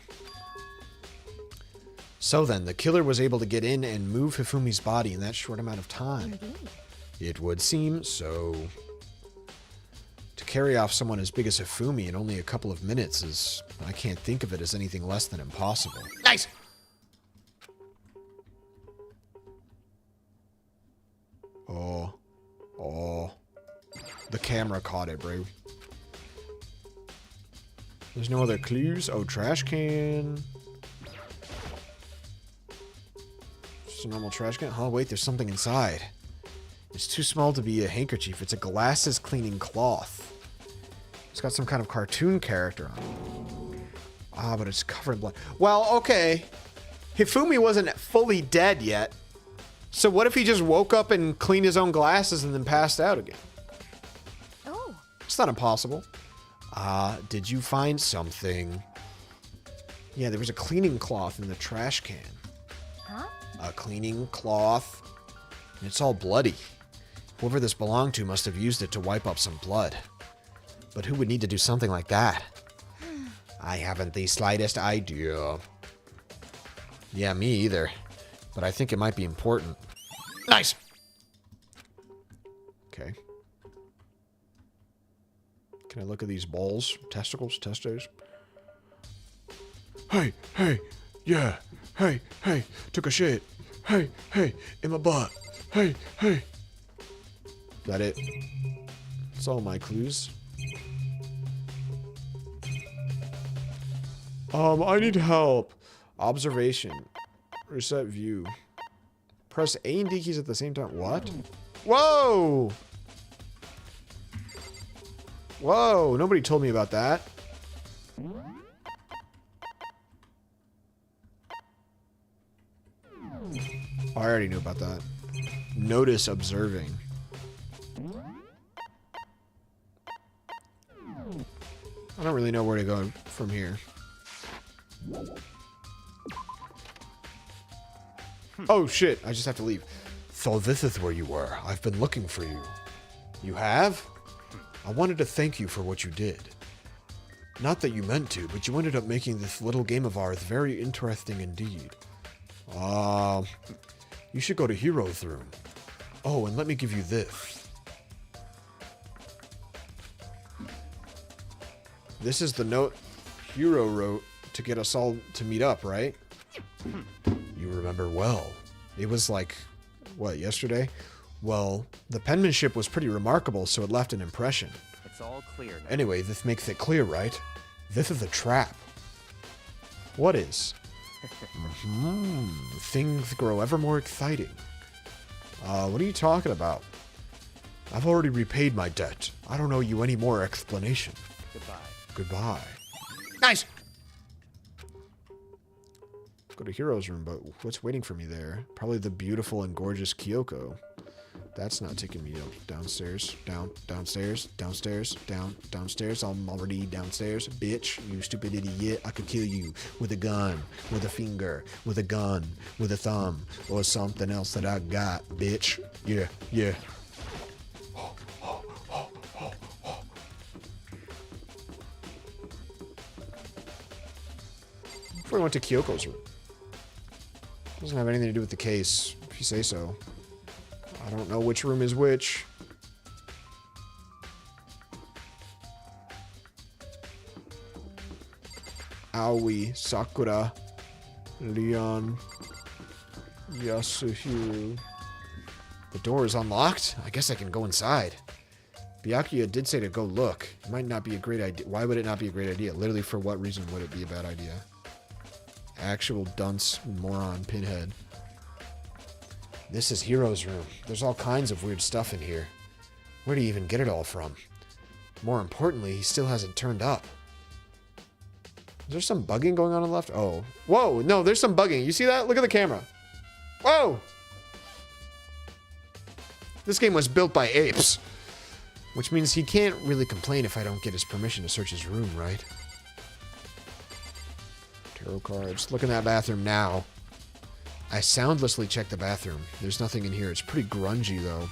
So then, the killer was able to get in and move Hifumi's body in that short amount of time. Indeed. It would seem so. To carry off someone as big as Hifumi in only a couple of minutes is... I can't think of it as anything less than impossible. Nice! Oh. Oh. The camera caught it, bro. There's no other clues. Oh, trash can. Just a normal trash can. Oh, wait, there's something inside. It's too small to be a handkerchief. It's a glasses cleaning cloth. It's got some kind of cartoon character on it. Ah, but it's covered in blood. Well, okay. Hifumi wasn't fully dead yet. So what if he just woke up and cleaned his own glasses and then passed out again? It's not impossible. Did you find something? Yeah, there was a cleaning cloth in the trash can. Huh? A cleaning cloth. And it's all bloody. Whoever this belonged to must have used it to wipe up some blood. But who would need to do something like that? I haven't the slightest idea. Yeah, me either. But I think it might be important. Nice! Okay. Can I look at these balls? Testicles? Testes? Hey, hey, yeah. Hey, hey, took a shit. Hey, hey, in my butt. Hey, hey. Is that it? That's all my clues. I need help. Observation. Reset view. Press A and D keys at the same time. What? Whoa! Whoa, nobody told me about that. Oh, I already knew about that. Notice observing. I don't really know where to go from here. Oh shit, I just have to leave. So this is where you were. I've been looking for you. You have? I wanted to thank you for what you did. Not that you meant to, but you ended up making this little game of ours very interesting indeed. You should go to Hero's room. Oh, and let me give you this. This is the note Hero wrote to get us all to meet up, right? You remember well. It was like, what, yesterday? Well, the penmanship was pretty remarkable, so it left an impression. It's all clear now. Anyway, this makes it clear, right? This is a trap. What is? Things grow ever more exciting. What are you talking about? I've already repaid my debt. I don't owe you any more explanation. Goodbye. Goodbye. Nice! Go to Hero's room, but what's waiting for me there? Probably the beautiful and gorgeous Kyoko. That's not taking me up. Downstairs. Downstairs. Downstairs. Downstairs. I'm already downstairs. Bitch, you stupid idiot. I could kill you with a gun, with a finger, with a gun, with a thumb, or something else that I got, bitch. Yeah, yeah. Before we went to Kyoko's room. Doesn't have anything to do with the case, if you say so. I don't know which room is which. Aoi, Sakura, Leon, Yasuhiro. The door is unlocked? I guess I can go inside. Byakuya did say to go look. It might not be a great idea. Why would it not be a great idea? Literally, for what reason would it be a bad idea? Actual dunce, moron, pinhead. This is Hero's room. There's all kinds of weird stuff in here. Where do you even get it all from? More importantly, he still hasn't turned up. Is there some bugging going on the left? Oh. Whoa, no, there's some bugging. You see that? Look at the camera. Whoa! This game was built by apes. Which means he can't really complain if I don't get his permission to search his room, right? Tarot cards. Look in that bathroom now. I soundlessly checked the bathroom. There's nothing in here. It's pretty grungy, though.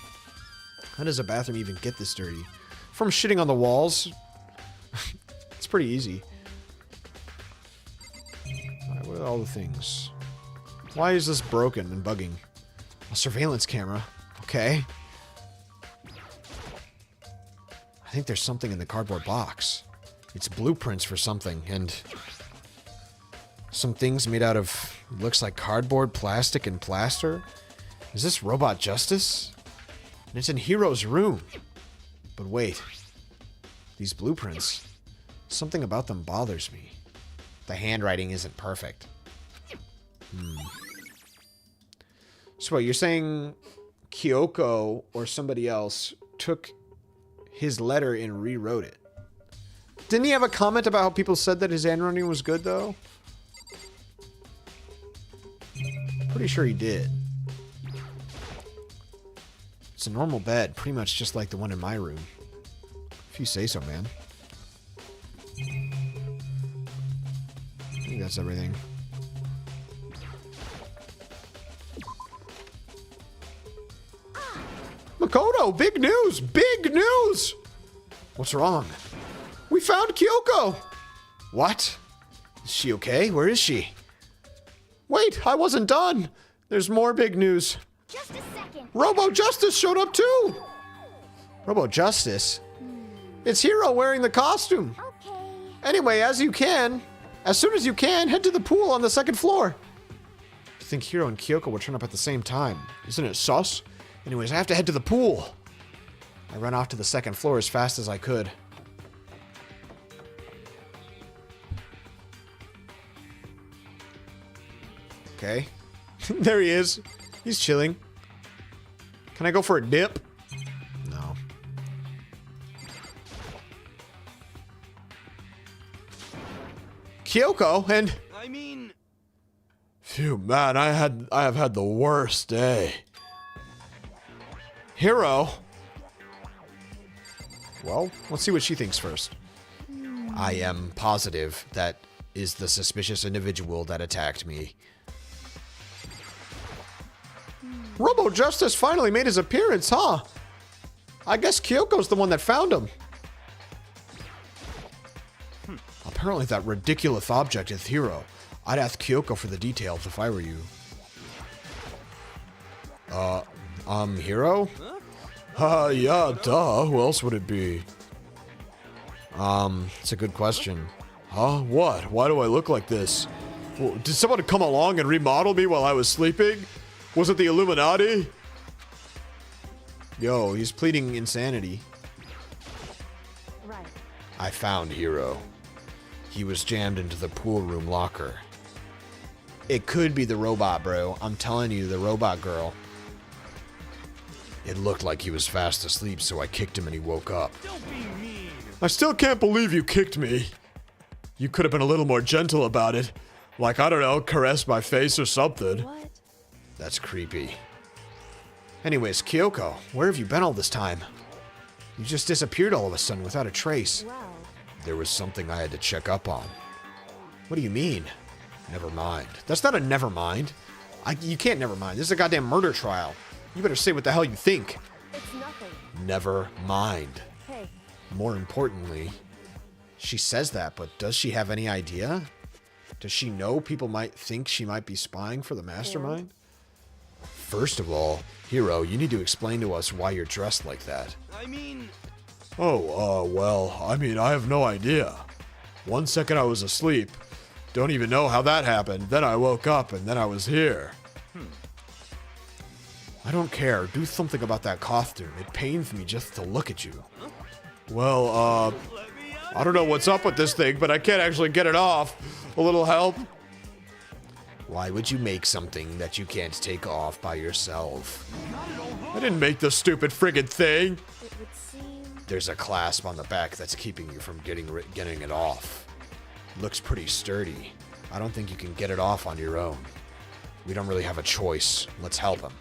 How does a bathroom even get this dirty? From shitting on the walls? It's pretty easy. Alright, what are all the things? Why is this broken and bugging? A surveillance camera. Okay. I think there's something in the cardboard box. It's blueprints for something, and some things made out of, looks like cardboard, plastic, and plaster. Is this Robot Justice? And it's in Hero's room. But wait. These blueprints, something about them bothers me. The handwriting isn't perfect. So what, you're saying Kyoko or somebody else took his letter and rewrote it? Didn't he have a comment about how people said that his handwriting was good, though? Pretty sure he did. It's a normal bed, pretty much just like the one in my room. If you say so, man. I think that's everything. Makoto, big news! Big news! What's wrong? We found Kyoko! What? Is she okay? Where is she? Wait, I wasn't done. There's more big news. Just a second. Robo Justice showed up too! Robo Justice? It's Hiro wearing the costume. Okay. Anyway, as soon as you can, head to the pool on the second floor. I think Hiro and Kyoko will turn up at the same time. Isn't it sus? Anyways, I have to head to the pool. I ran off to the second floor as fast as I could. Okay. There he is. He's chilling. Can I go for a dip? No. Kyoko and... I mean... Phew, man, I have had the worst day. Hiro. Well, let's see what she thinks first. I am positive that is the suspicious individual that attacked me. Robo Justice finally made his appearance, huh? I guess Kyoko's the one that found him. Apparently that ridiculous object is Hiro. I'd ask Kyoko for the details if I were you. Hiro? Yeah, duh. Who else would it be? It's a good question. Huh? What? Why do I look like this? Well, did someone come along and remodel me while I was sleeping? Was it the Illuminati? Yo, he's pleading insanity. Right. I found Hiro. He was jammed into the pool room locker. It could be the robot, bro. I'm telling you, the robot girl. It looked like he was fast asleep, so I kicked him and he woke up. Don't be mean. I still can't believe you kicked me. You could have been a little more gentle about it. Like, I don't know, caress my face or something. What? That's creepy. Anyways, Kyoko, where have you been all this time? You just disappeared all of a sudden without a trace. Well, There was something I had to check up on. What do you mean? Never mind. That's not a never mind. You can't never mind. This is a goddamn murder trial. You better say what the hell you think. it's nothing. Never mind. Hey, More importantly, she says that, but does she have any idea? Does she know people might think she might be spying for the mastermind? First of all, Hiro, you need to explain to us why you're dressed like that. I mean... Well, I have no idea. 1 second I was asleep. Don't even know how that happened. Then I woke up and then I was here. I don't care. Do something about that costume. It pains me just to look at you. Well, I don't know what's up with this thing, but I can't actually get it off. A little help? Why would you make something that you can't take off by yourself? I didn't make this stupid friggin' thing. it would seem... There's a clasp on the back that's keeping you from getting it off. Looks pretty sturdy. I don't think you can get it off on your own. We don't really have a choice. Let's help him.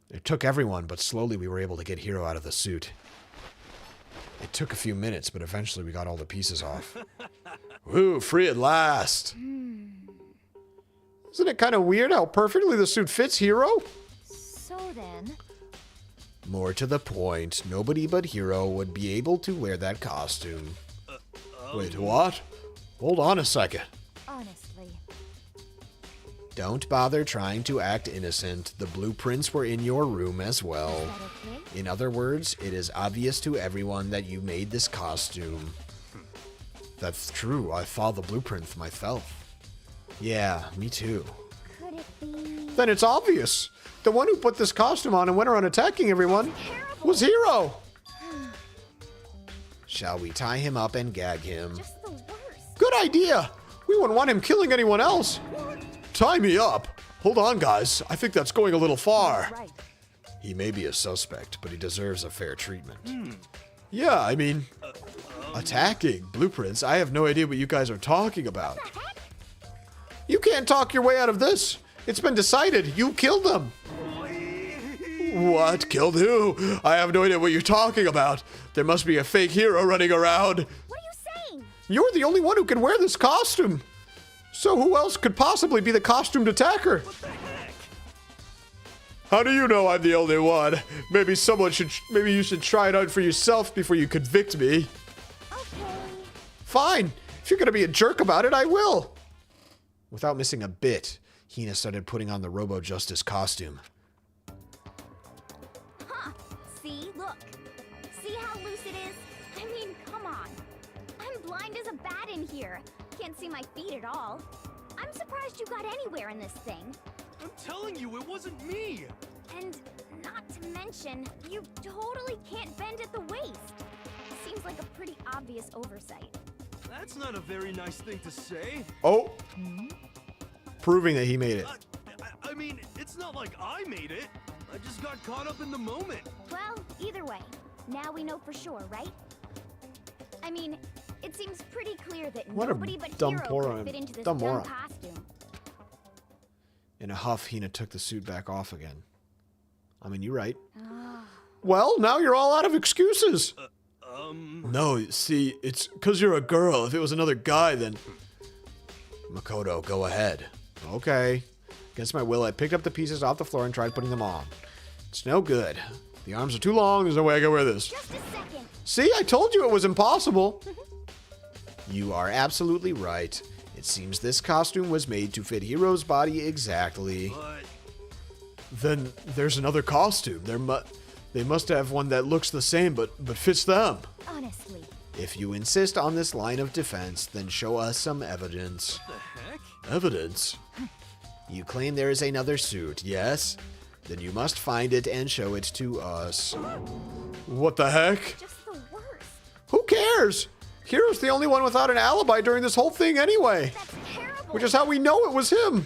It took everyone, but slowly we were able to get Hiro out of the suit. It took a few minutes, but eventually we got all the pieces off. Woo, free at last. Isn't it kind of weird how perfectly the suit fits Hiro? So then... More to the point, nobody but Hiro would be able to wear that costume. Wait, what? Hold on a second. honestly... Don't bother trying to act innocent. The blueprints were in your room as well. Is that okay? In other words, it is obvious to everyone that you made this costume. That's true. I saw the blueprints myself. Yeah, me too. Could it be... Then it's obvious. The one who put this costume on and went around attacking everyone was Hiro. Shall we tie him up and gag him? Just the worst. Good idea. We wouldn't want him killing anyone else. Tie me up? Hold on, guys. I think that's going a little far. Right. He may be a suspect, but he deserves a fair treatment. Yeah, I mean, attacking blueprints. I have no idea what you guys are talking about. You can't talk your way out of this. It's been decided. You killed them. What? Killed who? I have no idea what you're talking about. There must be a fake hero running around. What are you saying? You're the only one who can wear this costume. So who else could possibly be the costumed attacker? What the heck? How do you know I'm the only one? Maybe you should try it out for yourself before you convict me. Okay. Fine. If you're gonna be a jerk about it, I will. Without missing a bit, Hina started putting on the Robo Justice costume. Huh. See? Look. See how loose it is? I mean, come on. I'm blind as a bat in here. Can't see my feet at all. I'm surprised you got anywhere in this thing. I'm telling you, it wasn't me! And not to mention, you totally can't bend at the waist. Seems like a pretty obvious oversight. That's not a very nice thing to say. Oh. Proving that he made it. I mean, it's not like I made it. I just got caught up in the moment. Well, either way, now we know for sure, right? I mean, it seems pretty clear that What a nobody but dumb Hero moron. could fit into this Dumb dumb moron. costume. In a huff, Hina took the suit back off again. I mean, you're right. Ah. Well, now you're all out of excuses. No, see, it's because you're a girl. If it was another guy, then... Makoto, go ahead. Okay. Against my will, I picked up the pieces off the floor and tried putting them on. It's no good. The arms are too long. There's no way I can wear this. Just a second. See, I told you it was impossible. You are absolutely right. It seems this costume was made to fit Hiro's body exactly. But Then there's another costume. They must have one that looks the same but fits them. Honestly. If you insist on this line of defense, then show us some evidence. what the heck? Evidence? You claim there is another suit, yes? Then you must find it and show it to us. What the heck? Just the worst. Who cares? Hiro's the only one without an alibi during this whole thing anyway. That's terrible. Which is how we know it was him.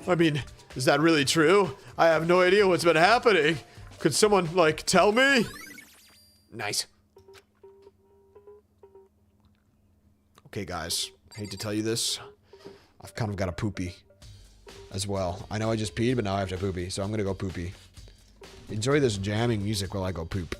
I mean, is that really true? I have no idea what's been happening. Could someone, like, tell me? Nice. Okay, guys. Hate to tell you this. I've kind of got a poopy as well. I know I just peed, but now I have to poopy, so I'm gonna go poopy. Enjoy this jamming music while I go poop.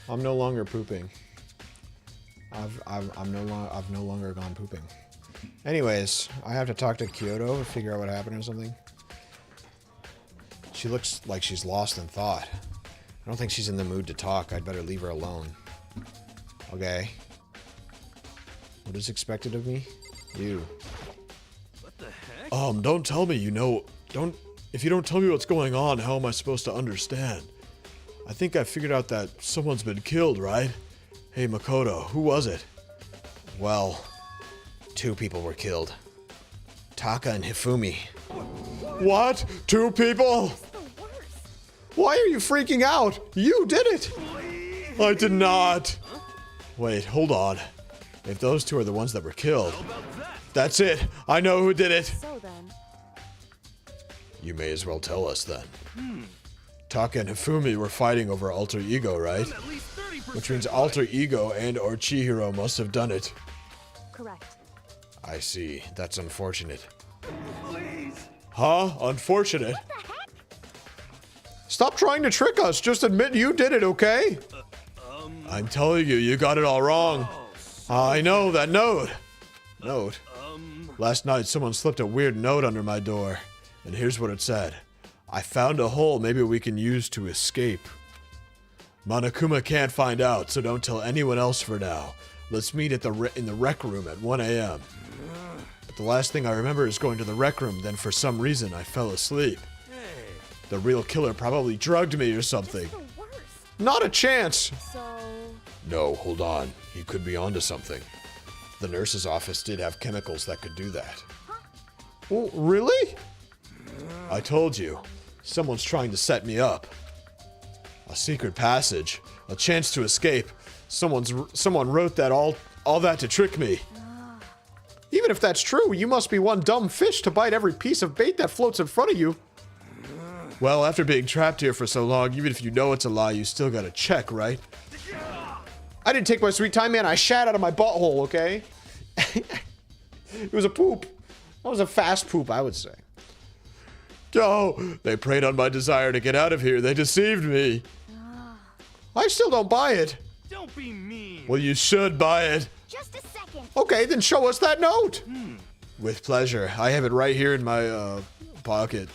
I'm no longer pooping. I've no longer gone pooping. Anyways, I have to talk to Kyoto to figure out what happened or something. She looks like she's lost in thought. I don't think she's in the mood to talk. I'd better leave her alone. Okay. What is expected of me? You. What the heck? Don't tell me, if you don't tell me what's going on, how am I supposed to understand? I think I figured out that someone's been killed, right? Hey, Makoto, who was it? Well, 2 people were killed. Taka and Hifumi. What? 2 people? Why are you freaking out? You did it! I did not. Wait, hold on. If those 2 are the ones that were killed, that's it. I know who did it. So then, You may as well tell us then. Taka and Hifumi were fighting over alter ego, right? I'm at least 30% Which means alter ego and or Chihiro must have done it. correct. I see. That's unfortunate. Please. Huh? Unfortunate. Stop trying to trick us. Just admit you did it, okay? I'm telling you, you got it all wrong. I know that note. Note? Last night someone slipped a weird note under my door. And here's what it said. I found a hole maybe we can use to escape. Monokuma can't find out, so don't tell anyone else for now. Let's meet at in the rec room at 1 a.m. But the last thing I remember is going to the rec room, then for some reason I fell asleep. The real killer probably drugged me or something. Not a chance. So, No, hold on. He could be onto something. The nurse's office did have chemicals that could do that. Oh, really? I told you. Someone's trying to set me up. A secret passage. A chance to escape. Someone wrote that all that to trick me. Even if that's true, you must be one dumb fish to bite every piece of bait that floats in front of you. Well, after being trapped here for so long, even if you know it's a lie, you still gotta check, right? I didn't take my sweet time, man. I shat out of my butthole, okay? It was a poop. That was a fast poop, I would say. Oh, they preyed on my desire to get out of here. They deceived me. I still don't buy it. Don't be mean. Well, you should buy it. Just a second. Okay, then show us that note. With pleasure. I have it right here in my, pocket.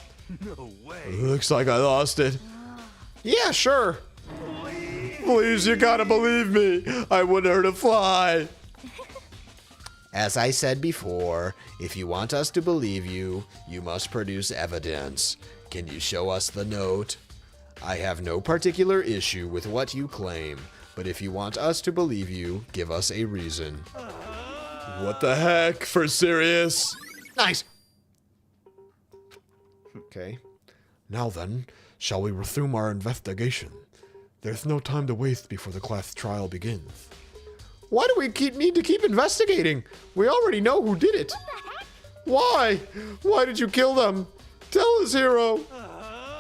No way. Looks like I lost it. Yeah, sure. Please, you gotta believe me. I wouldn't hurt a fly. As I said before, if you want us to believe you, you must produce evidence. Can you show us the note? I have no particular issue with what you claim, but if you want us to believe you, give us a reason. What the heck? For serious? Nice. Okay. Now then, shall we resume our investigation? There's no time to waste before the class trial begins. Why do we need to keep investigating? We already know who did it. Why? Why did you kill them? Tell us, Hero.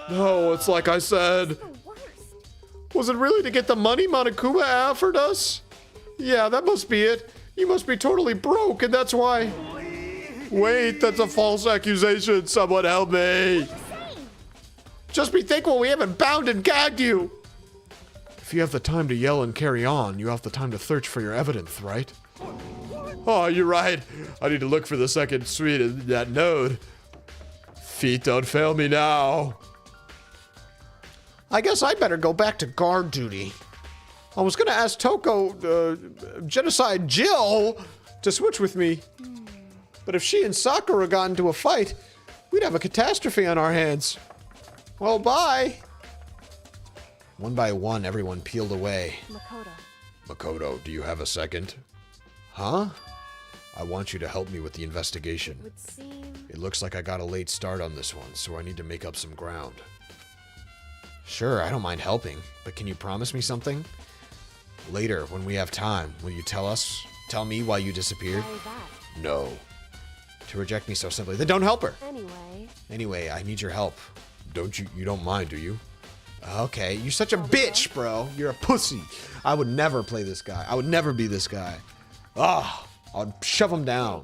No, it's like I said. Was it really to get the money Monokuma offered us? Yeah, that must be it. You must be totally broke, and that's why. Wait, that's a false accusation. Someone help me. Just be thankful we haven't bound and gagged you. If you have the time to yell and carry on, you have the time to search for your evidence, right? Oh, you're right. I need to look for the second suite in that node. Feet don't fail me now. I guess I'd better go back to guard duty. I was gonna ask Toko, Genocide Jill, to switch with me. But if she and Sakura got into a fight, we'd have a catastrophe on our hands. Well, bye. One by one, everyone peeled away. Makoto. Makoto, do you have a second? Huh? I want you to help me with the investigation. Would seem It looks like I got a late start on this one, so I need to make up some ground. Sure, I don't mind helping, but can you promise me something? Later, when we have time, will you tell me why you disappeared? why is that? No. To reject me so simply, then don't help her. Anyway, I need your help. You don't mind, do you? Okay, you're such a bitch, bro. You're a pussy. I would never play this guy. I would never be this guy. I'll shove him down.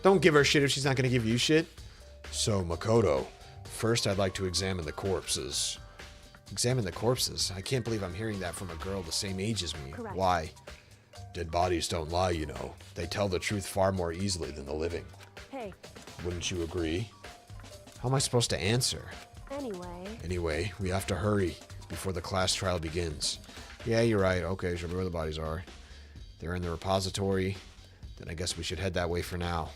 Don't give her shit if she's not gonna give you shit. So, Makoto, first I'd like to examine the corpses. Examine the corpses. I can't believe I'm hearing that from a girl the same age as me. Correct. Why? Dead bodies don't lie, you know. They tell the truth far more easily than the living. Hey, Wouldn't you agree? How am I supposed to answer? anyway, We have to hurry before the class trial begins. Yeah, you're right. Okay, show me where the bodies are. They're in the repository. Then I guess we should head that way for now.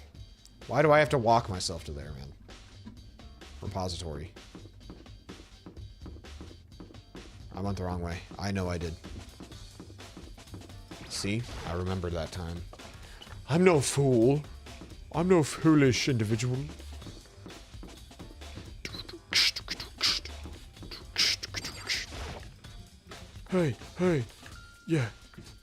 Why do I have to walk myself to there, man? Repository. I went the wrong way. I know I did. See? I remember that time. I'm no fool. I'm no foolish individual. Hey. Yeah,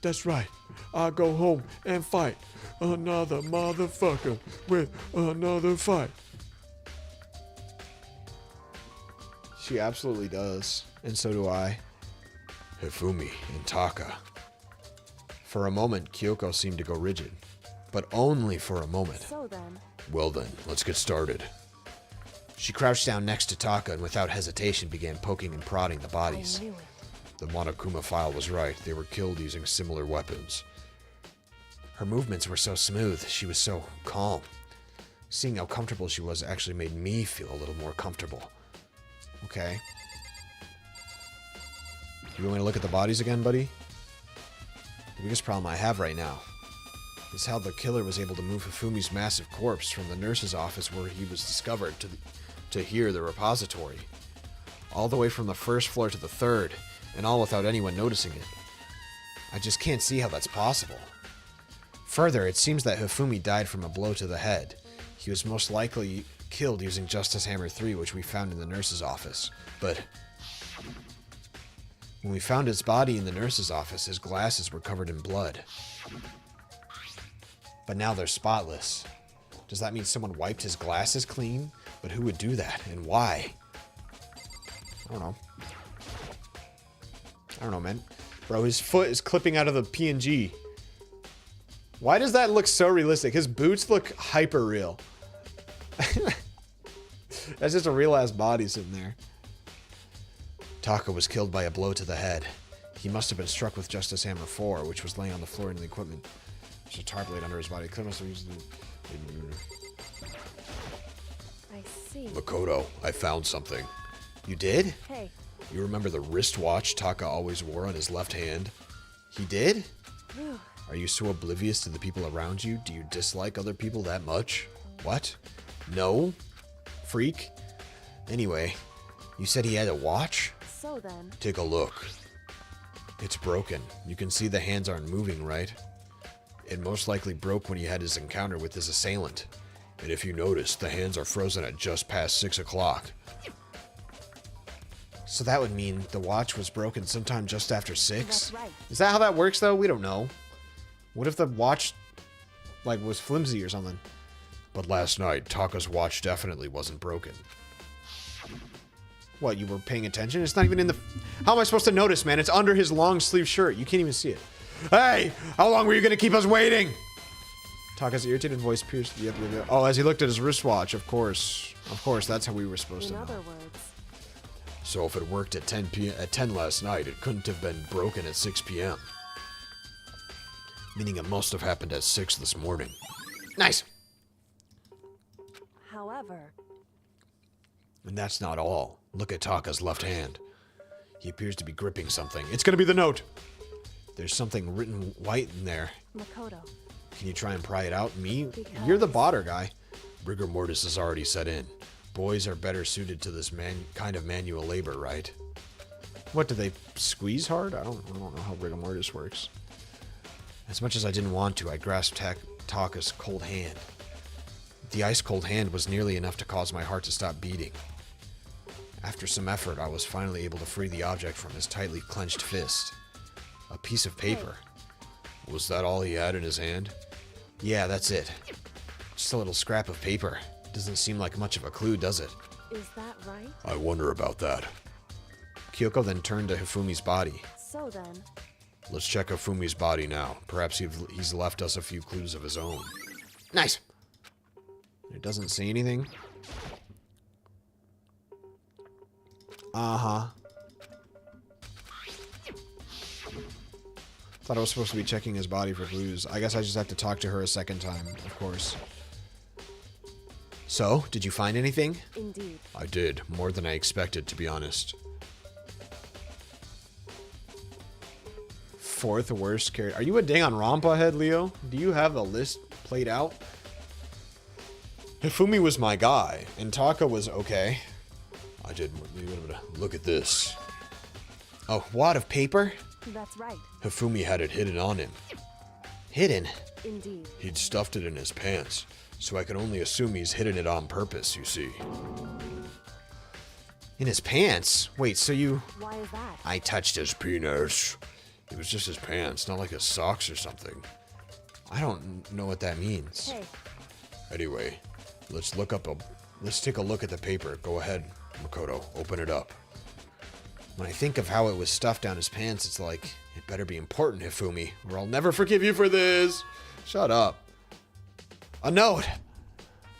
that's right. I'll go home and fight another motherfucker with another fight. She absolutely does. And so do I. Hifumi and Taka. For a moment, Kyoko seemed to go rigid. But only for a moment. so then, Well then, let's get started. She crouched down next to Taka and without hesitation began poking and prodding the bodies. I knew it. The Monokuma file was right. They were killed using similar weapons. Her movements were so smooth. She was so calm. Seeing how comfortable she was actually made me feel a little more comfortable. Okay. You want me to look at the bodies again, buddy? The biggest problem I have right now is how the killer was able to move Hifumi's massive corpse from the nurse's office where he was discovered to here, the repository. All the way from the first floor to the third, and all without anyone noticing it. I just can't see how that's possible. Further, it seems that Hifumi died from a blow to the head. He was most likely killed using Justice Hammer 3, which we found in the nurse's office. But when we found his body in the nurse's office, his glasses were covered in blood. But now they're spotless. Does that mean someone wiped his glasses clean? But who would do that, and why? I don't know, man. Bro, his foot is clipping out of the PNG. Why does that look so realistic? His boots look hyper real. That's just a real ass body sitting there. Taka was killed by a blow to the head. He must have been struck with Justice Hammer 4, which was laying on the floor in the equipment. There's a tar blade under his body. Clear must have used I see. Makoto, I found something. You did? Hey, You remember the wristwatch Taka always wore on his left hand? He did? whew, Are you so oblivious to the people around you? Do you dislike other people that much? What? No? Freak? Anyway, you said he had a watch? so then, Take a look. It's broken. You can see the hands aren't moving, right? It most likely broke when he had his encounter with his assailant. And if you notice, the hands are frozen at just past 6 o'clock. So that would mean the watch was broken sometime just after 6? that's right. Is that how that works, though? We don't know. What if the watch, was flimsy or something? But last night, Taka's watch definitely wasn't broken. What, you were paying attention? It's not even in the... How am I supposed to notice, man? It's under his long sleeve shirt. You can't even see it. Hey! How long were you going to keep us waiting? Taka's irritated voice pierced the... Oh, as he looked at his wristwatch, of course. Of course, that's how we were supposed in to know. other words, So if it worked at 10 p.m. at 10 last night, it couldn't have been broken at 6 p.m. Meaning it must have happened at 6 this morning. Nice! however, And that's not all. Look at Taka's left hand. He appears to be gripping something. It's gonna be the note! There's something written white in there. Makoto, Can you try and pry it out? Me? Because- You're the botter guy. Rigor mortis has already set in. Boys are better suited to this kind of manual labor, right? What, do they squeeze hard? I don't know how rigor mortis works. As much as I didn't want to, I grasped Taka's cold hand. The ice-cold hand was nearly enough to cause my heart to stop beating. After some effort, I was finally able to free the object from his tightly clenched fist. A piece of paper. Was that all he had in his hand? Yeah, that's it. Just a little scrap of paper. Doesn't seem like much of a clue, does it? is that right? I wonder about that. Kyoko then turned to Hifumi's body. So then, Let's check Hifumi's body now. Perhaps he's left us a few clues of his own. Nice! It doesn't say anything. Uh-huh. Thought I was supposed to be checking his body for clues. I guess I just have to talk to her a second time, of course. So, did you find anything? Indeed. I did. More than I expected, to be honest. Fourth worst character. Are you a danganronpa head, Leo? Do you have the list played out? Hifumi was my guy, and Taka was okay. I did. Look at this. A wad of paper? That's right. Hifumi had it hidden on him. Hidden? Indeed. He'd stuffed it in his pants, so I can only assume he's hidden it on purpose, you see. In his pants? Wait, so you... Why is that? I touched his penis. It was just his pants, not like his socks or something. I don't know what that means. Hey. Anyway, let's take a look at the paper. Go ahead, Makoto, open it up. When I think of how it was stuffed down his pants, it's like, it better be important, Hifumi, or I'll never forgive you for this. Shut up. A note.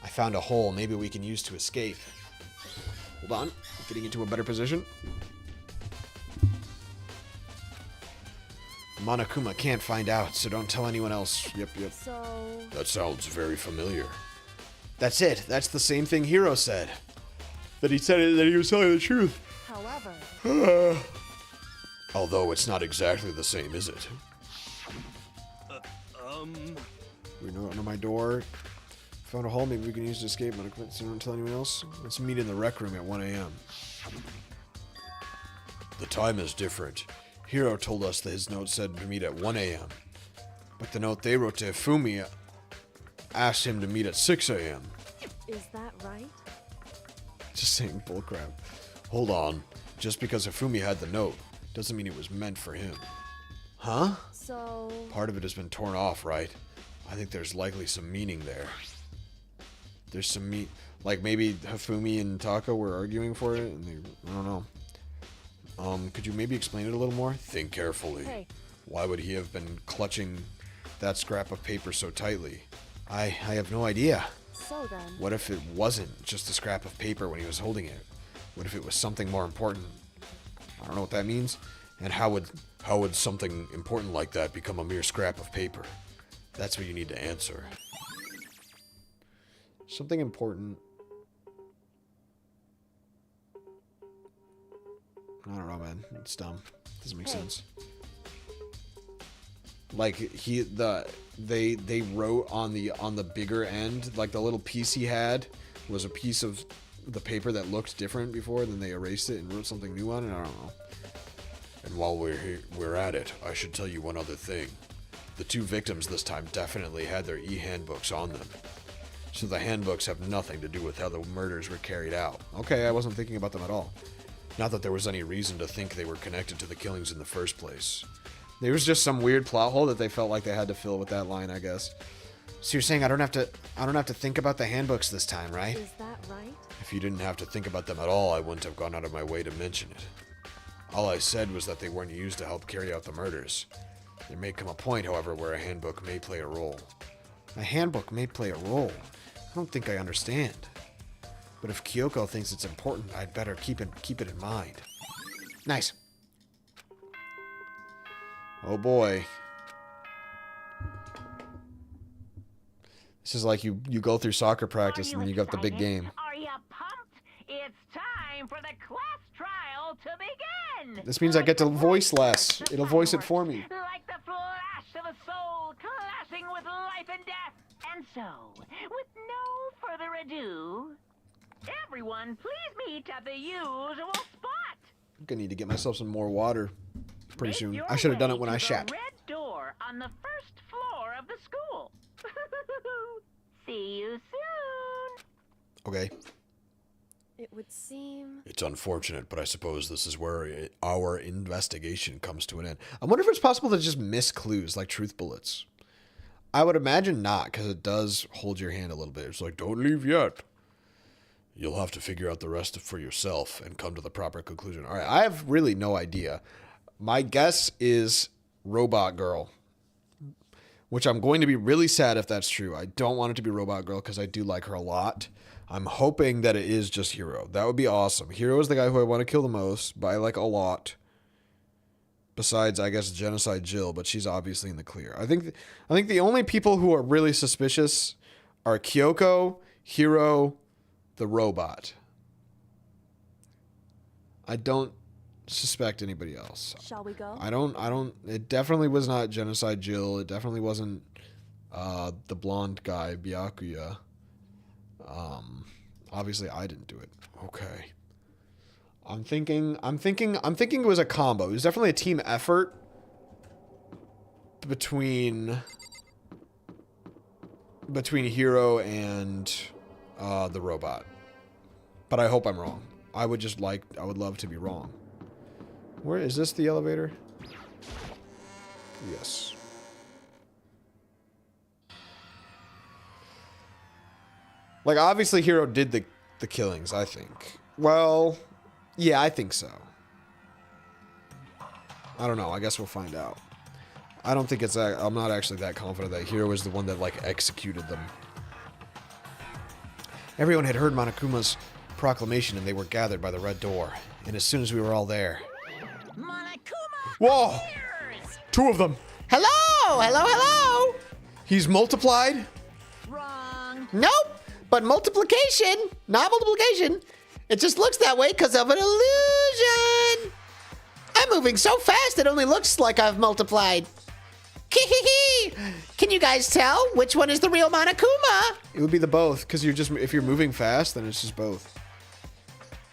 I found a hole maybe we can use to escape. Hold on, getting into a better position. Monokuma can't find out, so don't tell anyone else. Yep. So... That sounds very familiar. That's it. That's the same thing Hiro said. That he was telling the truth. However... Although it's not exactly the same, is it? We know under my door. Found a hole. Maybe we can use to escape. Monokuma, so don't tell anyone else. Let's meet in the rec room at 1 a.m. The time is different. Hiro told us that his note said to meet at 1 a.m. But the note they wrote to Hifumi asked him to meet at 6 a.m. Is that right? Just saying bullcrap. Hold on. Just because Hifumi had the note doesn't mean it was meant for him. Huh? So... Part of it has been torn off, right? I think there's likely some meaning there. There's some like maybe Hifumi and Taka were arguing for it, and I don't know. Could you maybe explain it a little more? Think carefully. Hey. Why would he have been clutching that scrap of paper so tightly? I have no idea. So then... What if it wasn't just a scrap of paper when he was holding it? What if it was something more important? I don't know what that means. And how would something important like that become a mere scrap of paper? That's what you need to answer. Something important. I don't know, man. It's dumb. Doesn't make sense. Like they wrote on the bigger end, like the little piece he had was a piece of the paper that looked different before, then they erased it and wrote something new on it. I don't know. And while we're at it, I should tell you one other thing. The two victims this time definitely had their e-handbooks on them. So the handbooks have nothing to do with how the murders were carried out. Okay, I wasn't thinking about them at all. Not that there was any reason to think they were connected to the killings in the first place. There was just some weird plot hole that they felt like they had to fill with that line, I guess. So you're saying I don't have to think about the handbooks this time, right? Is that right? If you didn't have to think about them at all, I wouldn't have gone out of my way to mention it. All I said was that they weren't used to help carry out the murders. There may come a point, however, where a handbook may play a role. A handbook may play a role? I don't think I understand. But if Kyoko thinks it's important, I'd better keep it in mind. Nice. Oh boy. This is like you go through soccer practice and then you got the big game. Are you pumped? It's time for the class trial to begin. This means I get to voice less. It'll voice it for me. Like the flash of a soul clashing with life and death. And so, with no further ado, everyone please meet at the usual spot. I'm gonna need to get myself some more water pretty Make soon. your I should have done way it when to I the shat. red door on the first floor of the school. See you soon. Okay. It would seem... It's unfortunate, but I suppose this is where our investigation comes to an end. I wonder if it's possible to just miss clues like truth bullets. I would imagine not, because it does hold your hand a little bit. It's like, don't leave yet. You'll have to figure out the rest for yourself and come to the proper conclusion. All right, I have really no idea. My guess is Robot Girl, which I'm going to be really sad if that's true. I don't want it to be Robot Girl because I do like her a lot. I'm hoping that it is just Hiro. That would be awesome. Hiro is the guy who I want to kill the most, but I like a lot. Besides, I guess, Genocide Jill, but she's obviously in the clear. I think the only people who are really suspicious are Kyoko, Hiro, the robot. I don't suspect anybody else. Shall we go? I don't. It definitely was not Genocide Jill. It definitely wasn't the blonde guy, Byakuya. Obviously, I didn't do it. Okay. I'm thinking it was a combo. It was definitely a team effort between Hiro and the robot. But I hope I'm wrong. I would love to be wrong. Where is this, the elevator? Yes. Like, obviously Hiro did the killings, I think. Well, yeah, I think so. I don't know. I guess we'll find out. I don't think it's that. I'm not actually that confident that Hiro is the one that, like, executed them. Everyone had heard Monokuma's proclamation and they were gathered by the red door. And as soon as we were all there... Monokuma! Whoa! Two of them! Hello! Hello, hello! He's multiplied? Wrong. Nope! But multiplication, not multiplication. It just looks that way because of an illusion. I'm moving so fast it only looks like I've multiplied. Can you guys tell which one is the real Monokuma? It would be the both, because if you're moving fast, then it's just both.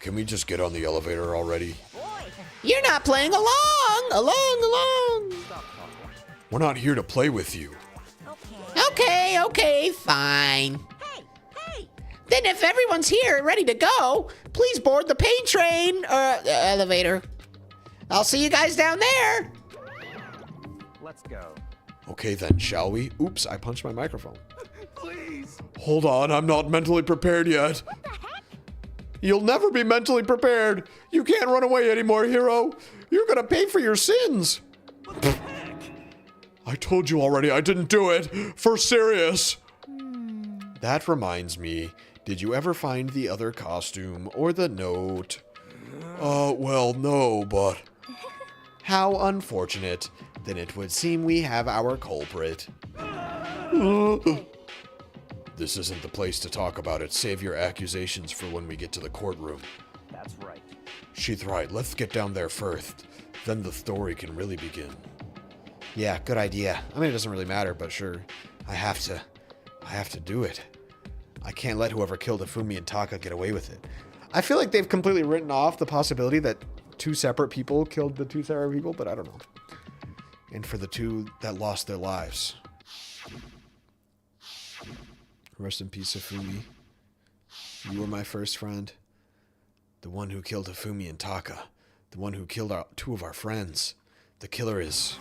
Can we just get on the elevator already? You're not playing along. Along. We're not here to play with you. Okay, fine. Then if everyone's here and ready to go, please board the pain train or elevator. I'll see you guys down there. Let's go. Okay then, shall we? Oops, I punched my microphone. Please. Hold on, I'm not mentally prepared yet. You'll never be mentally prepared. You can't run away anymore, Hiro. You're gonna pay for your sins. What the heck? I told you already I didn't do it. For serious. That reminds me. Did you ever find the other costume or the note? Well, no, but... How unfortunate. Then it would seem we have our culprit. This isn't the place to talk about it. Save your accusations for when we get to the courtroom. That's right. She's right. Let's get down there first. Then the story can really begin. Yeah, good idea. I mean, it doesn't really matter, but sure. I have to do it. I can't let whoever killed Ifumi and Taka get away with it. I feel like they've completely written off the possibility that two separate people killed the two separate people, but I don't know. And for the two that lost their lives. Rest in peace, Ifumi. You were my first friend. The one who killed Ifumi and Taka. The one who killed two of our friends. The killer is...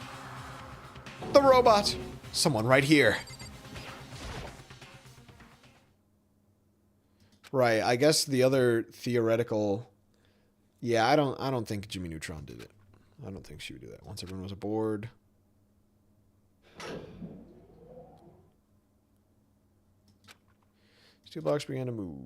the robot! Someone right here. Right, I guess the other theoretical... Yeah, I don't think Jimmy Neutron did it. I don't think she would do that. Once everyone was aboard... Steel blocks began to move.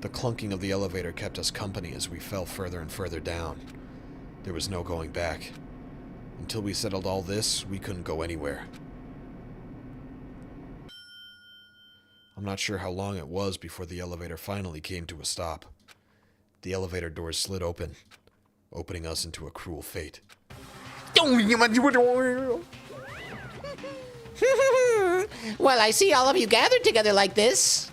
The clunking of the elevator kept us company as we fell further and further down. There was no going back. Until we settled all this, we couldn't go anywhere. I'm not sure how long it was before the elevator finally came to a stop. The elevator doors slid open, opening us into a cruel fate. Well, I see all of you gathered together like this.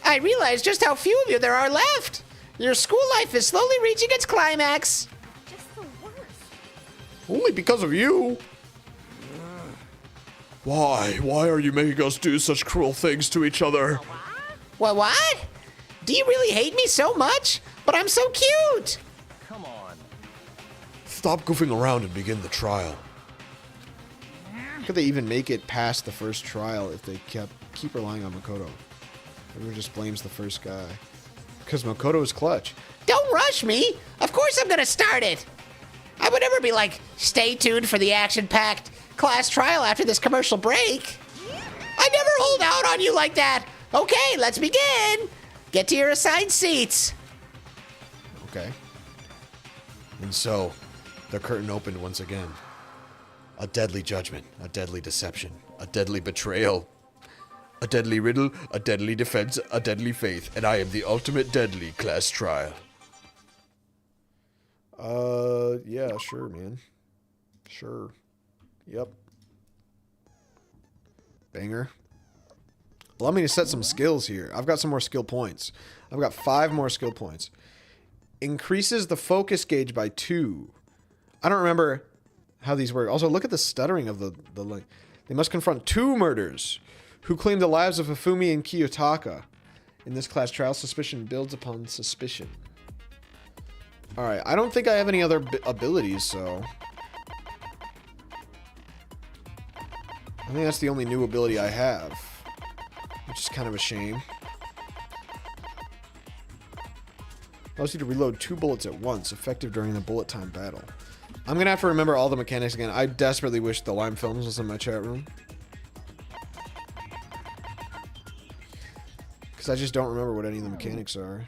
I realize just how few of you there are left. Your school life is slowly reaching its climax. Just the worst. Only because of you. Why? Why are you making us do such cruel things to each other? What? Do you really hate me so much? But I'm so cute. Come on. Stop goofing around and begin the trial. Could they even make it past the first trial if they keep relying on Makoto? Everyone just blames the first guy. Because Makoto is clutch. Don't rush me. Of course I'm gonna start it. I would never be like, stay tuned for the action-packed class trial after this commercial break. I never hold out on you like that. Okay, let's begin. Get to your assigned seats. Okay. And so, the curtain opened once again. A deadly judgment, a deadly deception, a deadly betrayal, a deadly riddle, a deadly defense, a deadly faith, and I am the ultimate deadly class trial. Yeah, sure, man. Sure. Yep. Banger. Allow me to set some skills here. I've got some more skill points. I've got 5 more skill points. Increases the focus gauge by 2. I don't remember how these work. Also, look at the stuttering of the like. They must confront 2 murders who claim the lives of Hifumi and Kiyotaka. In this class trial, suspicion builds upon suspicion. Alright, I don't think I have any other abilities, so... I think that's the only new ability I have. Which is kind of a shame. Allows you to reload 2 bullets at once, effective during the bullet time battle. I'm gonna have to remember all the mechanics again. I desperately wish the Lime Films was in my chat room. Because I just don't remember what any of the mechanics are.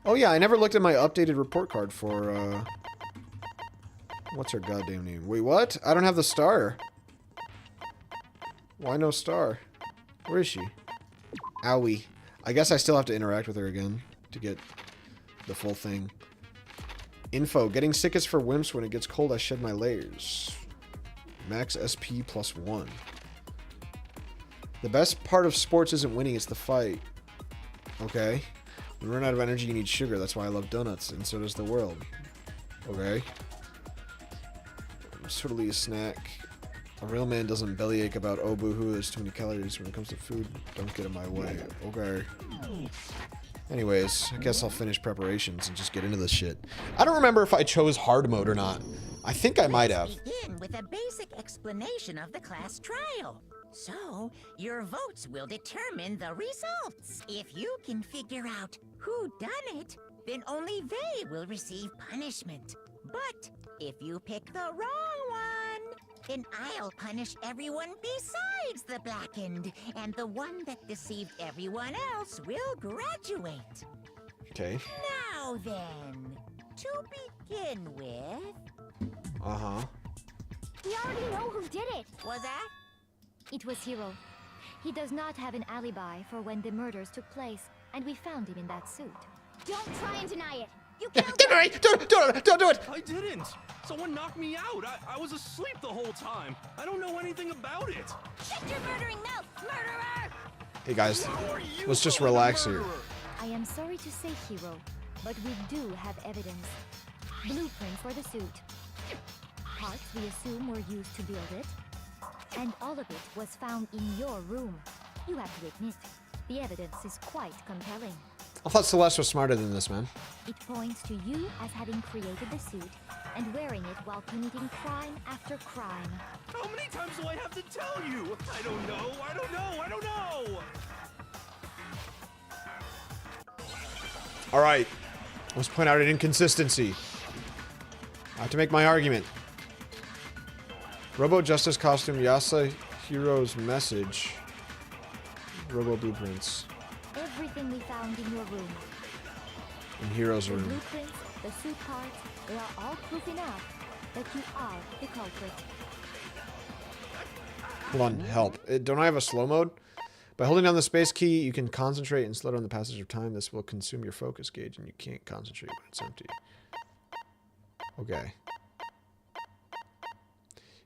Oh yeah, I never looked at my updated report card for, what's her goddamn name? Wait, what? I don't have the star. Why no star? Where is she? Owie. I guess I still have to interact with her again to get the full thing. Info. Getting sickest for wimps. When it gets cold, I shed my layers. Max SP +1. The best part of sports isn't winning, it's the fight. Okay. When you run out of energy, you need sugar. That's why I love donuts, and so does the world. Okay. It's totally a snack. A real man doesn't bellyache about, oh boo-hoo, there's too many calories. When it comes to food, don't get in my way. Okay. Anyways, I guess I'll finish preparations and just get into this shit. I don't remember if I chose hard mode or not. I think I might have. Begin with a basic explanation of the class trial. So, your votes will determine the results. If you can figure out who done it, then only they will receive punishment. But if you pick the wrong one, then I'll punish everyone besides the blackened, and the one that deceived everyone else will graduate. Okay. Now then, to begin with... We already know who did it. Was that? It was Hiro. He does not have an alibi for when the murders took place, and we found him in that suit. Don't try and deny it. You killed him. Don't do it! I didn't! Someone knocked me out! I was asleep the whole time! I don't know anything about it! Shut your murdering mouth, murderer! Hey guys, let's just relax here. I am sorry to say, Hiro, but we do have evidence. Blueprint for the suit. Parts we assume were used to build it. And all of it was found in your room. You have to admit, the evidence is quite compelling. I thought Celeste was smarter than this, man. It points to you as having created the suit and wearing it while committing crime after crime. How many times do I have to tell you? I don't know, I don't know, I don't know! Alright. Let's point out an inconsistency. I have to make my argument. Robo Justice costume, Yasahiro's message. Robo blueprints. Everything we found in your room. In Hero's The room. blueprints, the suit parts, they are all proof enough that you are the culprit. Hold on, help. Don't I have a slow mode? By holding down the space key, you can concentrate and slow down the passage of time. This will consume your focus gauge, and you can't concentrate when it's empty. Okay.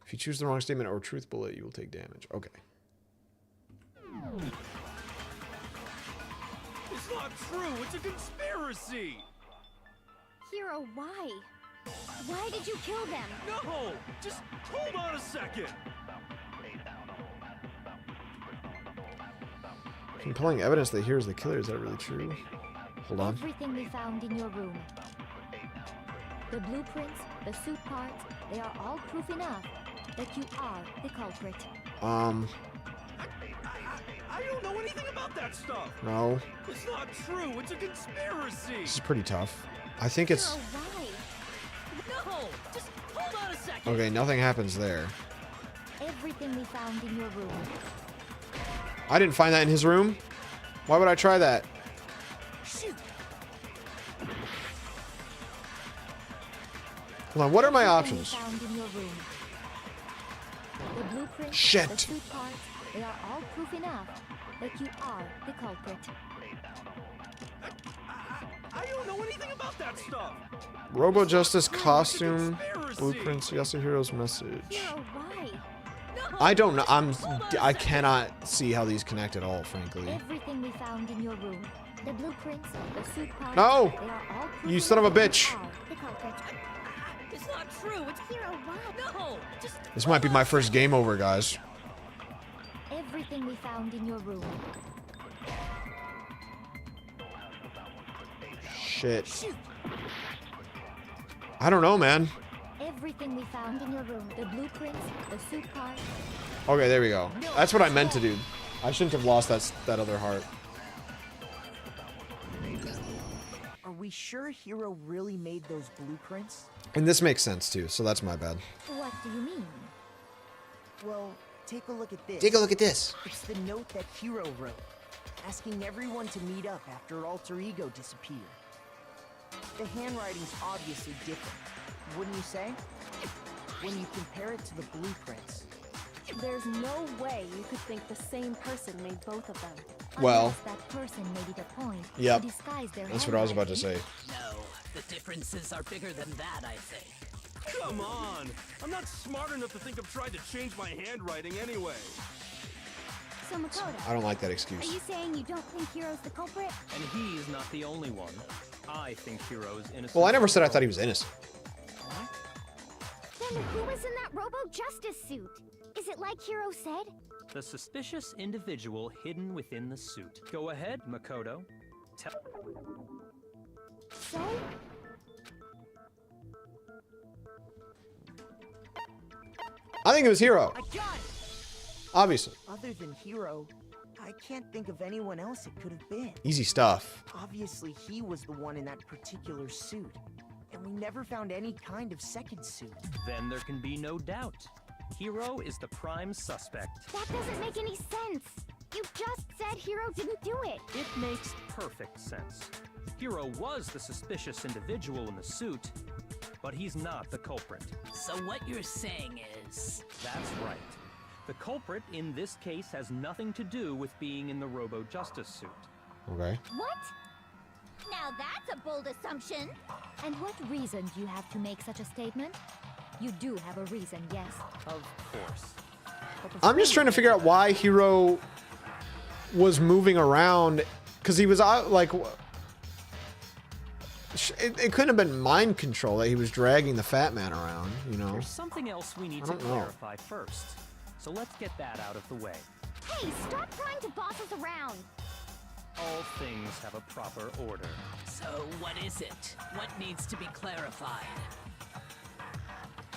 If you choose the wrong statement or truth bullet, you will take damage. Okay. It's not true! It's a conspiracy! Hiro, why? Why did you kill them? No! Just hold on a second! Compelling evidence that here's the killer. Is that really true? Hold on. Everything we found in your room. The blueprints, the suit parts, they are all proof enough that you are the culprit. I don't know anything about that stuff! No. It's not true! It's a conspiracy! This is pretty tough. I think it's... Hiro, why? No! Just hold on a second! Okay, nothing happens there. Everything we found in your room. I didn't find that in his room. Why would I try that? Hold on, what are my options? Found in your room. The blueprint, Shit. the suit parts, they are all proof enough that you are the culprit. I don't know anything about that stuff. Robo Justice costume blueprints. Yasuhiro's message. Hero, why? I don't know. I cannot see how these connect at all, frankly. Everything we found in your room, the blueprints, the suit parts, No! they are all proof You son of a enough that bitch. you are the culprit. It's not true. It's Hero, why? no. Just This might be my first game over, guys. Everything we found in your room. Shit. I don't know, man. Everything we found in your room, the blueprints, the suit parts. Okay, there we go. That's what I meant to do. I shouldn't have lost that other heart. Are we sure Hero really made those blueprints? And this makes sense too, so that's my bad. What do you mean? Well, take a look at this. Take a look at this. It's the note that Hero wrote, asking everyone to meet up after Alter Ego disappeared. The handwriting's obviously different, wouldn't you say? When you compare it to the blueprints. There's no way you could think the same person made both of them. Well, Unless that person made it a point yep. to disguise their That's what I was about to say. no. The differences are bigger than that, I think. Come on. I'm not smart enough to think of trying to change my handwriting anyway. So Makoto, I don't like that are excuse. you saying you don't think Hero's the culprit? And he's not the only one. I think Hero's innocent. Well, I never said I thought he was innocent. Then who was in that Robo Justice suit? Is it like Hero said? The suspicious individual hidden within the suit. Go ahead, Makoto. Tell. So? I think it was Hero. I got it! Obviously. Other than Hero, I can't think of anyone else it could have been. Easy stuff. Obviously, he was the one in that particular suit. And we never found any kind of second suit. Then there can be no doubt. Hero is the prime suspect. That doesn't make any sense. You just said Hero didn't do it. It makes perfect sense. Hero was the suspicious individual in the suit, but he's not the culprit. So what you're saying is... That's right. The culprit in this case has nothing to do with being in the Robo Justice suit. Okay. What? Now that's a bold assumption. And what reason do you have to make such a statement? You do have a reason, yes. Of course. I'm just trying to figure out why Hero was moving around, because he was like, it couldn't have been mind control that he was dragging the fat man around, you know? There's something else we need I to don't know. clarify first. So let's get that out of the way. Hey, stop trying to boss us around. All things have a proper order. So what is it? What needs to be clarified?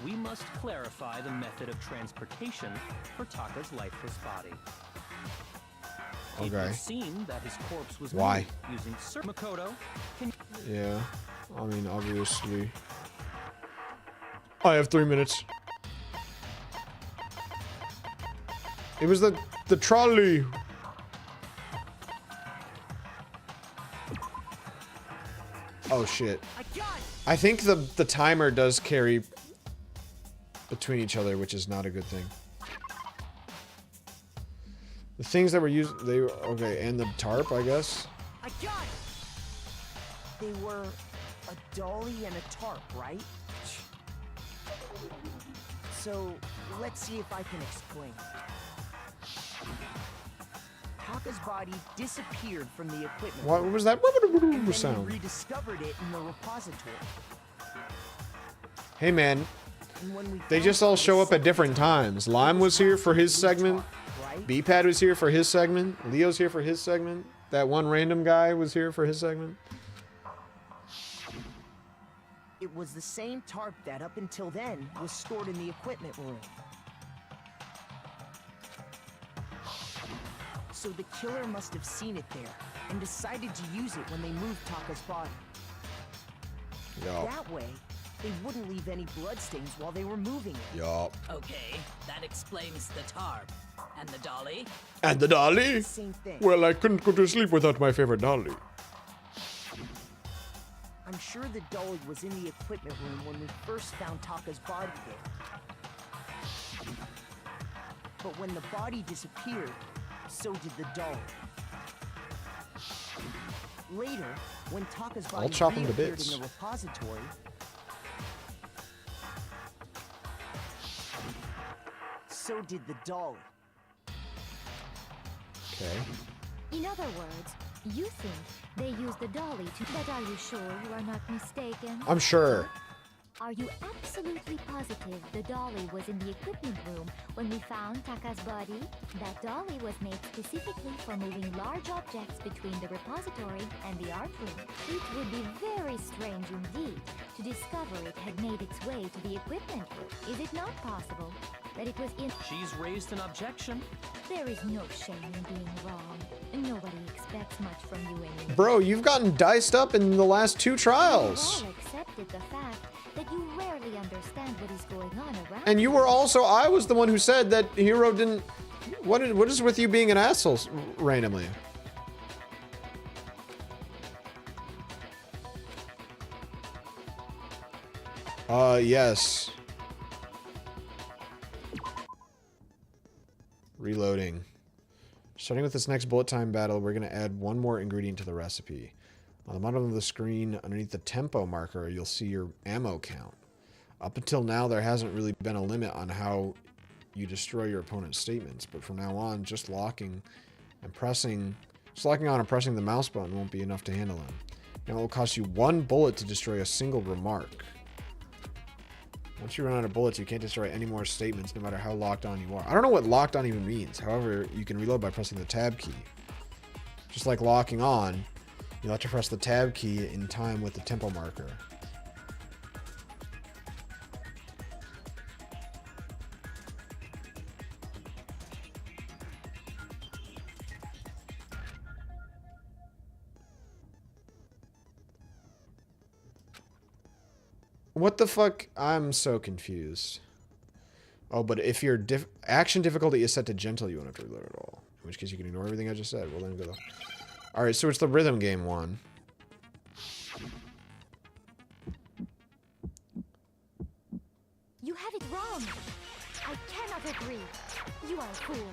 We must clarify the method of transportation for Taka's lifeless body. It Okay. would seem that his corpse was Why? moved using Makoto. Can Yeah. I mean, obviously. I have 3 minutes. It was the trolley. Oh shit. I think the timer does carry between each other, which is not a good thing. The things that were used, they were, okay, and the tarp, I guess. I got it! They were a dolly and a tarp, right? So, let's see if I can explain. Taka's body disappeared from the equipment. What was that and then sound? we rediscovered it in the repository. Hey man, And when we they found just all Taka's show up at second different tarp, times. Lime was here for his segment. right? B-Pad was here for his segment. Leo's here for his segment. That one random guy was here for his segment. It was the same tarp that, up until then, was stored in the equipment room. So the killer must have seen it there, and decided to use it when they moved Taka's body. Yo. That way, they wouldn't leave any bloodstains while they were moving it. Yup. Okay, that explains the tarp. And the dolly? And the dolly? Same thing. Well, I couldn't go to sleep without my favorite dolly. I'm sure the dolly was in the equipment room when we first found Taka's body there. But when the body disappeared, so did the dolly. Later, when Taka's body I'll chop him to reappeared bits. in the repository, so did the dolly. Okay. In other words, you think they used the dolly to... But are you sure you are not mistaken? I'm sure. Are you absolutely positive the dolly was in the equipment room when we found Taka's body? That dolly was made specifically for moving large objects between the repository and the art room. It would be very strange indeed to discover it had made its way to the equipment room. Is it not possible that it was in... She's raised an objection. There is no shame in being wrong. Nobody expects much from you anymore. Bro, you've gotten diced up in the last 2 trials. We've all accepted the fact that you rarely understand what is going on around. And you were also, I was the one who said that Hero didn't... What is with you being an asshole randomly? Yes. Reloading. Starting with this next bullet time battle, we're going to add one more ingredient to the recipe. On the bottom of the screen, underneath the tempo marker, you'll see your ammo count. Up until now, there hasn't really been a limit on how you destroy your opponent's statements, but from now on, just locking on and pressing the mouse button won't be enough to handle them. Now it will cost you 1 bullet to destroy a single remark. Once you run out of bullets, you can't destroy any more statements, no matter how locked on you are. I don't know what locked on even means. However, you can reload by pressing the tab key. Just like locking on, you'll have to press the tab key in time with the tempo marker. What the fuck? I'm so confused. Oh, but if your action difficulty is set to gentle, you won't have to reload at all. In which case you can ignore everything I just said. Well, then go. Alright, so it's the rhythm game one. You have it wrong. I cannot agree. You are a fool.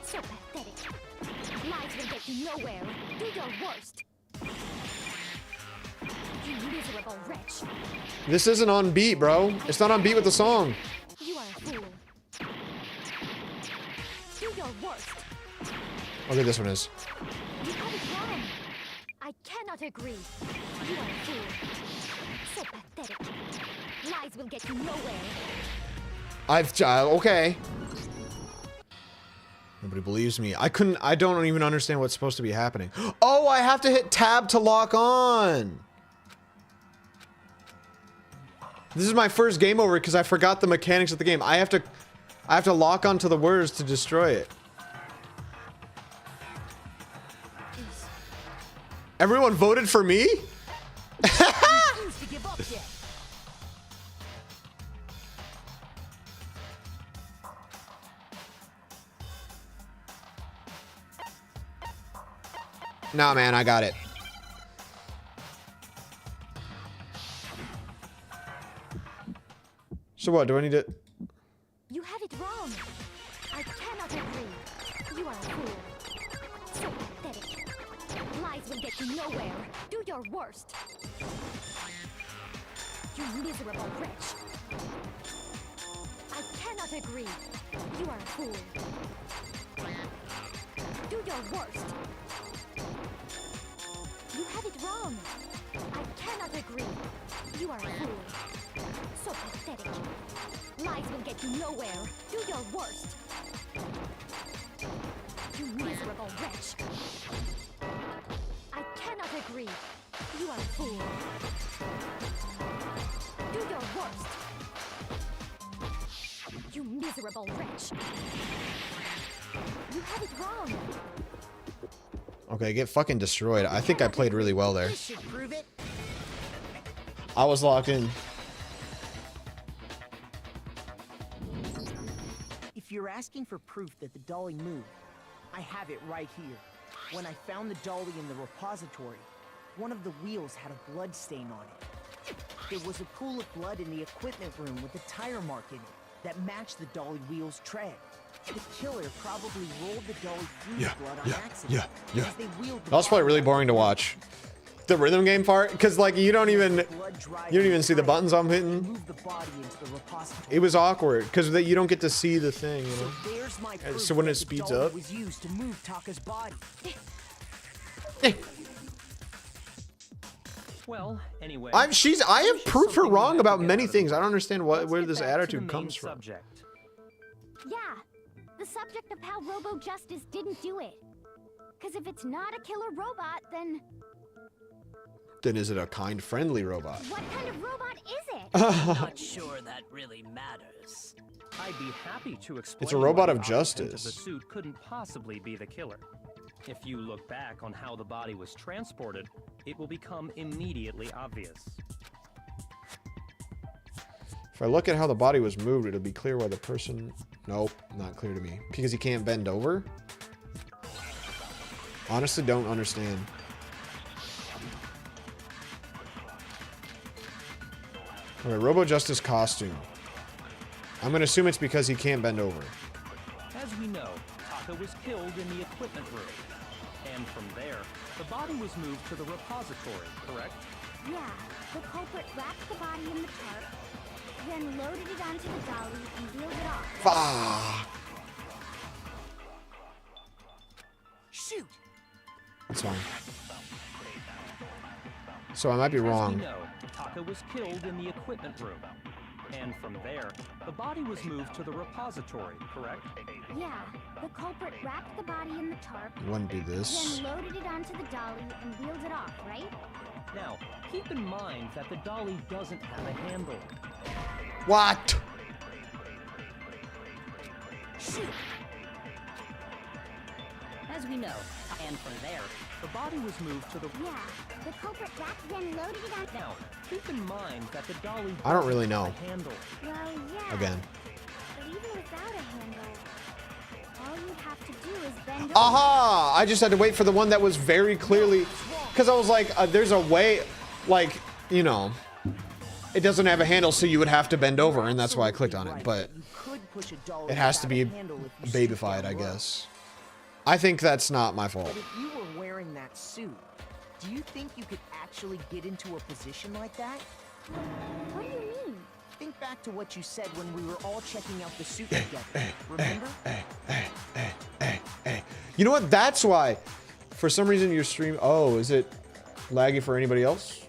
So pathetic. Lies will get you nowhere. Do your worst. You miserable wretch. This isn't on beat, bro. It's not on beat with the song. You are a fool. Do your worst. Okay, this one is. You have it wrong. I cannot agree. You are a fool. So pathetic. Lies will get you nowhere. Okay. Nobody believes me. I don't even understand what's supposed to be happening. Oh, I have to hit tab to lock on. This is my first game over because I forgot the mechanics of the game. I have to lock onto the words to destroy it. Everyone voted for me? Nah, man, I got it. So what, do I need to... You have it wrong. I cannot agree. You are a fool. So pathetic. Lies will get you nowhere. Do your worst. You miserable wretch. I cannot agree. You are a fool. Do your worst. You have it wrong. I cannot agree. You are a fool. So pathetic. Lies will get you nowhere. Do your worst. You miserable wretch. I cannot agree. You are a fool. Do your worst. You miserable wretch. You have it wrong. Okay, get fucking destroyed. I think I played really well there. I was locked in. you're asking for proof that the dolly moved, I have it right here. When I found the dolly in the repository, one of the wheels had a blood stain on it. There was a pool of blood in the equipment room with a tire mark in it that matched the dolly wheel's tread. The killer probably rolled the dolly through the blood on accident. As they wheeled the That was probably really boring to watch. The rhythm game part, because like you don't even see the buttons I'm hitting. It was awkward because you don't get to see the thing, you know. So when it speeds up. Was used to move Taka's body. Well, anyway. I have proved her wrong about many things. I don't understand where this attitude comes from. Yeah, the subject of how Robo Justice didn't do it. Because if it's not a killer robot, then Then is it a kind, friendly robot? what kind of robot is it? I'm not sure that really matters. I'd be happy to explain. It's a robot why of the occupant justice. Of the suit couldn't possibly be the killer. If you look back on how the body was transported, it will become immediately obvious. If I look at how the body was moved, it'll be clear why the person... Nope, not clear to me. Because he can't bend over? Honestly, don't understand. Okay, Robo Justice costume. I'm gonna assume it's because he can't bend over. As we know, Taka was killed in the equipment room. And from there, the body was moved to the repository, correct? Yeah, the culprit wrapped the body in the tarp, then loaded it onto the dolly and wheeled it off. Fuck! Shoot! That's fine. So I might be As wrong. we know, Taka was killed in the equipment room. And from there, the body was moved to the repository, correct? Yeah, the culprit wrapped the body in the tarp, It wouldn't be this. then loaded it onto the dolly and wheeled it off, right? Now, keep in mind that the dolly doesn't have a handle. What? Shoot! As we know, and from there, the body was moved to the... Yeah, the culprit wrapped then loaded it on... Now, keep in mind that the dolly I don't really know. doesn't have a handle. Well, yeah. Again. But even without a handle, all you'd have to do is bend over. Aha! I just had to wait for the one that was very clearly... Because I was like, there's a way... Like, you know... It doesn't have a handle, so you would have to bend over, and that's why I clicked on it. But it has to be babyfied, I guess. I think that's not my fault. But if you were wearing that suit, do you think you could actually get into a position like that? What do you mean? Think back to what you said when we were all checking out the suit together. Remember? You know what? That's why. For some reason, your stream... Oh, is it laggy for anybody else?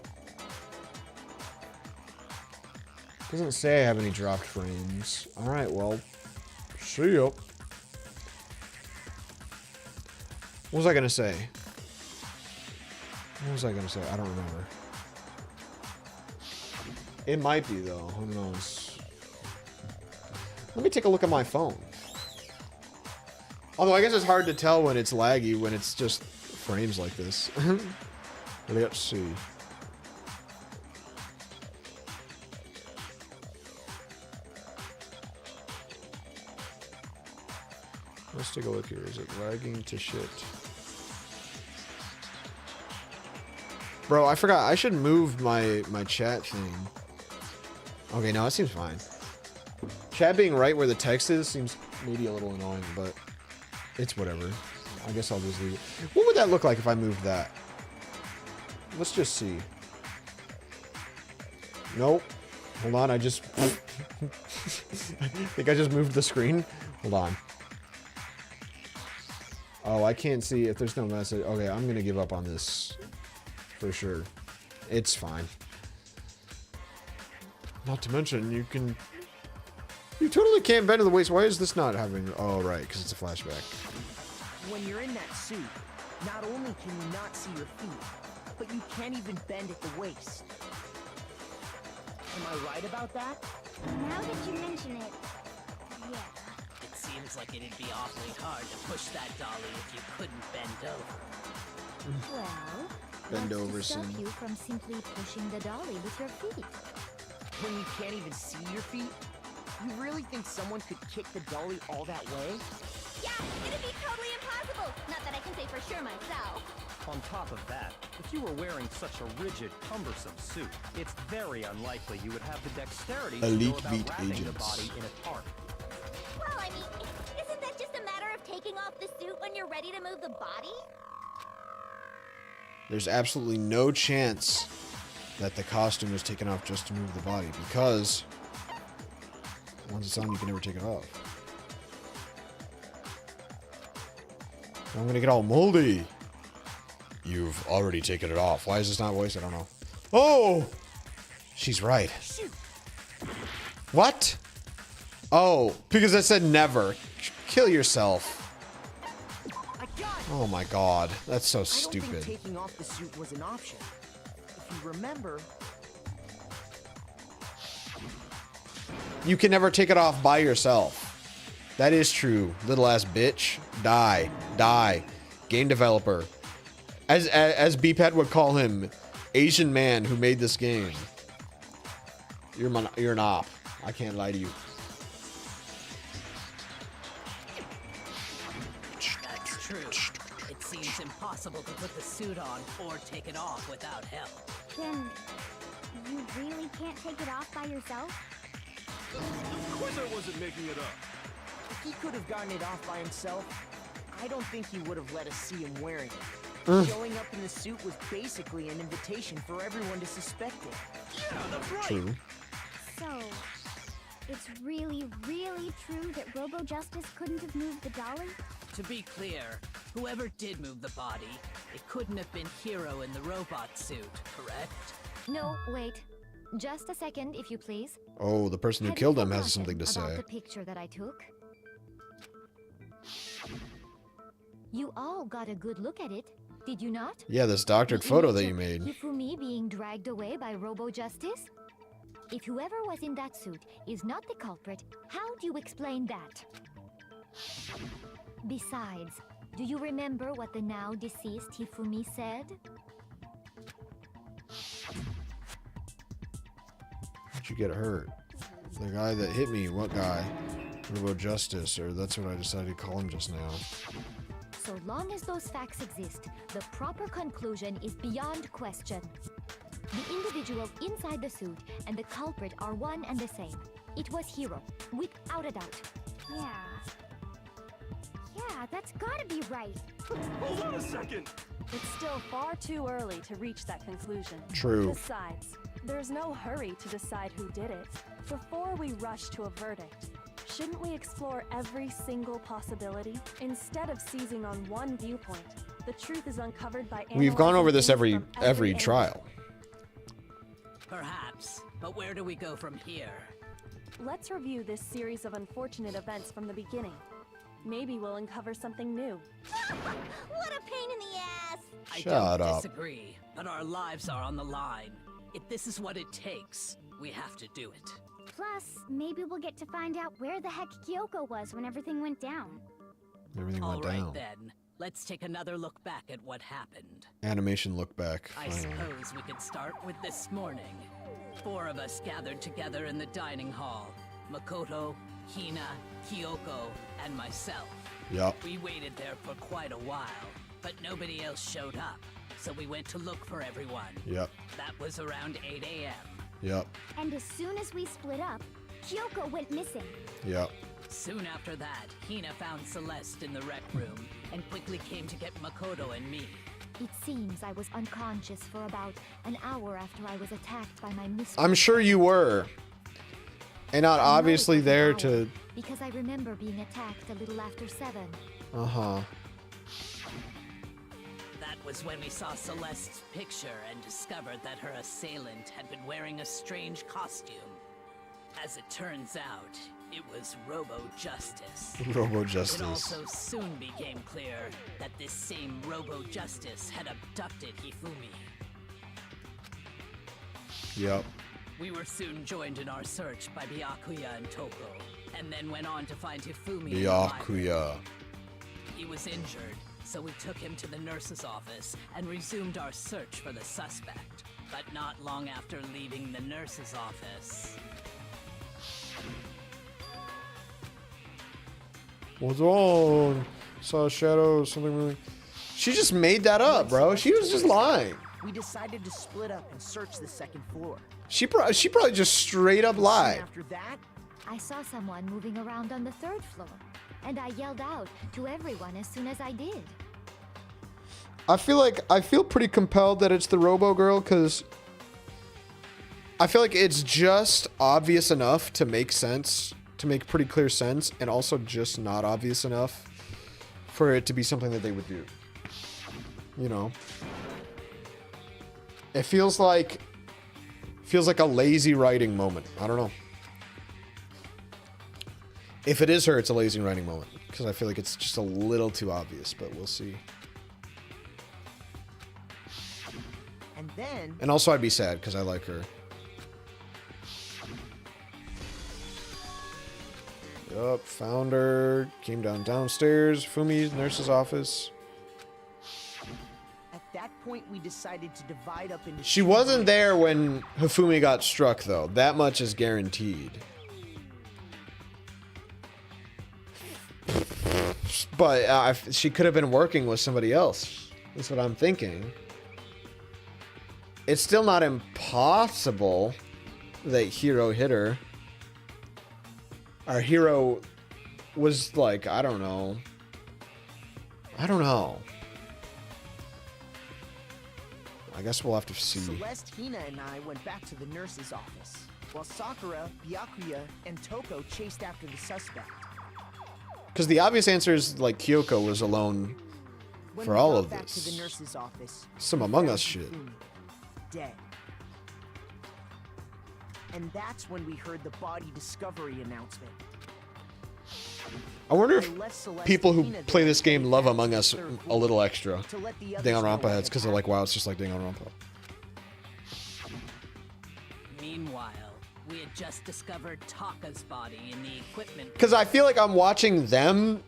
Doesn't say I have any dropped frames. Alright, well. See ya. What was I gonna say? What was I gonna say? I don't remember. It might be, though. Who knows? Let me take a look at my phone. Although, I guess it's hard to tell when it's laggy, when it's just frames like this. Let's see. Let's take a look here. Is it lagging to shit? Bro, I forgot. I should move my chat thing. Okay, no, it seems fine. Chat being right where the text is seems maybe a little annoying, but it's whatever. I guess I'll just leave it. What would that look like if I moved that? Let's just see. Nope. Hold on, I just... I think I just moved the screen. Hold on. Oh, I can't see if there's no message. Okay, I'm gonna give up on this. For sure. It's fine. Not to mention, you totally can't bend to the waist. Why is this not having... Oh, right, because it's a flashback. When you're in that suit, not only can you not see your feet, but you can't even bend at the waist. Am I right about that? Now that you mention it, yeah. it seems like it'd be awfully hard to push that dolly if you couldn't bend over. Well, Bend what's over to stop some. you from simply pushing the dolly with your feet? When you can't even see your feet? You really think someone could kick the dolly all that way? Yeah, it'd be totally impossible. Not that I can say for sure myself. On top of that, if you were wearing such a rigid, cumbersome suit, it's very unlikely you would have the dexterity to Elite go about beat wrapping the agents. body in a tarp. Well, I mean, isn't that just a matter of taking off the suit when you're ready to move the body? There's absolutely no chance that the costume is taken off just to move the body, because once it's on, you can never take it off. I'm gonna get all moldy. You've already taken it off. Why is this not voiced? I don't know. Oh! She's right. What? Oh, because I said never. Kill yourself. Oh my god. That's so I don't stupid. think taking off the suit was an option. If you remember, You can never take it off by yourself. That is true. Little ass bitch. Die. Die. Game developer. As BPAT would call him, Asian man who made this game. You're an op. I can't lie to you. That's true. It seems impossible to put the suit on or take it off without help. Then you really can't take it off by yourself? Of course I wasn't making it up. if he could have gotten it off by himself, I don't think he would have let us see him wearing it. Showing up in the suit was basically an invitation for everyone to suspect it. Yeah, that's right. True. So, it's really, really true that Robo Justice couldn't have moved the dolly? To be clear, whoever did move the body, it couldn't have been Hero in the robot suit, correct? No, wait. Just a second, if you please. Oh, the person who Have killed you him has forgotten something to about say. the picture that I took? You all got a good look at it, did you not? Yeah, this doctored The photo that image you of made. Hifumi being dragged away by Robo Justice? If whoever was in that suit is not the culprit, how do you explain that? Besides, do you remember what the now deceased Hifumi said? How'd you get hurt? The guy that hit me. What guy? Robo Justice, or that's what I decided to call him just now. So long as those facts exist, the proper conclusion is beyond question. The individual inside the suit and the culprit are one and the same. It was Hero, without a doubt. Yeah. Yeah, that's gotta be right. Hold on a second. It's still far too early to reach that conclusion. True. Besides, there's no hurry to decide who did it. Before we rush to a verdict, shouldn't we explore every single possibility? Instead of seizing on one viewpoint, the truth is uncovered by We've gone over this analyzing things from every angle. trial. Perhaps, but where do we go from here? Let's review this series of unfortunate events from the beginning. Maybe we'll uncover something new. What a pain in the ass! I Shut don't up. disagree, but our lives are on the line. If this is what it takes, we have to do it. Plus, maybe we'll get to find out where the heck Kyoko was when everything went down. Everything All went right down. then, let's take another look back at what happened. Animation look back. I Finally. suppose we could start with this morning. 4 of us gathered together in the dining hall. Makoto, Hina, Kyoko, and myself. Yup. We waited there for quite a while, but nobody else showed up, so we went to look for everyone. Yep. That was around 8 a.m. Yep. And as soon as we split up, Kyoko went missing. Yep. Soon after that, Hina found Celeste in the rec room and quickly came to get Makoto and me. It seems I was unconscious for about an hour after I was attacked by my mistress. I'm sure you were. And not I know it obviously was an there hour, to... Because I remember being attacked a little after 7. Uh-huh. That was when we saw Celeste's picture and discovered that her assailant had been wearing a strange costume. As it turns out, it was Robo Justice. Robo It Justice. also soon became clear that this same Robo Justice had abducted Hifumi. Yep. We were soon joined in our search by Byakuya and Toko, and then went on to find Hifumi in the library. Byakuya. He was injured, so we took him to the nurse's office and resumed our search for the suspect. But not long after leaving the nurse's office... What's wrong? Saw a shadow, something really... She just made that up, bro. She was just lying. We decided to split up and search the second floor. She probably just straight up lied. After that, I saw someone moving around on the 3rd floor, and I yelled out to everyone as soon as I did. I feel pretty compelled that it's the Robo Girl, because I feel like it's just obvious enough to make sense, to make pretty clear sense, and also just not obvious enough for it to be something that they would do. You know? It feels like a lazy writing moment. I don't know. If it is her, it's a lazy writing moment, because I feel like it's just a little too obvious, but we'll see. and then... And also I'd be sad, because I like her. Yup, found her. Came downstairs. Fumi's nurse's office. At that point, we decided to divide up into... She wasn't there when Hifumi got struck, though. That much is guaranteed. But she could have been working with somebody else. That's what I'm thinking. It's still not impossible that Hiro hit her. Our hero was like, I don't know. I guess we'll have to see. Celeste, Hina, and I went back to the nurse's office, while Sakura, Byakuya, and Toko chased after the suspect. Because the obvious answer is, like, Kyoko was alone for all of back to the this. nurse's office, Some Among Us shit. Dead. And that's when we heard the body discovery announcement. I wonder if people who play this game love Among Us a little extra. Danganronpa heads, because they're like, wow, it's just like Danganronpa. Meanwhile, we had just discovered Taka's body in the equipment. Because I feel like I'm watching them.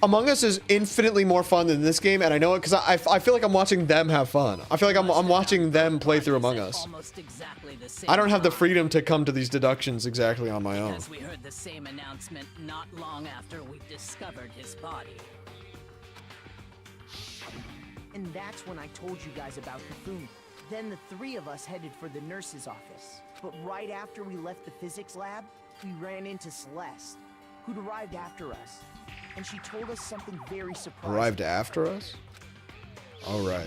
Among Us is infinitely more fun than this game, and I know it because I feel like I'm watching them have fun. I feel like I'm watching them play through Among Us. I don't have the freedom to come to these deductions exactly on my own. Because we heard the same announcement not long after we discovered his body. And that's when I told you guys about Hifumi. Then the three of us headed for the nurse's office. But right after we left the physics lab, we ran into Celeste, who'd arrived after us. And she told us something very surprising. Arrived after us? All right.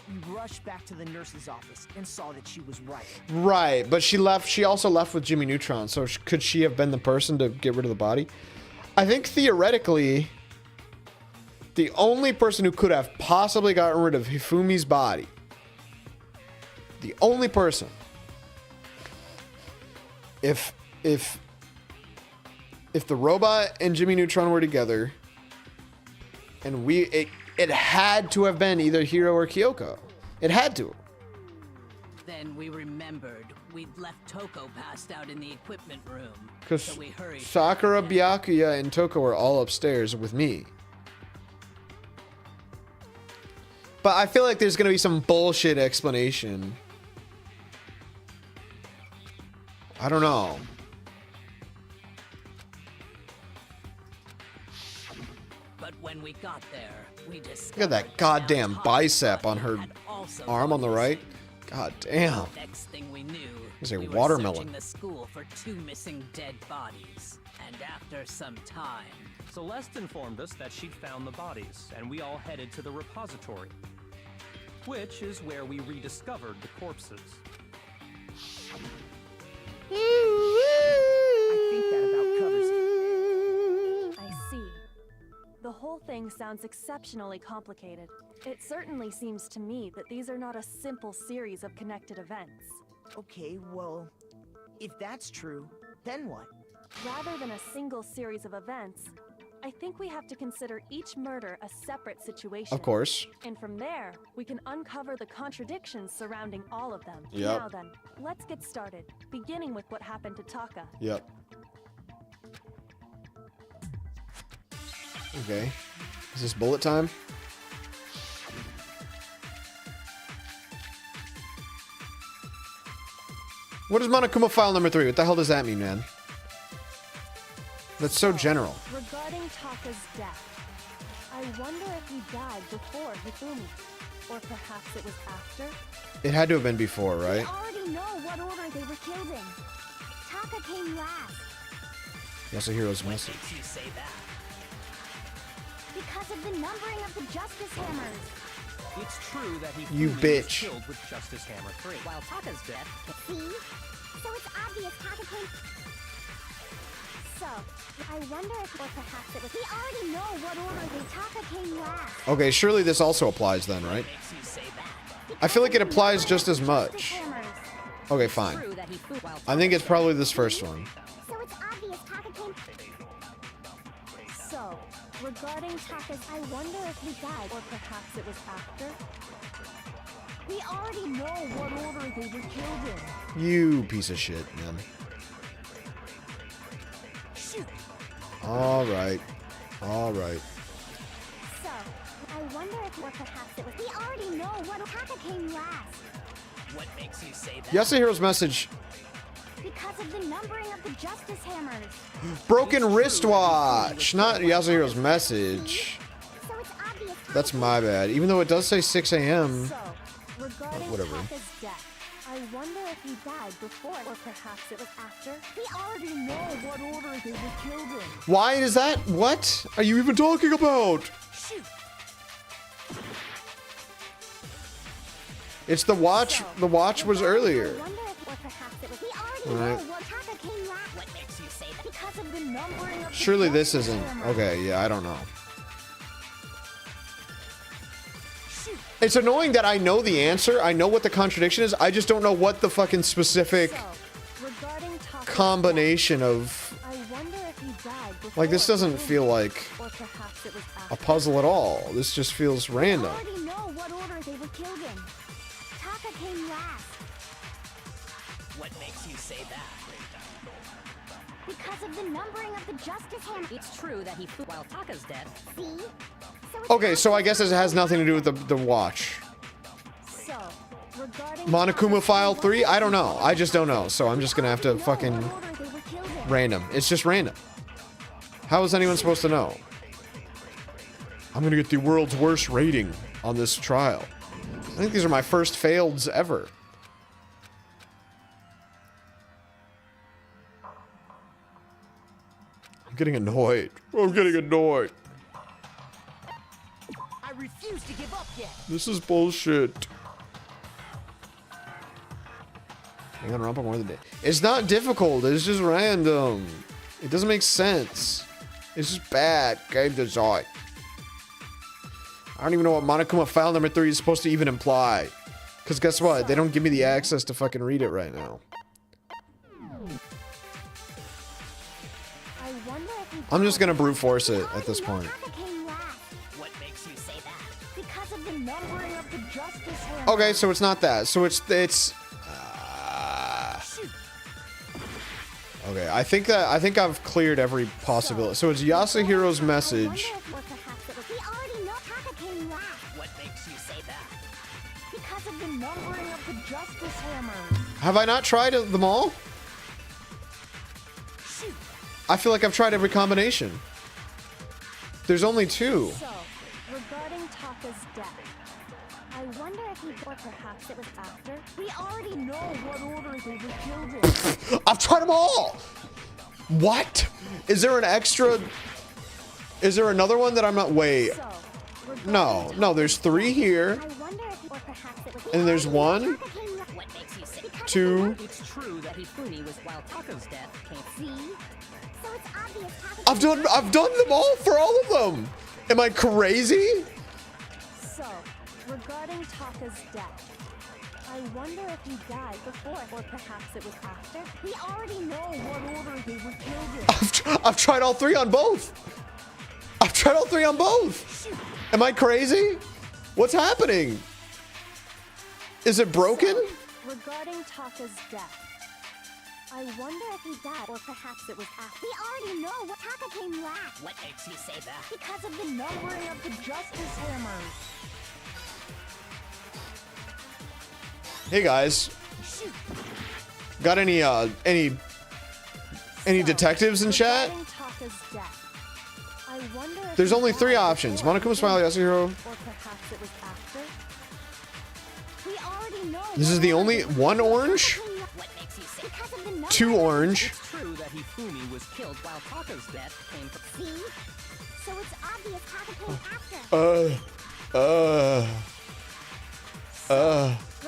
We rushed back to the nurse's office and saw that she was right. Right, but she left. She also left with Jimmy Neutron. So could she have been the person to get rid of the body? I think theoretically, the only person who could have possibly gotten rid of Hifumi's body, the only person, if the robot and Jimmy Neutron were together, and it had to have been either Hiro or Kyoko. It had to. Then we remembered we'd left Toko passed out in the equipment room. Because so we hurried Sakura, Byakuya, and Toko are all upstairs with me. But I feel like there's going to be some bullshit explanation. I don't know. But when we got there, we discovered Look at that goddamn bicep on her arm on the right. God damn. Next thing we knew, It's a we watermelon. were searching the school for 2 missing dead bodies. And after some time, Celeste informed us that she'd found the bodies, and we all headed to the repository, which is where we rediscovered the corpses. I think that about covers it. I see. The whole thing sounds exceptionally complicated. It certainly seems to me that these are not a simple series of connected events. Okay, well, if that's true, then what? Rather than a single series of events, I think we have to consider each murder a separate situation. Of course. And from there, we can uncover the contradictions surrounding all of them. Yep. Now then, let's get started, beginning with what happened to Taka. Yep. Okay. Is this bullet time? What is Monokuma file number 3? What the hell does that mean, man? That's so general. Regarding Taka's death, I wonder if he died before Hifumi, or perhaps it was after. It had to have been before, We right? already know what order they were killed in. Taka came last. Yasuhiro's message. Makes you say that? Because of the numbering of the Justice Hammers. It's true that he You was bitch. killed with Justice Hammer 3. While Taka's death, See? So it's obvious Taka came... So, I wonder if, or perhaps it was... We already know what order they Taka came last. Okay, surely this also applies then, right? makes you say that? I feel like it applies just as much. Justice Hammers. Okay, fine. True that he while I think it's probably this first one. So it's obvious Taka came... So, regarding Taka's, I wonder if he died, or perhaps it was after. We already know what order they were killed in. You piece of shit, man. All right. All right. So, I wonder if, or perhaps it was... We already know what Taka came last. What makes you say that? Yasuhiro's message. Because of the numbering of the Justice Hammers. Broken wristwatch, not Yasuhiro's message. So it's obvious... That's my bad. Even though it does say 6 a.m. So, regarding Whatever. Taka's death, I wonder if he died before, or perhaps it was after. We already know what order they were killed in. Why is that? What are you even talking about? Shoot. It's the watch. The watch was earlier. I wonder if, or perhaps it was... We already Right. know what Taka came last. What makes you say that? Because of the numbering of the Surely this Justice isn't. Hammers. Okay, yeah, I don't know. It's annoying that I know the answer. I know what the contradiction is. I just don't know what the fucking specific So, regarding Taka's combination of. death, I wonder if he died before. Like, this doesn't Hifumi, feel like or perhaps it was a after. puzzle at all. This just feels We random. already know what order they were killed in. Taka came last. What makes you say that? Because of the numbering of the Justice Hammer. It's true that he while Taka's death. See? So it's Okay, so I guess it has nothing to do with the watch. So, regarding Monokuma Taka's File death, 3? I don't know. I just don't know. So I'm just gonna have to know fucking what order they were killed in. random. It's just random. How is anyone supposed to know? I'm gonna get the world's worst rating on this trial. I think these are my first faileds ever. I'm getting annoyed. I'm getting annoyed. I refuse to give up yet. This is bullshit. Danganronpa more than day. It's not difficult. It's just random. It doesn't make sense. It's just bad game design. I don't even know what Monokuma File number 3 is supposed to even imply. Because guess what? They don't give me the access to fucking read it right now. I wonder if he I'm just died gonna brute force it at this No, point. Taka came last. What makes you say that? Because of the numbering of the Justice Hammer. Okay, so it's not that. So it's okay, I think I've cleared every possibility. So it's Yasuhiro's message. Or perhaps it was... We already know Taka came last. What makes you say that? Because of the numbering of the Justice Hammer. Have I not tried them all? I feel like I've tried every combination. There's only 2. So, regarding Taka's death, I wonder if he, or perhaps it was after. We already know what order they were killed in. I've tried them all! What? Is there an extra... Is there another one that I'm not... Wait. So, regarding No, no, there's 3 here. I wonder if, or perhaps it was... And there's 1, Taka came last. What makes you say that? 2... It's true that Hifumi was while Taka's death came. See? So it's obvious Taka I've done them all for all of them. Am I crazy? So, regarding Taka's death, I wonder if he died before, or perhaps it was after. We already know what order they were killed in. I've tried all 3 on both. I've tried all 3 on both. Am I crazy? What's happening? Is it broken? So, regarding Taka's death, I wonder if he died, or perhaps it was after. We already know what Taka came last. What makes you say that? Because of the numbering of the Justice Hammers. Hey guys. Got any detectives in chat? Regarding Taka's Taka's death. I wonder if There's he only 3 died options. before Monokuma Smiley, Yasuhiro. or perhaps it was after. We already know. This is the only 1 orange, What makes you say Because of the number. 2 orange. it's true that Hifumi was killed while Taka's death came from... See? So it's obvious Taka came after.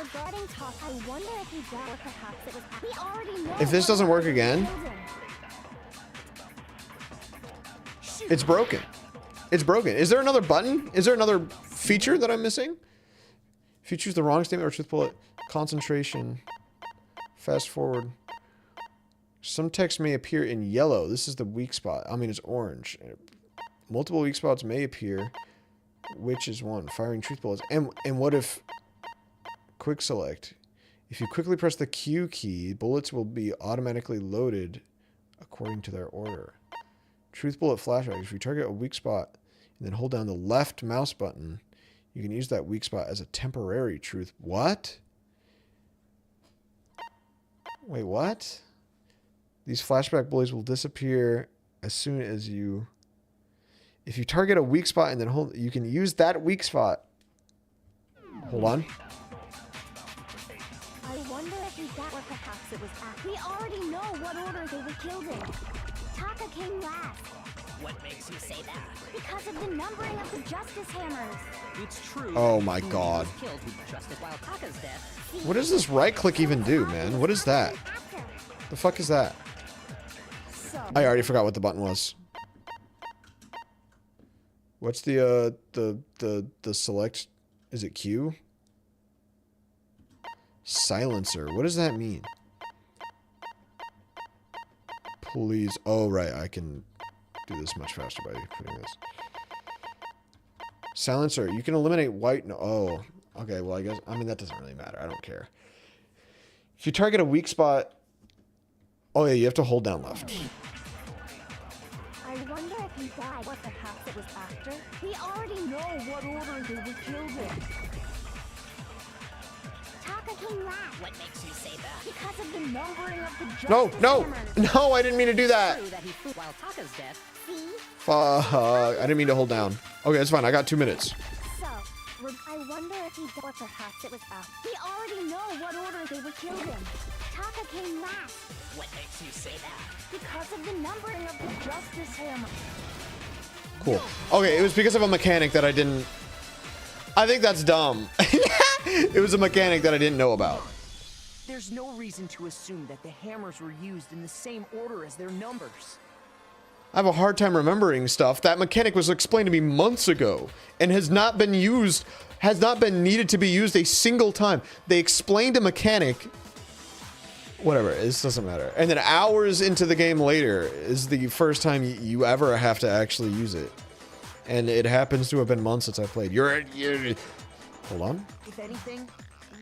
Regarding Taka, I wonder if he died or perhaps it was after. We already know. If this doesn't work again, it's broken. It's broken. Is there another button? Is there another feature that I'm missing? If you choose the wrong statement or truth bullet, concentration, fast forward. Some text may appear in yellow. This is the weak spot. I mean, it's orange. Multiple weak spots may appear. Which is one? Firing truth bullets. And what if... Quick select. If you quickly press the Q key, bullets will be automatically loaded according to their order. Truth bullet flashback. If you target a weak spot and then hold down the left mouse button, you can use that weak spot as a temporary truth. What? Wait, what? These flashback bullets will disappear as soon as you... If you target a weak spot and then hold... You can use that weak spot. Hold on. I wonder if he died or perhaps it was after. We already know what order they were killed in. Taka came last. What makes you say that? Because of the numbering of the justice hammers. It's true. Oh that my Hifumi God. was killed just while Taka's death. What does this right click even do, man? What is that? The fuck is that? I already forgot what the button was. What's the select? Is it Q? Silencer. What does that mean? Please. Oh, right. I can do this much faster by putting this. Silencer. You can eliminate white. No. Oh. Okay. Well, I guess. I mean, that doesn't really matter. I don't care. If you target a weak spot. Oh, yeah. You have to hold down left. I wonder if he died or perhaps it was after. We already know what order they were killed in. Taka came last. What makes you say that? Because of the numbering of the justice No. hammers. No, I didn't mean to do that. It's true that Hifumi while Taka's death. See? Fuck. I didn't mean to hold down. Okay, it's fine. I got 2 minutes. So, I wonder if he died or perhaps it was after. We already know what order they were killed in. Taka came last. What makes you say that? Because of the numbering of the justice hammer. Cool. Okay, it was because of a mechanic that I didn't... I think that's dumb. It was a mechanic that I didn't know about. There's no reason to assume that the hammers were used in the same order as their numbers. I have a hard time remembering stuff. That mechanic was explained to me months ago and has not been used, has not been needed to be used a single time. They explained a mechanic. Whatever, this doesn't matter. And then hours into the game later is the first time you ever have to actually use it. And it happens to have been months since I played. You're hold on. If anything,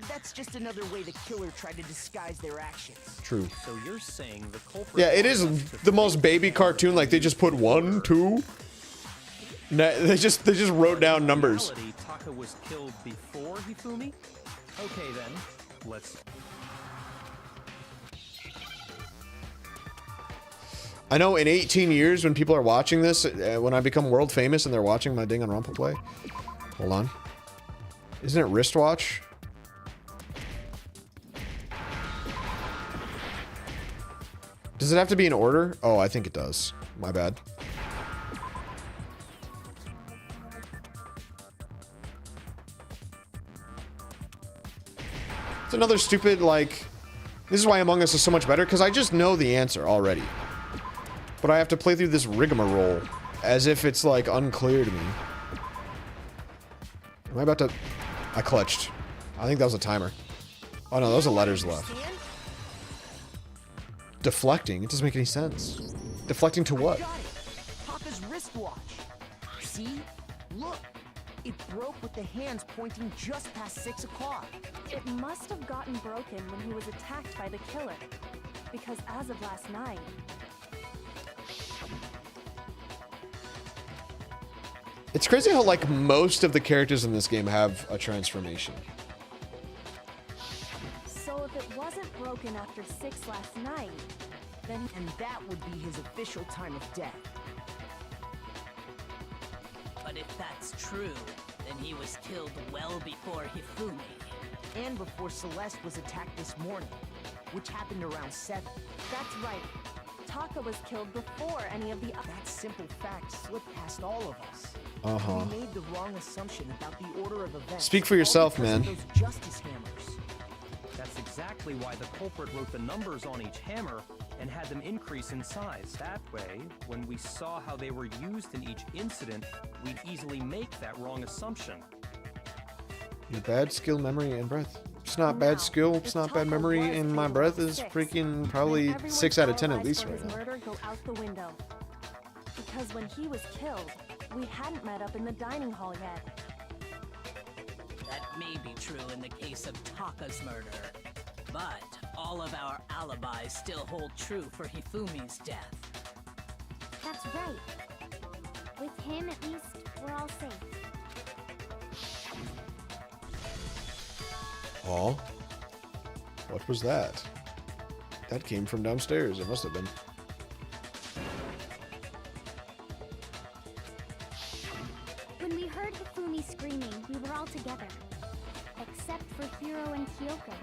that's just another way the killer tried to disguise their actions. True. So you're saying the culprit... Yeah, it is the most baby cartoon. Like they just put 1, 2. They just wrote down numbers. In reality, Taka was killed before Hifumi? Okay then, let's... I know in 18 years when people are watching this, when I become world famous and they're watching my Danganronpa play. Hold on. Isn't it wristwatch? Does it have to be in order? Oh, I think it does. My bad. It's another stupid, like... This is why Among Us is so much better, because I just know the answer already. But I have to play through this rigmarole as if it's, like, unclear to me. Am I about to... I clutched. I think that was a timer. Oh no, those are letters left. Deflecting? It doesn't make any sense. Deflecting to what? Taka's wristwatch. See? Look. It broke with the hands pointing just past 6 o'clock. It must have gotten broken when he was attacked by the killer. Because as of last night... It's crazy how, like, most of the characters in this game have a transformation. So if it wasn't broken after 6 last night, And that would be his official time of death. But if that's true, then he was killed well before Hifumi. And before Celeste was attacked this morning, which happened around 7. That's right. Taka was killed before any of the That simple fact slipped past all of us. Uh-huh. We made the wrong assumption about the order of events. Speak for yourself, all because man. of those justice hammers. That's exactly why the culprit wrote the numbers on each hammer and had them increase in size. That way, when we saw how they were used in each incident, we'd easily make that wrong assumption. Your bad skill, memory, and breath. It's not bad skill, it's not bad memory, and my breath is freaking probably 6 out of 10 at least right now. Murder go out the window. Because when he was killed, we hadn't met up in the dining hall yet. That may be true in the case of Taka's murder, but all of our alibis still hold true for Hifumi's death. That's right. With him, at least, we're all safe. Oh? What was that? That came from downstairs. It must have been. When we heard Hifumi screaming, we were all together. Except for Hiro and Kyoko.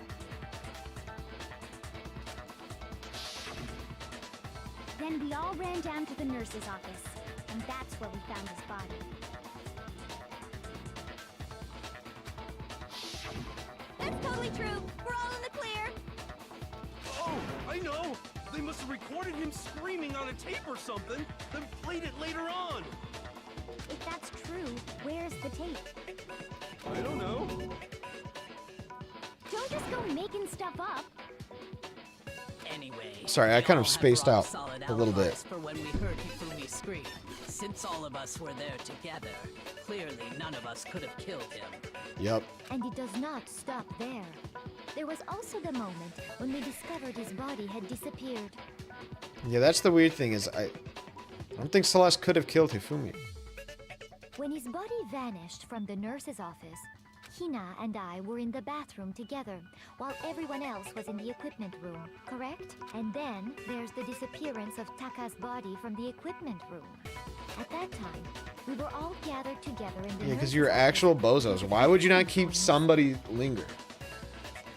Then we all ran down to the nurse's office, and that's where we found his body. That's totally true. We're all in the clear. Oh, I know. They must have recorded him screaming on a tape or something, then played it later on. If that's true, where's the tape? I don't know. Don't just go making stuff up. Anyway, Sorry, I kind of we all spaced had out rock-solid a little bit. alibis for when we heard Hifumi scream. Since all of us were there together, clearly none of us could have killed him. Yep. And it does not stop there. There was also the moment when we discovered his body had disappeared. Yeah, that's the weird thing is I don't think Celeste could have killed Hifumi. When his body vanished from the nurse's office, Hina and I were in the bathroom together, while everyone else was in the equipment room, correct? And then there's the disappearance of Taka's body from the equipment room. At that time, we were all gathered together in the Yeah, because nurse's you're office. actual bozos. Why would you not keep somebody linger?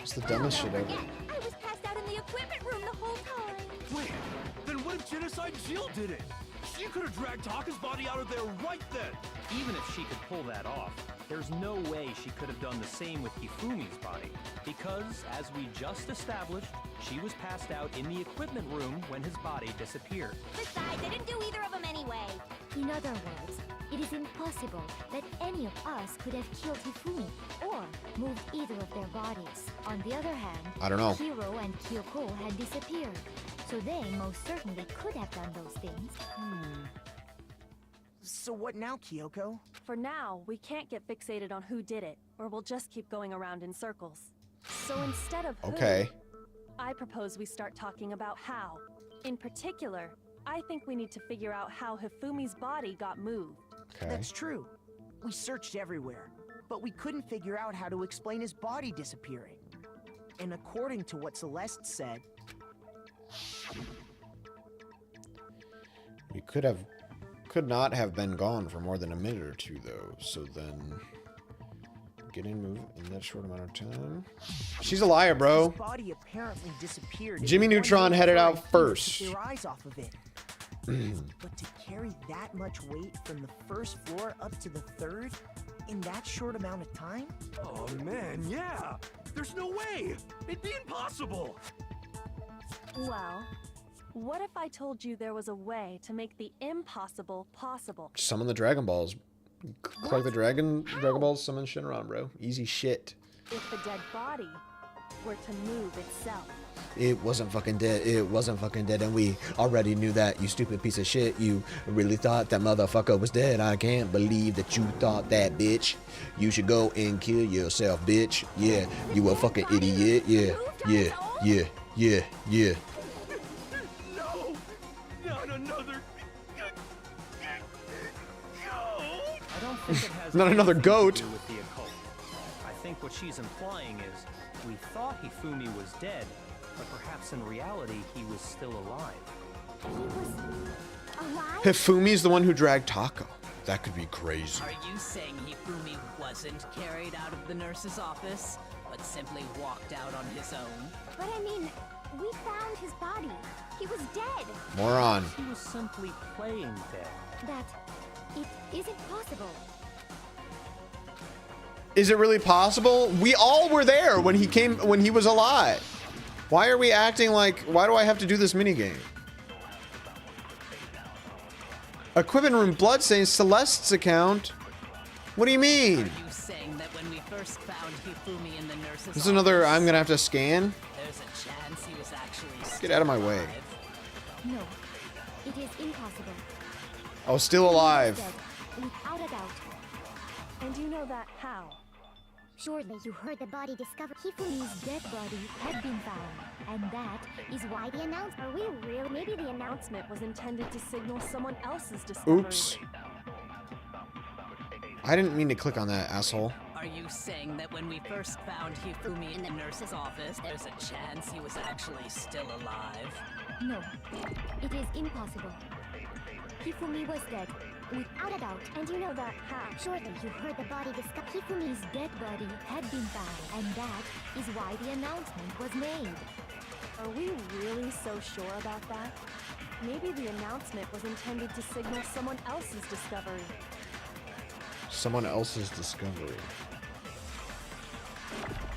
It's the dumbest shit ever. I was passed out in the equipment room the whole time. Wait, then what if Genocide Jill did it? She could have dragged Taka's body out of there right then. Even if she could pull that off, there's no way she could have done the same with Hifumi's body. Because, as we just established, she was passed out in the equipment room when his body disappeared. Besides, I didn't do either of them anyway. In other words, it is impossible that any of us could have killed Hifumi or moved either of their bodies. On the other hand, I don't know. Hiro and Kyoko had disappeared, so they most certainly could have done those things. So what now, Kyoko? For now, we can't get fixated on who did it, or we'll just keep going around in circles. So instead of who, Okay. I propose we start talking about how. In particular, I think we need to figure out how Hifumi's body got moved. Okay. That's true. We searched everywhere, but we couldn't figure out how to explain his body disappearing. And according to what Celeste said, You could not have been gone for more than a minute or two though. So then getting moved in that short amount of time. She's a liar, bro. his body apparently disappeared. Jimmy and Neutron one headed day out took first. their eyes off of it. But to carry that much weight from the first floor up to the third in that short amount of time? Oh man, yeah. There's no way. It'd be impossible. Well, what if I told you there was a way to make the impossible possible? Summon the Dragon Balls. Collect the Dragon Balls, summon Shinron, bro. Easy shit. If the dead body were to move itself. It wasn't fucking dead. It wasn't fucking dead, and we already knew that, you stupid piece of shit. You really thought that motherfucker was dead. I can't believe that you thought that, bitch. You should go and kill yourself, bitch. Yeah, you a fucking idiot. Yeah, yeah, yeah, yeah, yeah. No, not another. I don't think it has Not another anything to goat. do with the occult. I think what she's implying is we thought Hifumi was dead, but perhaps in reality he was still alive. He was alive? Hifumi's the one who dragged Taco. That could be crazy. Are you saying Hifumi wasn't carried out of the nurse's office, but simply walked out on his own? But I mean, we found his body. He was dead. Moron. He was simply playing dead. That it isn't possible. Is it really possible? We all were there when he was alive. Why are we acting like, why do I have to do this minigame? Equipment room bloodstains, Celeste's account. What do you mean? Are you saying that when we first found Hifumi in the nurse's This is another office, I'm gonna have to scan? there's a chance he was actually Get out of my way. alive? No, it is impossible. Oh, still alive. Dead, without a doubt. And you know that how? Surely you heard the body discovered. Hifumi's dead body had been found. And that is why the announcement. Are we real? Maybe the announcement was intended to signal someone else's discovery. Oops. I didn't mean to click on that, asshole. Are you saying that when we first found Hifumi in the nurse's office, there's a chance he was actually still alive? No, it is impossible. Hifumi was dead, without a doubt. And you know that how? Surely you heard the body discovered. Hifumi's dead body had been found, and that is why the announcement was made. Are we really so sure about that? Maybe the announcement was intended to signal someone else's discovery. Someone else's discovery.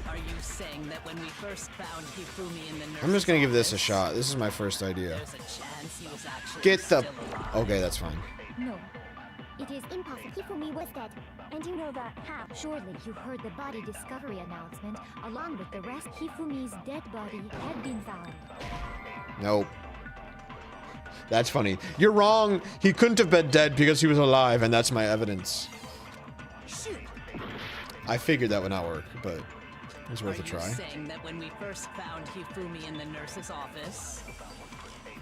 Are you saying that when we first found Hifumi in the nurse's I'm just gonna give this a office, shot. This is my first idea. there's a chance he was actually Get the... still alive? Okay, that's fine. No, it is impossible. Hifumi was dead. And you know that how? Surely you heard the body discovery announcement. Along with the rest, Hifumi's dead body had been found. Nope. That's funny. You're wrong. He couldn't have been dead because he was alive, and that's my evidence. Shoot. I figured that would not work, but it was worth a Are try. you saying that when we first found Hifumi in the nurse's office,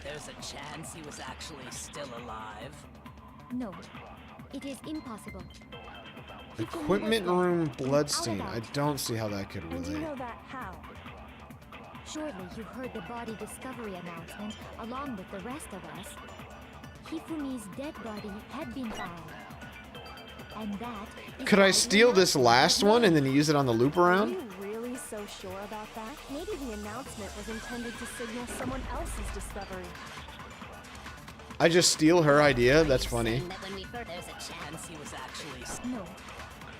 there's a chance he was actually still alive? No, it is impossible. Equipment room bloodstain. I don't see how that could And you relate. know that how? Surely you heard the body discovery announcement along with the rest of us. Hifumi's dead body had been found. And that is Could why I the steal this announcement last was one and made. then use it on the loop Are around? you really so sure about that? Maybe the announcement was intended to signal someone else's discovery. I just steal her idea? That's funny. That when we first, there's a chance he was actually No.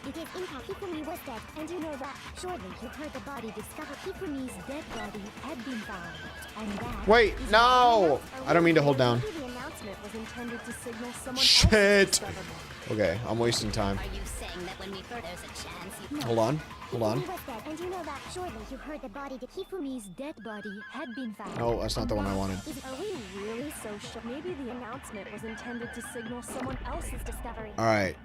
It is impossible. Hifumi was dead. And you know that. Surely you heard the body discovered. Hifumi's dead body had been found. And that Wait, is no! why I don't mean to hold down. Maybe the announcement was intended to signal someone Shit! else's discovery. Okay, I'm wasting time. Are you saying that when we first, there's a chance he Hold on. Hold on. Hifumi was dead. And you know that. Surely you heard the body. Hifumi's dead body had been found. No, that's not the one I wanted. Are we really so sure? Maybe the announcement was intended to signal someone else's discovery. Alright.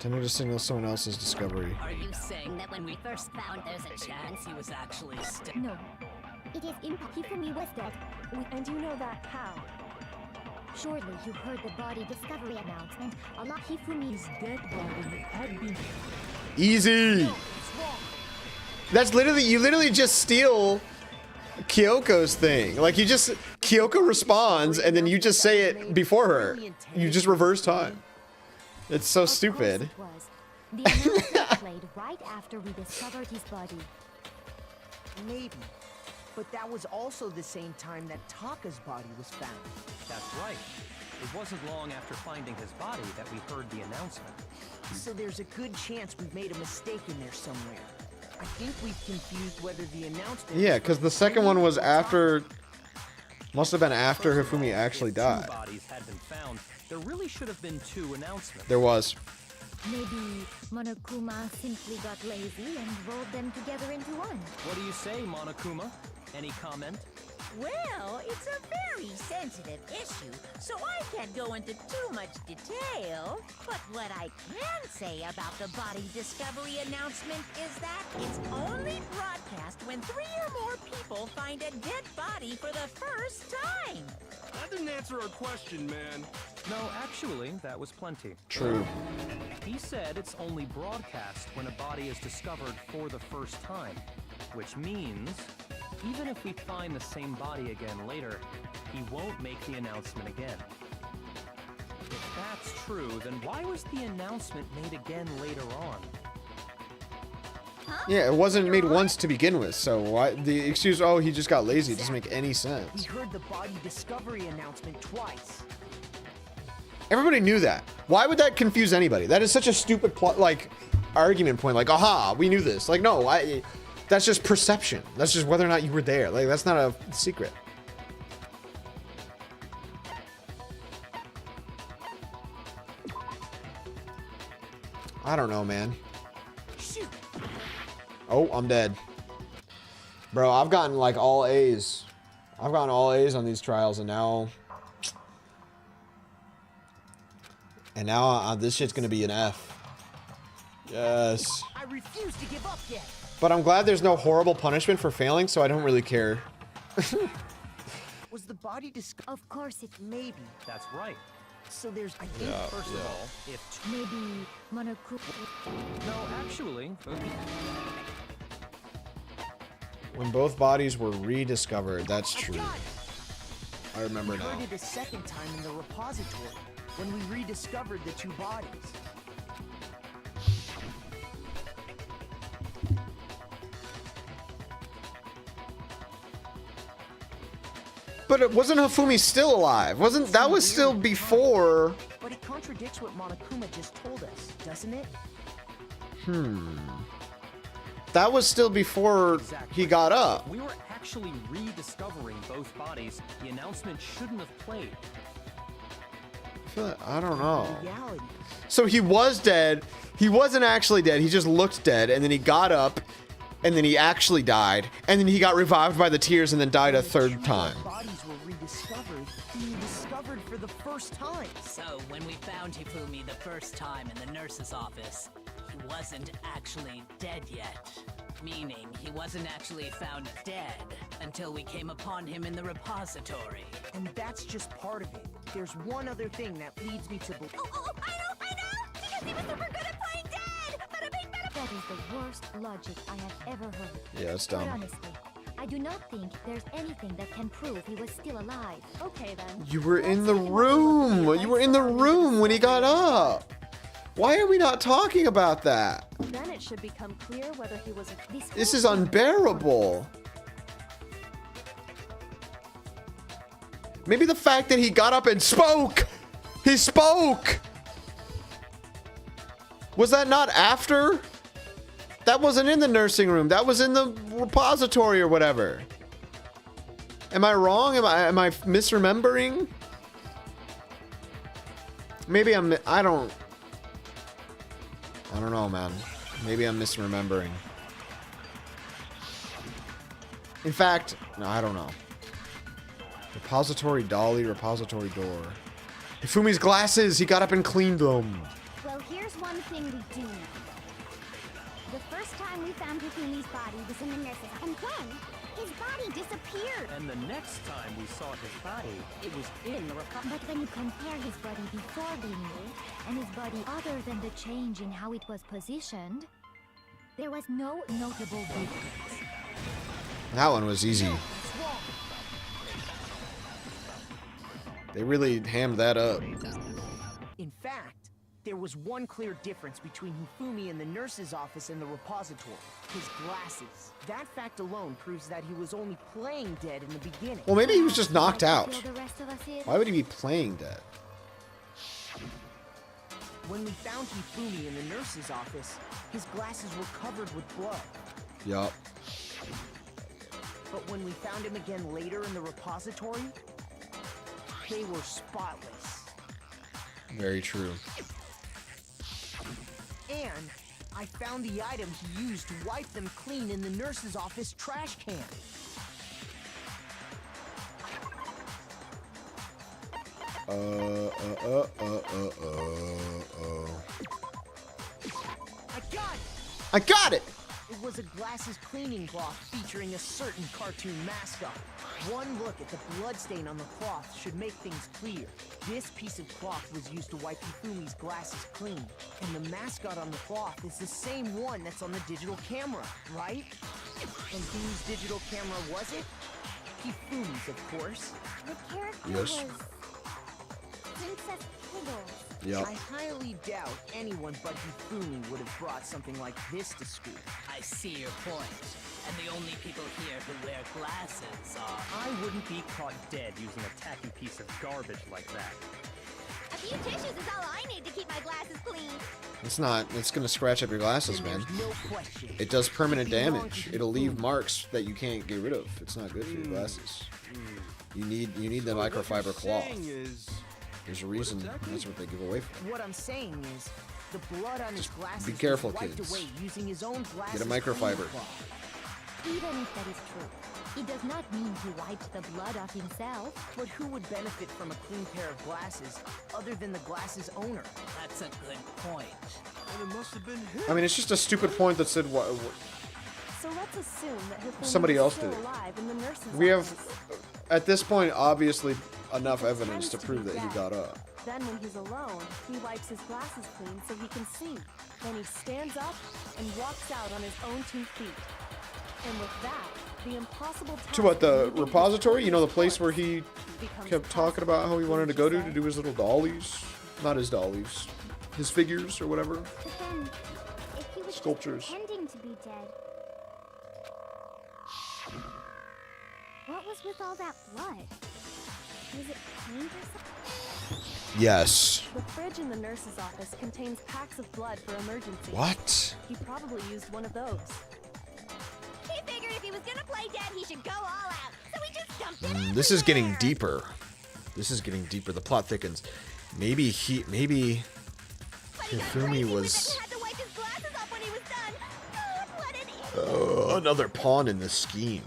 Tending to signal someone else's discovery. Are you saying that when we first found there's a chance he was actually still... No. It is impossible. Hifumi was dead. And you know that how? Surely you heard the body discovery announcement. Along Hifumi's dead body had been. Easy! That's literally, you literally just steal Kyoko's thing. Like, you just, Kyoko responds, and then you just say it before her. You just reverse time. It's so stupid. Of course it was. The announcement played right after we discovered his body. Maybe. But that was also the same time that Taka's body was found. That's right. It wasn't long after finding his body that we heard the announcement. So there's a good chance we've made a mistake in there somewhere. I think we've confused whether the announcement... Yeah, because the second one was after... Must have been after Hifumi actually If two died. bodies had been found, there really should have been two announcements. There was. Maybe Monokuma simply got lazy and rolled them together into one. What do you say, Monokuma? Any comment? Well, it's a very sensitive issue, so I can't go into too much detail. But what I can say about the body discovery announcement is that it's only broadcast when 3 or more people find a dead body for the first time. That didn't answer our question, man. No, actually, that was plenty. True. He said it's only broadcast when a body is discovered for the first time, which means even if we find the same body again later, he won't make the announcement again. If that's true, then why was the announcement made again later on? Yeah, it wasn't made once to begin with, so why the excuse, oh, he just got lazy, it doesn't make any We sense. heard the body discovery announcement twice. Everybody knew that. Why would that confuse anybody? That is such a stupid like argument point, like, aha, we knew this. Like, no, that's just perception. That's just whether or not you were there. Like, that's not a secret. I don't know, man. Oh, I'm dead. Bro, I've gotten like all A's. I've gotten all A's on these trials, and now this shit's gonna be an F. Yes. I refuse to give up yet. But I'm glad there's no horrible punishment for failing, so I don't really care. Was the body discovered? Of course it Maybe. That's right. So there's, I think, Yeah. First of all, if maybe Monokuma. no, actually, When both bodies were rediscovered, that's I true. got it. I remember We now. heard it a second time in the repository when we rediscovered the two bodies. But it wasn't Hifumi still alive? That was still before? But it contradicts what Monokuma just told us, doesn't it? That was still before he got up. we were actually rediscovering both bodies, the announcement shouldn't have played. I don't know. Reality. So he was dead. He wasn't actually dead. He just looked dead, and then he got up, and then he actually died, and then he got revived by the tears and then died a third time. Bodies were rediscovered, being discovered for the first time. So, when we found Hifumi the first time in the nurse's office, he wasn't actually dead yet. Meaning, he wasn't actually found dead until we came upon him in the repository. And that's just part of it. There's one other thing that leads me to believe. Oh, I know! Because he was super good at playing dead! Bada bing, bada That is the worst logic I have ever heard. Yeah, it's But dumb. honestly, I do not think there's anything that can prove he was still alive. Okay then. You were in the room. You were in the room when he got up. Why are we not talking about that? Then it should become clear whether he was This is unbearable. Maybe the fact that he got up and spoke. He spoke. Was that not after? That wasn't in the nursing room. That was in the repository or whatever. Am I wrong? Am I misremembering? Maybe I don't know, man. Maybe I'm misremembering. In fact, no, I don't know. Repository dolly, repository door. Hifumi's glasses! He got up and cleaned them. Well, here's one thing we do know. The first time we found Hifumi's body was in the nurse's office. And then, his body disappeared. And the next time we saw his body, it was in the repository. But when you compare his body before being moved and his body other than the change in how it was positioned, there was no notable difference. That one was easy. They really hammed that up. In fact, there was one clear difference between Hifumi in the nurse's office and the repository. His glasses. That fact alone proves that he was only playing dead in the beginning. Well, maybe he was just knocked out. Fill the rest of us in? Why would he be playing dead? When we found Hifumi in the nurse's office, his glasses were covered with blood. Yup. But when we found him again later in the repository, they were spotless. Very true. And I found the item he used to wipe them clean in the nurse's office trash can. I got it! It was a glasses cleaning cloth featuring a certain cartoon mascot. One look at the bloodstain on the cloth should make things clear. This piece of cloth was used to wipe Hifumi's glasses clean. And the mascot on the cloth is the same one that's on the digital camera, right? And whose digital camera was it? Hifumi's, of course. The character Yes. was Princess Piggles. Yep. I highly doubt anyone but Hifumi would have brought something like this to school. I see your point. And the only people here who wear glasses are... I wouldn't be caught dead using a tacky piece of garbage like that. A few tissues is all I need to keep my glasses clean. It's not. It's gonna scratch up your glasses, man. No question. It does permanent damage. It'll leave marks that you can't get rid of. It's not good for your glasses. You need the microfiber cloth. There's a reason. That's what they give away for. What I'm saying is, the blood on his glasses be careful, was wiped kids. away using his own glasses. Get a microfiber. Even if that is true, it does not mean he wiped the blood off himself. But who would benefit from a clean pair of glasses other than the glasses owner? That's a good point. And it must have been him. I mean, it's just a stupid point that said what. So let's assume that Hifumi Somebody was else still did it. alive in the nurse's We have, office. at this point, obviously enough evidence to prove that he got up. Then when he's alone, he wipes his glasses clean so he can see. Then he stands up and walks out on his own 2 feet. And with that, the impossible task To what, the of moving his repository? You know, the focus place where he becomes kept talking about how he wanted to go to do his little dollies. Not his dollies. His figures or whatever. But then, if he was Sculptures. just pretending to be dead, what was with all that blood? Was it paint or something? Yes. The fridge in the nurse's office contains packs of blood for emergencies. What? He probably used one of those. He figured if he was gonna play dead, he should go all out. So he just dumped it This is getting everywhere. deeper. This is getting deeper. The plot thickens. Maybe Hifumi was Had to wipe his glasses off when he was done. God, what an idiot. another pawn in the scheme.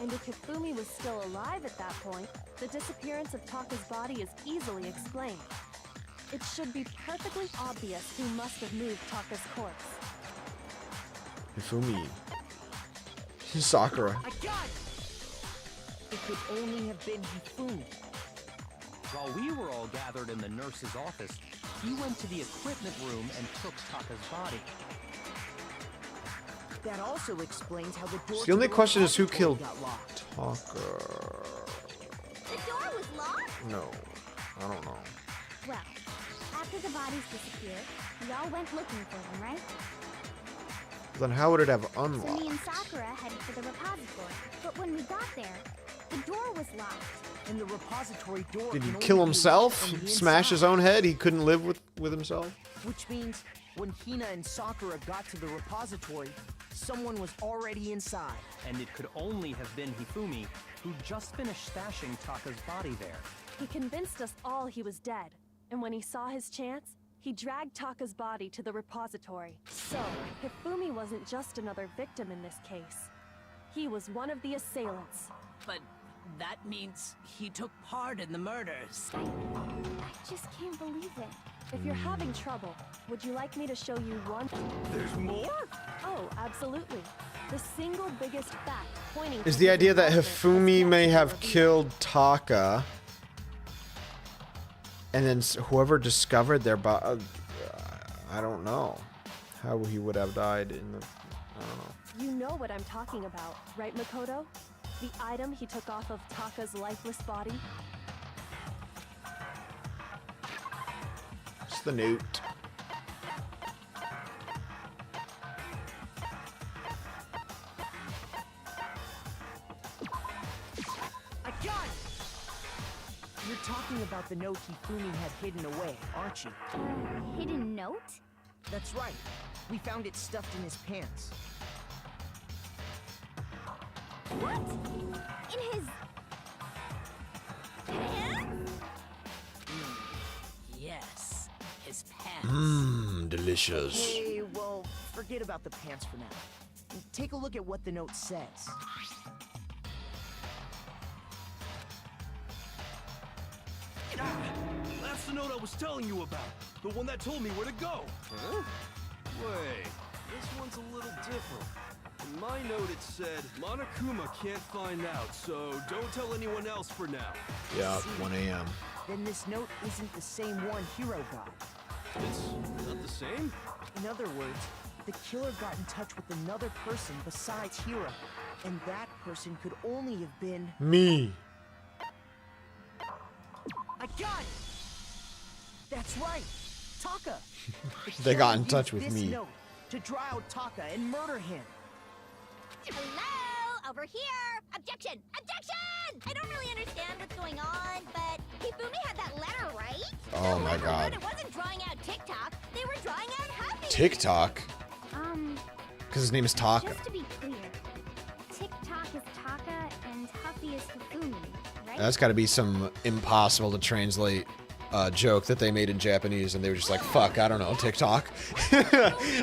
And if Hifumi was still alive at that point, the disappearance of Taka's body is easily explained. It should be perfectly obvious who must have moved Taka's corpse. Hifumi. Sakura. I got it! It could only have been Hifumi. While we were all gathered in the nurse's office, he went to the equipment room and took Taka's body. That also explains how the door The only to the question is who repository killed got locked. Taka. The door was locked? No, I don't know. Well, after the bodies disappeared, we all went looking for them, right? Then how would it have So me unlocked? and Sakura headed for the repository. But when we got there, the door was locked. And the repository door Did he can kill only be himself? locked from the Smash his inside. own head? He couldn't live with himself? Which means when Hina and Sakura got to the repository, someone was already inside. And it could only have been Hifumi, who'd just finished stashing Taka's body there. He convinced us all he was dead, and when he saw his chance, he dragged Taka's body to the repository. So, Hifumi wasn't just another victim in this case. He was one of the assailants. But that means he took part in the murders. I just can't believe it. If you're having trouble, would you like me to show you one? There's more? Oh, absolutely. The single biggest fact pointing Is to the his idea that involvement Hifumi has may yet to have be revealed. killed Taka, and then whoever discovered their body, I don't know how he would have died in the, I don't know. You know what I'm talking about, right, Makoto? The item he took off of Taka's lifeless body? It's the newt. I got it! You're talking about the note Hifumi had hidden away, aren't you? Hidden note? That's right. We found it stuffed in his pants. What? In his... pants? Yes, his pants. Mmm, delicious. Hey, well, forget about the pants for now. Take a look at what the note says. That's the note I was telling you about. The one that told me where to go. Huh? Wait, this one's a little different. In my note it said, Monokuma can't find out, so don't tell anyone else for now. Yeah, 1 a.m. Then this note isn't the same one Hiro got. It's not the same? In other words, The killer got in touch with another person besides Hiro, and that person could only have been... Me. I got it! That's right! Taka! They got in used touch with this me. note to draw out Taka and murder him. Hello? Over here! Objection! Objection! I don't really understand what's going on, but Hifumi had that letter, right? Oh my Whoever god. wrote it wasn't drawing out TikTok, they were drawing out Huffy! TikTok? Because his name is Taka. Just to be clear, TikTok is Taka and Huffy is Hifumi, right? That's got to be some impossible to translate joke that they made in Japanese, and they were just like, fuck, I don't know, TikTok.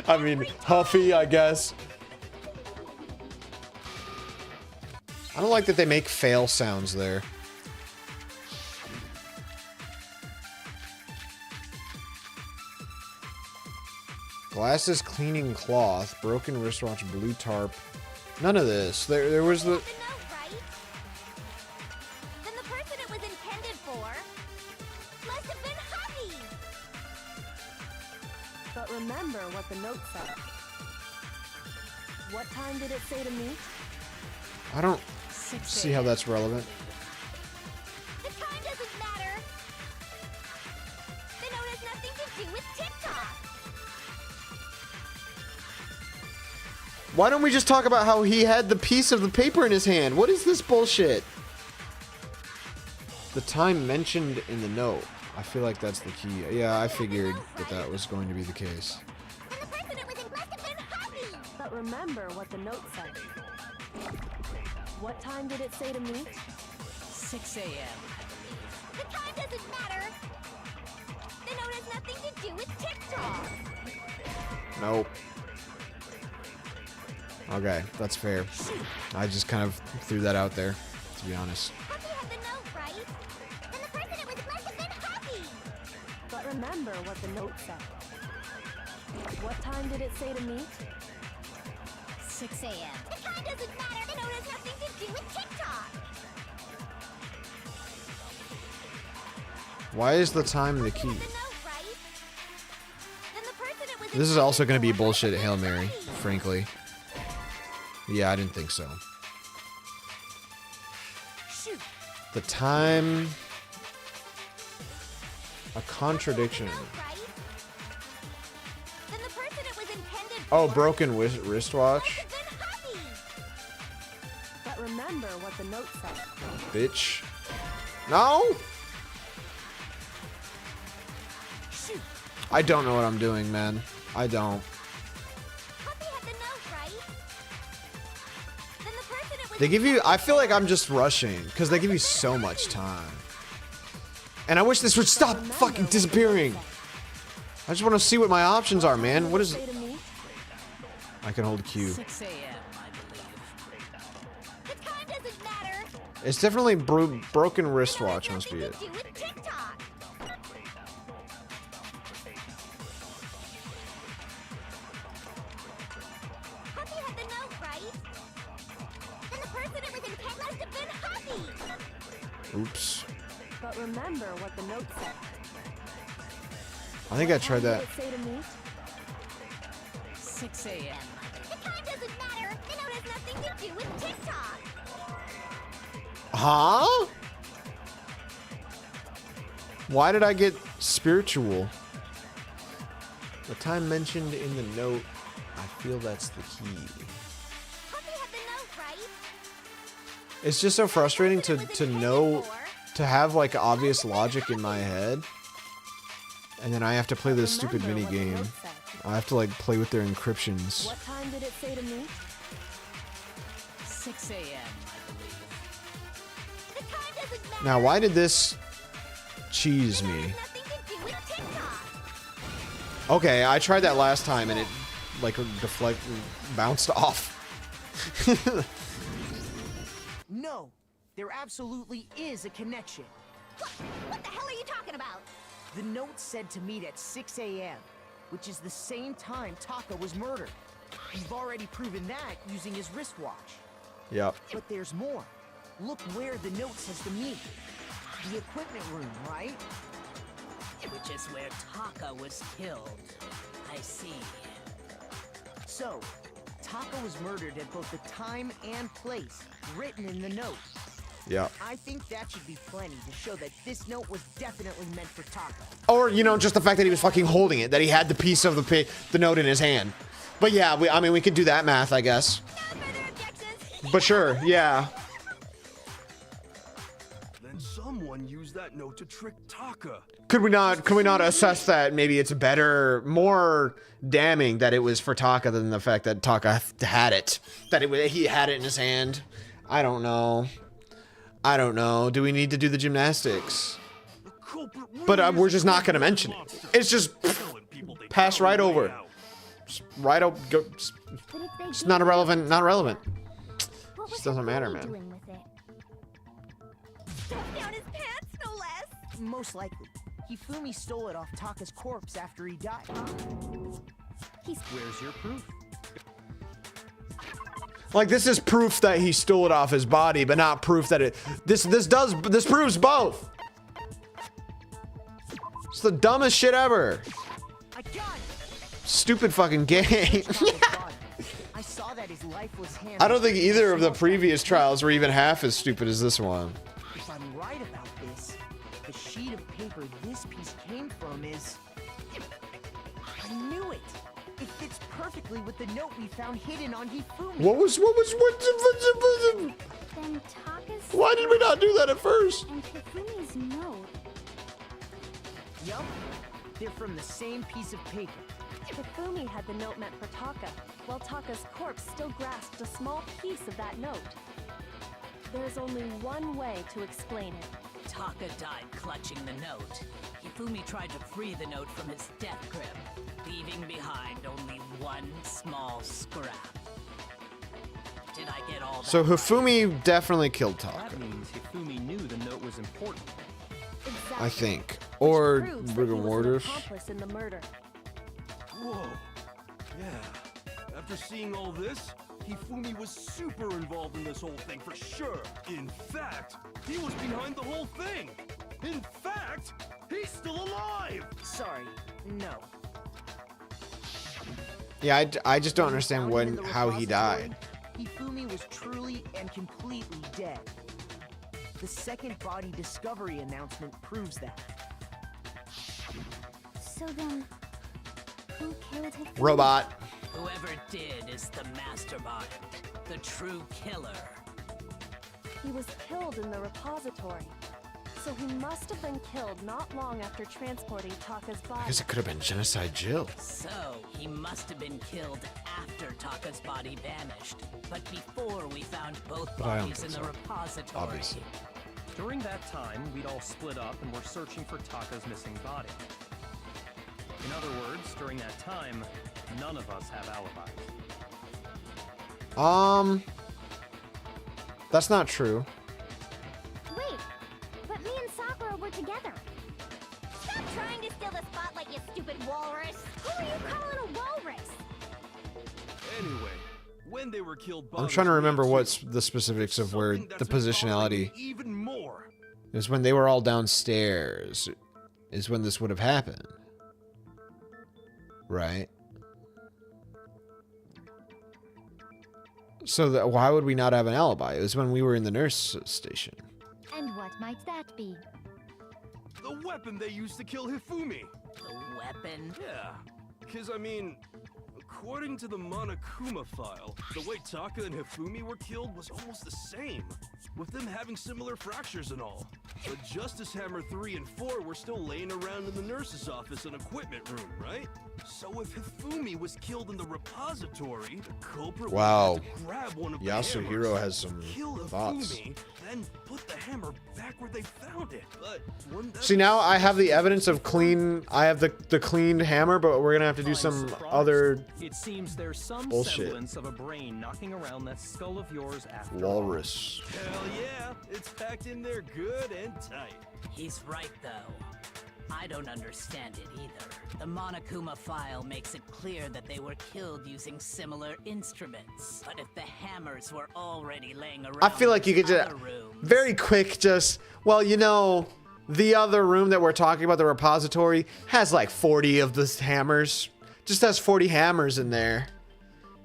I mean, Huffy, I guess. I don't like that they make fail sounds there. Glasses, cleaning cloth, broken wristwatch, blue tarp. None of this. There was the... The note, right? Then the person it was intended for must have been Huffy! But remember what the note said. What time did it say to meet? I don't see how that's relevant. The time doesn't matter! The note has nothing to do with TikTok! Why don't we just talk about how he had the piece of the paper in his hand? What is this bullshit? The time mentioned in the note. I feel like that's the key. Yeah, I figured that that was going to be the case. And the person it was in must have been Huffy! But remember what the note said. What time did it say to meet? 6 a.m. The time doesn't matter! The note has nothing to do with TikTok! Nope. Okay, that's fair. I just kind of threw that out there, to be honest. Huffy had the note, right? Then the person it was must have been Huffy! But remember what the note said. What time did it say to meet? 6 a.m. The time doesn't matter! The note has nothing to do with TikTok! Why is the time the The key? note, right? Then the person it was This is also going to be bullshit Hail Mary, frankly. Yeah, I didn't think so. Shoot! The time... A contradiction. right? Then the person it was intended Oh, for broken wristwatch? must have been Huffy! But remember what the note said. Bitch. No? Shoot! I don't know what I'm doing, man. I don't. Huffy had the note, right? Then the person it was They give you... I feel like I'm just rushing, because they give you so much time. And I wish this would stop fucking disappearing. I just want to see what my options are, man. What is... Say to meet? I can hold Q. 6 a.m., I believe. The time doesn't matter! It's definitely broken wristwatch must be it. To do with TikTok! Huffy had the note, right? Then the person it was intended must have been Huffy! Oops. But remember what the note said. I think I tried What that. time did it say to meet? 6 a.m. The time doesn't matter! The note has nothing to do with TikTok! Huh? Why did I get spiritual? The time mentioned in the note, I feel that's the key. Huffy had the note, right? It's just so frustrating to know, to have like obvious logic in my head, and then I have to play this stupid mini Remember what the game. note said. I have to like play with their encryptions. What time did it say to meet? 6 a.m., I believe. The time doesn't matter! Now, why did this cheese me? Nothing to do with TikTok! Okay, I tried that last time and it like bounced off. No! There absolutely is a connection. What the hell are you talking about? The note said to meet at 6 a.m., which is the same time Taka was murdered. We've already proven that using his wristwatch. Yep. But there's more. Look where the note says to meet. The equipment room, right? Which is where Taka was killed. I see. So, Taka was murdered at both the time and place written in the note. Yeah. I think that should be plenty to show that this note was definitely meant for Taka. Or, you know, just the fact that he was fucking holding it, that he had the piece of the note in his hand. But yeah, I mean, we could do that math, I guess. But sure, yeah. Then someone used that note to trick Taka. Could we not assess that maybe it's better, more damning that it was for Taka than the fact that Taka had it, that he had it in his hand? I don't know. Do we need to do the gymnastics? But we're just not going to mention it. It's just pass right over. Right over. It's not irrelevant. Not relevant. Just doesn't matter, man. Down his pants, no less. Most likely. Hifumi stole it off Taka's corpse after he died. Where's your proof? Like, this is proof that he stole it off his body, but not proof that it. This proves both. It's the dumbest shit ever. Stupid fucking game. I saw that his life was I don't think either of the previous trials were even half as stupid as this one. If I'm right about this, the sheet of paper this piece came from is... I knew it! It fits perfectly with the note we found hidden on Hifumi. Then Taka's... Why did we not do that at first? And Hifumi's note. Yup. They're from the same piece of paper. Hifumi had the note meant for Taka, while Taka's corpse still grasped a small piece of that note. There's only one way to explain it. Taka died clutching the note. Hifumi tried to free the note from his death grip, leaving behind only one small scrap. Did I get all that? So Hifumi definitely killed Taka. That means Hifumi knew the note was important. Exactly. I think. Or Proves that rigor he was an mortis. accomplice in the murder. Whoa. Yeah. After seeing all this, Hifumi was super involved in this whole thing for sure. In fact, he was behind the whole thing. In fact, he's still alive. Sorry, no. Yeah, I just don't understand how he died. Hifumi was truly and completely dead. The second body discovery announcement proves that. So then, who killed Hifumi? Robot. Whoever did is the mastermind, the true killer. He was killed in the repository. So he must have been killed not long after transporting Taka's I body. guess it could have been Genocide Jill. So he must have been killed after Taka's body vanished, but before we found both But I don't bodies in think the so. repository. Obviously. During that time, we'd all split up and were searching for Taka's missing body. In other words, during that time, none of us have alibis. That's not true. Wait, but me and Sakura were together. Stop trying to steal the spotlight, you stupid walrus. Who are you calling a walrus? Anyway, when they were killed, I'm trying to remember what's the specifics of where the positionality even more. is. When they were all downstairs is when this would have happened. Right? So why would we not have an alibi? It was when we were in the nurse station. And what might that be? The weapon they used to kill Hifumi. The weapon? Yeah, because I mean, according to the Monokuma file, the way Taka and Hifumi were killed was almost the same, with them having similar fractures and all. But Justice Hammer 3 and 4 were still laying around in the nurse's office and equipment room, right? So if Hifumi was killed in the repository, the culprit would Wow. have to grab one of the Yasuhiro hammers, has some kill thoughts. Hifumi, then put the hammer back where they found it. But wouldn't that See, now I have the evidence of clean. I have the cleaned hammer, but we're gonna have to do Fine some surprise. other It seems there's some bullshit. semblance of a brain knocking around that skull of yours after walrus. Hell yeah, it's packed in there good and tight. He's right, though. I don't understand it either. The Monokuma file makes it clear that they were killed using similar instruments. But if the hammers were already laying around I feel like you in could just other rooms, very quick just well, you know, the other room that we're talking about, the repository, has like 40 of the hammers. Just has 40 hammers in there.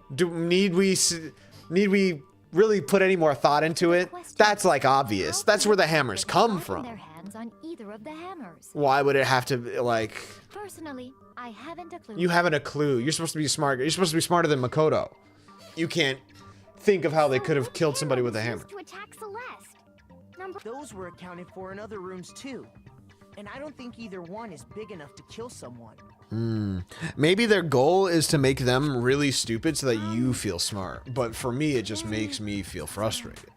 Need we really put any more thought into it? That's like obvious. That's where the hammers come from. Their hands on either of the hammers. Why would it have to like? Personally, I haven't a clue. You haven't a clue. You're supposed to be smart. You're supposed to be smarter than Makoto. You can't think of how they could have killed somebody with a hammer. To attack Celeste. Those were accounted for in other rooms too. And I don't think either one is big enough to kill someone. Maybe their goal is to make them really stupid so that you feel smart. But for me, it just makes me feel frustrated.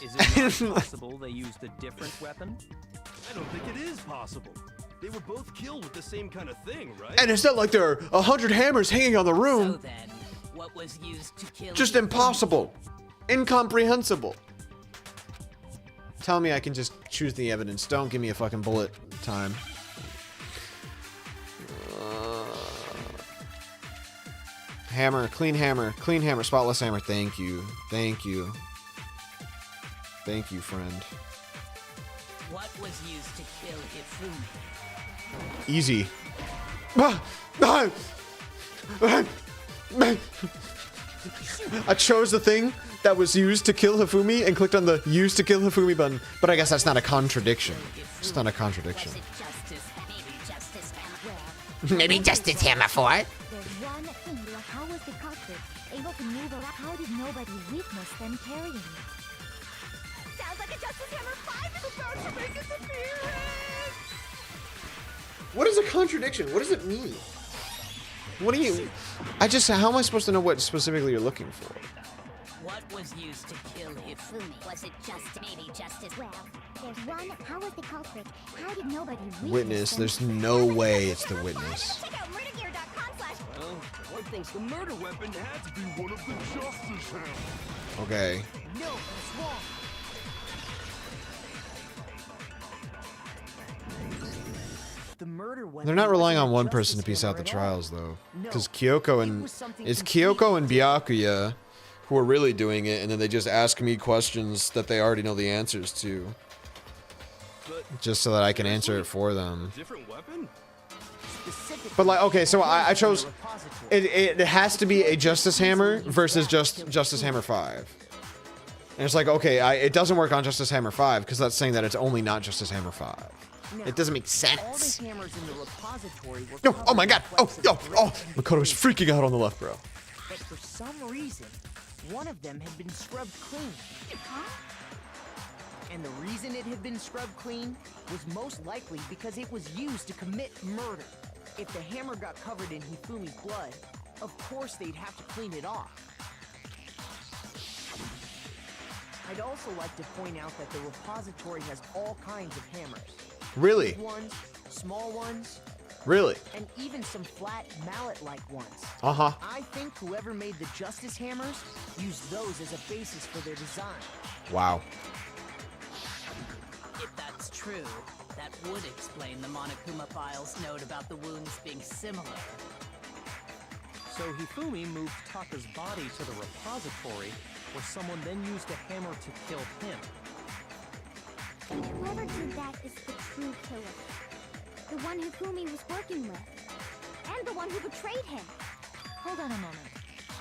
Is it not possible they used a different weapon? I don't think it is possible. They were both killed with the same kind of thing, right? And it's not like there are 100 hammers hanging on the room. So then, what was used to kill Just you? impossible. Incomprehensible. Tell me I can just choose the evidence. Don't give me a fucking bullet time. Hammer, clean hammer, spotless hammer. Thank you. Thank you. Thank you, friend. What was used to kill Hifumi? Easy. I chose the thing that was used to kill Hifumi and clicked on the use to kill Hifumi button, but I guess that's not a contradiction. It's not a contradiction. Maybe Justice Hammer 4? There's one thing, like how was the culprit able to move around? How did nobody witness them carrying it? Sounds like a Justice Hammer 5 is about to make its appearance! What is a contradiction? What does it mean? What do you... how am I supposed to know what specifically you're looking for? What was used to kill Hifumi? Was it maybe Justice? Well, there's one. How was the culprit? How did nobody Witness. There's no way it's the witness. Check out murdergear.com/. Well, one thinks the murder weapon had to be one of the Justice Hammers. Okay. No, that's wrong. The murder weapon. They're not relying on one wasn't person to Justice piece out Hammer the at all. trials, though. No, Because Kyoko it and... was something It's completely Kyoko and different. Byakuya who are really doing it, and then they just ask me questions that they already know the answers to. Just so that I can answer it for them. Different weapon? But like, okay, so I chose... It has to be a Justice Hammer versus just Justice Hammer 5. And it's like, okay, it doesn't work on Justice Hammer 5, because that's saying that it's only not Justice Hammer 5. It doesn't make All sense. the hammers in the repository were No, oh covered my in god! flecks Oh, of oh, grit. Makoto's freaking out on the left, bro. But for some reason, one of them had been scrubbed clean. And the reason it had been scrubbed clean was most likely because it was used to commit murder. If the hammer got covered in Hifumi's blood, of course they'd have to clean it off. I'd also like to point out that the repository has all kinds of hammers. Really? Big ones, small ones, Really? and even some flat mallet-like ones. Uh-huh. I think whoever made the Justice Hammers used those as a basis for their design. Wow. If that's true, that would explain the Monokuma file's note about the wounds being similar. So Hifumi moved Taka's body to the repository, where someone then used a hammer to kill him. And whoever did that is the true killer. The one Hifumi was working with. And the one who betrayed him. Hold on a moment.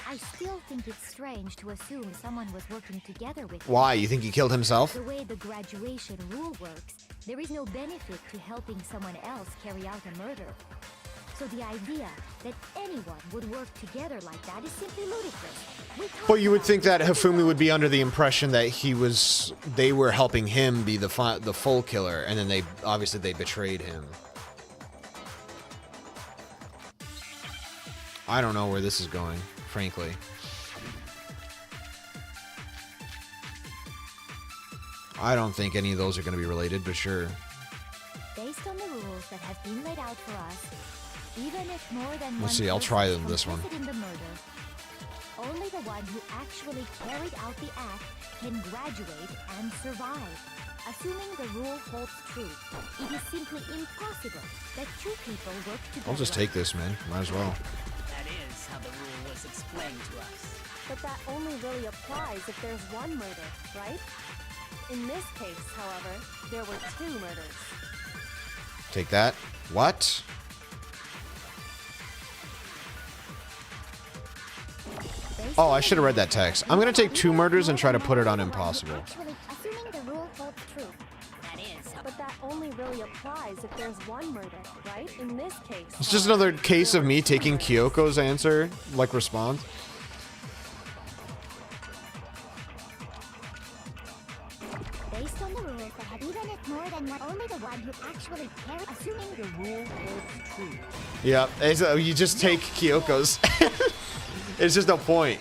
I still think it's strange to assume someone was working together with him. Why? You think he killed himself? The way the graduation rule works, there is no benefit to helping someone else carry out a murder. So the idea that anyone would work together like that is simply ludicrous. But you would think that Hifumi would be under the impression that they were helping him be the full killer, and then they betrayed him. I don't know where this is going, frankly. I don't think any of those are going to be related, but sure. Based on the rules that have been laid out for us, even if more than one Let's see, I'll person try is this one. complicit in the murder, only the one who actually carried out the act can graduate and survive. Assuming the rule holds true, it is simply impossible that two people work together. I'll just take this, man. Might as well. That is how the rule was explained to us. But that only really applies if there's one murder, right? In this case, however, there were two murders. Take that. What? Based Oh, I should have read that text. I'm gonna take 2 murders and try to put it on impossible. Actually, assuming the rule holds true. That is. But that only really applies if there's 1 murder, right? In this case. It's just another case of me taking Kyoko's answer, like response. Based on the rules that even if more than one, only the one who actually cares, assuming the rule holds true. Yeah, you just take Kyoko's. It's just a point.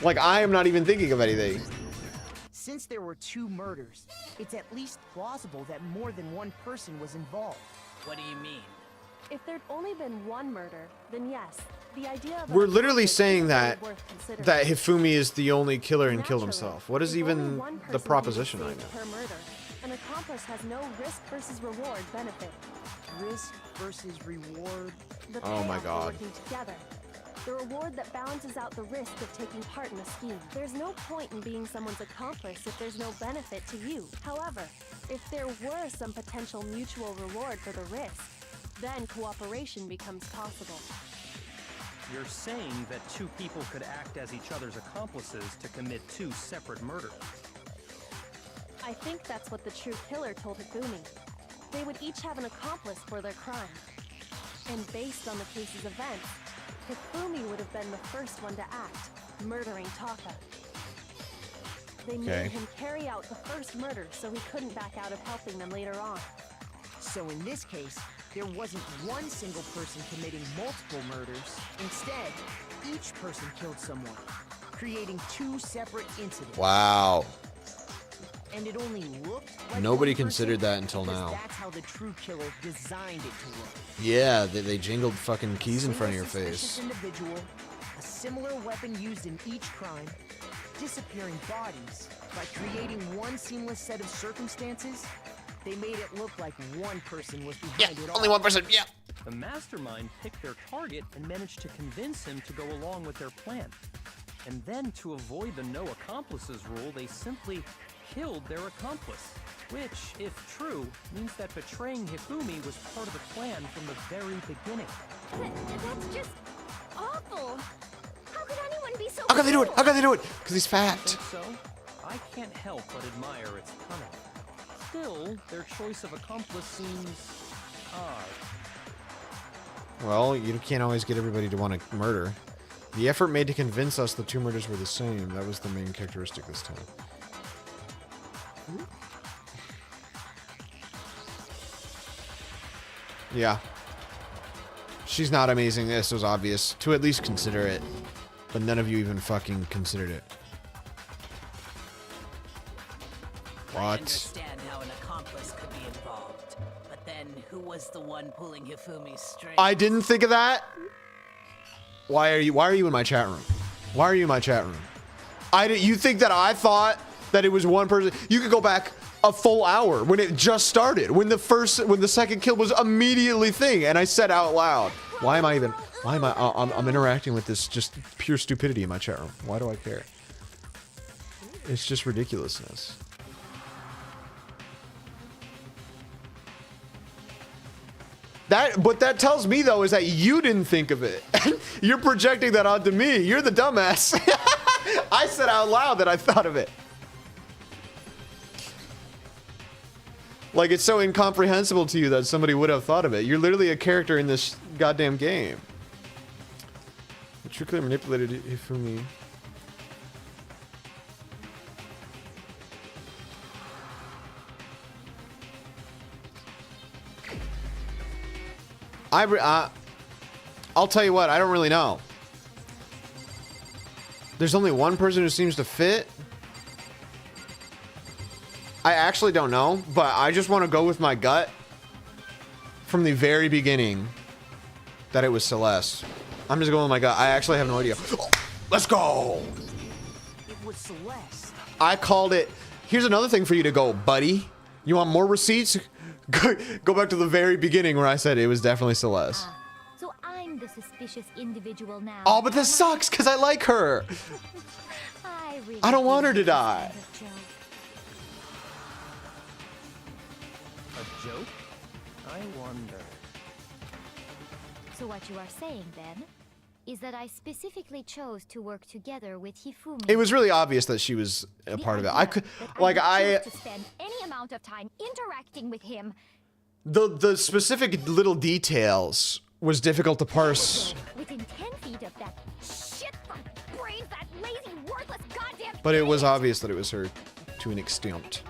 Like, I am not even thinking of anything. Since there were 2 murders, it's at least plausible that more than one person was involved. What do you mean? If there'd only been 1 murder, then yes, the idea of We're literally saying that Hifumi is the only killer and killed Naturally, himself. What is if only even one the person proposition can right be now? saved per murder, an accomplice has no risk versus reward benefit. Risk versus reward. The Oh my payoff for God. working together. The reward that balances out the risk of taking part in a scheme. There's no point in being someone's accomplice if there's no benefit to you. However, if there were some potential mutual reward for the risk, then cooperation becomes possible. You're saying that 2 people could act as each other's accomplices to commit 2 separate murders. I think that's what the true killer told Hifumi. They would each have an accomplice for their crime. And based on the case's events, Hifumi would have been the first one to act, murdering Taka. They made him carry out the first murder so he couldn't back out of helping them later on. So in this case, there wasn't one single person committing multiple murders. Instead, each person killed someone, creating 2 separate incidents. Wow. And it only looked like Nobody one person considered that until because now. That's how the true killer designed it to look. Yeah, they jingled fucking keys in front of your Single face. suspicious individual, a similar weapon used in each crime, disappearing bodies. By creating one seamless set of circumstances, they made it look like one person was behind it all. Only one person, yeah. The mastermind picked their target and managed to convince him to go along with their plan. And then, to avoid the no accomplices rule, they simply killed their accomplice. Which, if true, means that betraying Hifumi was part of the plan from the very beginning. That's just awful. How could anyone be so How can they do it? cruel? How can they do it? Because he's fat. Think so? I can't help but admire its cunning. Still, their choice of accomplice seems odd. Well, you can't always get everybody to want to murder. The effort made to convince us the 2 murders were the same. That was the main characteristic this time. Yeah. She's not amazing. This was obvious. To at least consider it. But none of you even fucking considered it. I What? understand how an accomplice could be involved. But then, who was the one pulling Hifumi's strings? I didn't think of that. Why are you in my chat room? Why are you in my chat room? You think that I thought that it was one person? You could go back a full hour when it just started, when the second kill was immediately thing, and I said out loud, I'm interacting with this just pure stupidity in my chat room. Why do I care? It's just ridiculousness. What that tells me, though, is that you didn't think of it. You're projecting that onto me. You're the dumbass. I said out loud that I thought of it. Like, it's so incomprehensible to you that somebody would have thought of it. You're literally a character in this goddamn game. The true killer manipulated Hifumi. I'll tell you what, I don't really know. There's only one person who seems to fit. I actually don't know, but I just want to go with my gut from the very beginning that it was Celeste. I'm just going with my gut. I actually have no idea. Oh, let's go. It was Celeste. I called it. Here's another thing for you to go, buddy. You want more receipts? Go back to the very beginning where I said it was definitely Celeste. So I'm the suspicious individual now. Oh, but this sucks because I like her. I don't want her to die. A joke? I wonder. So what you are saying then is that I specifically chose to work together with Hifumi. It was really obvious that she was a part of it. I could, like, I choose to spend any amount of time interacting with him. The specific little details was difficult to parse. Within 10 feet of that shit from brains, that lazy, worthless goddamn. But it was obvious that it was her to an extent.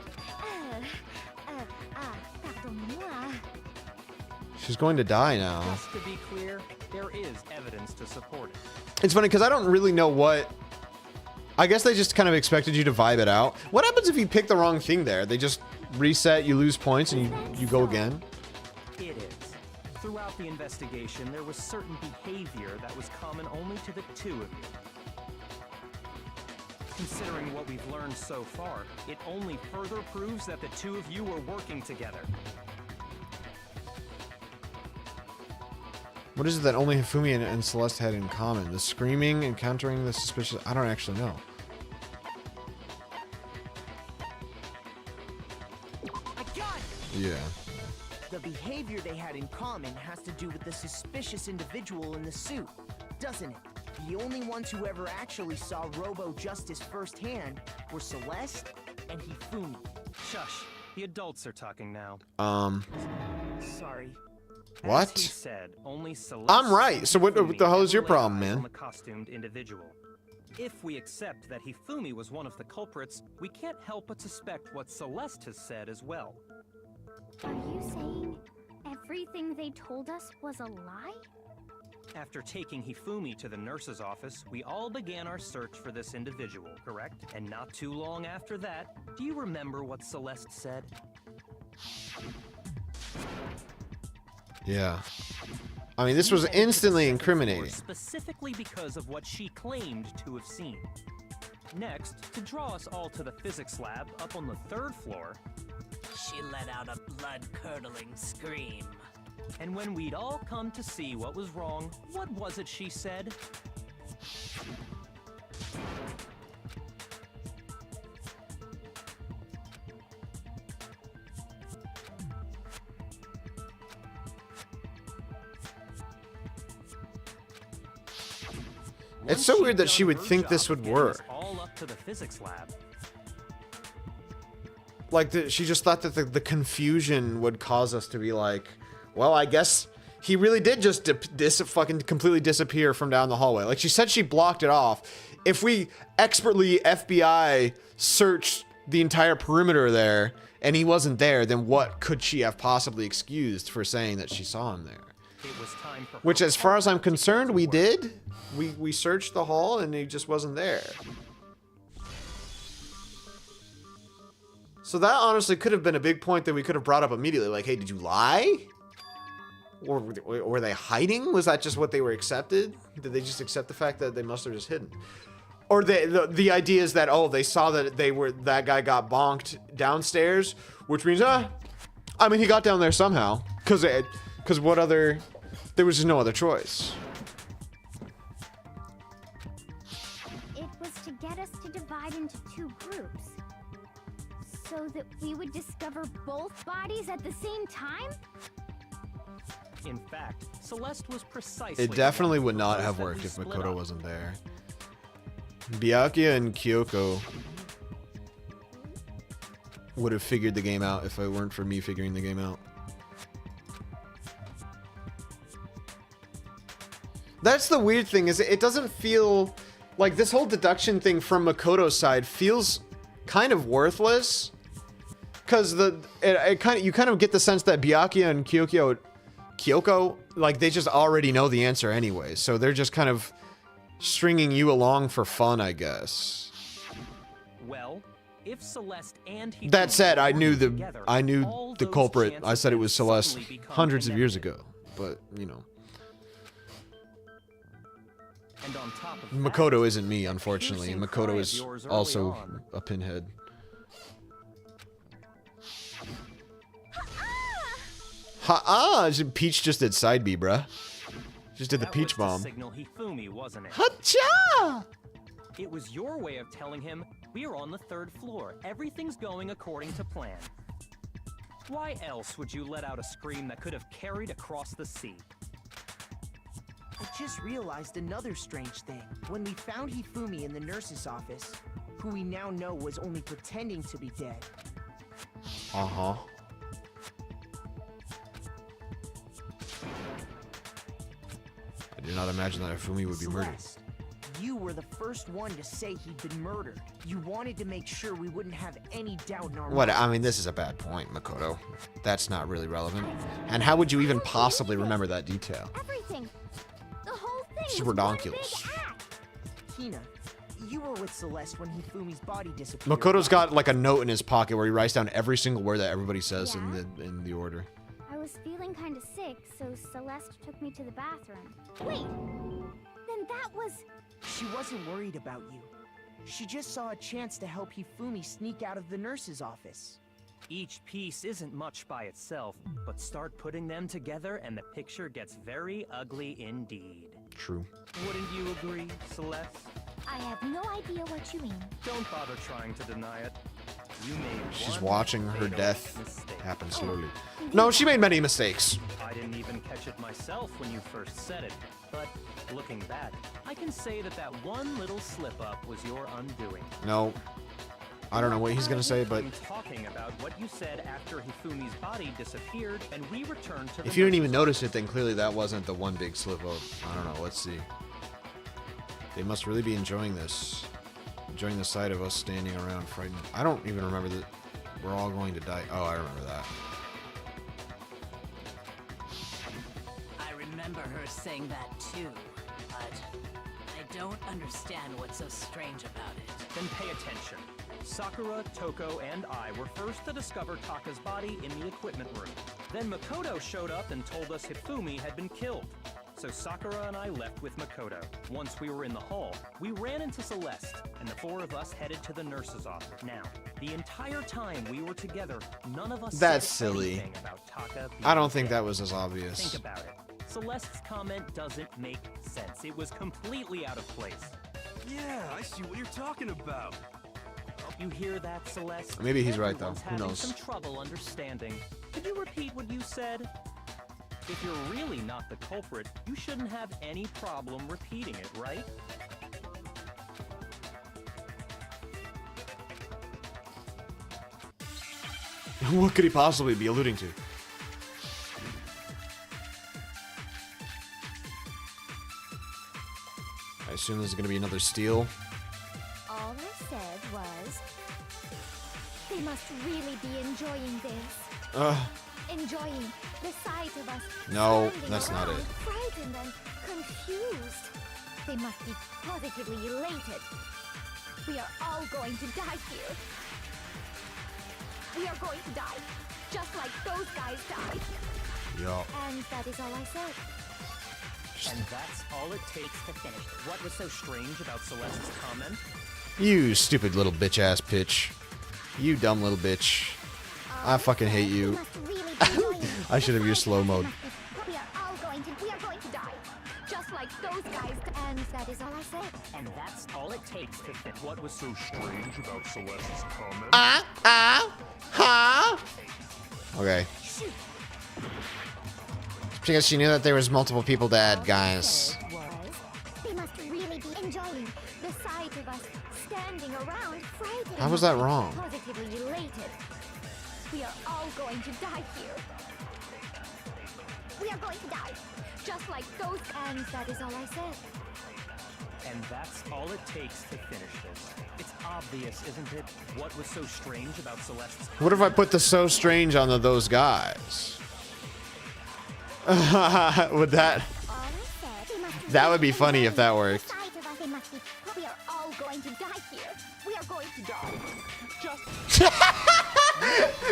Pardonnez-moi. She's going to die now. Just to be clear, there is evidence to support it. It's funny because I don't really know what. I guess they just kind of expected you to vibe it out. What happens if you pick the wrong thing there? They just reset, you lose points, and you go again? It is. Throughout the investigation, there was certain behavior that was common only to the two of you. Considering what we've learned so far, it only further proves that the two of you were working together. What is it that only Hifumi and Celeste had in common? The screaming, encountering the suspicious... I don't actually know. I got it! Yeah. The behavior they had in common has to do with the suspicious individual in the suit, doesn't it? The only ones who ever actually saw Robo-Justice firsthand were Celeste and Hifumi. Shush. The adults are talking now. Sorry. What? As he said, only Celeste I'm right. So what the hell is your problem, man? on the costumed individual. If we accept that Hifumi was one of the culprits, we can't help but suspect what Celeste has said as well. Are you saying everything they told us was a lie? After taking Hifumi to the nurse's office, we all began our search for this individual, correct? And not too long after that, do you remember what Celeste said? Yeah. I mean, this was instantly incriminating. Specifically because of what she claimed to have seen. Next, to draw us all to the physics lab up on the 3rd floor, She let out a blood-curdling scream. and when we'd all come to see what was wrong, what was it she said? It's so weird that she would think this would work. All up to the physics lab. Like, she just thought that the confusion would cause us to be like, well, I guess he really did just fucking completely disappear from down the hallway. Like, she said she blocked it off. If we expertly FBI searched the entire perimeter there and he wasn't there, then what could she have possibly excused for saying that she saw him there? It was time for Which, as far as I'm concerned, we did. We searched the hall and he just wasn't there. So that honestly could have been a big point that we could have brought up immediately. Like, hey, did you lie? Or were they hiding? Was that just what they were accepted? Did they just accept the fact that they must have just hidden? Or the idea is that, oh, they saw that that guy got bonked downstairs, which means, I mean, he got down there somehow. Because what other... There was just no other choice. It was to get us to divide into two groups. So that we would discover both bodies at the same time? In fact, Celeste was precisely... It definitely would not have worked if Makoto wasn't there. Byakuya and Kyoko would have figured the game out if it weren't for me figuring the game out. That's the weird thing, is it doesn't feel like this whole deduction thing from Makoto's side feels kind of worthless, because you kind of get the sense that Byakuya and Kyoko, like, they just already know the answer anyway, so they're just kind of stringing you along for fun, I guess. Well, if Celeste and he That said, I knew the culprit. I said it was Celeste hundreds of years ago, but you know. And on top of Makoto isn't me, unfortunately. Makoto is also a pinhead. Ha-ah! Peach just did side B, bruh. Just did the peach bomb. Signal Hifumi, wasn't it? Hacha! It was your way of telling him, we're on the 3rd floor. Everything's going according to plan. Why else would you let out a scream that could have carried across the sea? I just realized another strange thing. When we found Hifumi in the nurse's office, who we now know was only pretending to be dead. Uh-huh. I did not imagine that Hifumi would be murdered. Celeste, you were the first one to say he'd been murdered. You wanted to make sure we wouldn't have any doubt in our What? minds. I mean, this is a bad point, Makoto. That's not really relevant. And how would you even possibly remember that detail? Everything. The whole thing. It's was one redonkulous. big act. Hina, you were with Celeste when Hifumi's body disappeared. Makoto's got like a note in his pocket where he writes down every single word that everybody says Yeah? in the order. I was feeling kind of sick, so Celeste took me to the bathroom. Wait, then that was... She wasn't worried about you. She just saw a chance to help Hifumi sneak out of the nurse's office. Each piece isn't much by itself, but start putting them together and the picture gets very ugly indeed. True. Wouldn't you agree, Celeste? I have no idea what you mean. Don't bother trying to deny it. You made She's one watching her fatal death mistake. happen slowly. No, she made many mistakes. I didn't even catch it myself when you first said it, but looking back, I can say that that one little slip-up was your undoing. No. I don't know what he's gonna say, but I'm talking about what you said after Hifumi's body disappeared and we returned to the if you didn't even nurse's notice it, then clearly that wasn't the one big slip up. I don't know. Let's see. They must really be enjoying this. Enjoying the sight of us standing around frightened. I don't even remember that we're all going to die. Oh, I remember that. I remember her saying that too, but I don't understand what's so strange about it. Then pay attention. Sakura, Toko, and I were first to discover Taka's body in the equipment room. Then Makoto showed up and told us Hifumi had been killed. So Sakura and I left with Makoto. Once we were in the hall, we ran into Celeste, and the four of us headed to the nurse's office. Now, the entire time we were together, none of us That's said silly. anything about Taka being I don't think dead. that was as obvious. Think about it. Celeste's comment doesn't make sense. It was completely out of place. Yeah, I see what you're talking about. You hear that, Celeste? Maybe he's right, though. Everyone's Who having knows? some trouble understanding. Could you repeat what you said? If you're really not the culprit, you shouldn't have any problem repeating it, right? What could he possibly be alluding to? I assume this is going to be another steal. All I said was... They must really be enjoying this. Enjoying the sight of us No, standing that's not around, it. frightened and confused. They must be positively elated. We are all going to die here. We are going to die, just like those guys died. Yo. And that is all I said. And that's all it takes to finish. What was so strange about Celeste's comment? You stupid little bitch ass pitch. You dumb little bitch. I fucking hate We you. must really be enjoying I should have used slow mode. We are going to die, just like those guys. And that is all I said. And that's all it takes to finish. What was so strange about Celeste's comment? Huh? Okay. Because she knew that there was multiple people dead, guys. They must really be enjoying the sight of us standing around, frightened. How was that wrong? Positively elated. We are all going to die here. We are going to die, just like those. And that is all I said. And that's all it takes to finish this. It's obvious, isn't it? What was so strange about Celeste's What if I put the so strange on those guys? Would that... That would be funny if that worked. We are all going to die here. We are going to die.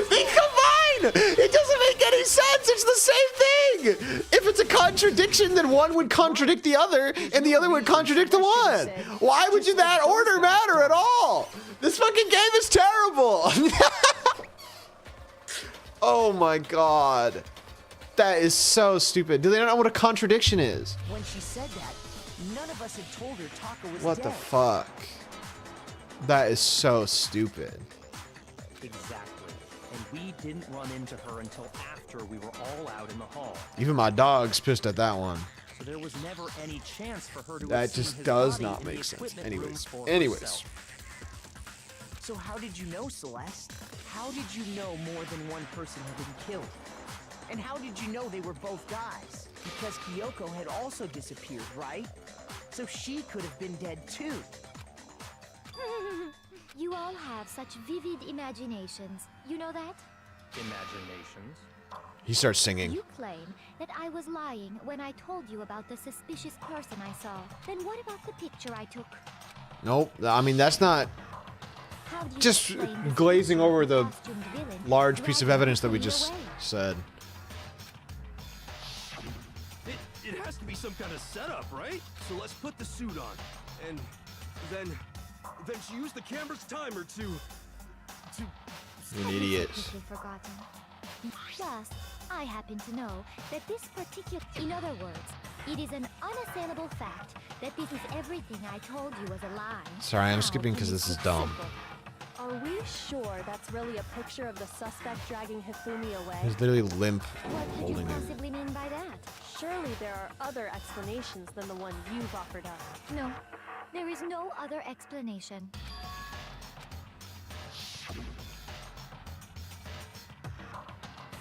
They combine! It doesn't make any sense! It's the same thing! If it's a contradiction, then one would contradict the other, and the other would contradict the one! Why would you that order matter at all? This fucking game is terrible! Oh my god. That is so stupid. Do they not know what a contradiction is? When she said that, none of us had told her Taka was What dead. the fuck? That is so stupid. Exactly. And we didn't run into her until after we were all out in the hall. Even my dog's pissed at that one. So there was never any chance for her to That have seen just his does body not in the make sense. equipment room Anyways. for Anyways. herself. So how did you know, Celeste? How did you know more than one person had been killed? And how did you know they were both guys? Because Kyoko had also disappeared, right? So she could have been dead too. You all have such vivid imaginations. You know that? Imaginations. He starts singing. You claim that I was lying when I told you about the suspicious person I saw. Then what about the picture I took? Nope. I mean, that's not How do you just explain this glazing picture over of the costumed villain large piece of dragging evidence that we Hifumi just away? said. It has to be some kind of setup, right? So let's put the suit on. And then she used the camera's timer to... You're an idiot. Quickly forgotten. Plus, I happen to know that this particular... In other words, it is an unassailable fact that this is everything I told you was a lie. Sorry, I'm Now, skipping because this is dumb. Are we sure that's really a picture of the suspect dragging Hifumi away? He's literally limp, What could you holding it. possibly mean by that? Surely there are other explanations than the one you've offered up. No, there is no other explanation.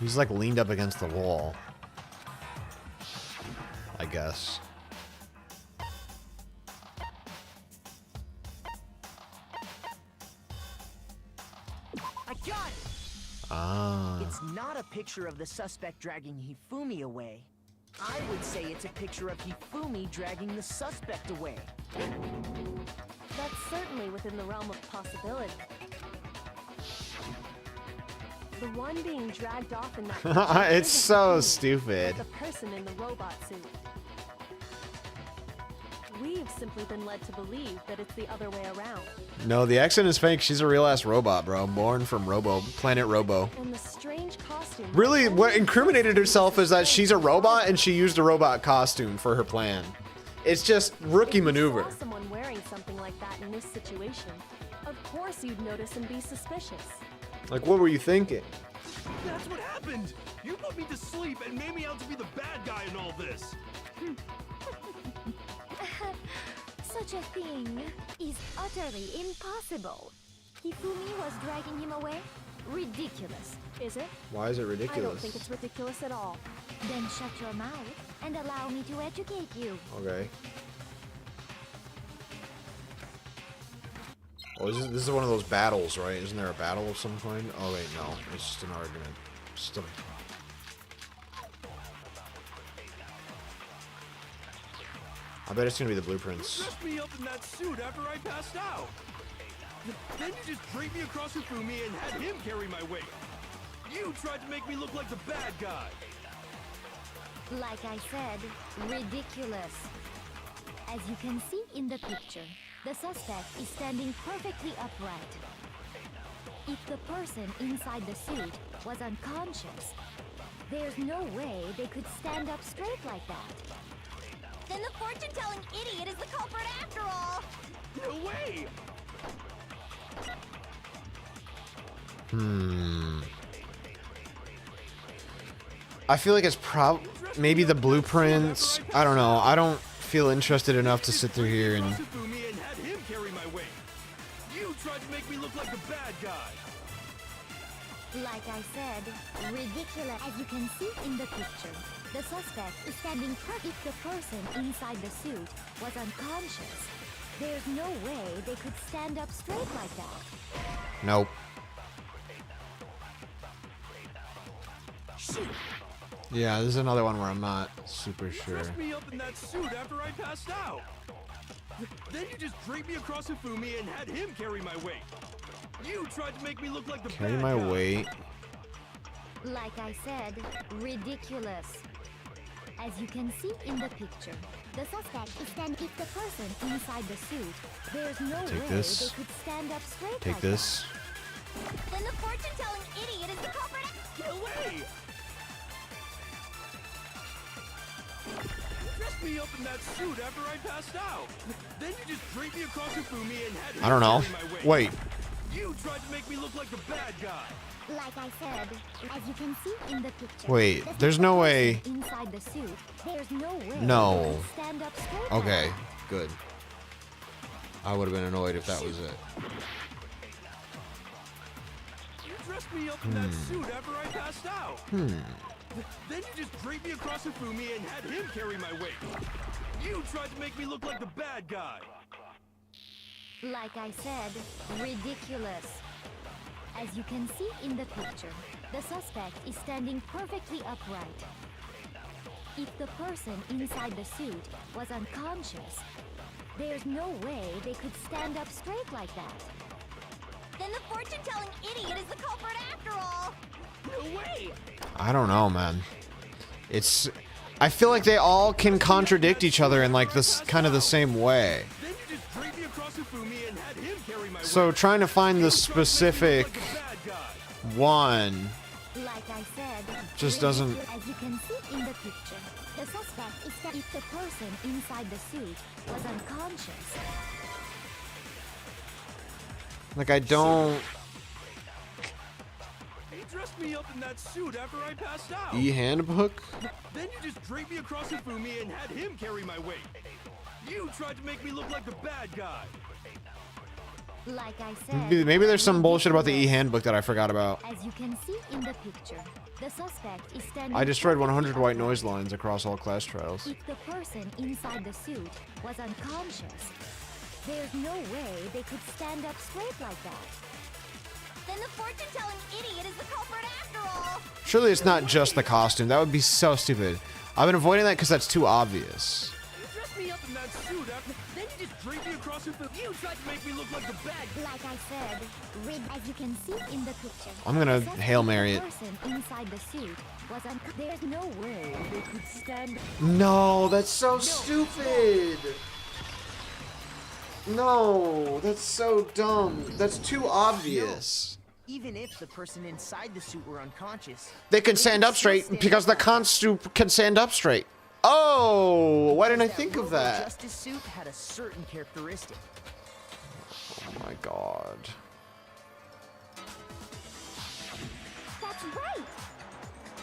He's like leaned up against the wall. I guess. I got it! Ah. It's not a picture of the suspect dragging Hifumi away. I would say it's a picture of Hifumi dragging the suspect away. That's certainly within the realm of possibility. The one being dragged off in that picture It's isn't so Hifumi, stupid. but the person in the robot suit. We've simply been led to believe that it's the other way around. No, the accent is fake. She's a real ass robot, bro. Born from Planet Robo. And the strange costume. Really, what incriminated herself is that she's a robot and she used a robot costume for her plan. It's just rookie maneuver. If you saw someone wearing something like that in this situation, of course you'd notice and be suspicious. Like, what were you thinking? That's what happened! You put me to sleep and made me out to be the bad guy in all this! Such a thing is utterly impossible. Hifumi was dragging him away? Ridiculous. Is it? Why is it I don't ridiculous? think it's ridiculous at all. Then shut your mouth and allow me to educate you. Okay. Oh, this is one of those battles, right? Isn't there a battle of some kind? Oh, wait, no. It's just an argument. Just a... I bet it's gonna be the blueprints. You dressed me up in that suit after I passed out! Then you just draped me across Hifumi and had him carry my weight! You tried to make me look like the bad guy! Like I said, ridiculous. As you can see in the picture, the suspect is standing perfectly upright. If the person inside the suit was unconscious, there's no way they could stand up straight like that. Then the fortune-telling idiot is the culprit after all! No way! I feel like it's maybe the blueprints. I don't know. I don't feel interested enough to sit through here and... Hifumi and had him carry my weight! You tried to make me look like the bad guy! Like I said, ridiculous. As you can see in the picture, the suspect is standing if the person inside the suit was unconscious, there's no way they could stand up straight like that. Nope. Yeah, this is another one where I'm not super sure. Dressed me up in that suit after I passed out! Then you just draped me across Hifumi and had him carry my weight! You tried to make me look like the Carry bad my guy. weight. Like I said, ridiculous. As you can see in the picture, the suspect is standing if the person inside the suit, there's no Take way this. they could stand up straight Take like this. Then the fortune-telling idiot is the culprit. No way! You dressed me up in that suit after I passed out. Then you just draped me across Hifumi and had him I don't know. carry my weight. Wait. You tried to make me look like the bad guy. Like I said, as you can see in the picture. Wait, there's no way. Inside the suit, there's no way. No. they could stand up straight. Okay, good. I would have been annoyed if that was it. You dressed me up in that suit after I passed out. Then you just draped me across Hifumi and had him carry my weight. You tried to make me look like the bad guy. Like I said, ridiculous. As you can see in the picture, the suspect is standing perfectly upright. If the person inside the suit was unconscious, there's no way they could stand up straight like that. Then the fortune-telling idiot is the culprit after all. No way. I don't know, man. It's... I feel like they all can contradict each other in like this kind of the same way. Then you just draped me across Hifumi and had him carry my weight. So trying to find the specific one Like I said, just doesn't... as you can see in the picture, the suspect is that if the person inside the suit was unconscious. Like, I don't... He dressed me up in that suit after I passed out. E-handbook? Then you just draped me across Hifumi and had him carry my weight. You tried to make me look like the bad guy. Like I said, Maybe there's some bullshit about the e-handbook that I forgot about. as you can see in the picture, the suspect is standing. I destroyed 100 white noise lines across all class trials. If the person inside the suit was unconscious, there's no way they could stand up straight like that. Then the fortune-telling idiot is the culprit after all. Surely it's not just the costume. That would be so stupid. I've been avoiding that because that's too obvious. You dressed me up in that suit after... Then you just draped me across Hifumi. You tried to make me look like the bad guy. Like I said, as you can see in the picture, I'm gonna the Hail Mary it. person inside the suit was there's no way they could stand. No, that's so stupid. No, that's so dumb. That's too obvious. Even if the person inside the suit were unconscious, They can stand up straight because the costume can stand up straight. Oh, why didn't I think of that? Justice suit had a certain characteristic. Oh my god. That's right.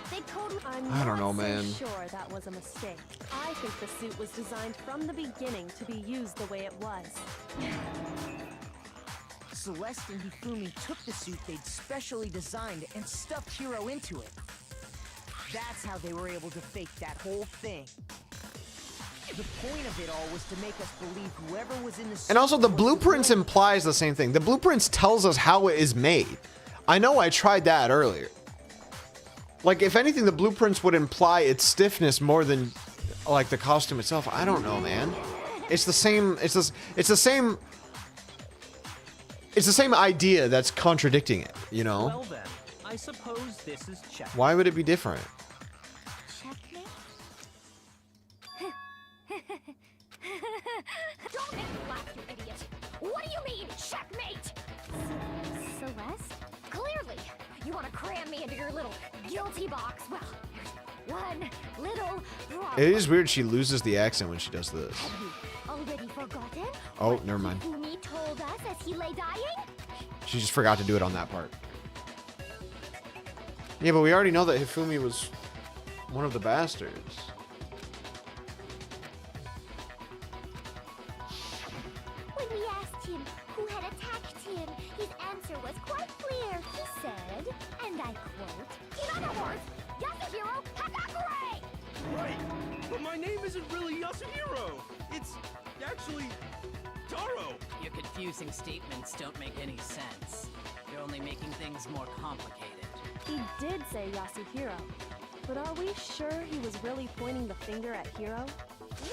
They totally. I'm I don't know, not man. so sure that was a mistake. I think the suit was designed from the beginning to be used the way it was. Celeste and Hifumi took the suit they'd specially designed and stuffed Hiro into it. That's how they were able to fake that whole thing. The point of it all was to make us believe whoever was in the suit. And also, the was blueprints villain. implies the same thing. The blueprints tells us how it is made. I know I tried that earlier. Like, if anything, the blueprints would imply its stiffness more than, like, the costume itself. I don't know, man. It's the same. It's the same. It's the same idea that's contradicting it. You know? Well then, I suppose this is check. Why would it be different? Checkmate. Don't make me laugh, you idiot. What do you mean, checkmate? Celeste? Clearly, you want to cram me into your little guilty box. Well, there's one little problem. It is weird she loses the accent when she does this. Have you already forgotten? Oh, never mind. Hifumi told us as he lay dying? She just forgot to do it on that part. Yeah, but we already know that Hifumi was one of the bastards. When we asked him who had attacked him, his answer was quite clear. He said, and I quote, In other words, Yasuhiro Hatakure! Right. But my name isn't really Yasuhiro. It's actually Taro. Your confusing statements don't make any sense. You're only making things more complicated. He did say Yasuhiro, but are we sure he was really pointing the finger at Hiro?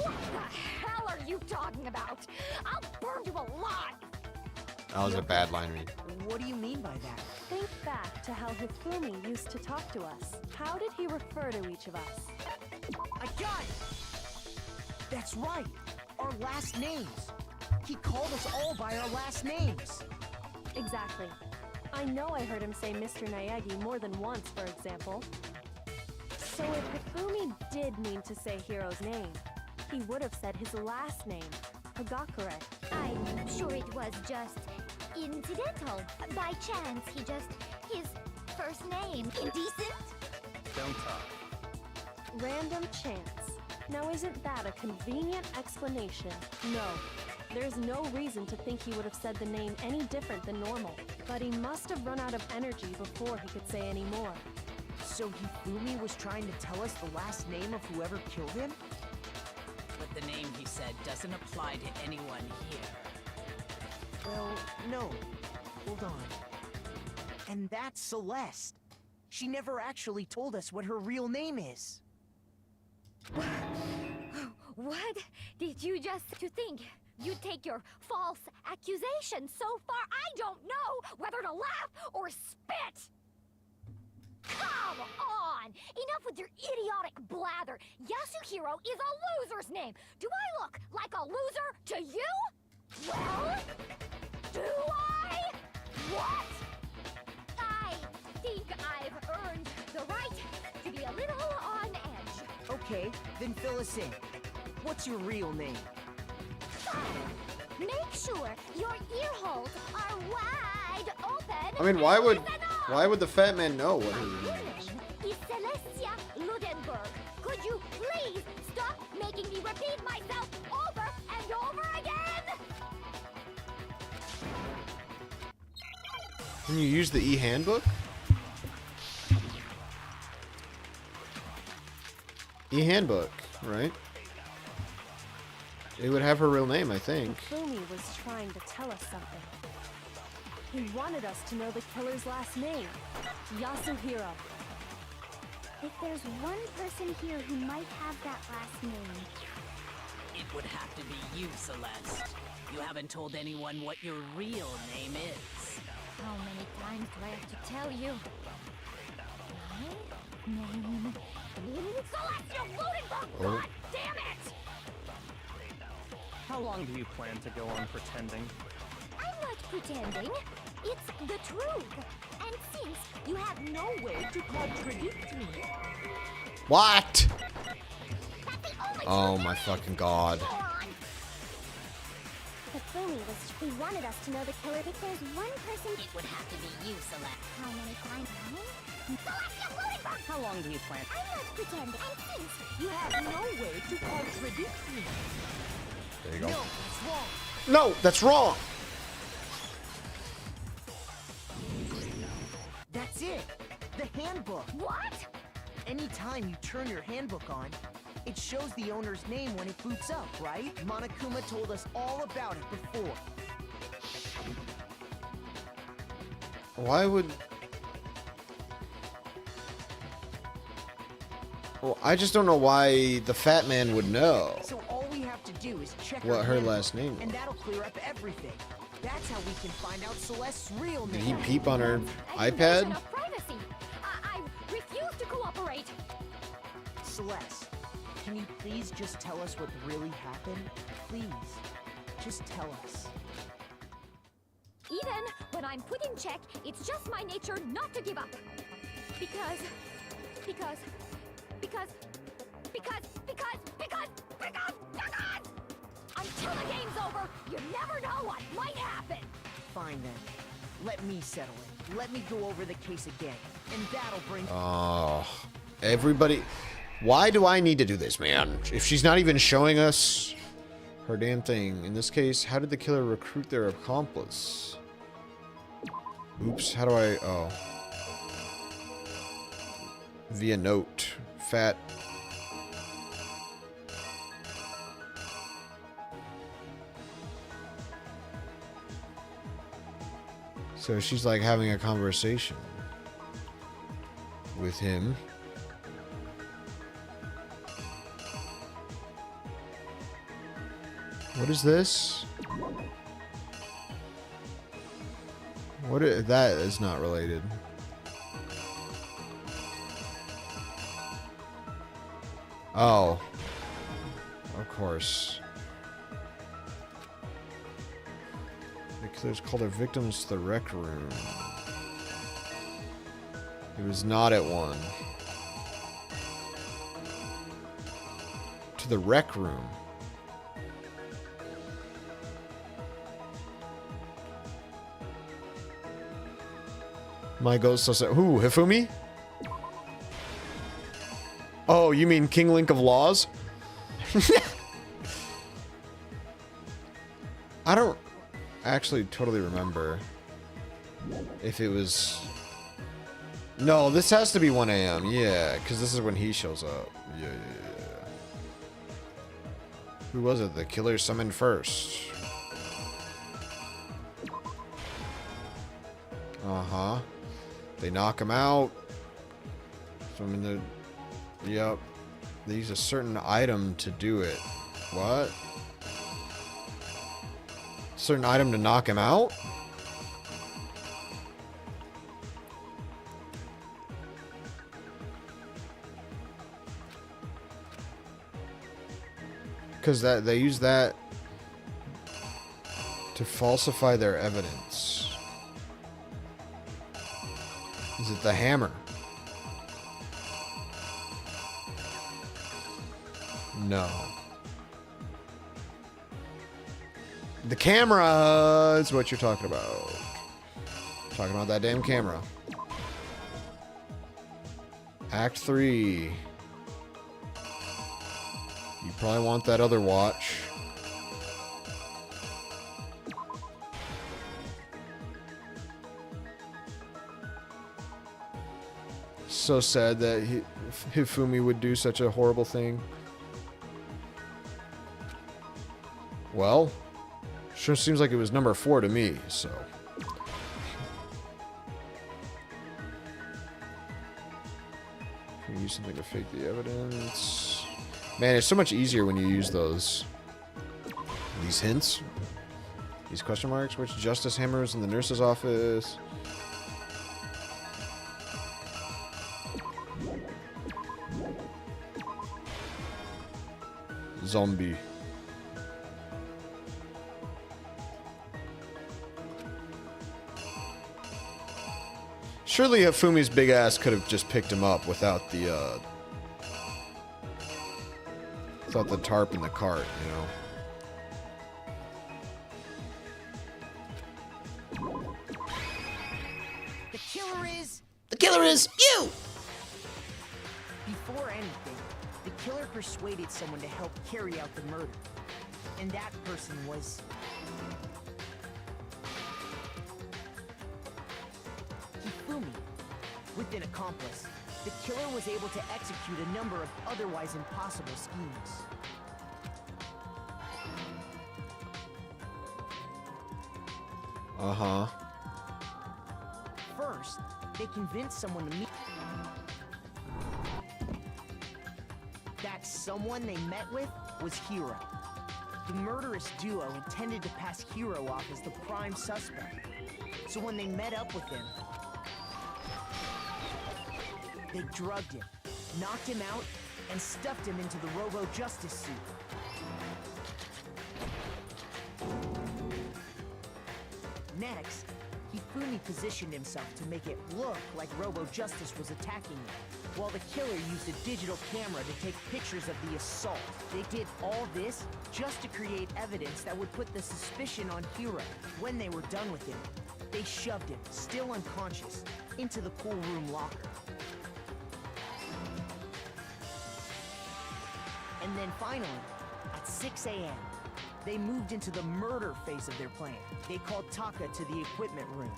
What the hell are you talking about? I'll burn you alive! That was a bad line read. What do you mean by that? Think back to how Hifumi used to talk to us. How did he refer to each of us? I got it! That's right! Our last names! He called us all by our last names! Exactly. I know I heard him say Mr. Naegi more than once, for example. So if Hifumi did mean to say Hiro's name, he would have said his last name. Hagakure. I'm sure it was just incidental. By chance, his first name. Indecent? Don't talk. Random chance. Now isn't that a convenient explanation? No. There's no reason to think he would have said the name any different than normal. But he must have run out of energy before he could say any more. So Hifumi was trying to tell us the last name of whoever killed him? But the name he said doesn't apply to anyone here. Well, no. Hold on. And that's Celeste. She never actually told us what her real name is. What did you just think? You take your false accusation so far, I don't know whether to laugh or spit! Come on! Enough with your idiotic blather! Yasuhiro is a loser's name! Do I look like a loser to you? Well, do I? What? I think I've earned the right to be a little on edge. Okay, then fill us in. What's your real name? Make sure your ear holes are wide open. I mean, why would the fat man know what her name is? Is Celestia Ludenberg. Could you please stop making me repeat myself over and over again? Can you use the e-handbook? E-handbook, right? It would have her real name, I think. Hifumi was trying to tell us something. He wanted us to know the killer's last name, Yasuhiro. If there's one person here who might have that last name, It would have to be you, Celeste. You haven't told anyone what your real name is. How many times do I have to tell you? My name is Celestia Ludenberg! Oh. God damn it! How long do you plan to go on pretending? I'm not pretending. It's the truth. And since you have no way to contradict me, What? that's the only Oh truth my there is, fucking god. moron. he wanted us to know the killer. If there's one person, It would have to be you, Celeste. how many times? Celestia Ludenberg! How long do you plan? I'm not pretending. And since you have no way to contradict me, There you go. No, it's wrong. No, that's wrong. That's it. The handbook. what? Anytime you turn your handbook on, it shows the owner's name when it boots up, right? Monokuma told us all about it before. Why would... Well, I just don't know why the fat man would know So all we have to do is check what her handbook, last name and was. that'll clear up everything. That's how we can find out Celeste's real Did name. he peep on her An iPad? invasion of privacy. I refuse to cooperate. Celeste, can you please just tell us what really happened? Please, just tell us. Even when I'm put in check, it's just my nature not to give up. Because until the game's over, you never know what might happen. Fine then. Let me settle it. Let me go over the case again, and that'll bring... Oh, everybody. Why do I need to do this, man? If she's not even showing us her damn thing. In this case, how did the killer recruit their accomplice? Oops, how do I... Oh. Via note. Fat... So she's like having a conversation with him. What is this? That is not related. Oh. Of course. The killers called their victims to the rec room. He was not at one. To the rec room. My ghost so sad. Who, Hifumi? Oh, you mean King Link of Laws? I don't actually totally remember if it was... No, this has to be 1 a.m. Yeah, because this is when he shows up. Yeah. Who was it? The killer summoned first. Uh-huh. They knock him out. So, I mean, yep. They use a certain item to do it. What? Certain item to knock him out? Because that they use that to falsify their evidence. Is it the hammer? No. The camera is what you're talking about. Talking about that damn camera. Act 3. You probably want that other watch. So sad that Hifumi would do such a horrible thing. Well, sure seems like it was number 4 to me, so. Can we use something to fake the evidence? Man, it's so much easier when you use those. These hints. These question marks. Which justice hammer is in the nurse's office? Zombie. Surely Hifumi's big ass could have just picked him up without the tarp in the cart, you know. The killer is... The killer is you! Before anything, the killer persuaded someone to help carry out the murder. And that person was... Hifumi. With an accomplice, the killer was able to execute a number of otherwise impossible schemes. Uh-huh. First, they convinced someone to meet... That someone they met with was Hiro. The murderous duo intended to pass Hiro off as the prime suspect. So when they met up with him, they drugged him, knocked him out, and stuffed him into the Robo-Justice suit. Next, Hifumi positioned himself to make it look like Robo-Justice was attacking him, while the killer used a digital camera to take pictures of the assault. They did all this just to create evidence that would put the suspicion on Hiro. When they were done with him, they shoved him, still unconscious, into the pool room locker. And then finally, at 6 a.m., they moved into the murder phase of their plan. They called Taka to the equipment room.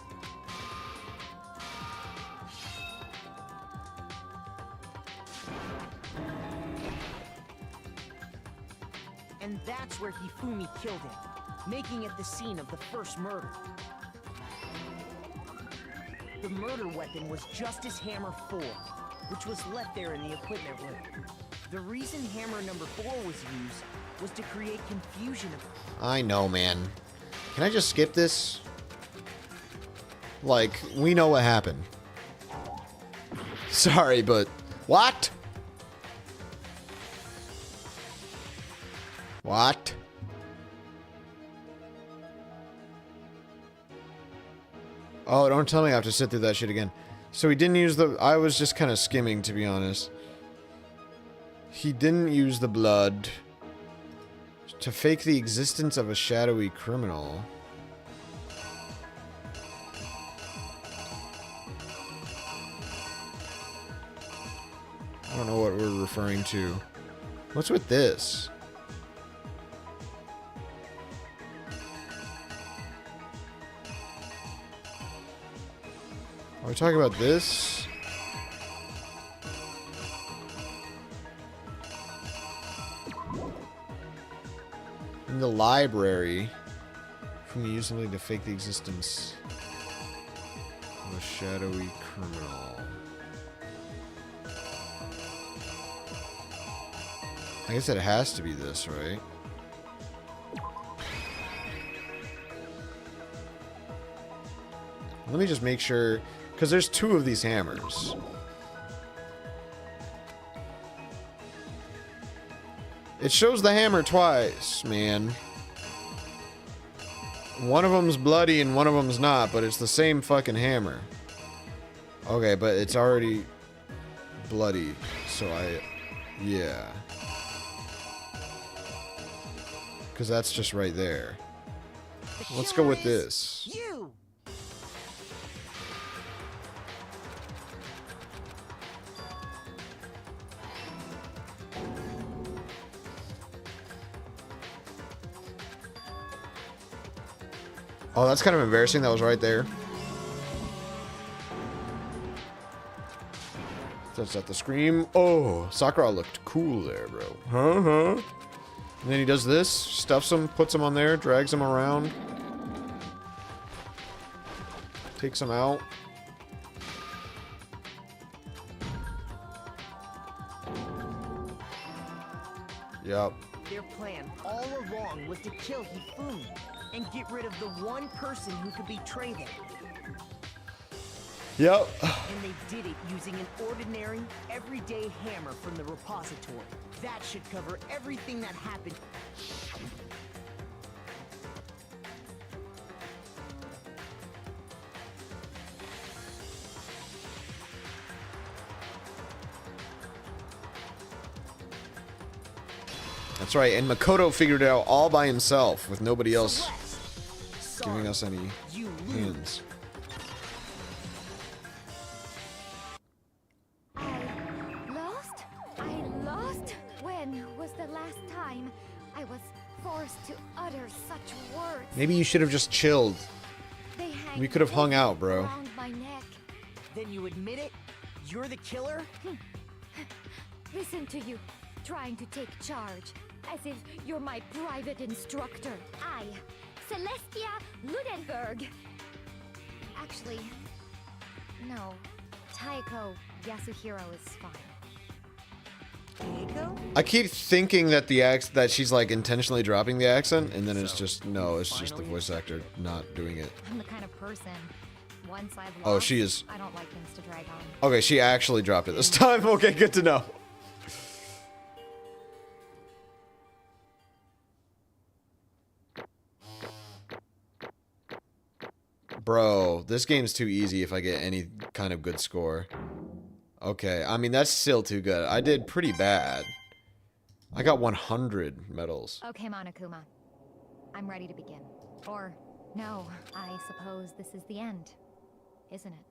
And that's where Hifumi killed him, making it the scene of the first murder. The murder weapon was Justice Hammer 4, which was left there in the equipment room. The reason hammer number 4 was used was to create confusion. I know, man. Can I just skip this? Like, we know what happened. Sorry, but... What? What? Oh, don't tell me I have to sit through that shit again. So he didn't use the... I was just kind of skimming, to be honest. He didn't use the blood to fake the existence of a shadowy criminal. don't know what we're referring to. What's with this? Are we talking about this? In the library, whom you use something to fake the existence of a shadowy criminal. I guess it has to be this, right? Let me just make sure, because there's 2 of these hammers. It shows the hammer twice, man. One of them's bloody and one of them's not, but it's the same fucking hammer. Okay, but it's already bloody, so yeah. Because that's just right there. Let's go with this. You! Oh, that's kind of embarrassing. That was right there. That's at the scream. Oh, Sakura looked cool there, bro. And then he does this, stuffs him, puts him on there, drags him around. Takes him out. Yep. Their plan all along was to kill Hifumi and get rid of the one person who could betray them. Yep. And they did it using an ordinary, everyday hammer from the repository. That should cover everything that happened. That's right, and Makoto figured it out all by himself with nobody else giving us any hints. Lost? I lost? When was the last time I was forced to utter such words? Maybe you should have just chilled. They hang We could have hung out, bro. around my neck. Then you admit it? You're the killer? Listen to you, trying to take charge, as if you're my private instructor. I, Celestia Ludenberg. Actually, no. Taiko Yasuhiro is fine. Taiko? I keep thinking that that she's like intentionally dropping the accent, and then it's just no, it's just the voice actor not doing it. I'm the kind of person, once I've lost, Oh, she is. I don't like things to drag on. Okay, she actually dropped it this time. Okay, good to know. Bro, this game's too easy if I get any kind of good score. Okay, I mean, that's still too good. I did pretty bad. I got 100 medals. Okay, Monokuma. I'm ready to begin. Or, no, I suppose this is the end, isn't it?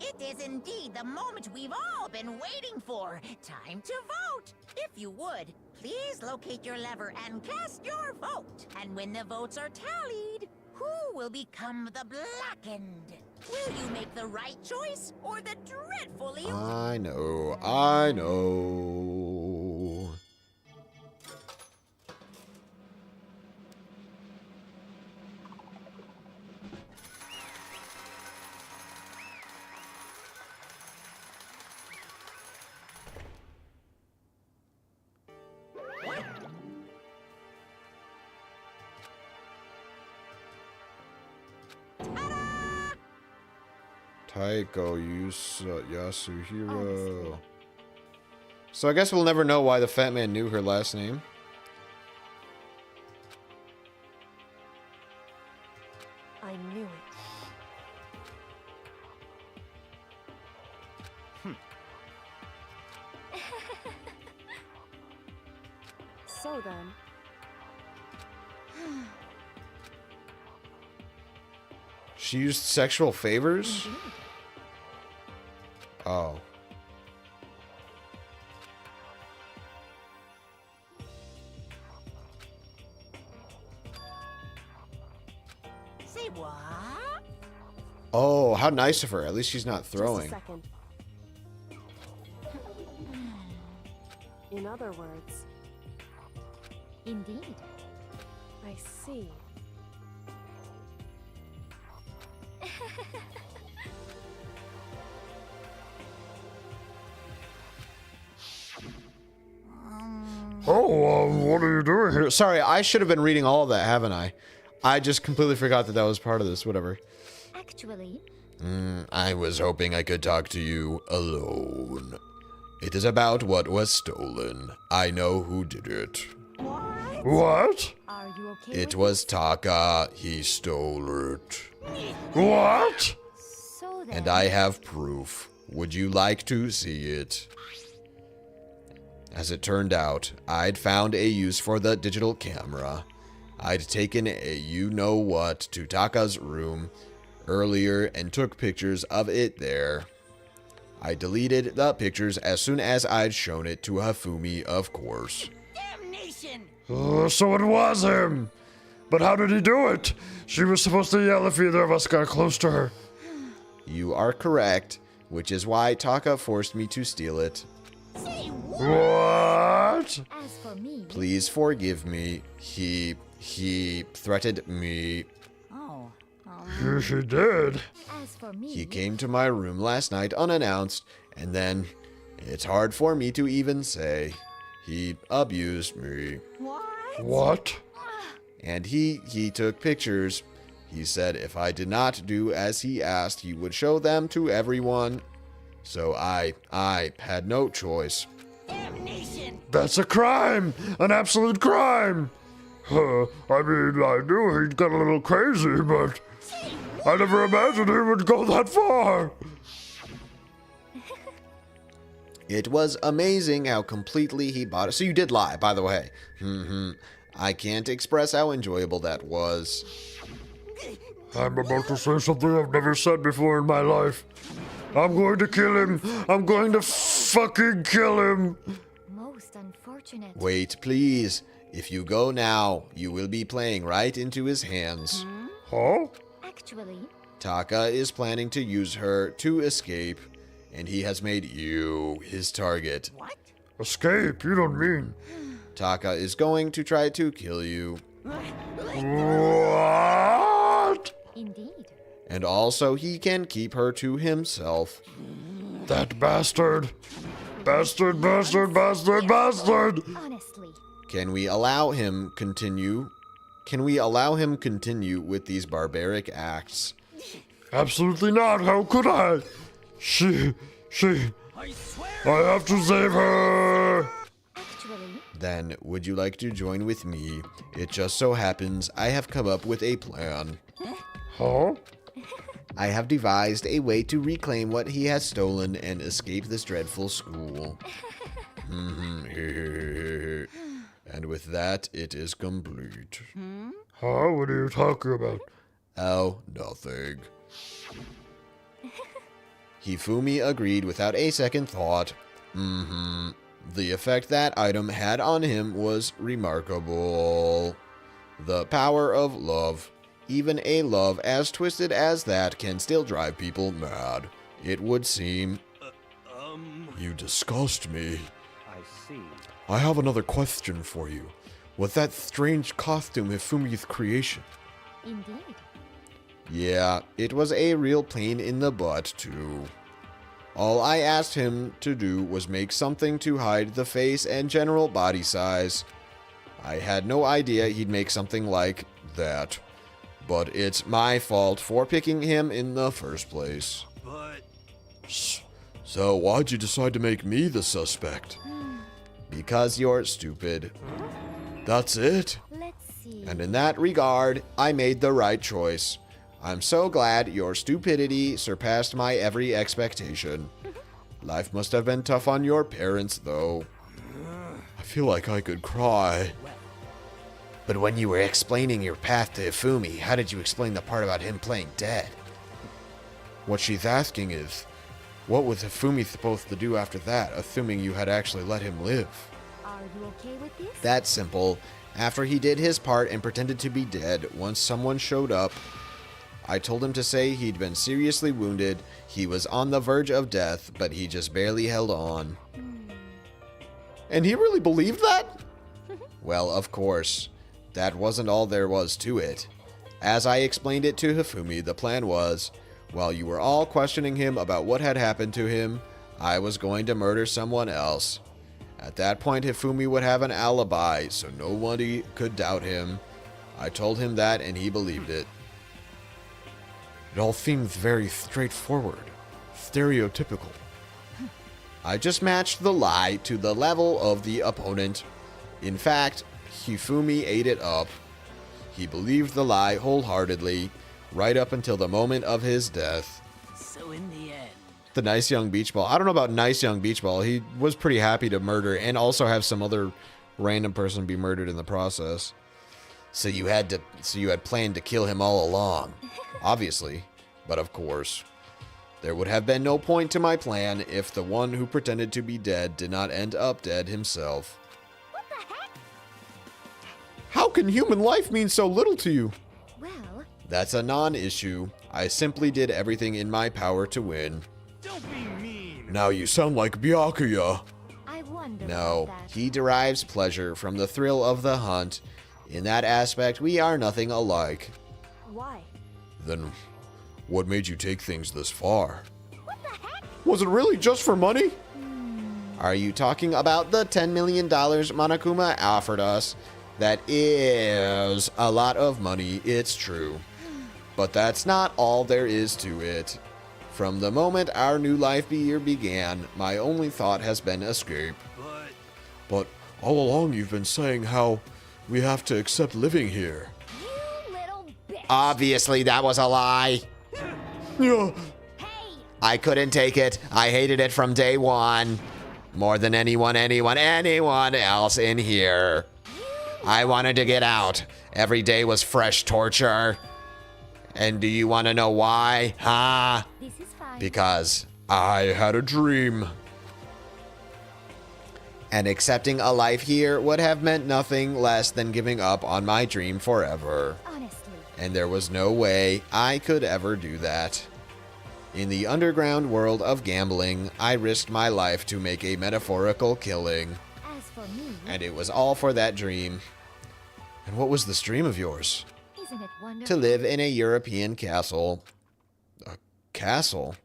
It is indeed the moment we've all been waiting for. Time to vote. If you would, please locate your lever and cast your vote. And when the votes are tallied, who will become the blackened? Will you make the right choice or the dreadfully... I know, I know. Taiko Yasuhiro. So I guess we'll never know why the fat man knew her last name. I knew it. So then. She used sexual favors? Oh. Say what? Oh, how nice of her. At least she's not Just a throwing. second. In other words, Indeed. I see. Oh, what are you doing here? Sorry, I should have been reading all of that, haven't I? I just completely forgot that that was part of this. Whatever. Actually, I was hoping I could talk to you alone. It is about what was stolen. I know who did it. What? are you okay It with was Taka. He stole it. What? So then, And I have proof. Would you like to see it? As it turned out, I'd found a use for the digital camera. I'd taken a you-know-what to Taka's room earlier and took pictures of it there. I deleted the pictures as soon as I'd shown it to Hifumi, of course. Damnation! So it was him. But how did he do it? She was supposed to yell if either of us got close to her. You are correct, which is why Taka forced me to steal it. Say what? What? as for me, Please forgive me. He threatened me. Oh. She did. as for me, He came to my room last night unannounced, and then it's hard for me to even say. He abused me. What? What? And he took pictures. He said if I did not do as he asked, he would show them to everyone. So I had no choice. Damnation! That's a crime. An absolute crime. I mean, I knew he'd got a little crazy, but I never imagined he would go that far. It was amazing how completely he bought it. So you did lie, by the way. I can't express how enjoyable that was. I'm about to say something I've never said before in my life. I'm going to kill him. I'm going to fucking kill him. most unfortunate. Wait, please. If you go now, you will be playing right into his hands. Huh? Actually, Taka is planning to use her to escape, and he has made you his target. What? Escape? You don't mean. Taka is going to try to kill you. What? indeed. And also, he can keep her to himself. That bastard. Bastard, bastard, bastard, bastard. Honestly, Can we allow him continue? Can we allow him continue with these barbaric acts? Absolutely not. How could I? She. I swear! I have to save her. actually, Then, would you like to join with me? It just so happens I have come up with a plan. Huh? I have devised a way to reclaim what he has stolen and escape this dreadful school. And with that, it is complete. Huh? What are you talking about? Oh, nothing. Hifumi agreed without a second thought. The effect that item had on him was remarkable. The power of love. Even a love as twisted as that can still drive people mad, it would seem. You disgust me. I see. I have another question for you. Was that strange costume Hifumi's creation? indeed. Yeah, it was a real pain in the butt, too. All I asked him to do was make something to hide the face and general body size. I had no idea he'd make something like that. But it's my fault for picking him in the first place. But So why'd you decide to make me the suspect? Because you're stupid. That's it? Let's see. And in that regard, I made the right choice. I'm so glad your stupidity surpassed my every expectation. Life must have been tough on your parents, though. I feel like I could cry. But when you were explaining your path to Hifumi, how did you explain the part about him playing dead? What she's asking is, What was Hifumi supposed to do after that, assuming you had actually let him live? Are you okay with this? That's simple. After he did his part and pretended to be dead, once someone showed up, I told him to say he'd been seriously wounded, he was on the verge of death, but he just barely held on. And he really believed that? Well, of course. That wasn't all there was to it. As I explained it to Hifumi, the plan was, while you were all questioning him about what had happened to him, I was going to murder someone else. At that point, Hifumi would have an alibi, so nobody could doubt him. I told him that, and he believed it. It all seems very straightforward, stereotypical. I just matched the lie to the level of the opponent. In fact, Hifumi ate it up. He believed the lie wholeheartedly, right up until the moment of his death. So in the end... The nice young beach ball. I don't know about nice young beach ball. He was pretty happy to murder and also have some other random person be murdered in the process. So you had planned to kill him all along. Obviously. But of course. There would have been no point to my plan if the one who pretended to be dead did not end up dead himself. What the heck? How can human life mean so little to you? Well, That's a non-issue. I simply did everything in my power to win. Don't be mean. Now you sound like Byakuya. I wonder No, about that. he derives pleasure from the thrill of the hunt. In that aspect, we are nothing alike. Why? Then, what made you take things this far? What the heck? Was it really just for money? Are you talking about the $10 million Monokuma offered us? That is a lot of money, it's true. But that's not all there is to it. From the moment our new life year began, my only thought has been escape. But all along you've been saying how we have to accept living here. You little bitch. Obviously, that was a lie. Yeah. Hey, I couldn't take it. I hated it from day one. More than anyone else in here. I wanted to get out. Every day was fresh torture. And do you want to know why? Huh? This is fine. Because I had a dream. And accepting a life here would have meant nothing less than giving up on my dream forever. Honestly. And there was no way I could ever do that. In the underground world of gambling, I risked my life to make a metaphorical killing. As for me, And it was all for that dream. And what was this dream of yours? isn't it wonderful? To live in a European castle. A castle?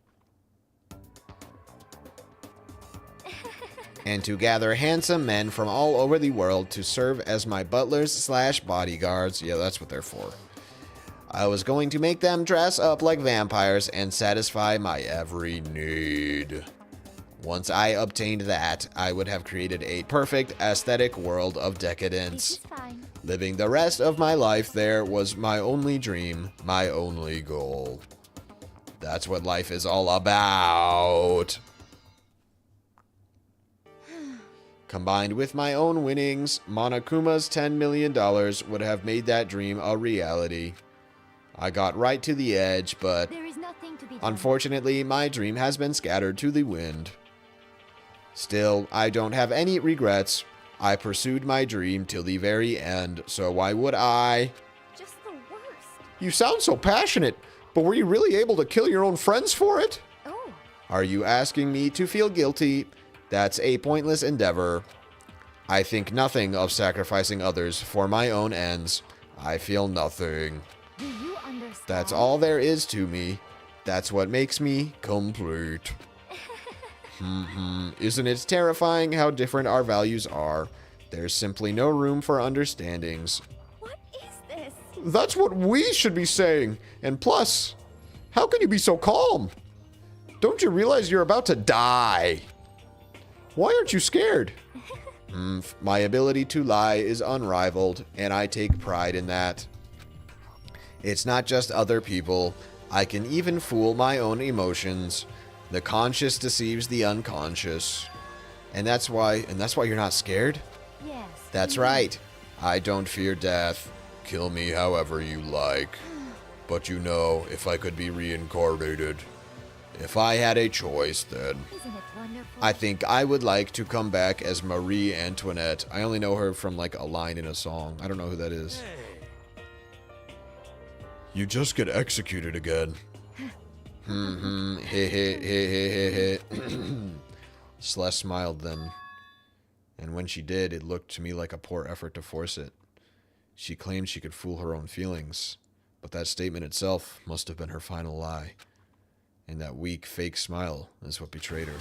And to gather handsome men from all over the world to serve as my butlers / bodyguards. Yeah, that's what they're for. I was going to make them dress up like vampires and satisfy my every need. Once I obtained that, I would have created a perfect aesthetic world of decadence. This is fine. Living the rest of my life there was my only dream, my only goal. That's what life is all about. Combined with my own winnings, Monokuma's $10 million would have made that dream a reality. I got right to the edge, but There is nothing to be done. unfortunately, my dream has been scattered to the wind. Still, I don't have any regrets. I pursued my dream till the very end, so why would I? just the worst. You sound so passionate, but were you really able to kill your own friends for it? Oh, Are you asking me to feel guilty? That's a pointless endeavor. I think nothing of sacrificing others for my own ends. I feel nothing. do you understand? That's all there is to me. That's what makes me complete. Isn't it terrifying how different our values are? There's simply no room for understandings. What is this? That's what we should be saying. And plus, how can you be so calm? Don't you realize you're about to die? Why aren't you scared? My ability to lie is unrivaled, and I take pride in that. It's not just other people. I can even fool my own emotions. The conscious deceives the unconscious. And that's why you're not scared? Yes. That's right. I don't fear death. Kill me however you like. But you know, if I could be reincarnated, If I had a choice, then Isn't it wonderful? I think I would like to come back as Marie Antoinette. I only know her from like a line in a song. I don't know who that is. You just get executed again. Hey, hey, hey, hey, hey, hey. Celeste smiled then. And when she did, it looked to me like a poor effort to force it. She claimed she could fool her own feelings, but that statement itself must have been her final lie. And that weak, fake smile is what betrayed her.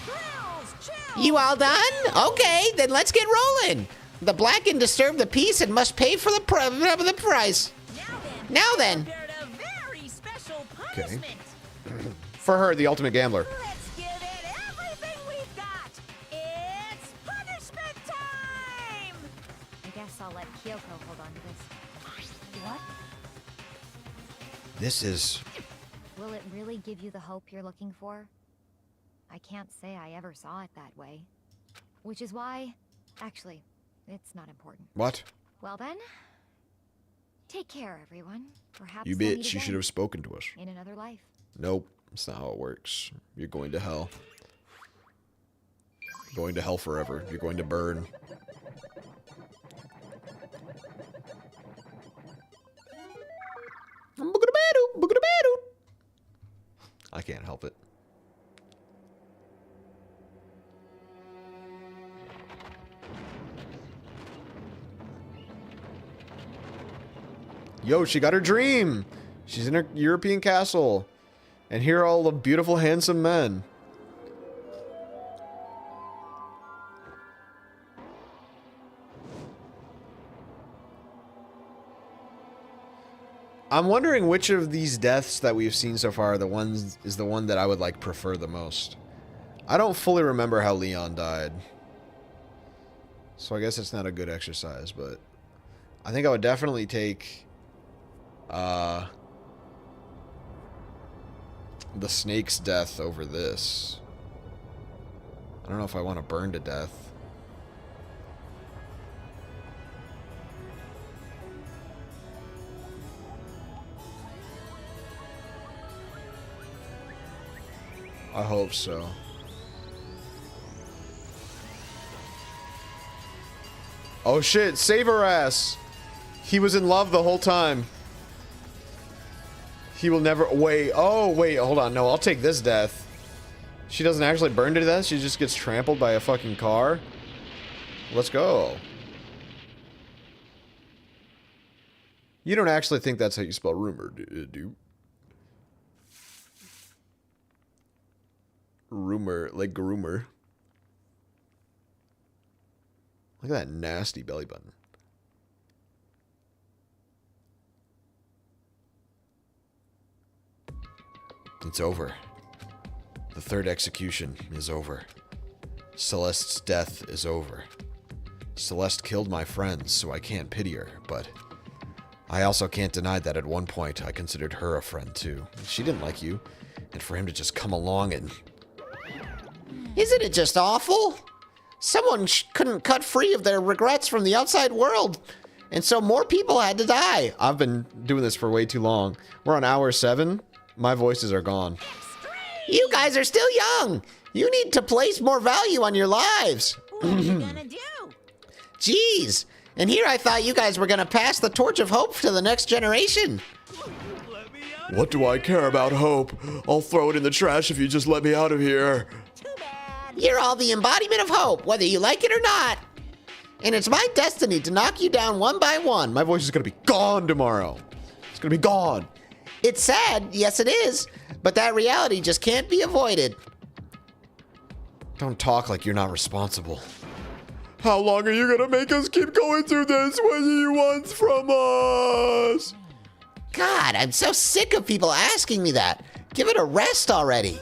You all done? Okay, then let's get rolling. The blackened disturb the peace and must pay for the price. Now then. Okay. For her, the ultimate gambler. Let's give it everything we've got. It's punishment time. I guess I'll let Kyoko hold on to this. What? This is... Will it really give you the hope you're looking for? I can't say I ever saw it that way. Which is why... Actually, it's not important. What? Well then... Take care, everyone. Perhaps You we'll meet bitch, you again should have spoken to us. in another life. Nope, that's not how it works. You're going to hell. You're going to hell forever. You're going to burn. I can't help it. Yo, she got her dream. She's in her European castle. And here are all the beautiful, handsome men. I'm wondering which of these deaths that we've seen so far is the one that I would like prefer the most. I don't fully remember how Leon died. So I guess it's not a good exercise, but I think I would definitely take the snake's death over this. I don't know if I want to burn to death. I hope so. Oh shit, save her ass! He was in love the whole time. He will never... Wait, oh wait, hold on, no, I'll take this death. She doesn't actually burn to death, she just gets trampled by a fucking car. Let's go. You don't actually think that's how you spell rumor, do you? Rumor, like groomer. Look at that nasty belly button. It's over. The third execution is over. Celeste's death is over. Celeste killed my friends, so I can't pity her, but I also can't deny that at one point I considered her a friend too. She didn't like you, and for him to just come along and... Isn't it just awful? Someone couldn't cut free of their regrets from the outside world, and so more people had to die. I've been doing this for way too long. We're on hour 7. My voices are gone. You guys are still young. You need to place more value on your lives. What are you gonna do? Jeez. And here I thought you guys were going to pass the torch of hope to the next generation. What do I care about hope? I'll throw it in the trash if you just let me out of here. You're all the embodiment of hope, whether you like it or not. And it's my destiny to knock you down one by one. My voice is going to be gone tomorrow. It's going to be gone. It's sad, yes it is, but that reality just can't be avoided. Don't talk like you're not responsible. How long are you going to make us keep going through this? What do you want from us? God, I'm so sick of people asking me that. Give it a rest already.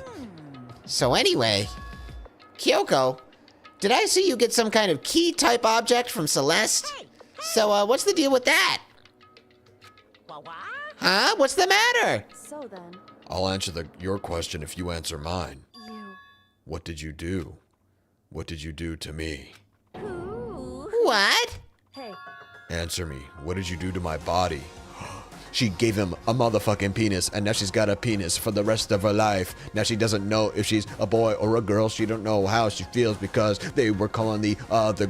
So anyway, Kyoko, did I see you get some kind of key-type object from Celeste? So, what's the deal with that? Huh? What's the matter? So then... I'll answer your question if you answer mine. You... What did you do? What did you do to me? What? Hey. Answer me. What did you do to my body? She gave him a motherfucking penis, and now she's got a penis for the rest of her life. Now she doesn't know if she's a boy or a girl. She don't know how she feels because they were calling the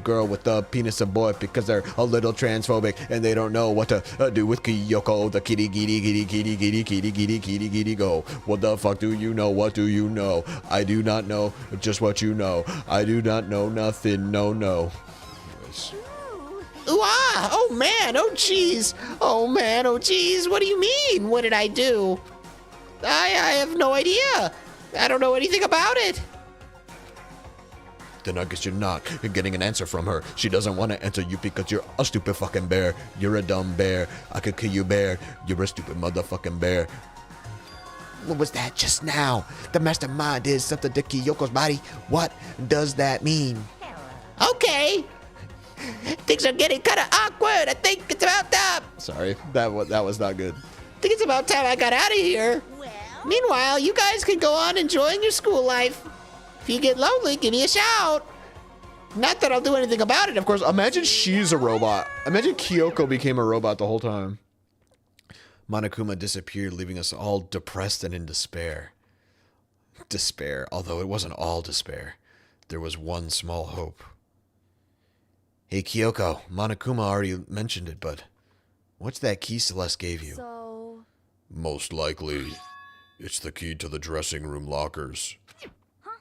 girl with the penis a boy because they're a little transphobic, and they don't know what to do with Kyoko, the kitty go. What the fuck do you know? What do you know? I do not know just what you know. I do not know nothing. No. Anyways. Ooh, ah! Oh man! Oh jeez! Oh man! Oh jeez! What do you mean? What did I do? I have no idea. I don't know anything about it. Then I guess you're not getting an answer from her. She doesn't want to answer you because you're a stupid fucking bear. You're a dumb bear. I could kill you, bear. You're a stupid motherfucking bear. What was that just now? The mastermind did something to Kyoko's body. What does that mean? Okay. Things are getting kind of awkward. I think it's about time. Sorry, that was not good. I think it's about time I got out of here. Meanwhile, you guys can go on enjoying your school life. If you get lonely, give me a shout. Not that I'll do anything about it, of course. Imagine she's a robot. Imagine Kyoko became a robot the whole time. Monokuma disappeared, leaving us all depressed and in despair. Despair, although it wasn't all despair. There was one small hope. Hey, Kyoko, Monokuma already mentioned it, but what's that key Celeste gave you? So... Most likely, it's the key to the dressing room lockers. Huh?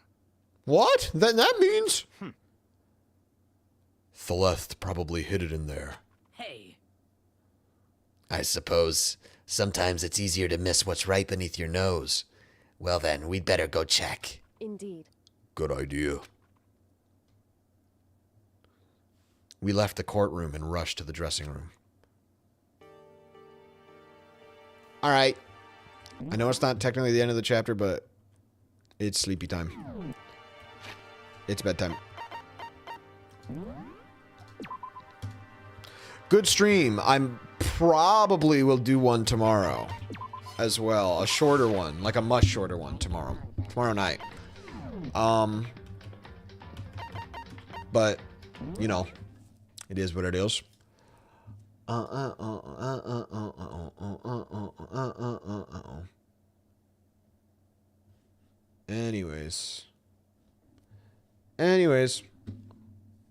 What? That means... Celeste probably hid it in there. Hey. I suppose sometimes it's easier to miss what's right beneath your nose. Well then, we'd better go check. Indeed. Good idea. We left the courtroom and rushed to the dressing room. All right. I know it's not technically the end of the chapter, but it's sleepy time. It's bedtime. Good stream. I'm probably will do one tomorrow as well. A shorter one, like a much shorter one tomorrow night. But, you know, it is what it is. Anyways.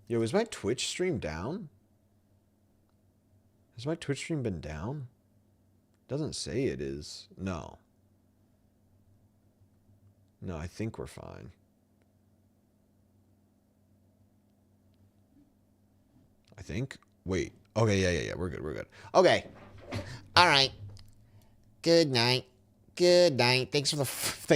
Yo, is my Twitch stream down? Has my Twitch stream been down? Doesn't say it is. No. No, I think we're fine. I think. Wait. Okay, yeah. We're good. Okay. All right. Good night. Thanks for the... Thanks.